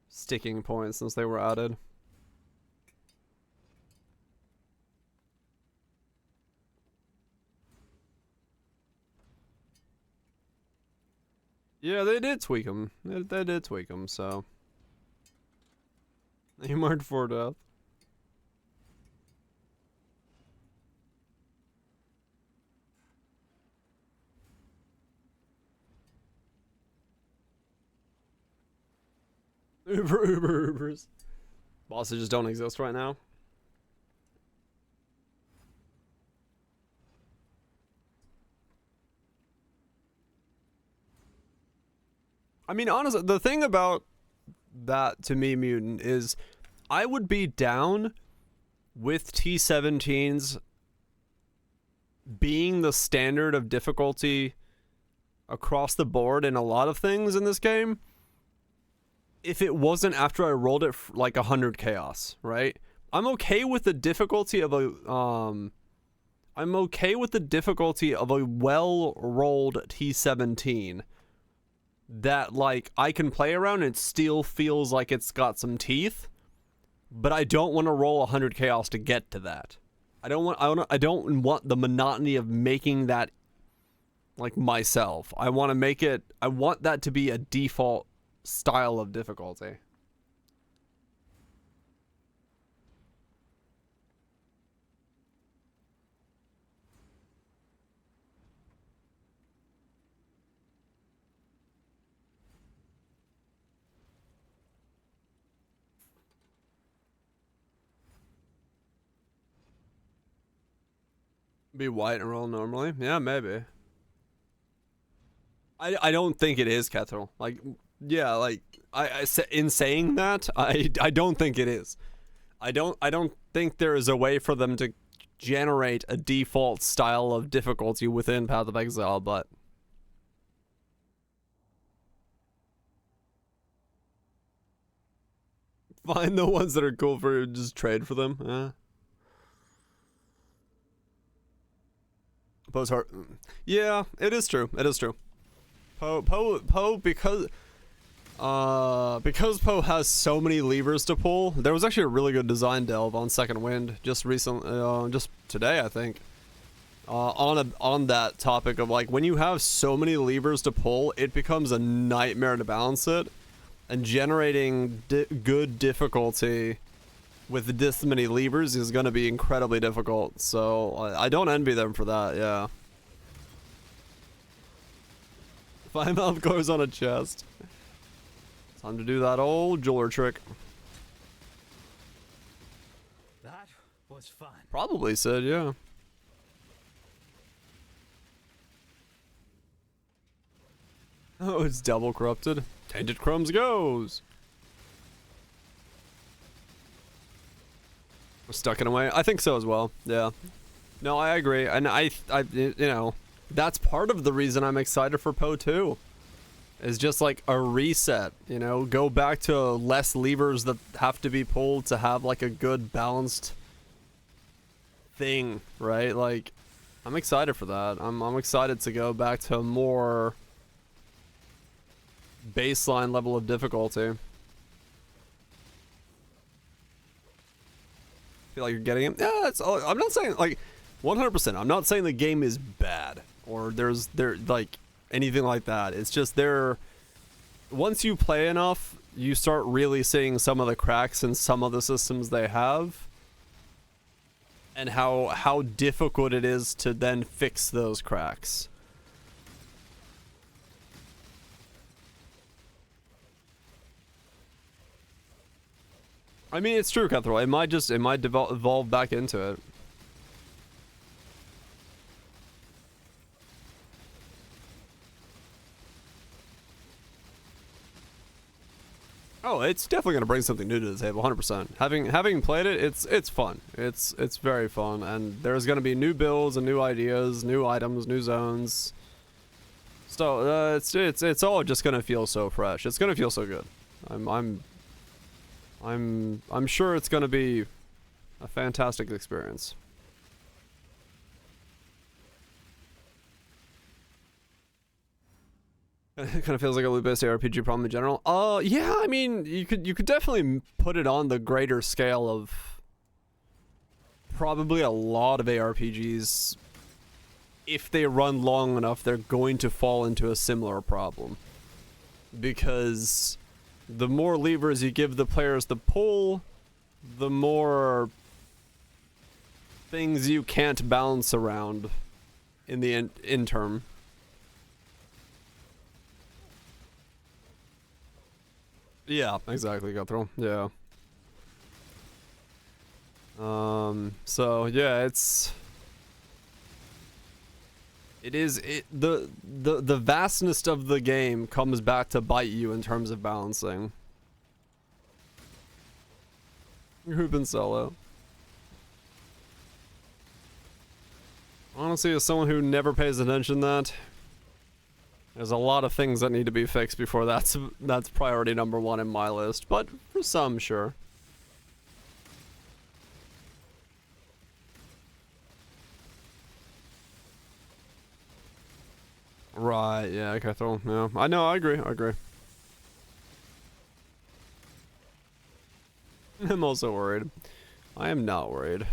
sticking point since they were added. Yeah, they did tweak them. They did tweak them, so. They marked for death. Ubers. Bosses just don't exist right now. I mean, honestly, the thing about that to me, Mutant, is I would be down with T17s being the standard of difficulty across the board in a lot of things in this game if it wasn't after I rolled it like 100 chaos, right? I'm okay with the difficulty of a well-rolled T17 that like I can play around and it still feels like it's got some teeth, but I don't want to roll 100 chaos to get to that. I don't want the monotony of making that like myself. I want that to be a default style of difficulty. Be white and roll normally? Yeah, maybe. I don't think it is, Kethel. Like, yeah, like in saying that, I don't think it is. I don't think there is a way for them to generate a default style of difficulty within Path of Exile, but find the ones that are cool for you, just trade for them. Yeah. Poe's heart. Yeah, it is true. It is true. Poe, because Poe has so many levers to pull. There was actually a really good design delve on Second Wind just recently, just today, I think. On that topic of like when you have so many levers to pull, it becomes a nightmare to balance it, and generating good difficulty with this many levers is going to be incredibly difficult. So I don't envy them for that. Yeah. 5 mouth goes on a chest. Time to do that old jeweler trick. That was fun. Probably said, yeah. Oh, it's double corrupted. Tainted Crumbs goes. We're stuck in a way. I think so as well. Yeah. No, I agree. And I you know, that's part of the reason I'm excited for Poe 2. Is just like a reset, you know, go back to less levers that have to be pulled to have like a good balanced thing, right? Like, I'm excited for that. I'm excited to go back to a more baseline level of difficulty. Feel like you're getting it? Yeah, that's all. I'm not saying like 100%. I'm not saying the game is bad or there's like anything like that. It's just once you play enough, you start really seeing some of the cracks in some of the systems they have and how difficult it is to then fix those cracks. I mean, it's true, Cutthroat. It might evolve back into it. Oh, it's definitely gonna bring something new to the table, 100%. Having played it, it's fun. It's very fun, and there's gonna be new builds and new ideas, new items, new zones. So it's all just gonna feel so fresh. It's gonna feel so good. I'm sure it's gonna be a fantastic experience. It kind of feels like a loot-based ARPG problem in general. Yeah, I mean, you could definitely put it on the greater scale of probably a lot of ARPGs. If they run long enough, they're going to fall into a similar problem. Because the more levers you give the players to pull, the more things you can't balance around in the interim. Yeah, exactly, Guthrie. Yeah. So yeah, the vastness of the game comes back to bite you in terms of balancing. Group and solo. Honestly, as someone who never pays attention to that, there's a lot of things that need to be fixed before that's priority number one in my list. But for some, sure. Right, yeah, Cathal, yeah. I know, I agree. I'm also worried. I am not worried.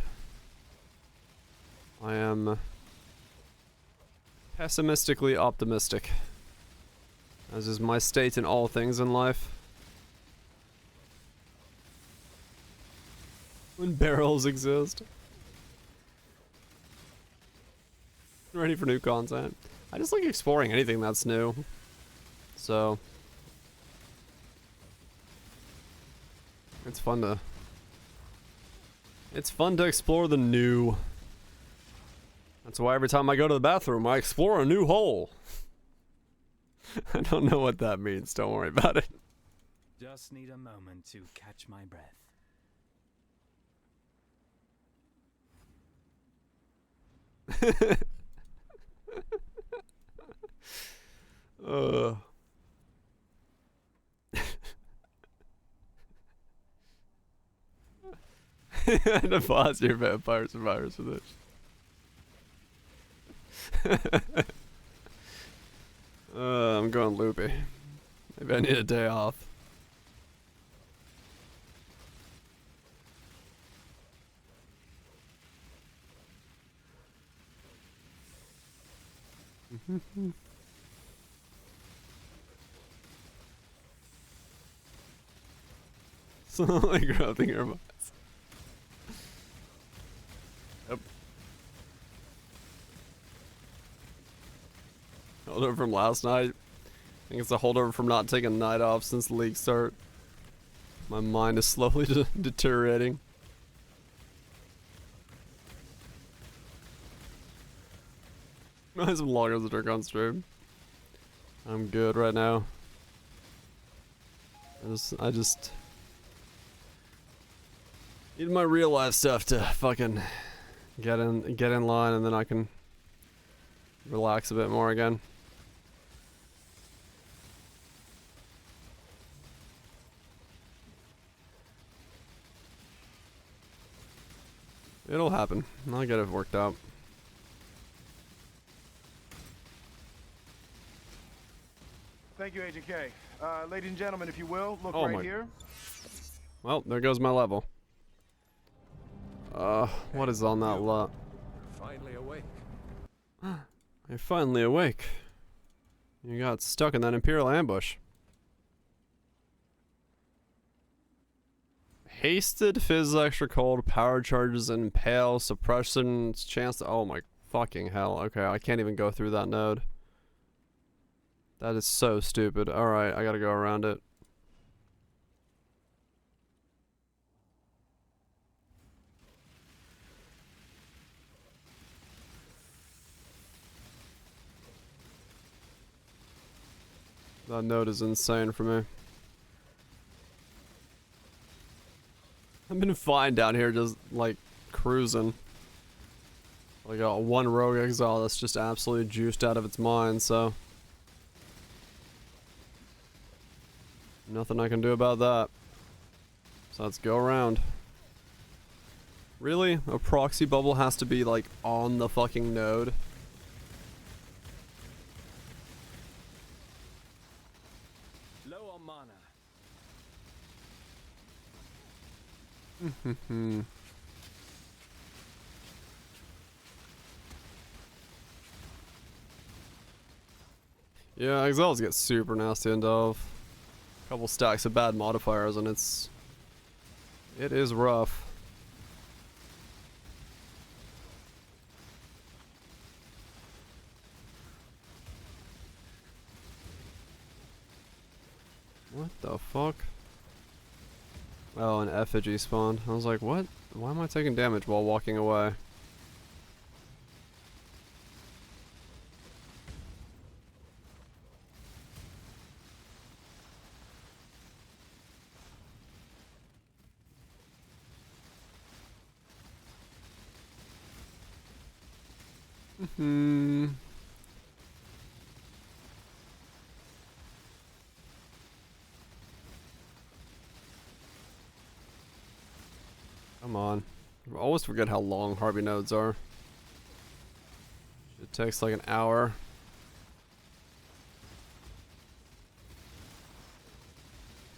I am pessimistically optimistic, as is my state in all things in life. When barrels exist. Ready for new content. I just like exploring anything that's new. So it's fun to explore the new. That's why every time I go to the bathroom, I explore a new hole. I don't know what that means. Don't worry about it. Just need a moment to catch my breath. And to pause your Vampire Survivors for this. I'm going loopy. Maybe I need a day off. Slowly growing your minds. Yep. Holdover from last night. I think it's a holdover from not taking a night off since the league start. My mind is slowly deteriorating. I have some longer to drink on stream. I'm good right now. I just need my real life stuff to fucking get in line, and then I can relax a bit more again. It'll happen. I'll get it worked out. Thank you, Agent K. Ladies and gentlemen, if you will, look Oh right my- here. Well, there goes my level. What is on that lot? Finally awake. You're finally awake. You got stuck in that Imperial ambush. Hasted, fizz extra cold, power charges, and impale, suppression's chance to— oh my fucking hell. Okay, I can't even go through that node. That is so stupid. Alright, I gotta go around it. That node is insane for me. I've been fine down here, just like cruising. I got one rogue exile that's just absolutely juiced out of its mind, so nothing I can do about that. So let's go around. Really? A proxy bubble has to be like on the fucking node? Low on mana. Yeah, exiles get super nasty and off. Couple stacks of bad modifiers and it is rough. What the fuck? Oh, an effigy spawned. I was like, what? Why am I taking damage while walking away? Hmm. Come on. I always forget how long Harvey nodes are. It takes like an hour.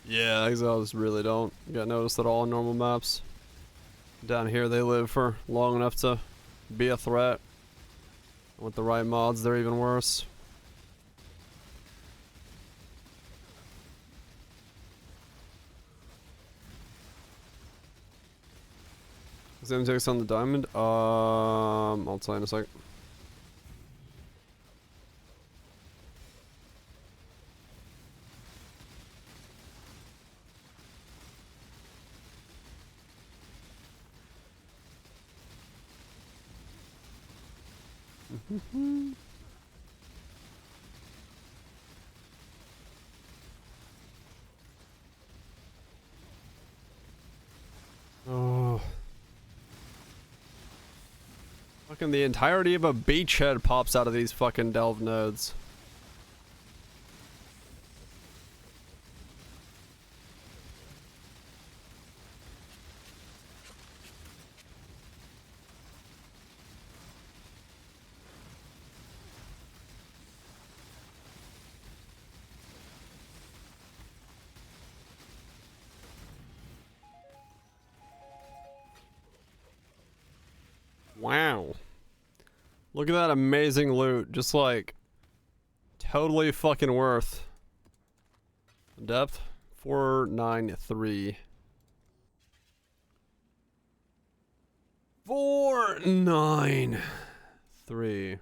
Yeah, exiles really don't get noticed at all in normal maps. Down here they live for long enough to be a threat. With the right mods, they're even worse. Exam takes on the diamond. I'll tell you in a sec. Oh. Fucking the entirety of a beachhead pops out of these fucking delve nodes. Wow. Look at that amazing loot. Just like totally fucking worth. Depth 493. 493.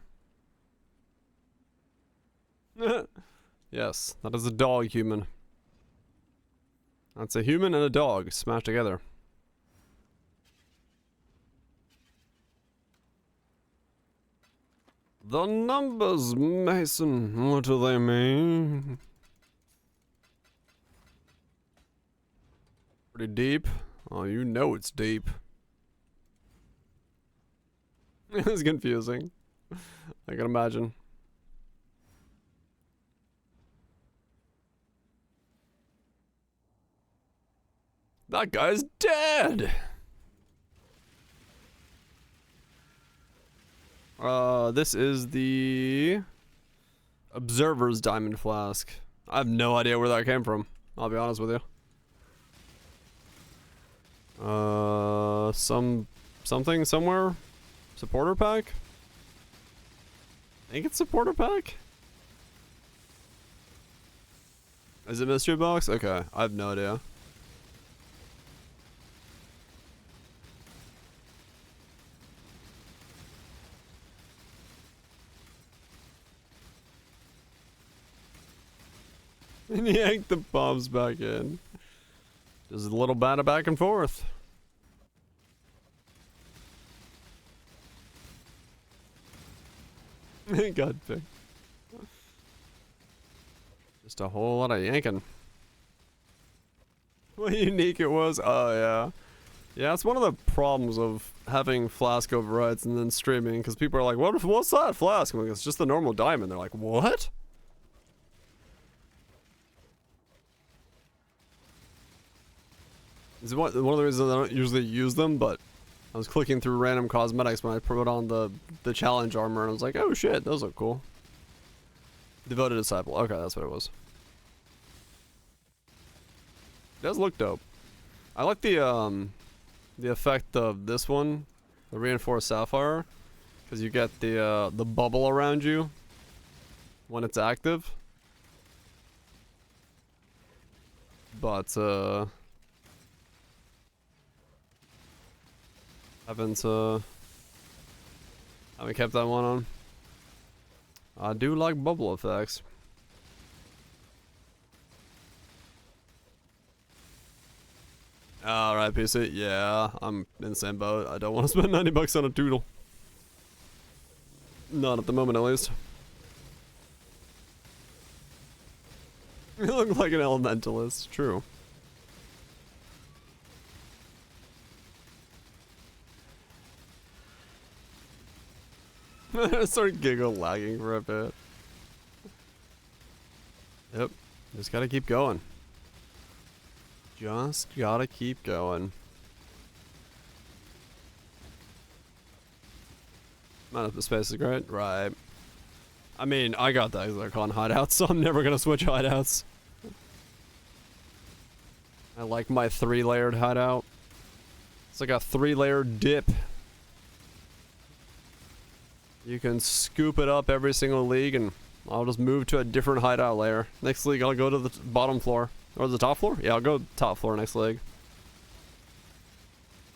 Yes, that is a dog human. That's a human and a dog smashed together. The numbers, Mason, what do they mean? Pretty deep. Oh, you know it's deep. It's confusing. I can imagine. That guy's dead! This is the Observer's Diamond Flask. I have no idea where that came from. I'll be honest with you. Something somewhere? Supporter pack? I think it's supporter pack? Is it mystery box? Okay, I have no idea. And yank the bombs back in. Just a little bit of back and forth. God pick. Just a whole lot of yanking. What unique it was? Oh yeah. Yeah, it's one of the problems of having Flask overrides and then streaming, because people are like, what's that Flask? I'm like, it's just a normal diamond. They're like, what? It's one of the reasons I don't usually use them, but I was clicking through random cosmetics when I put on the challenge armor, and I was like, oh shit, those look cool. Devoted Disciple. Okay, that's what it was. It does look dope. I like the effect of this one, the Reinforced Sapphire, because you get the bubble around you when it's active. But haven't kept that one on. I do like bubble effects. Alright, PC. Yeah, I'm in the same boat. I don't want to spend 90 bucks on a doodle. Not at the moment, at least. You look like an elementalist. True. I started giggle lagging for a bit. Yep. Just gotta keep going. Just gotta keep going. Amount of the space is great. Right. I mean, I got the Exarchon hideout, so I'm never gonna switch hideouts. I like my 3-layered hideout. It's like a 3-layered dip. You can scoop it up every single league, and I'll just move to a different hideout layer. Next league, I'll go to the bottom floor. Or the top floor? Yeah, I'll go top floor next league.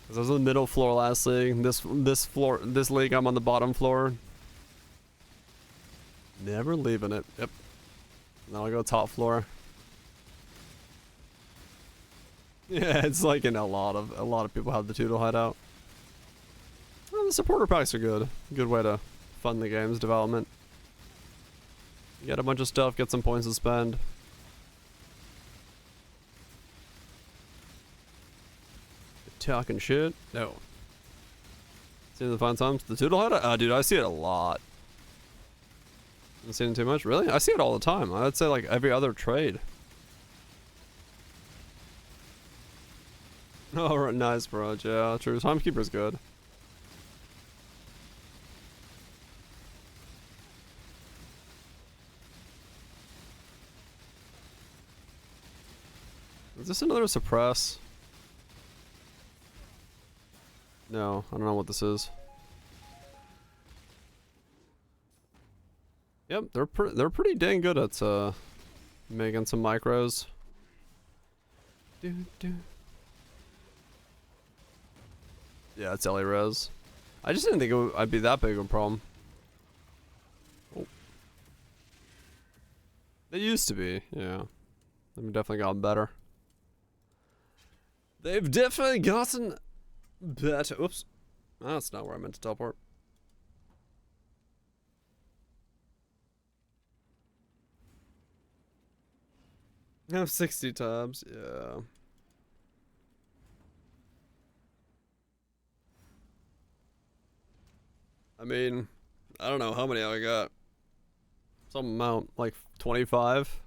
Cause I was on the middle floor last league. This league, I'm on the bottom floor. Never leaving it. Yep. Then I'll go top floor. Yeah, it's like in a lot of people have the Toodle hideout. Well, the supporter packs are good. Good way to fund the game's development. Get a bunch of stuff, get some points to spend. Talking shit? No. Seen the fun times? The Toodle hideout? Dude, I see it a lot. Haven't seen it too much? Really? I see it all the time. I'd say like every other trade. Oh, nice, bro. Yeah, true. Timekeeper's good. Is this another suppress? No, I don't know what this is. Yep, they're pretty dang good at making some micros. Yeah, it's LA res. I just didn't think I'd be that big of a problem. Oh. They used to be, yeah. They've definitely gotten better. They've definitely gotten better. Oops. That's not where I meant to teleport. I have 60 tabs, yeah. I mean, I don't know how many I got. Some amount, like 25.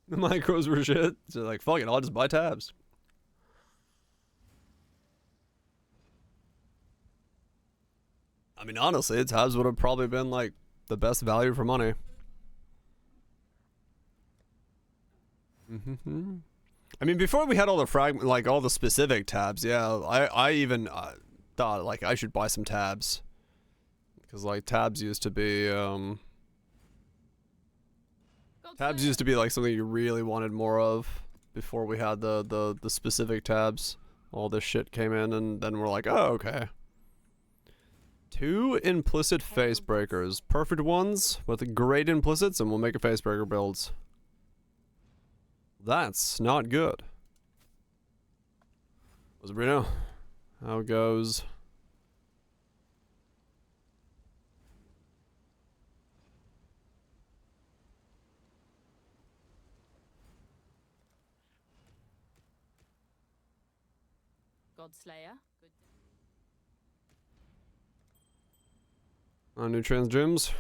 The micros were shit. So like, fuck it, I'll just buy tabs. I mean, honestly, tabs would have probably been like the best value for money. I mean, before we had all the fragment, like all the specific tabs, yeah, I even thought like I should buy some tabs. Because like tabs used to be, tabs used to be like something you really wanted more of before we had the specific tabs. All this shit came in and then we're like, oh, okay. 2 implicit face breakers. Perfect ones with great implicits and we'll make a face breaker builds. That's not good. What's it, Bruno? How it goes? Godslayer. Nutrients gyms.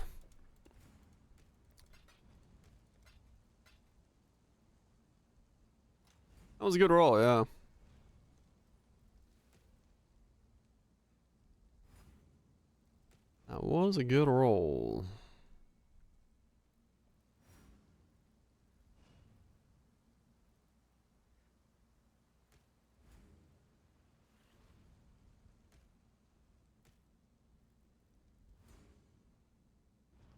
That was a good roll, yeah. That was a good roll.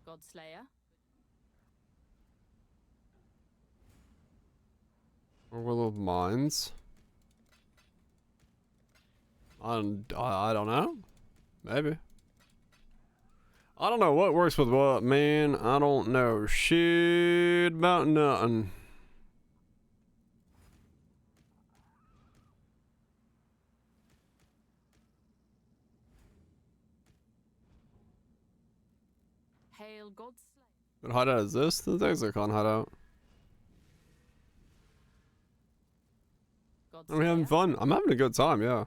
Godslayer. Or Will of Mines. I don't know. Maybe. I don't know what works with what, man. I don't know shit about nothing. Hail Godslayer. What hideout is this? The Exarchon hideout. I'm having fun. I'm having a good time, yeah.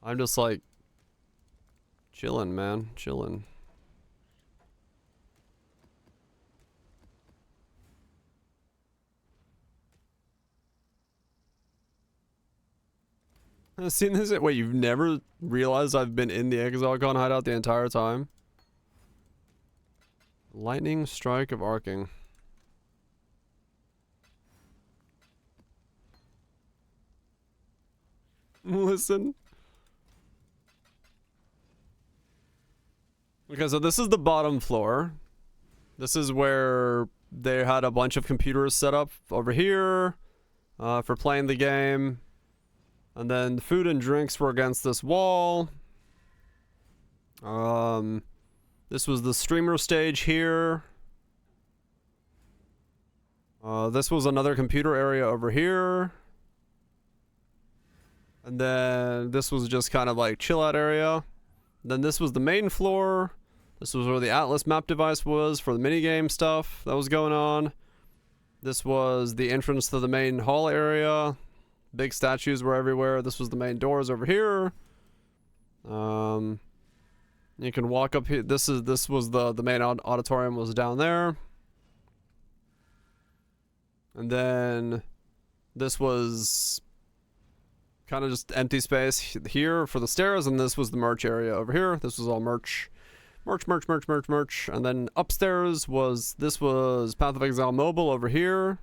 I'm just like chilling, man, chilling. I've seen this. Wait, you've never realized I've been in the ExileCon hideout the entire time? Lightning strike of arcing. Listen. Okay, so this is the bottom floor. This is where they had a bunch of computers set up over here for playing the game. And then food and drinks were against this wall. This was the streamer stage here. This was another computer area over here. And then this was just kind of like chill out area. Then this was the main floor. This was where the Atlas map device was for the minigame stuff that was going on. This was the entrance to the main hall area. Big statues were everywhere. This was the main doors over here. You can walk up here. This was the main auditorium was down there. And then this was kind of just empty space here for the stairs, and this was the merch area over here. This was all merch. And then upstairs was Path of Exile Mobile over here.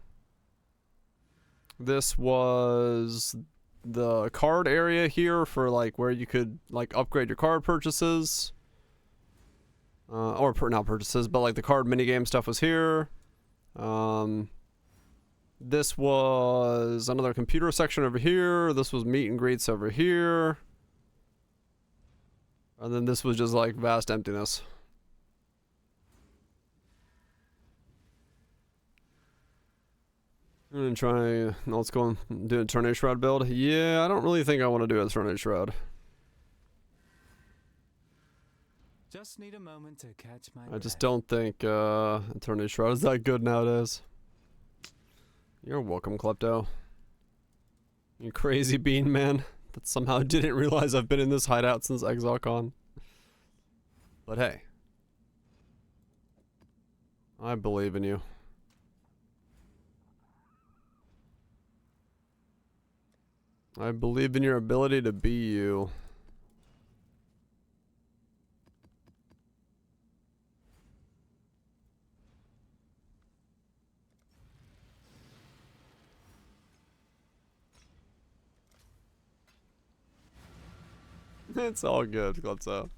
This was the card area here for like where you could like upgrade your card purchases. Not purchases, but like the card minigame stuff was here. This was another computer section over here. This was meet and greets over here. And then this was just like vast emptiness. I'm gonna try, let's go and do a Tornado Shroud build. Yeah, I don't really think I want to do a Tornado Shroud. Just need a moment to catch my I just don't think a Tornado Shroud is that good nowadays. You're welcome, Klepto. You crazy bean man that somehow didn't realize I've been in this hideout since ExileCon. But hey, I believe in you. I believe in your ability to be you. It's all good, Glutzo.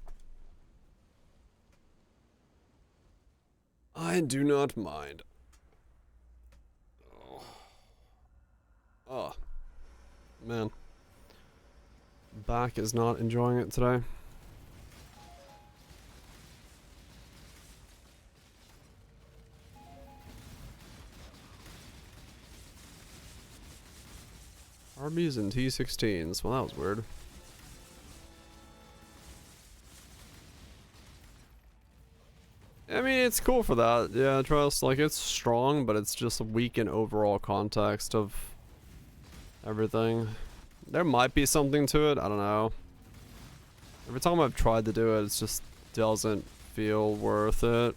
I do not mind. Oh. Man. Back is not enjoying it today. Arby's and T16s. Well, that was weird. I mean, it's cool for that. Yeah, trust. Like, it's strong, but it's just weak in overall context of everything. There might be something to it. I don't know. Every time I've tried to do it, it just doesn't feel worth it.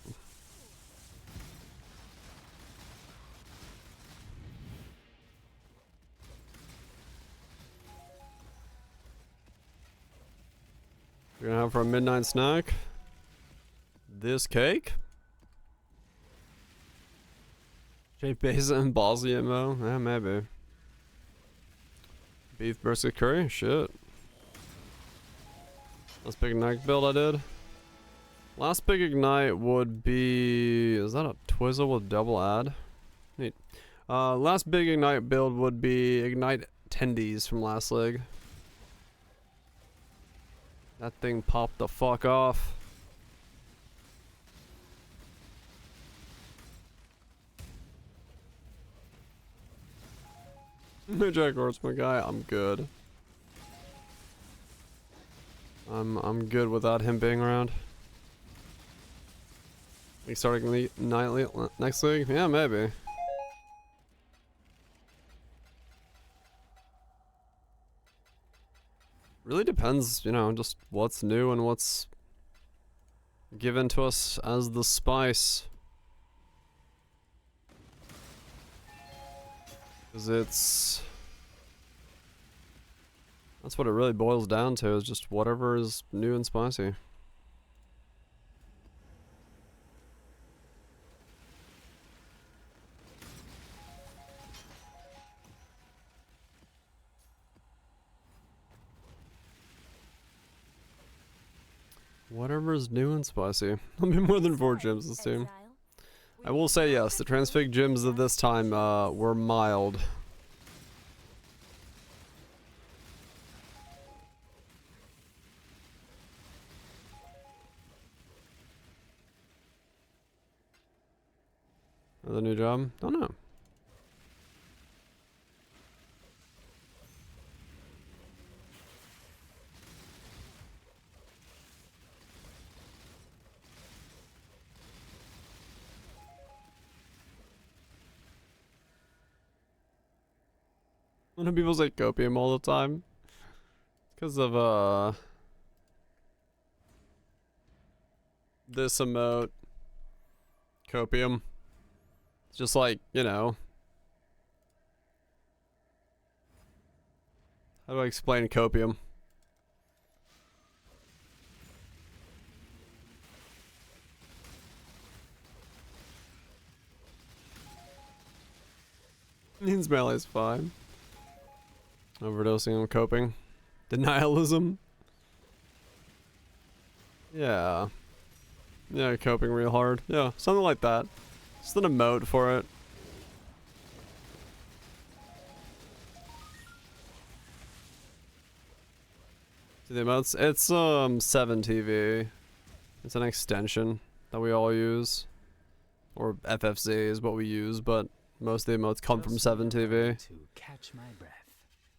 We're gonna have for a midnight snack this cake. Jay Beza and Ballsy ammo? Yeah, maybe. Beef brisket curry? Shit. Last big ignite build I did. Last big ignite would be... Is that a Twizzle with double add? Neat. Last big ignite build would be ignite tendies from last leg. That thing popped the fuck off. Jack Horse, my guy, I'm good. I'm good without him being around. We starting the nightly next league? Yeah, maybe. Really depends, you know, just what's new and what's given to us as the spice. Because that's what it really boils down to, is just whatever is new and spicy. Whatever is new and spicy. There'll be more than 4 gyms this team. I will say yes, the transfig gyms of this time were mild. The new job? Don't know. When people say copium all the time, because of this emote, copium. It's just like, you know, how do I explain copium? Means melee's fine. Overdosing on coping. Denialism. Yeah. Yeah, coping real hard. Yeah, something like that. Just an emote for it. The emotes, it's 7TV. It's an extension that we all use. Or FFZ is what we use, but most of the emotes come from 7TV. To catch my breath.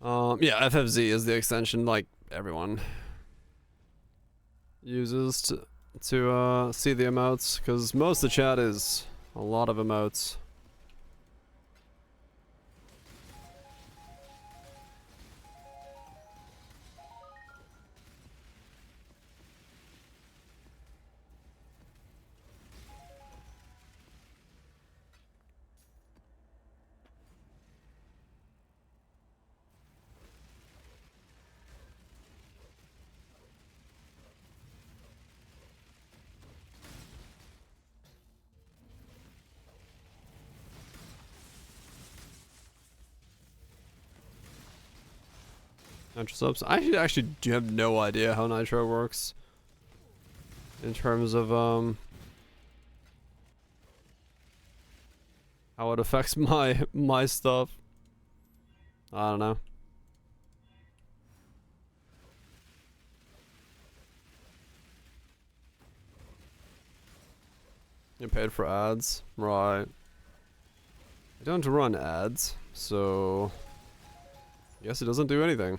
Yeah, FFZ is the extension like everyone uses to see the emotes, because most of the chat is a lot of emotes. Nitro subs. I actually have no idea how Nitro works in terms of how it affects my stuff. I don't know. You paid for ads, right? I don't run ads, so I guess it doesn't do anything.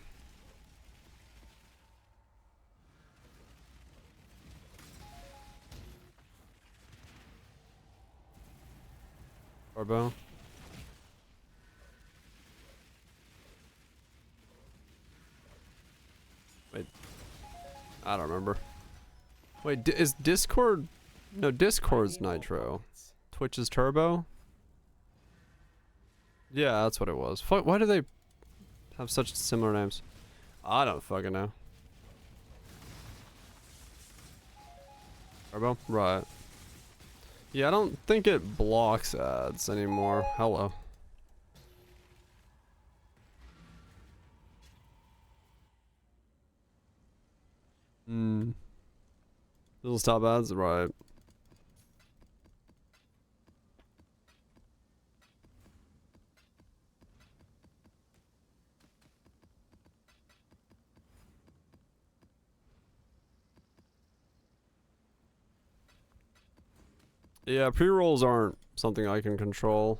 Turbo. Wait, I don't remember. Wait, is Discord? No, Discord's Nitro. Twitch is Turbo? Yeah, that's what it was. Why do they have such similar names? I don't fucking know. Turbo? Right. Yeah, I don't think it blocks ads anymore. Hello. Little stop ads? Right. Yeah, pre-rolls aren't something I can control.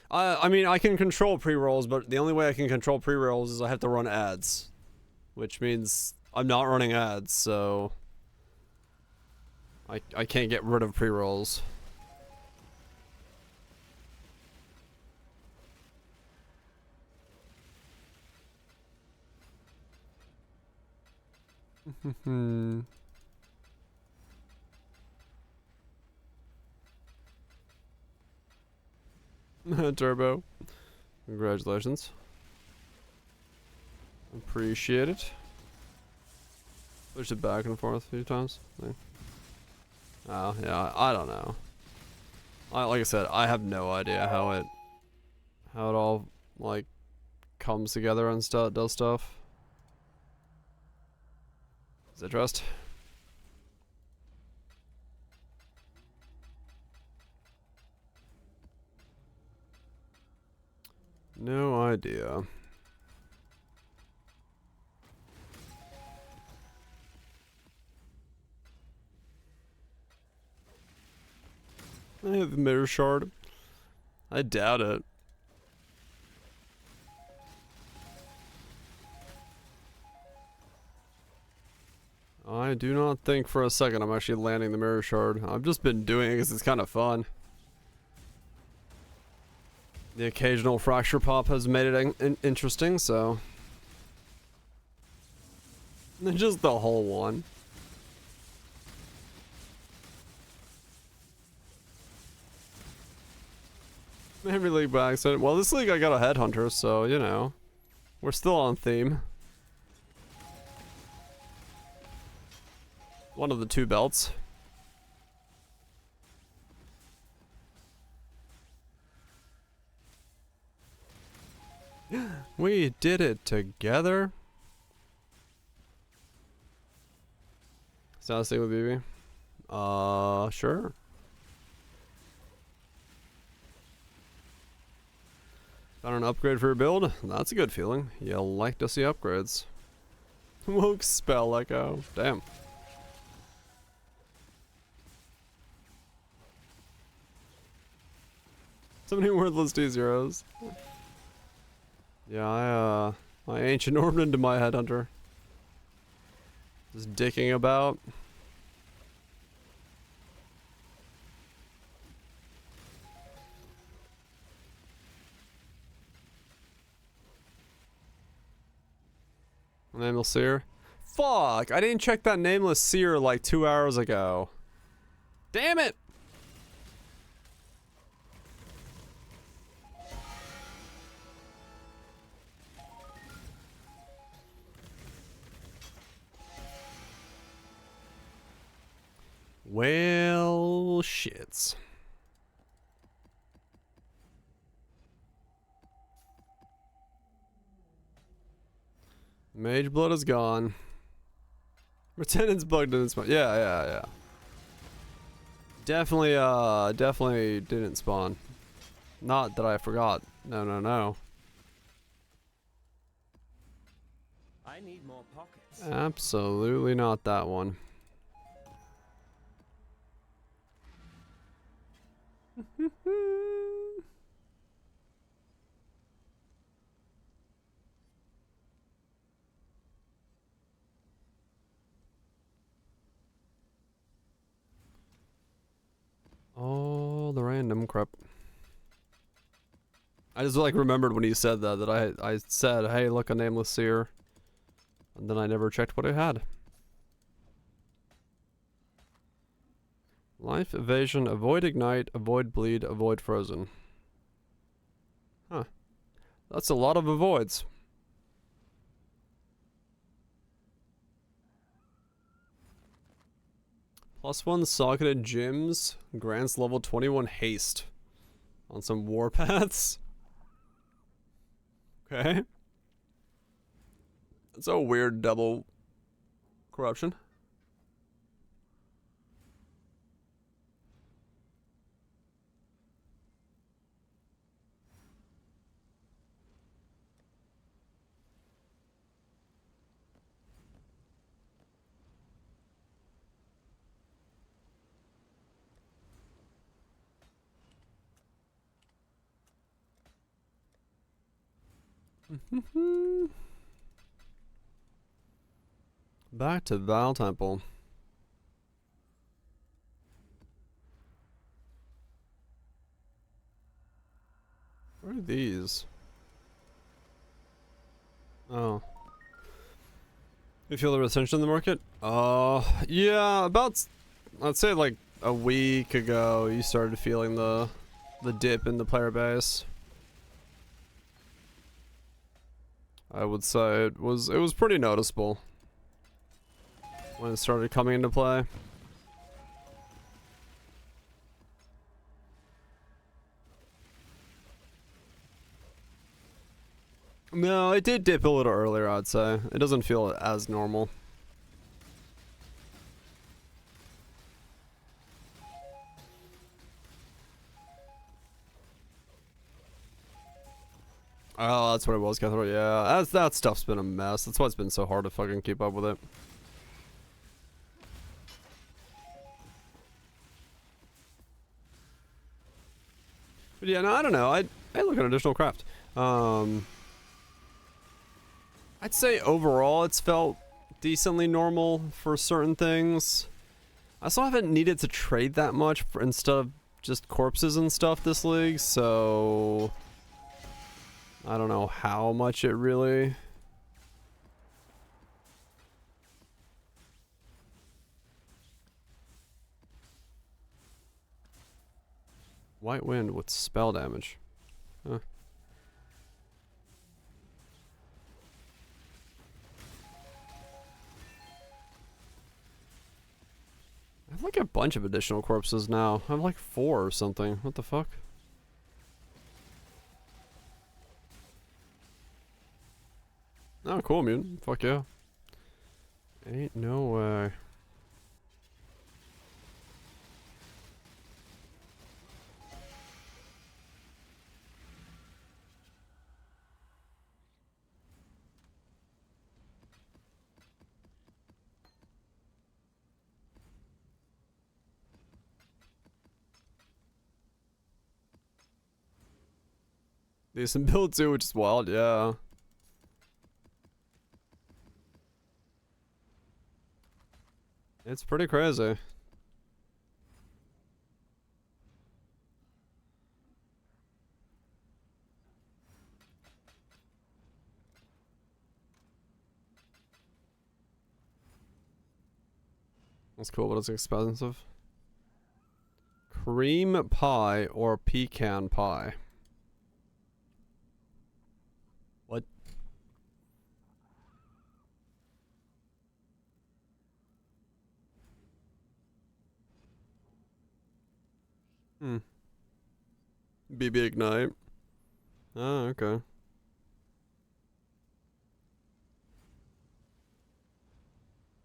I mean, I can control pre-rolls, but the only way I can control pre-rolls is I have to run ads. Which means I'm not running ads, so I can't get rid of pre-rolls. Turbo. Congratulations. Appreciate it. Push it back and forth a few times. Oh, yeah, I don't know. Like I said, I have no idea how it all, like, comes together and does stuff. Is it trust? No idea. I have the mirror shard. I doubt it. I do not think for a second I'm actually landing the mirror shard. I've just been doing it because it's kind of fun. The occasional fracture pop has made it interesting, so. Just the whole one. Every league by accident. Well, this league I got a headhunter, so, you know. We're still on theme. One of the two belts. We did it together. Sound stay with BB? Sure. Found an upgrade for your build? That's a good feeling. You like to see upgrades. Woke spell echo. Damn. So many worthless T-Zeros. Yeah, I ancient orbed into my headhunter. Just dicking about. Nameless Seer? Fuck! I didn't check that Nameless Seer like 2 hours ago. Damn it! Well, shits. Mage blood is gone. Retendant's bugged in this one. Yeah. Definitely didn't spawn. Not that I forgot. No. I need more pockets. Absolutely not that one. Oh, the random crap. I just like remembered when he said that I said, hey, look, a Nameless Seer. And then I never checked what it had. Life, evasion, avoid ignite, avoid bleed, avoid frozen. Huh. That's a lot of avoids. +1 socketed gyms grants level 21 haste on some warpaths. Okay. That's a weird double corruption. Back to Val Temple. What are these? Oh. You feel the retention in the market? Yeah, about, I'd say like a week ago, you started feeling the dip in the player base. I would say it was pretty noticeable when it started coming into play. No, it did dip a little earlier, I'd say. It doesn't feel as normal. Oh, that's what it was, Catherine. Yeah, that stuff's been a mess. That's why it's been so hard to fucking keep up with it. But yeah, no, I don't know. I look at additional craft. I'd say overall it's felt decently normal for certain things. I still haven't needed to trade that much instead of just corpses and stuff this league, so I don't know how much it really... White Wind with spell damage. Huh. I have like a bunch of additional corpses now. I have like 4 or something. What the fuck? Oh, cool, mutant. Fuck yeah. Ain't no way. Decent build too, which is wild, yeah. It's pretty crazy. That's cool, but it's expensive. Cream pie or pecan pie? What? BB Ignite. Oh, okay.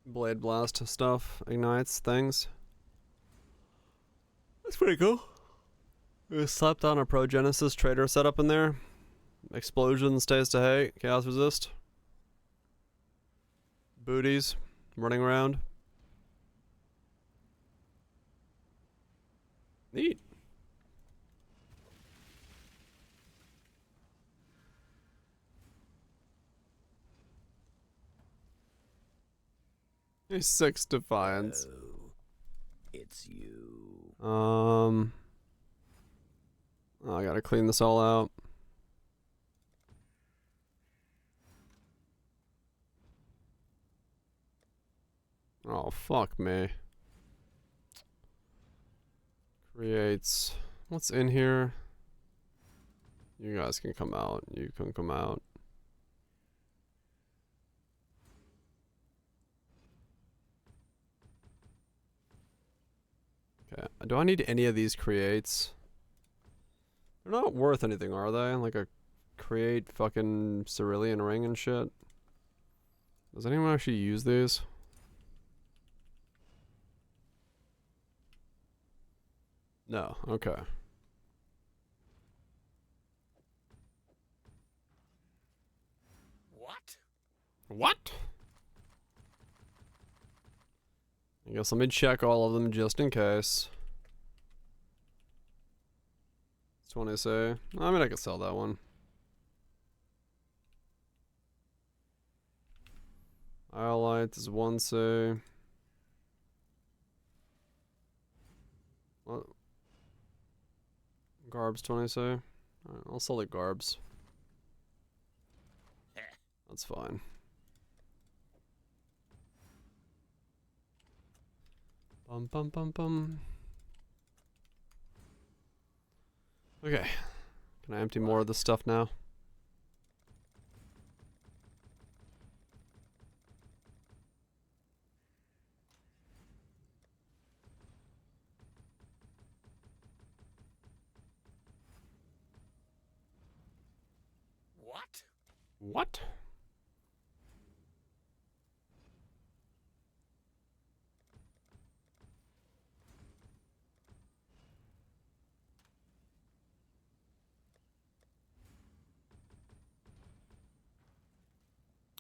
Blade Blast stuff ignites things. That's pretty cool. We slapped on a Progenesis trader setup in there. Explosion stays to hate. Chaos resist. Booties running around. Neat. A 6 Defiance. Oh, it's you. Oh, I gotta clean this all out. Oh, fuck me. Creates. What's in here? You guys can come out. You can come out. Okay. Do I need any of these creates? They're not worth anything, are they? Like a create fucking Cerulean ring and shit. Does anyone actually use these? No. Okay. What? What? I guess let me check all of them just in case. 20 say. I mean, I could sell that one. Iolite is 1 say. What? Garbs 20 say. Alright, I'll sell the Garbs. That's fine. Bum bum bum bum. Okay. Can I empty more of this stuff now? What? What?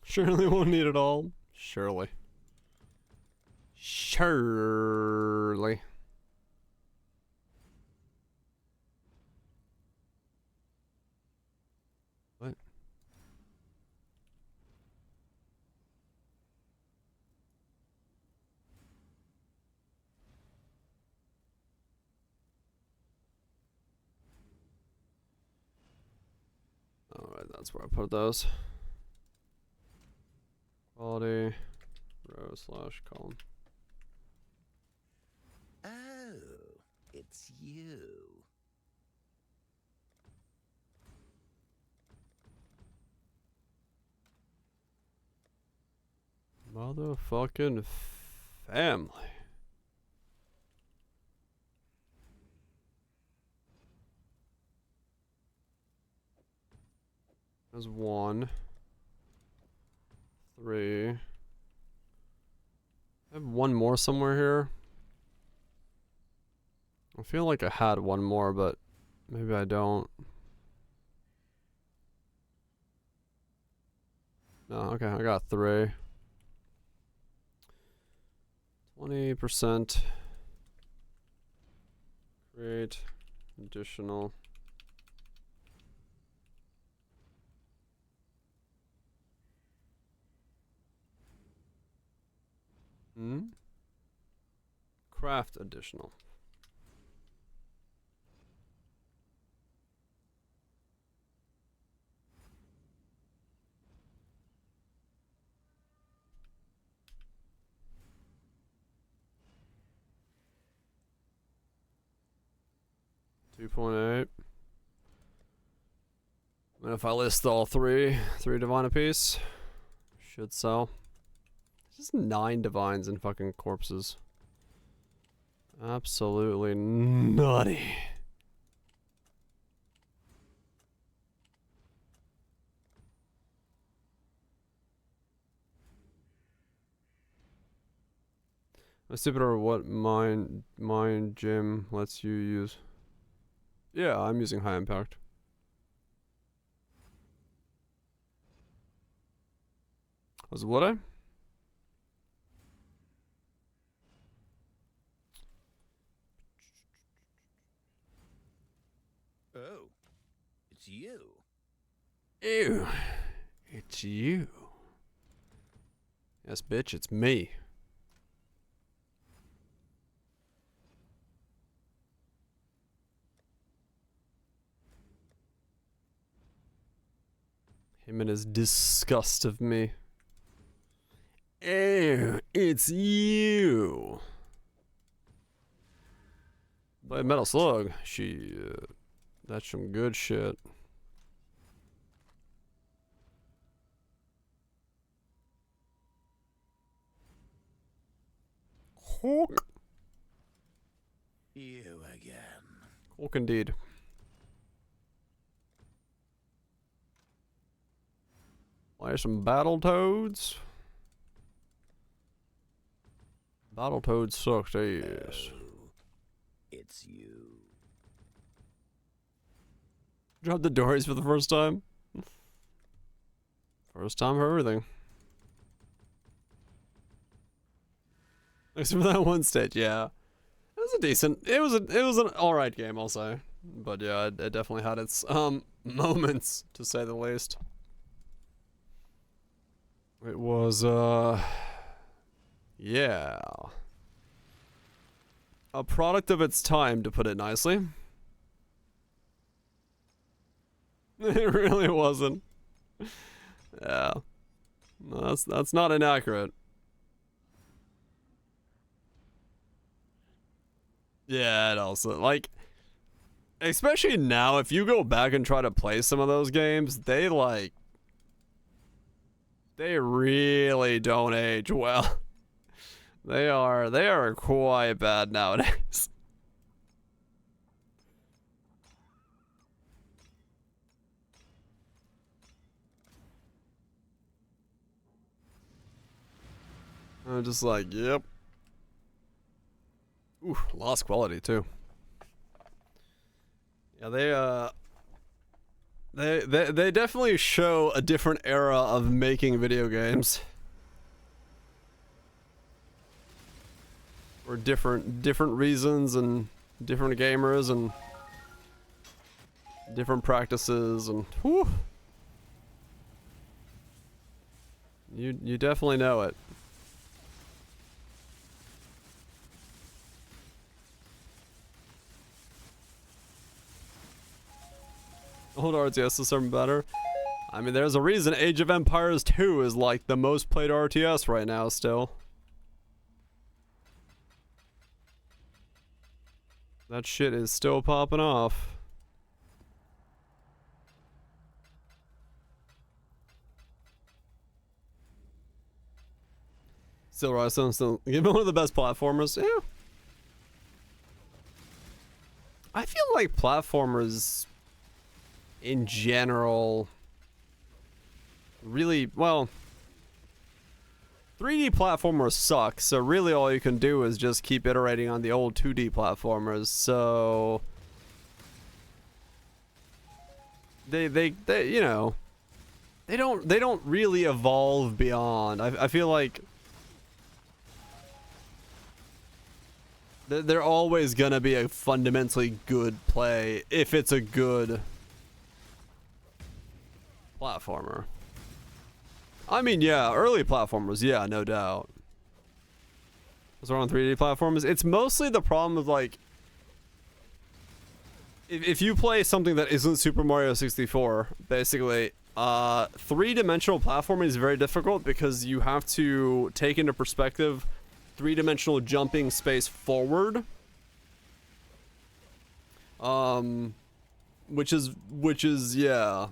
Surely won't need it all. Surely. Surely. What? Alright, that's where I put those. Quality, row slash column. Oh, it's you. Motherfucking family. There's 1, 3. I have one more somewhere here. I feel like I had one more, but maybe I don't. No, okay, I got 3. 20%. Create additional. Craft additional. $2.8. And if I list all 3 divine apiece, should sell. Just 9 divines and fucking corpses. Absolutely nutty. A stupider what mind gym lets you use. Yeah, I'm using high impact. Was what I? Oh, it's you. Ew. It's you. Yes, bitch, it's me. Him and his disgust of me. Ew, it's you. But Metal Slug, shit. That's some good shit. Hawk. You again. Hawk indeed. Play some Battletoads. Battletoads sucked ass. Oh, it's you. Dropped the doors for the first time. First time for everything. Except for that one stage, yeah. It was a decent. It was an alright game, I'll say. But yeah, it definitely had its moments, to say the least. It was yeah. A product of its time, to put it nicely. It really wasn't. Yeah. No, that's not inaccurate. Yeah, it also, like, especially now, if you go back and try to play some of those games, they really don't age well. They are quite bad nowadays. I'm just like, yep. Ooh, lost quality too. Yeah, they definitely show a different era of making video games. For different reasons and different gamers and different practices and whew. You definitely know it. Old RTS is something better. I mean, there's a reason Age of Empires 2 is like the most played RTS right now still. That shit is still popping off. Still Rise, still give it one of the best platformers. Yeah. I feel like platformers in general really, well, 3D platformers suck, so really all you can do is just keep iterating on the old 2D platformers. So they you know, they don't really evolve beyond. I feel like they're always gonna be a fundamentally good play if it's a good platformer. I mean, yeah, early platformers, yeah, no doubt. What's wrong with 3D platformers? It's mostly the problem of, like, if you play something that isn't Super Mario 64, basically, three-dimensional platforming is very difficult because you have to take into perspective three-dimensional jumping space forward. Which is, yeah.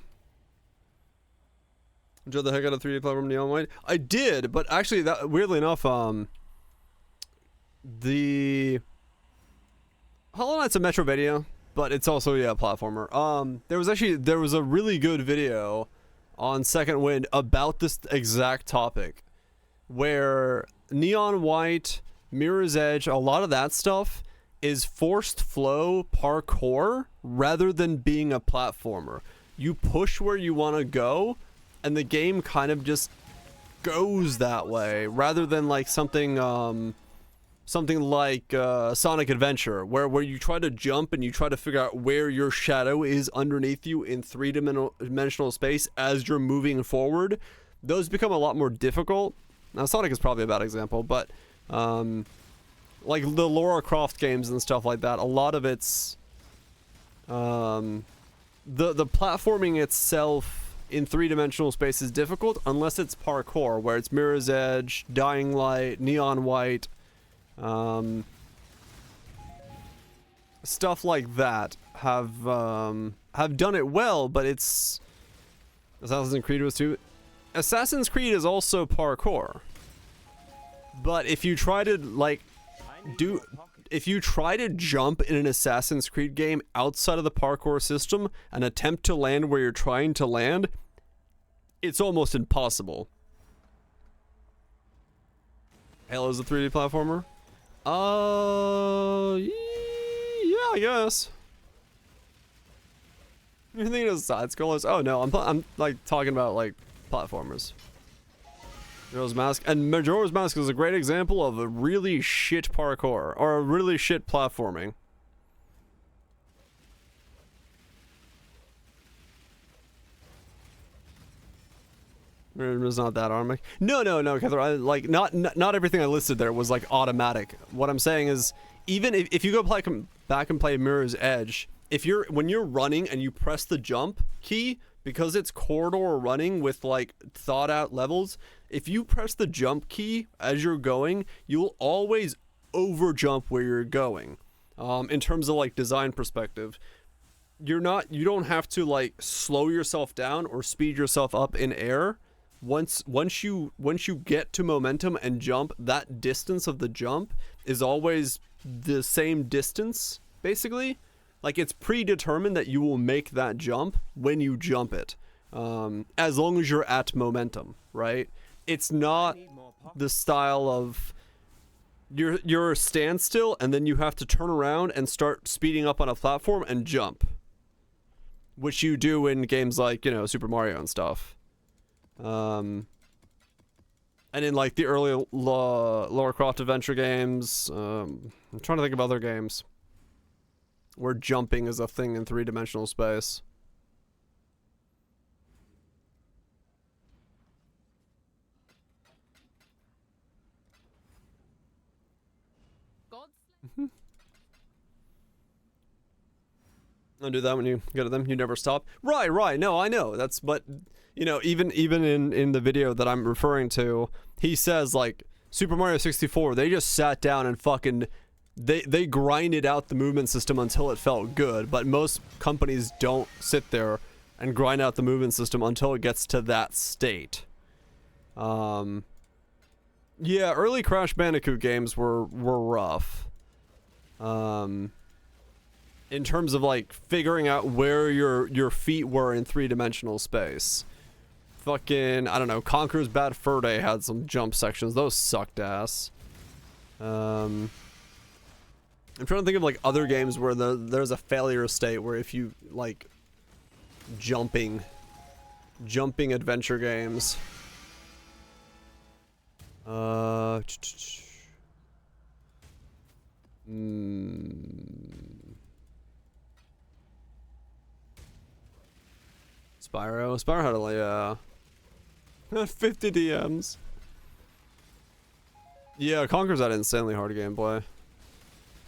Enjoyed the heck out of 3D platform Neon White. I did, but actually, that weirdly enough, the Hollow Knight's a Metroidvania, but it's also, yeah, a platformer. There was a really good video on Second Wind about this exact topic, where Neon White, Mirror's Edge, a lot of that stuff is forced flow parkour rather than being a platformer. You push where you want to go, and the game kind of just goes that way, rather than like something like Sonic Adventure, where you try to jump and you try to figure out where your shadow is underneath you in three-dimensional space as you're moving forward. Those become a lot more difficult. Now, Sonic is probably a bad example, but like the Lara Croft games and stuff like that, a lot of it's the platforming itself in three-dimensional space is difficult unless it's parkour, where it's Mirror's Edge, Dying Light, Neon White, stuff like that have done it well, but it's Assassin's Creed was too. Assassin's Creed is also parkour, but if you try to jump in an Assassin's Creed game outside of the parkour system and attempt to land where you're trying to land, it's almost impossible. Halo's a 3D platformer? Yeah, I guess. You're thinking of side scrollers? Oh no, I'm like talking about like platformers. Majora's Mask, and Majora's Mask is a great example of a really shit parkour or a really shit platforming. It's not that automatic. No, Catherine. Like not everything I listed there was like automatic. What I'm saying is, even if you go back and play Mirror's Edge, when you're running and you press the jump key, because it's corridor running with like thought out levels, if you press the jump key as you're going, you'll always over jump where you're going. in terms of like design perspective. You don't have to like slow yourself down or speed yourself up in air. Once you get to momentum and jump, that distance of the jump is always the same distance, basically. Like, it's predetermined that you will make that jump when you jump it, as long as you're at momentum, right? It's not the style of you're standstill and then you have to turn around and start speeding up on a platform and jump, which you do in games like, you know, Super Mario and stuff. And in like the early Lara Croft adventure games, I'm trying to think of other games where jumping is a thing in 3-dimensional space. I'll do that when you go to them. You never stop. Right. No, I know. But you know, even in the video that I'm referring to, he says like Super Mario 64, they just sat down and fucking they grinded out the movement system until it felt good. But most companies don't sit there and grind out the movement system until it gets to that state. Yeah, early Crash Bandicoot games were rough. In terms of like figuring out where your feet were in 3-dimensional space. Fucking, I don't know, Conker's Bad Fur Day had some jump sections. Those sucked ass. I'm trying to think of like other games where there's a failure state where if you like jumping adventure games. Spyro had a, yeah. 50 DMs. Yeah, Conker's had insanely hard gameplay.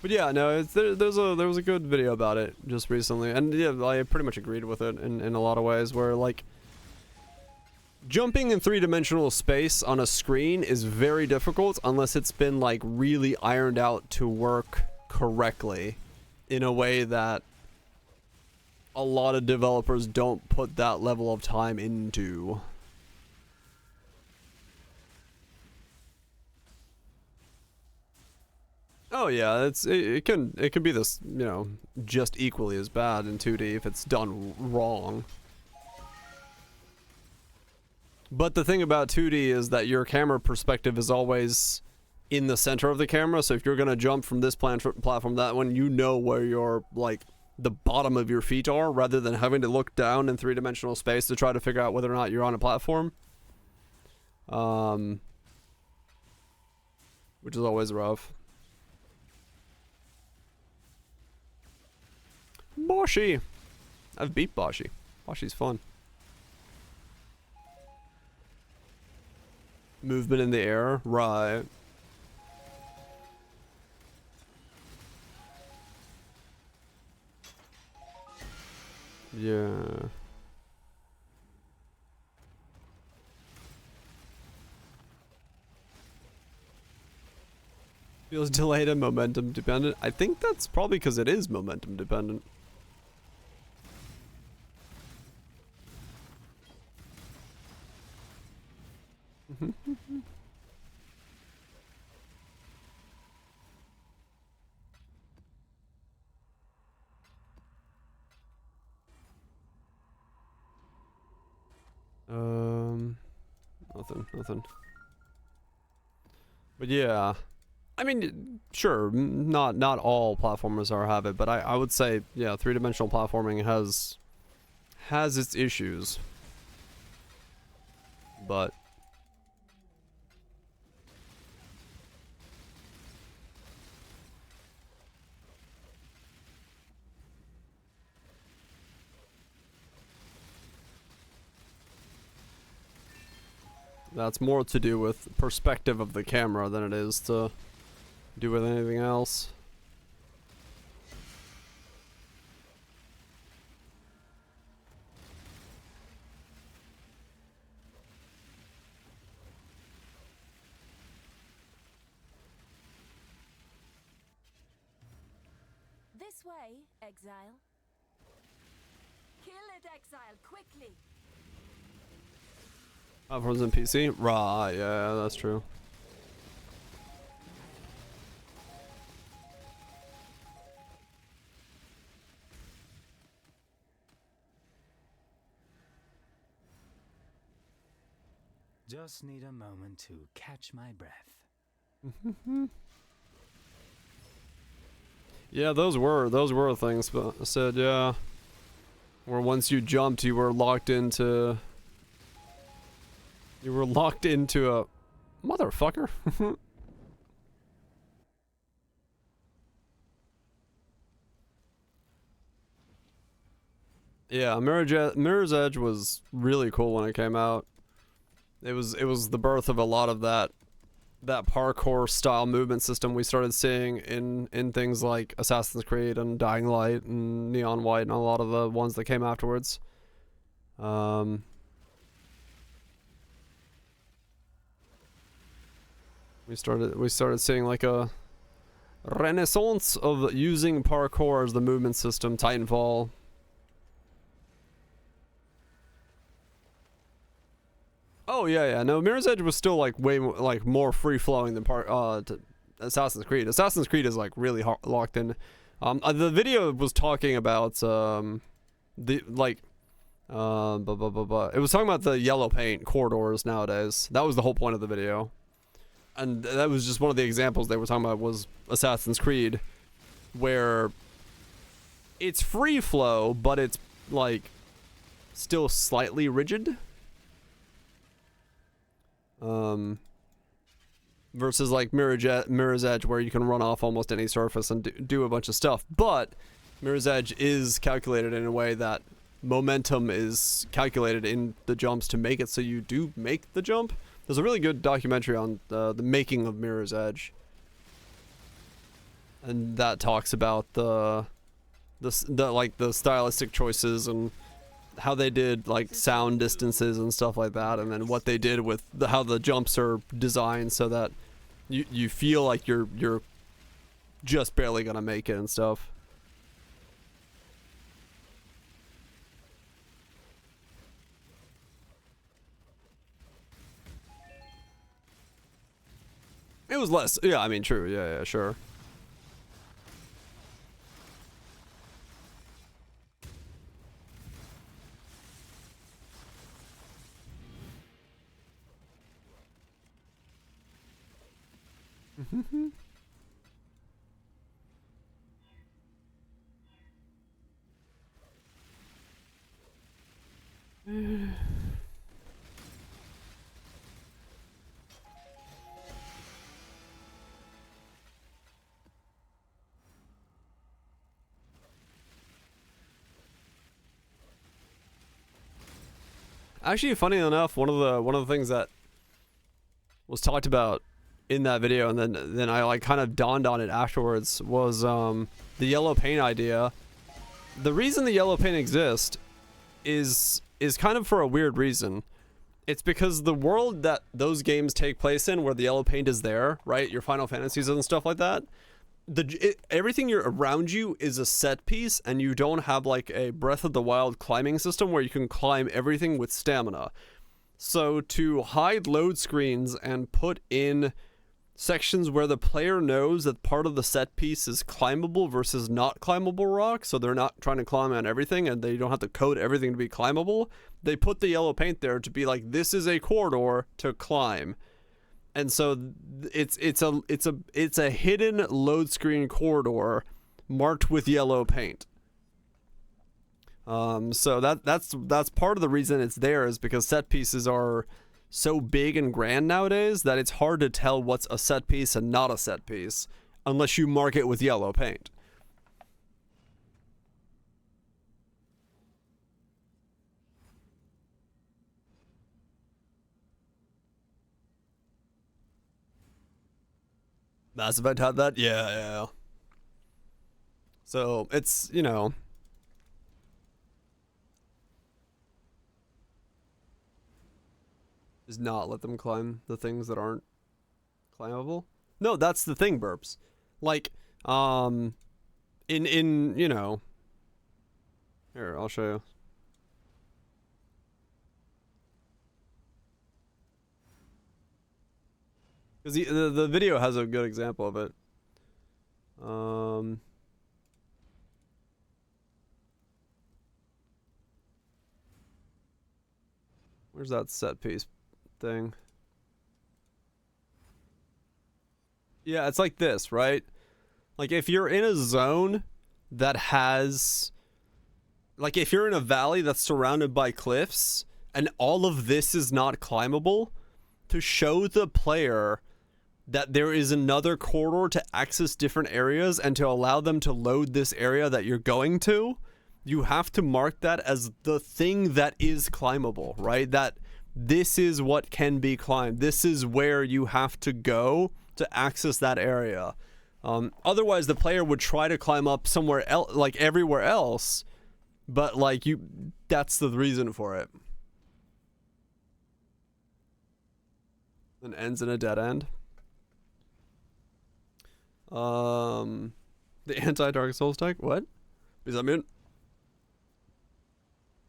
But yeah, no, there was a good video about it just recently, and yeah, I pretty much agreed with it in a lot of ways, where like jumping in 3-dimensional space on a screen is very difficult unless it's been like really ironed out to work correctly in a way that a lot of developers don't put that level of time into. Oh yeah, it can be this, you know, just equally as bad in 2D if it's done wrong. But the thing about 2D is that your camera perspective is always in the center of the camera, so if you're gonna jump from this platform that one, you know where your like the bottom of your feet are, rather than having to look down in 3-dimensional space to try to figure out whether or not you're on a platform. Which is always rough. Boshi! I've beat Boshi. Boshi's fun. Movement in the air, right. Yeah. Feels delayed and momentum dependent. I think that's probably because it is momentum dependent. Nothing. But yeah, I mean, sure, not all platformers have it, but I would say, yeah, 3-dimensional platforming has its issues. But that's more to do with perspective of the camera than it is to do with anything else. This way, Exile. Kill it, Exile, quickly. Platforms and PC? Right, yeah, that's true. Just need a moment to catch my breath. Yeah, those were things, but I said, yeah. Where once you jumped, you were locked into a motherfucker. Yeah, Mirror's Edge was really cool when it came out. It was the birth of a lot of that parkour style movement system we started seeing in things like Assassin's Creed and Dying Light and Neon White and a lot of the ones that came afterwards. We started seeing like a renaissance of using parkour as the movement system. Titanfall. Oh yeah. No, Mirror's Edge was still like way more free flowing than Assassin's Creed. Assassin's Creed is like really locked in. The video was talking about it was talking about the yellow paint corridors nowadays. That was the whole point of the video, and that was just one of the examples they were talking about was Assassin's Creed, where it's free flow, but it's like still slightly rigid. Versus like Mirror's Edge, where you can run off almost any surface and do a bunch of stuff. But Mirror's Edge is calculated in a way that momentum is calculated in the jumps to make it so you do make the jump. There's a really good documentary on the making of Mirror's Edge, and that talks about the stylistic choices and how they did like sound distances and stuff like that, and then what they did with how the jumps are designed so that you feel like you're just barely gonna make it and stuff. It was less, yeah, I mean, true, yeah, sure. Actually, funny enough, one of the things that was talked about in that video, and then I like kind of dawned on it afterwards, was the yellow paint idea. The reason the yellow paint exists is kind of for a weird reason. It's because the world that those games take place in, where the yellow paint is there, right? Your Final Fantasies and stuff like that. Everything around you is a set piece, and you don't have like a Breath of the Wild climbing system where you can climb everything with stamina. So to hide load screens and put in sections where the player knows that part of the set piece is climbable versus not climbable rock, so they're not trying to climb on everything and they don't have to code everything to be climbable, they put the yellow paint there to be like, this is a corridor to climb. And so it's a hidden load screen corridor marked with yellow paint. So that's part of the reason it's there, is because set pieces are so big and grand nowadays that it's hard to tell what's a set piece and not a set piece unless you mark it with yellow paint. Mass Effect had that? Yeah. So, it's, you know... Just not let them climb the things that aren't climbable? No, that's the thing, Burps. Like, in you know, here, I'll show you. Because the video has a good example of it. Where's that set piece thing? Yeah, it's like this, right? Like if you're in a zone that has, like if you're in a valley that's surrounded by cliffs and all of this is not climbable, to show the player that there is another corridor to access different areas and to allow them to load this area that you're going to, you have to mark that as the thing that is climbable, right? That this is what can be climbed. This is where you have to go to access that area. Otherwise, the player would try to climb up somewhere else, like everywhere else, but like that's the reason for it. And ends in a dead end. The anti-Dark Souls tech? What? Does that mean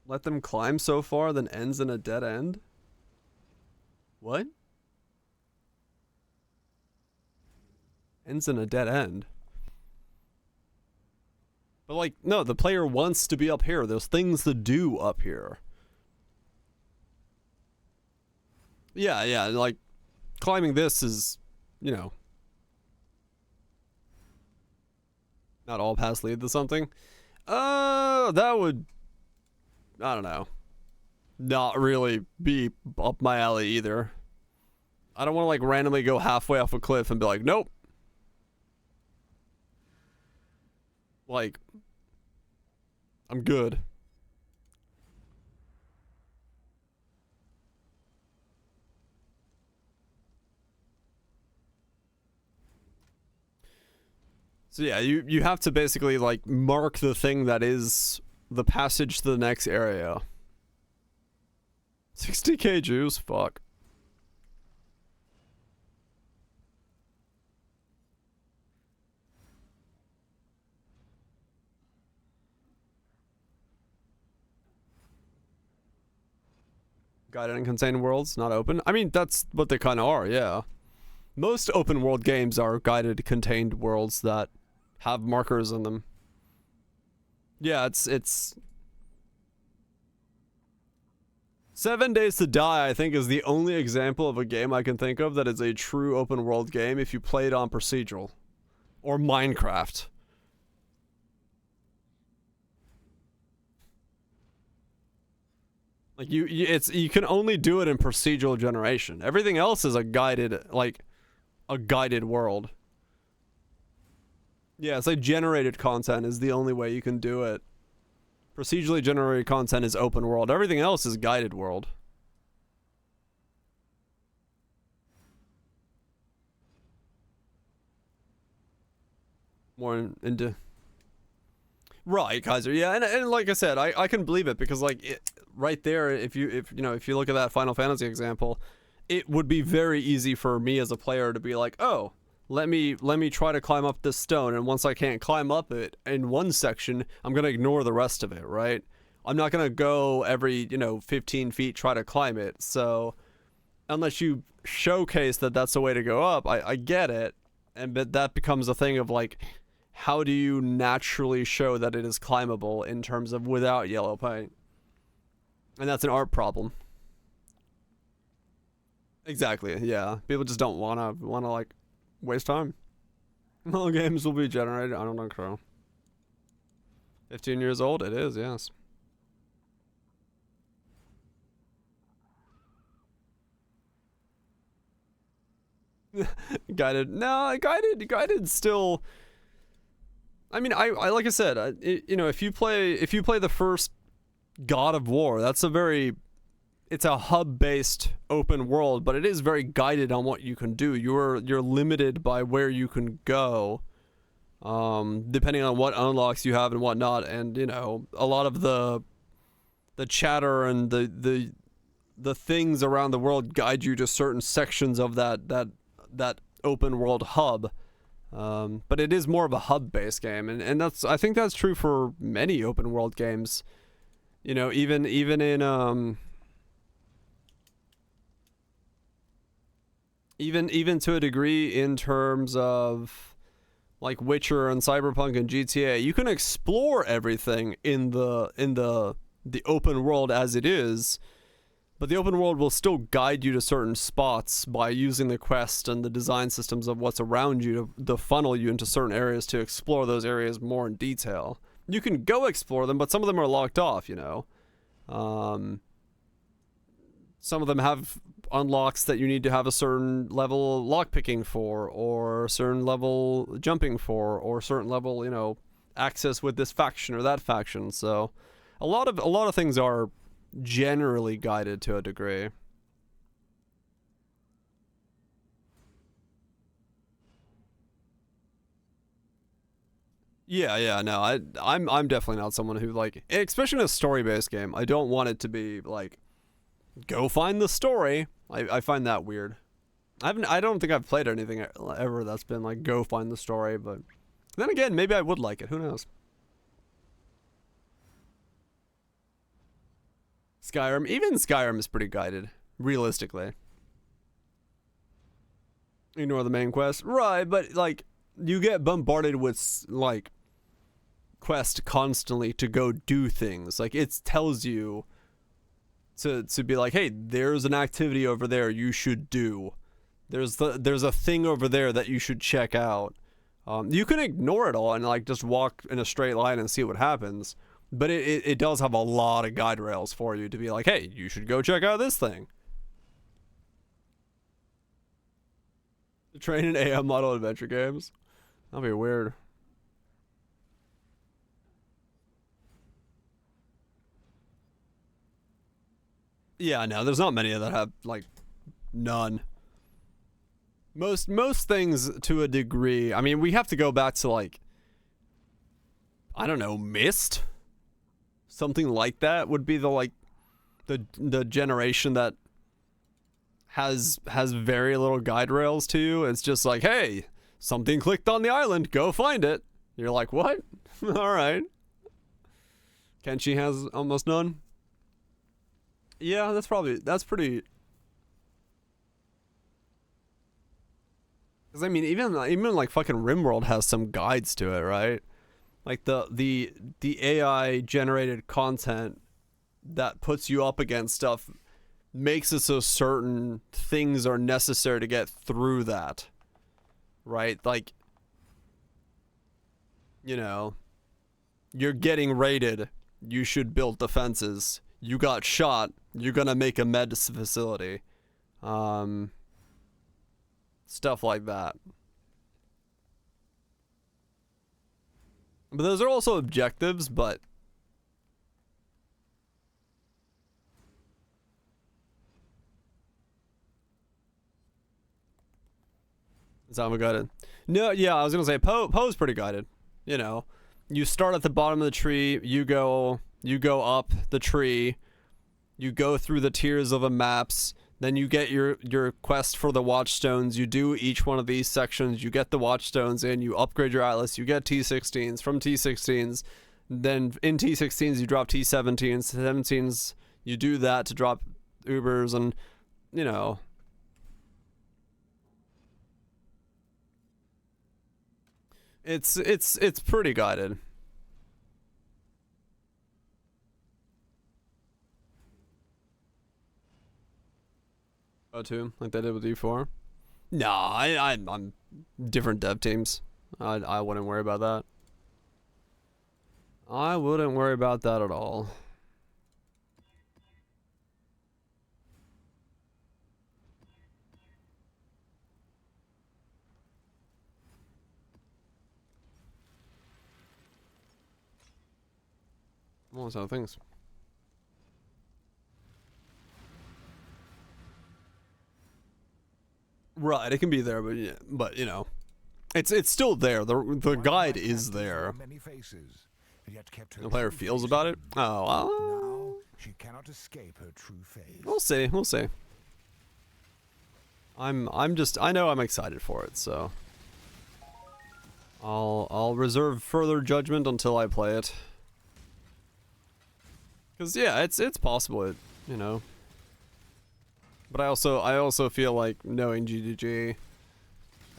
let them climb so far, then ends in a dead end? What? Ends in a dead end. But like, no, the player wants to be up here. There's things to do up here. Yeah, like climbing this is, you know, not all paths lead to something. That would, I don't know, not really be up my alley either. I don't want to like randomly go halfway off a cliff and be like, nope. Like, I'm good. So yeah, you have to basically like mark the thing that is the passage to the next area. 60k juice, fuck. Guided and contained worlds, not open. I mean, that's what they kind of are, yeah. Most open world games are guided, contained worlds that have markers in them. Yeah, it's 7 Days to Die, I think, is the only example of a game I can think of that is a true open world game if you play it on procedural. Or Minecraft. Like you can only do it in procedural generation. Everything else is a guided, like a guided world. Yeah, it's like generated content is the only way you can do it. Procedurally generated content is open world. Everything else is guided world. More into... Right, Kaiser. Yeah, and like I said, I can believe it because like right there, if you look at that Final Fantasy example, it would be very easy for me as a player to be like, oh, let me try to climb up this stone, and once I can't climb up it in one section, I'm gonna ignore the rest of it, right? I'm not gonna go every 15 feet try to climb it. So unless you showcase that that's the way to go up, I get it, but that becomes a thing of like, how do you naturally show that it is climbable in terms of without yellow paint? And that's an art problem. Exactly, yeah. People just don't wanna like waste time. All games will be generated. I don't know, Crow. 15 years old, it is, yes. Guided, no, guided still. I mean, I like I said, if you play the first God of War, it's a hub-based open world, but it is very guided on what you can do. You're limited by where you can go, depending on what unlocks you have and whatnot. And a lot of the chatter and the things around the world guide you to certain sections of that open world hub. But it is more of a hub-based game, and I think that's true for many open world games. You know, even in even to a degree in terms of like Witcher and Cyberpunk and GTA, you can explore everything in the open world as it is, but the open world will still guide you to certain spots by using the quest and the design systems of what's around you to funnel you into certain areas to explore those areas more in detail. You can go explore them, but some of them are locked off, you know. Some of them have unlocks that you need to have a certain level lockpicking for, or a certain level jumping for, or a certain level, you know, access with this faction or that faction. So a lot of things are generally guided to a degree. Yeah, no, I'm definitely not someone who, like, especially in a story-based game, I don't want it to be like, go find the story. I find that weird. I don't think I've played anything ever that's been like, go find the story, but then again, maybe I would like it. Who knows? Skyrim, even Skyrim is pretty guided, realistically. Ignore the main quest. Right, but like, you get bombarded with like quest constantly to go do things. Like, it tells you to be like, hey, there's an activity over there you should do. There's a thing over there that you should check out. You can ignore it all and like just walk in a straight line and see what happens. But it does have a lot of guide rails for you to be like, hey, you should go check out this thing. Train in AI model adventure games. That'll be weird. Yeah, no, there's not many that have, like, none. Most things to a degree. I mean, we have to go back to, like, I don't know, Myst? Something like that would be the, like, the generation that has very little guide rails to you. It's just like, hey, something clicked on the island, go find it. You're like, what? Alright. Kenshi has almost none. Yeah, that's pretty. Because I mean, even like fucking RimWorld has some guides to it, right? Like the AI generated content that puts you up against stuff makes it so certain things are necessary to get through that, right? Like, you know, you're getting raided, you should build defenses. You got shot, you're gonna make a med facility. Stuff like that. But those are also objectives, but is that guided? No, yeah, I was gonna say Poe's pretty guided. You know, you start at the bottom of the tree, you go up the tree, you go through the tiers of the maps, then you get your quest for the watchstones, you do each one of these sections, you get the watchstones in, you upgrade your atlas, you get T16s, from T16s, then in T16s you drop T17s, 17s you do that to drop Ubers, and, you know, it's pretty guided. Too, like they did with E4. No, I'm different dev teams. I wouldn't worry about that. I wouldn't worry about that at all. All those other things. Right, it can be there, but you know, it's still there. The guide is there. The player feels about it. Oh, well, she cannot escape her true phase. We'll see. We'll see. I know I'm excited for it. So I'll reserve further judgment until I play it. Cause yeah, it's possible, you know. But I also feel like knowing GDG,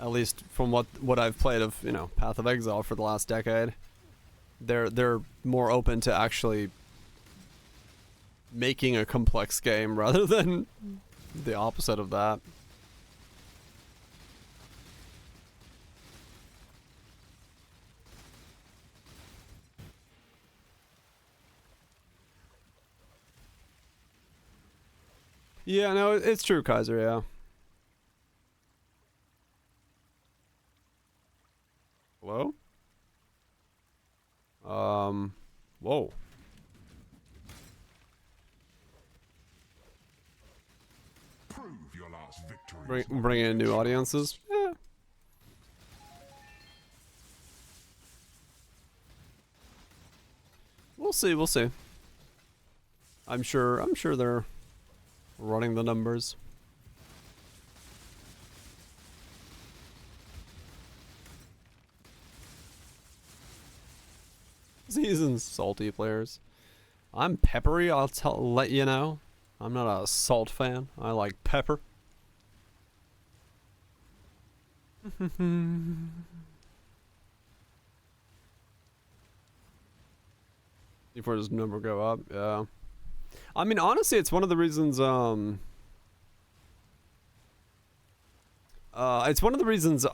at least from what I've played of, you know, Path of Exile for the last decade, they're more open to actually making a complex game rather than the opposite of that. Yeah, no, it's true, Kaiser, yeah. Hello? Whoa. Prove your last victory. Bring in new audiences? Yeah. We'll see, we'll see. I'm sure they're running the numbers. Seasoned salty players. I'm peppery, let you know. I'm not a salt fan. I like pepper. Before his number go up, yeah. I mean, honestly, it's one of the reasons, it's one of the reasons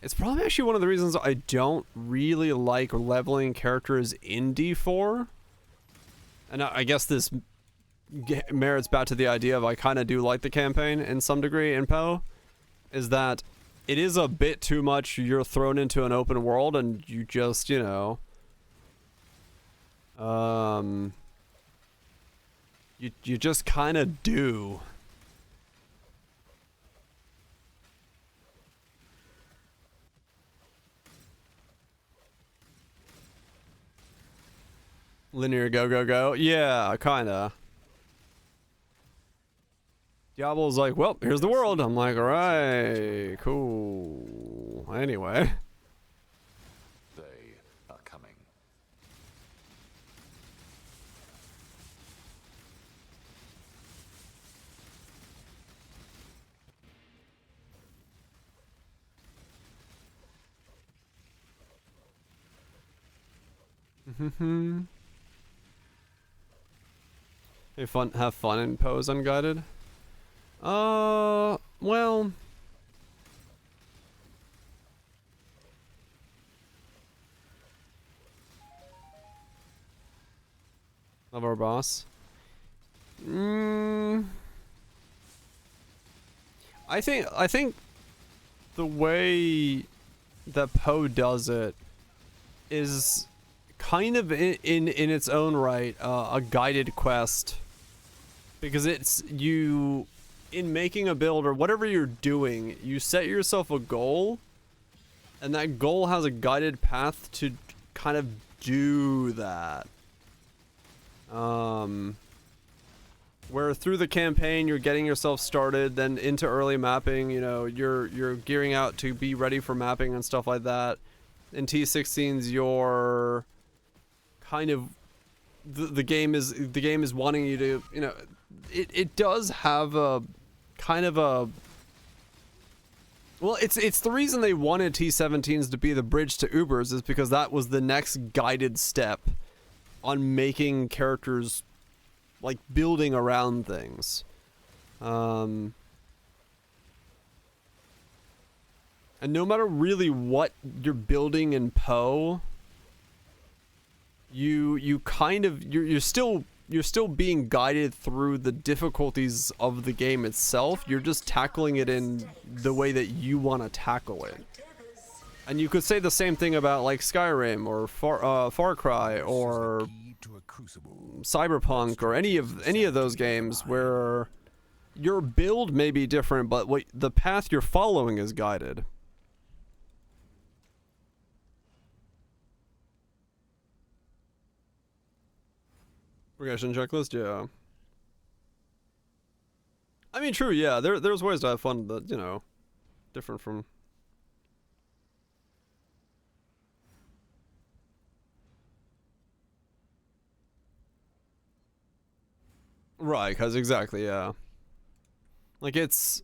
it's probably actually one of the reasons I don't really like leveling characters in D4. And I guess this merits back to the idea of I kind of do like the campaign in some degree in Poe, is that it is a bit too much. You're thrown into an open world and you just, you know, you just kind of do. Linear go, go, go. Yeah, kinda. Diablo's like, well, here's the world. I'm like, alright, cool. Anyway. They are coming. Have fun in Pose Unguided? Well, of our boss. I think the way that Poe does it is kind of in its own right a guided quest, because it's you in making a build or whatever you're doing, you set yourself a goal, and that goal has a guided path to kind of do that. Where through the campaign you're getting yourself started, then into early mapping, you know, you're gearing out to be ready for mapping and stuff like that. In T16s you're kind of the game is wanting you to, you know, it does have a kind of a, well, it's the reason they wanted T17s to be the bridge to Ubers, is because that was the next guided step on making characters, like, building around things. And no matter really what you're building in Poe, you kind of, you're still being guided through the difficulties of the game itself. You're just tackling it in the way that you want to tackle it. And you could say the same thing about like Skyrim or Far Cry or Cyberpunk or any of those games where your build may be different, but the path you're following is guided. Progression checklist, yeah. I mean, true, yeah. There's ways to have fun that, you know, different from. Right, because exactly, yeah. Like, it's...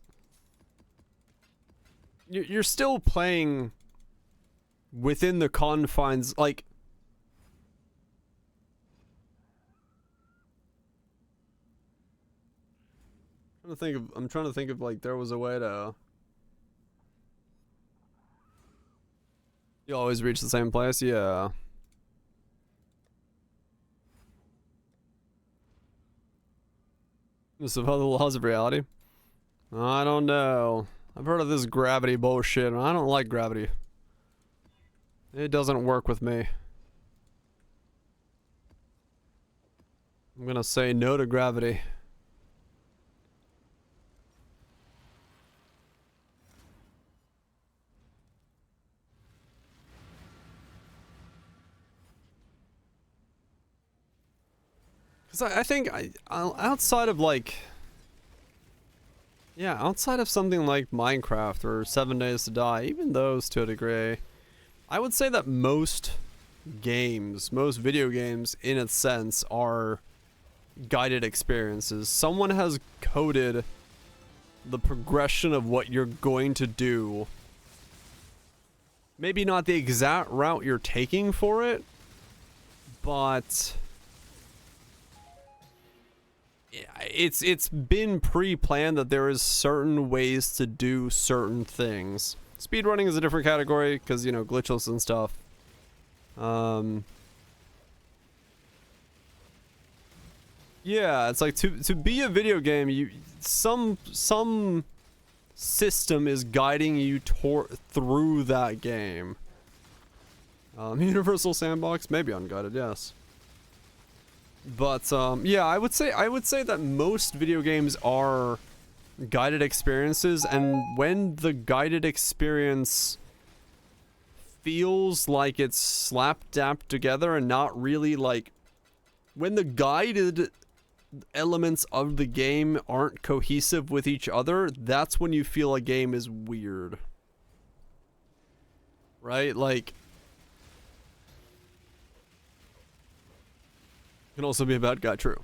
You're still playing within the confines, like... I'm trying to think of, like, there was a way to... You always reach the same place? Yeah. Just about the laws of reality? I don't know. I've heard of this gravity bullshit, and I don't like gravity. It doesn't work with me. I'm gonna say no to gravity. Because I think outside of like... Yeah, outside of something like Minecraft or 7 Days to Die, even those to a degree, I would say that most games, most video games in a sense, are guided experiences. Someone has coded the progression of what you're going to do. Maybe not the exact route you're taking for it, but... It's been pre-planned that there is certain ways to do certain things. Speedrunning is a different category because, you know, glitches and stuff. Yeah, it's like to be a video game, some system is guiding you through that game. Universal sandbox, maybe unguided, yes. But yeah, I would say that most video games are guided experiences, and when the guided experience feels like it's slap-dapped together and not really like... When the guided elements of the game aren't cohesive with each other, that's when you feel a game is weird. Right? Like... Can also be a bad guy, true.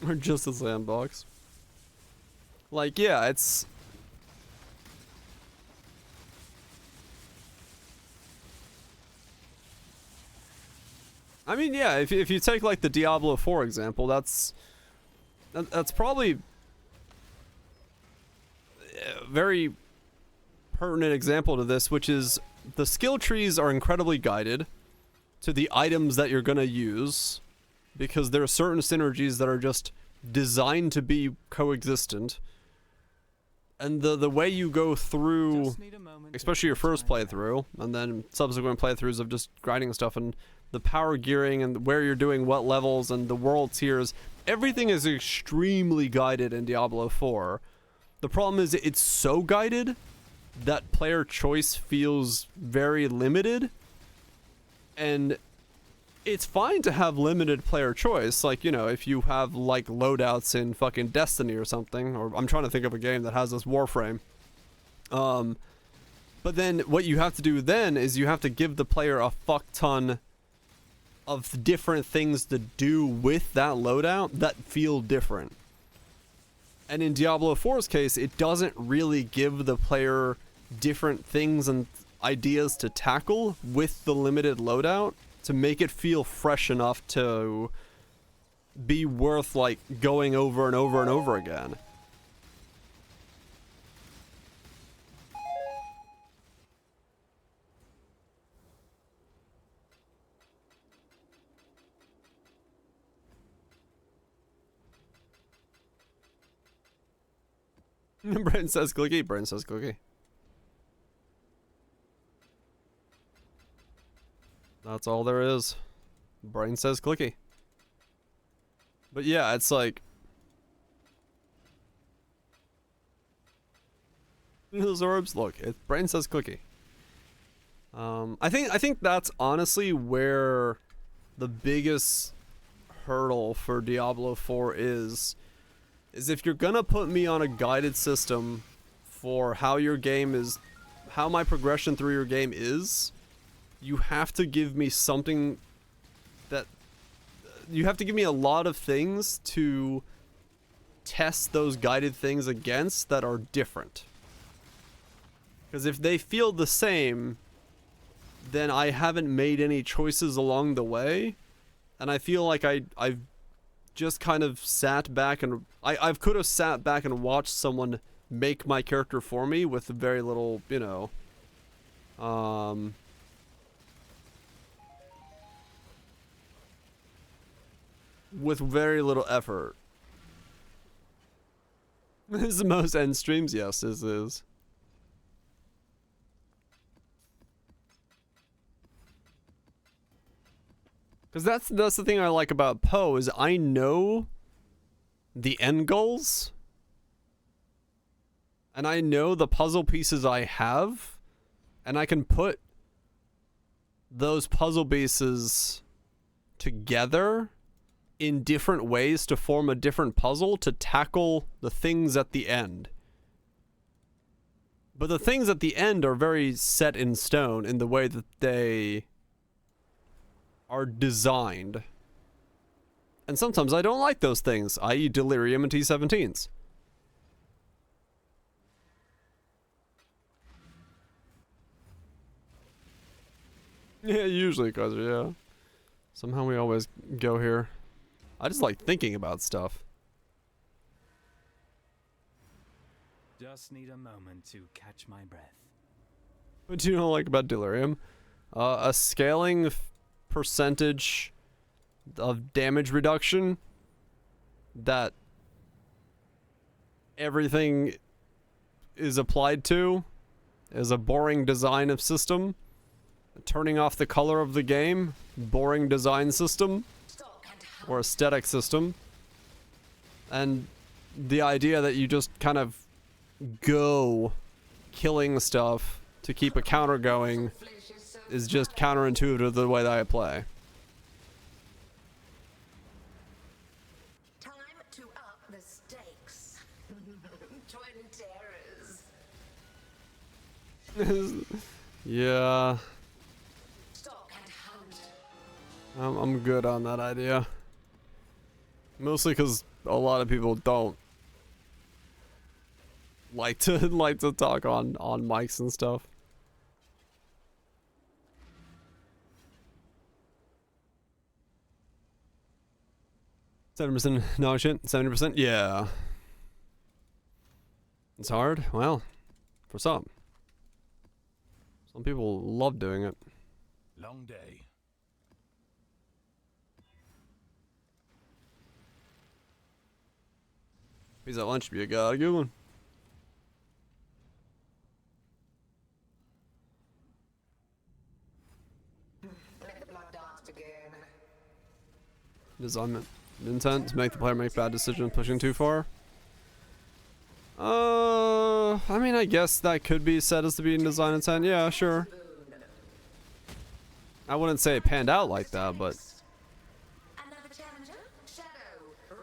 Or just a sandbox. Like, yeah, it's... I mean, yeah, if you take, like, the Diablo 4 example, that's probably a very pertinent example to this, which is the skill trees are incredibly guided to the items that you're gonna use, because there are certain synergies that are just designed to be coexistent. And the way you go through, especially your first playthrough, and then subsequent playthroughs of just grinding stuff, and the power gearing, and where you're doing what levels, and the world tiers, everything is extremely guided in Diablo 4. The problem is it's so guided that player choice feels very limited, and it's fine to have limited player choice, like, you know, if you have like loadouts in fucking Destiny or something, or I'm trying to think of a game that has this Warframe. But then what you have to do then is you have to give the player a fuck ton of different things to do with that loadout that feel different. And in Diablo 4's case, it doesn't really give the player different things and ideas to tackle with the limited loadout to make it feel fresh enough to be worth, like, going over and over and over again. Brain says clicky, Brain says clicky. That's all there is. Brain says clicky. But yeah, it's like... Those orbs, look, Brain says clicky. I think that's honestly where the biggest hurdle for Diablo 4 is if you're gonna put me on a guided system for how your game is, how my progression through your game is, you have to give me something that, you have to give me a lot of things to test those guided things against that are different. Because if they feel the same, then I haven't made any choices along the way, and I feel like I've just kind of sat back and I could have sat back and watched someone make my character for me with very little, you know, with very little effort. This is the most end streams, yes, this is. Because that's the thing I like about Poe, is I know the end goals, and I know the puzzle pieces I have, and I can put those puzzle pieces together in different ways to form a different puzzle to tackle the things at the end. But the things at the end are very set in stone in the way that they are designed. And sometimes I don't like those things, i.e. Delirium and T-17s. Yeah, usually, cause yeah. Somehow we always go here. I just like thinking about stuff. Just need a moment to catch my breath. What do you not like about Delirium? A scaling percentage of damage reduction that everything is applied to, is a boring design of system. Turning off the color of the game, boring design system or aesthetic system. And the idea that you just kind of go killing stuff to keep a counter going is just counterintuitive to the way that I play. Time to up the stakes. Twin terrors. Yeah. I'm good on that idea. Mostly because a lot of people don't like to talk on mics and stuff. %, no shit. 70%, yeah. It's hard. Well, for some people love doing it. Long day. Pizza at lunch be a good one. Let the blood dance begin. Design intent to make the player make bad decisions pushing too far. I mean, I guess that could be said as to be in design intent. Yeah, sure. I wouldn't say it panned out like that, but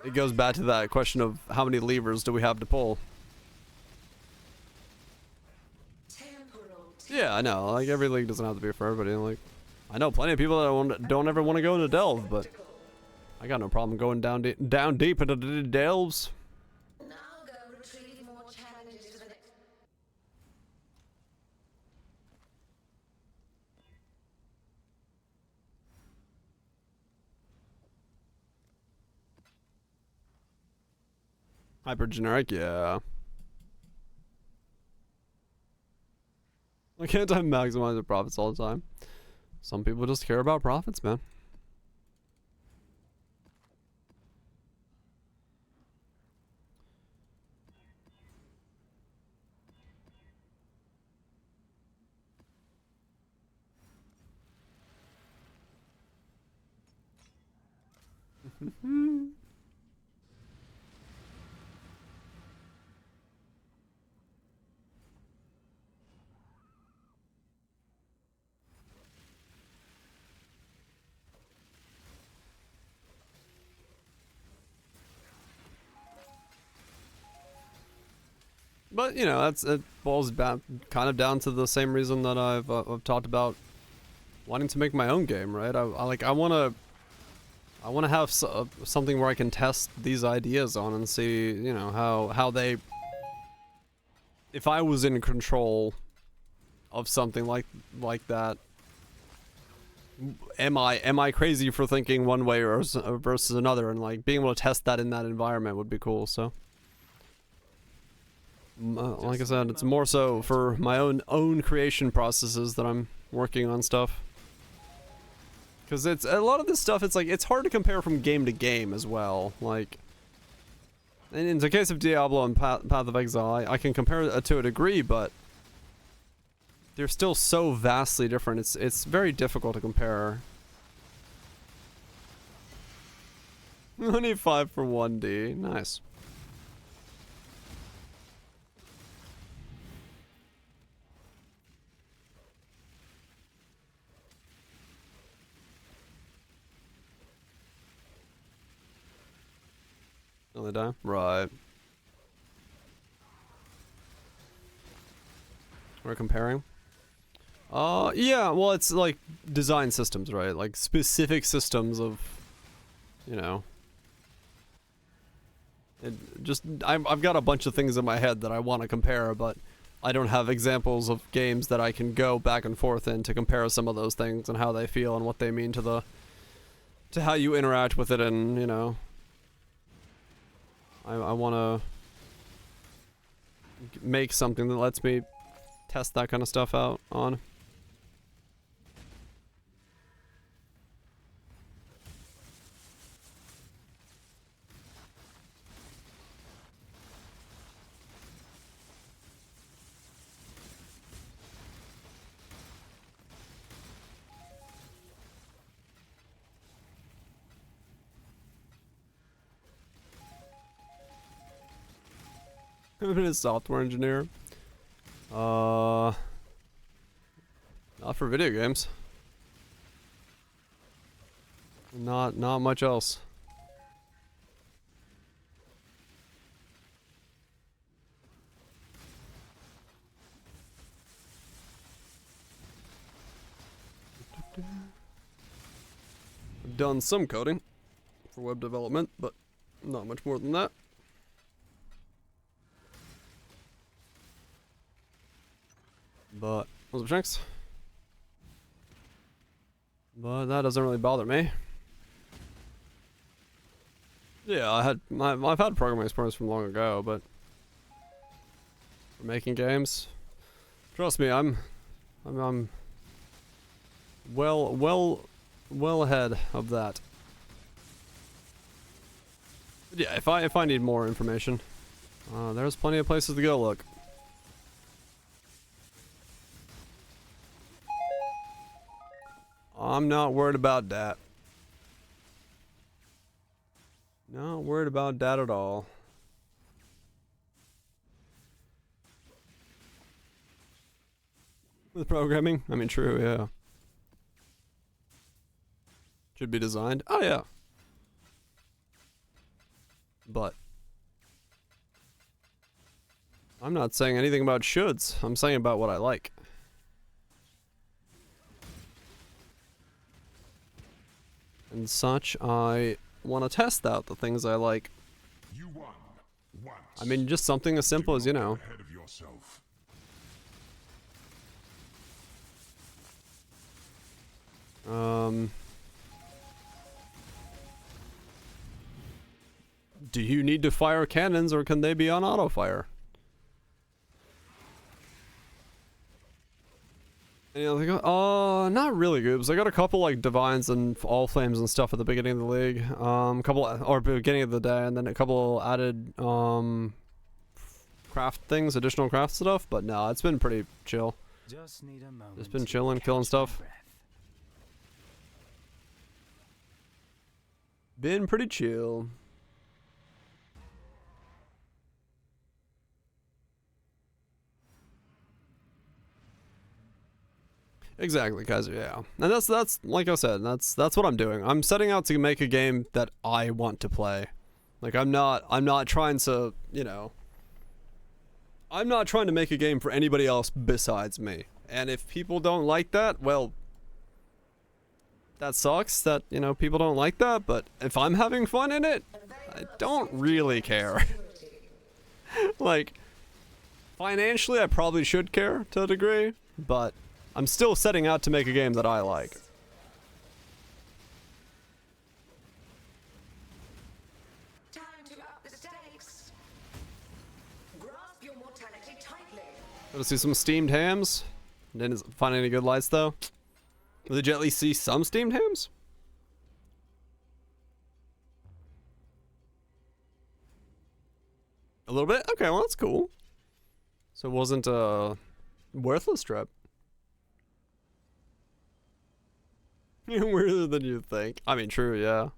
it goes back to that question of how many levers do we have to pull. Yeah, I know. Like, every league doesn't have to be for everybody. Like, I know plenty of people that don't ever want to go into delve, but I got no problem going down deep into the delves. Now go retrieve more challenges for the next. Hyper generic, yeah. Why can't I maximize the profits all the time? Some people just care about profits, man. But you know, it boils back kind of down to the same reason that I've talked about wanting to make my own game, right? I want to have something where I can test these ideas on and see, you know, how they, if I was in control of something like that, am I crazy for thinking one way or versus another, and like being able to test that in that environment would be cool. So like I said, it's more so for my own creation processes that I'm working on stuff. Because it's a lot of this stuff, it's like it's hard to compare from game to game as well. Like in the case of Diablo and Path of Exile, I can compare it to a degree, but they're still so vastly different. It's very difficult to compare. Only 5 for 1D, nice. Oh, they die? Right. We're comparing? Yeah, well, it's like design systems, right? Like specific systems of, you know. I've got a bunch of things in my head that I want to compare, but I don't have examples of games that I can go back and forth in to compare some of those things and how they feel and what they mean to how you interact with it, and, you know. I want to make something that lets me test that kind of stuff out on. I've been a software engineer. Not for video games. Not much else. I've done some coding for web development, but not much more than that. But, what's up, Shanks? But that doesn't really bother me. Yeah, I've had programming experience from long ago, but for making games, trust me, I'm well ahead of that. But yeah, if I need more information, there's plenty of places to go look. I'm not worried about that. Not worried about that at all. With programming? I mean, true, yeah. Should be designed? Oh, yeah. But I'm not saying anything about shoulds. I'm saying about what I like. And such, I want to test out the things I like. You won once. I mean, just something as simple as, you know. Ahead of yourself. Do you need to fire cannons, or can they be on auto fire? And you're like, not really good, because I got a couple like divines and all flames and stuff at the beginning of the league, or beginning of the day, and then a couple added craft things, additional craft stuff. But no, it's been pretty chill. Just need a moment. Just been chilling, killing stuff. Been pretty chill. Exactly, Kaiser, yeah. And that's like I said, that's what I'm doing. I'm setting out to make a game that I want to play. Like I'm not trying to, you know, I'm not trying to make a game for anybody else besides me. And if people don't like that, well, that sucks that, you know, people don't like that, but if I'm having fun in it, I don't really care. Like, financially, I probably should care to a degree, but I'm still setting out to make a game that I like. Time to up the stakes. Grasp your mortality tightly. Gotta see some steamed hams. Didn't find any good lights though. Did you at least see some steamed hams? A little bit? Okay, well that's cool. So it wasn't a worthless trip. Weirder than you think. I mean, true, yeah.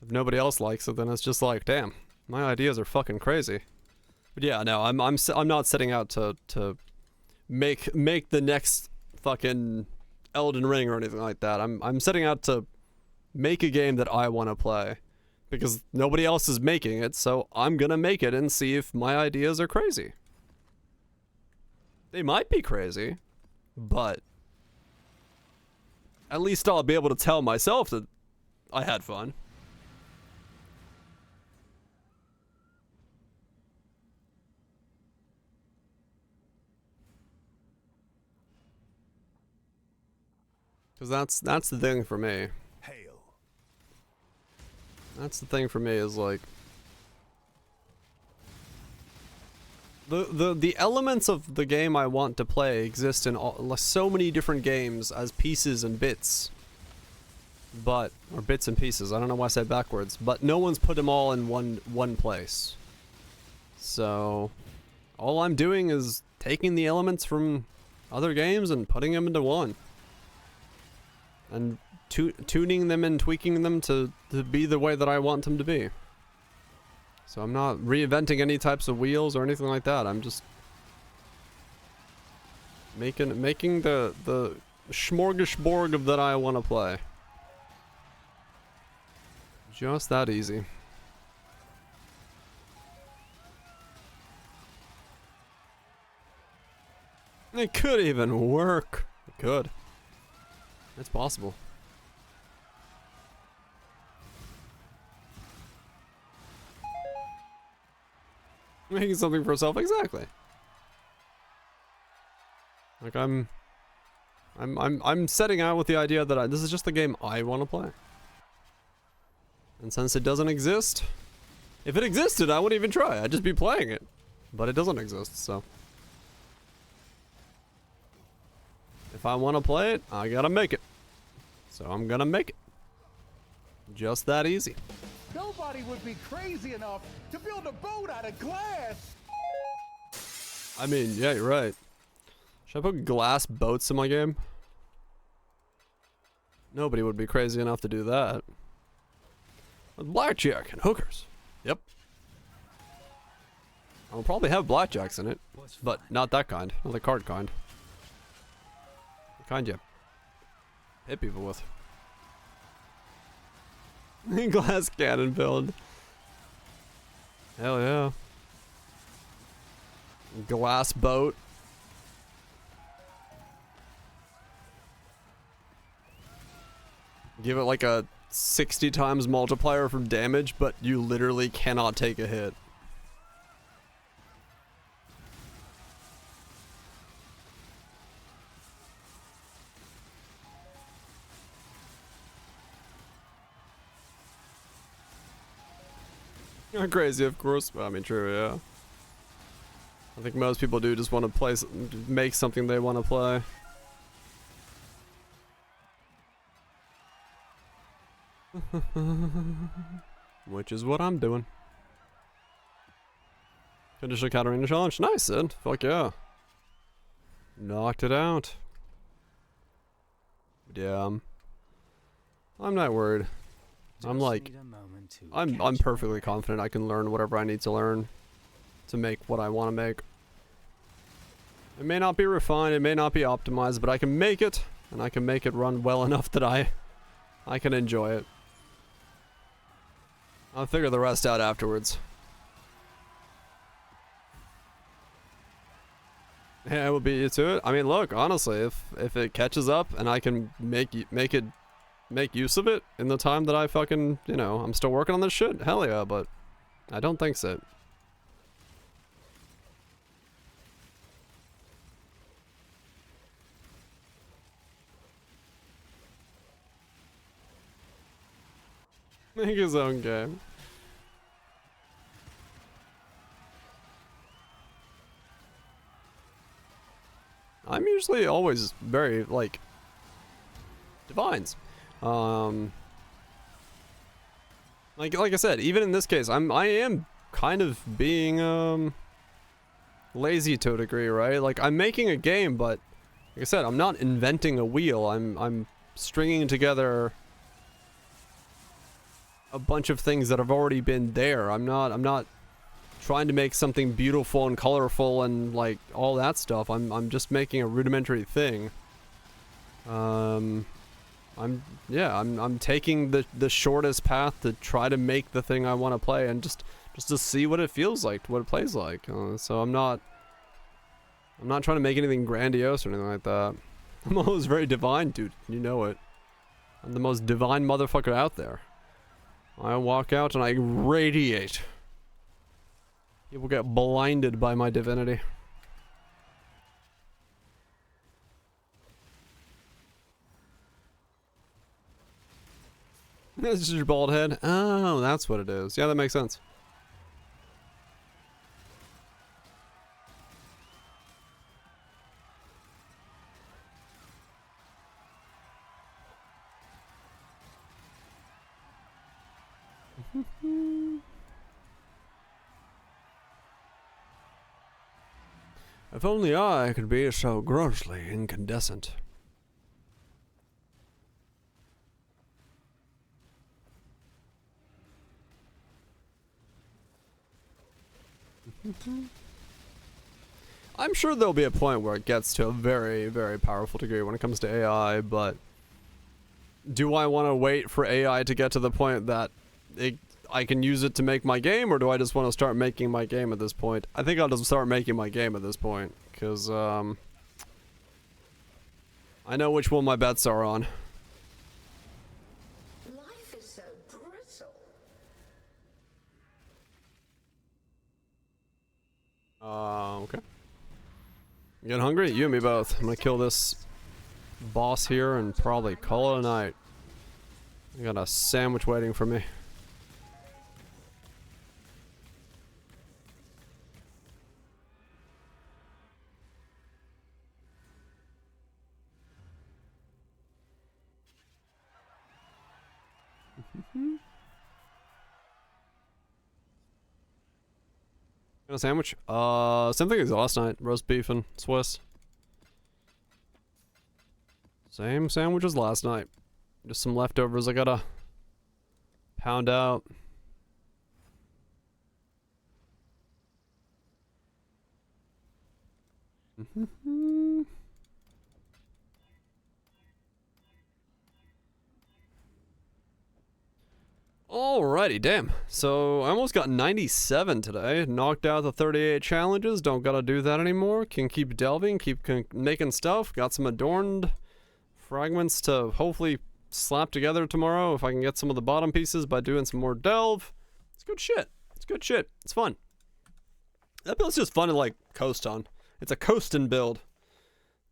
If nobody else likes it, then it's just like, damn, my ideas are fucking crazy. But yeah, no, I'm not setting out to make the next fucking Elden Ring or anything like that. I'm setting out to make a game that I want to play because nobody else is making it, so I'm gonna make it and see if my ideas are crazy. They might be crazy, but at least I'll be able to tell myself that I had fun. Because that's the thing for me. Hail. That's the thing for me is like the elements of the game I want to play exist in so many different games as pieces and bits. Or bits and pieces. I don't know why I said backwards, but no one's put them all in one place. So all I'm doing is taking the elements from other games and putting them into one. And tuning them and tweaking them to be the way that I want them to be. So I'm not reinventing any types of wheels or anything like that. I'm just making the smorgasbord of that I want to play. Just that easy. It could even work. It could. It's possible. Making something for herself, exactly. Like I'm setting out with the idea that this is just the game I want to play. And since it doesn't exist, if it existed, I wouldn't even try. I'd just be playing it. But it doesn't exist, so. If I want to play it, I gotta make it. So I'm gonna make it. Just that easy. Nobody would be crazy enough to build a boat out of glass. I mean, yeah, you're right. Should I put glass boats in my game? Nobody would be crazy enough to do that. With blackjack and hookers. Yep. I'll probably have blackjacks in it, but not that kind. Not the card kind. The kind you hit people with. Glass cannon build. Hell yeah. Glass boat. Give it like a 60 times multiplier from damage, but you literally cannot take a hit. You're crazy, of course. I mean, true, yeah. I think most people do just want to play, make something they want to play. Which is what I'm doing. Finish a Katarina challenge. Nice, Sid. Fuck yeah. Knocked it out. Yeah. I'm not worried. I'm like, I'm perfectly confident I can learn whatever I need to learn to make what I want to make. It may not be refined, it may not be optimized, but I can make it, and I can make it run well enough that I can enjoy it. I'll figure the rest out afterwards. Yeah, it will beat you to it. I mean, look, honestly, if it catches up and I can make use of it in the time that I fucking, you know, I'm still working on this shit, hell yeah, but I don't think so. Make his own game. I'm usually always very, like, divines. Like I said, even in this case, I am kind of being, lazy to a degree, right? Like, I'm making a game, but, like I said, I'm not inventing a wheel. I'm stringing together a bunch of things that have already been there. I'm not trying to make something beautiful and colorful and like all that stuff. I'm just making a rudimentary thing. I'm taking the shortest path to try to make the thing I want to play and just to see what it feels like, what it plays like. So I'm not trying to make anything grandiose or anything like that. I'm always very divine, dude. You know it. I'm the most divine motherfucker out there. I walk out and I radiate. People get blinded by my divinity. This is your bald head? Oh, that's what it is. Yeah, that makes sense. If only I could be so grossly incandescent. I'm sure there'll be a point where it gets to a very, very powerful degree when it comes to AI, but do I want to wait for AI to get to the point that I can use it to make my game, or do I just want to start making my game at this point? I think I'll just start making my game at this point, because I know which one my bets are on. Life is so brittle. Okay. You getting hungry? You and me both. I'm gonna kill this boss here and probably call it a night. I got a sandwich waiting for me. A sandwich? Same thing as last night. Roast beef and Swiss. Same sandwich as last night. Just some leftovers I gotta pound out. Alrighty, damn. So I almost got 97 today. Knocked out the 38 challenges. Don't gotta do that anymore. Can keep delving, keep making stuff. Got some adorned fragments to hopefully slap together tomorrow if I can get some of the bottom pieces by doing some more delve. It's good shit. It's good shit. It's fun. That build's just fun to like coast on. It's a coastin' build.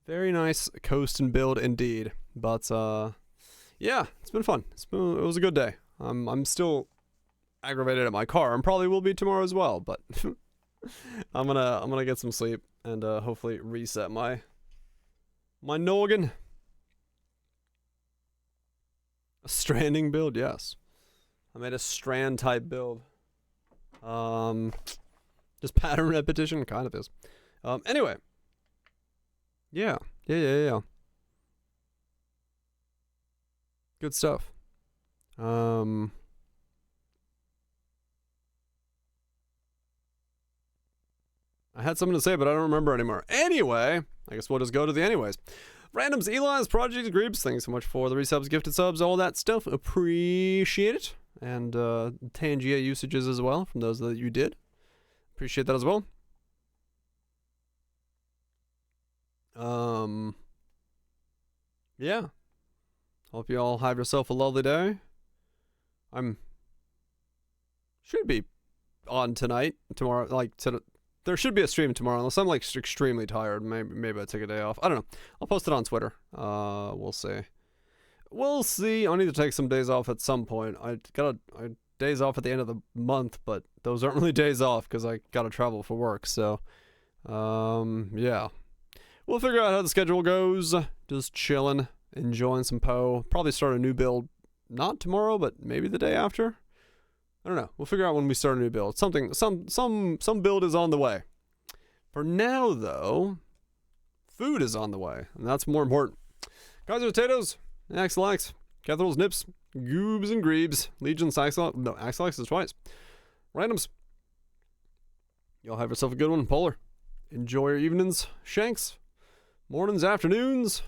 Very nice coastin' build indeed. But yeah, it's been fun. It was a good day. I'm still aggravated at my car, and probably will be tomorrow as well, but I'm gonna get some sleep and hopefully reset my noggin. A stranding build, yes. I made a strand type build. Just pattern repetition kind of is. Anyway. Yeah. Good stuff. I had something to say, but I don't remember anymore. Anyway, I guess we'll just go to the anyways. Randoms, Eli's, Project Groups, thanks so much for the resubs, gifted subs, all that stuff. Appreciate it. And Tangia usages as well, from those that you did. Appreciate that as well. Yeah. Hope you all have yourself a lovely day. Should be on tonight, tomorrow, there should be a stream tomorrow, unless I'm, like, extremely tired. Maybe I take a day off. I don't know. I'll post it on Twitter. We'll see. We'll see. I need to take some days off at some point. I days off at the end of the month, but those aren't really days off because I gotta travel for work, so, yeah. We'll figure out how the schedule goes. Just chilling, enjoying some Poe. Probably start a new build, not tomorrow, but maybe the day after. I don't know. We'll figure out when we start a new build. Some build is on the way. For now, though, food is on the way, and that's more important. Guys and potatoes, Axelax, Cathral's Nips, Goobs and Greebs, Legion, Axelax, no, Axelax is twice. Randoms. Y'all have yourself a good one, Polar. Enjoy your evenings, Shanks. Mornings, afternoons.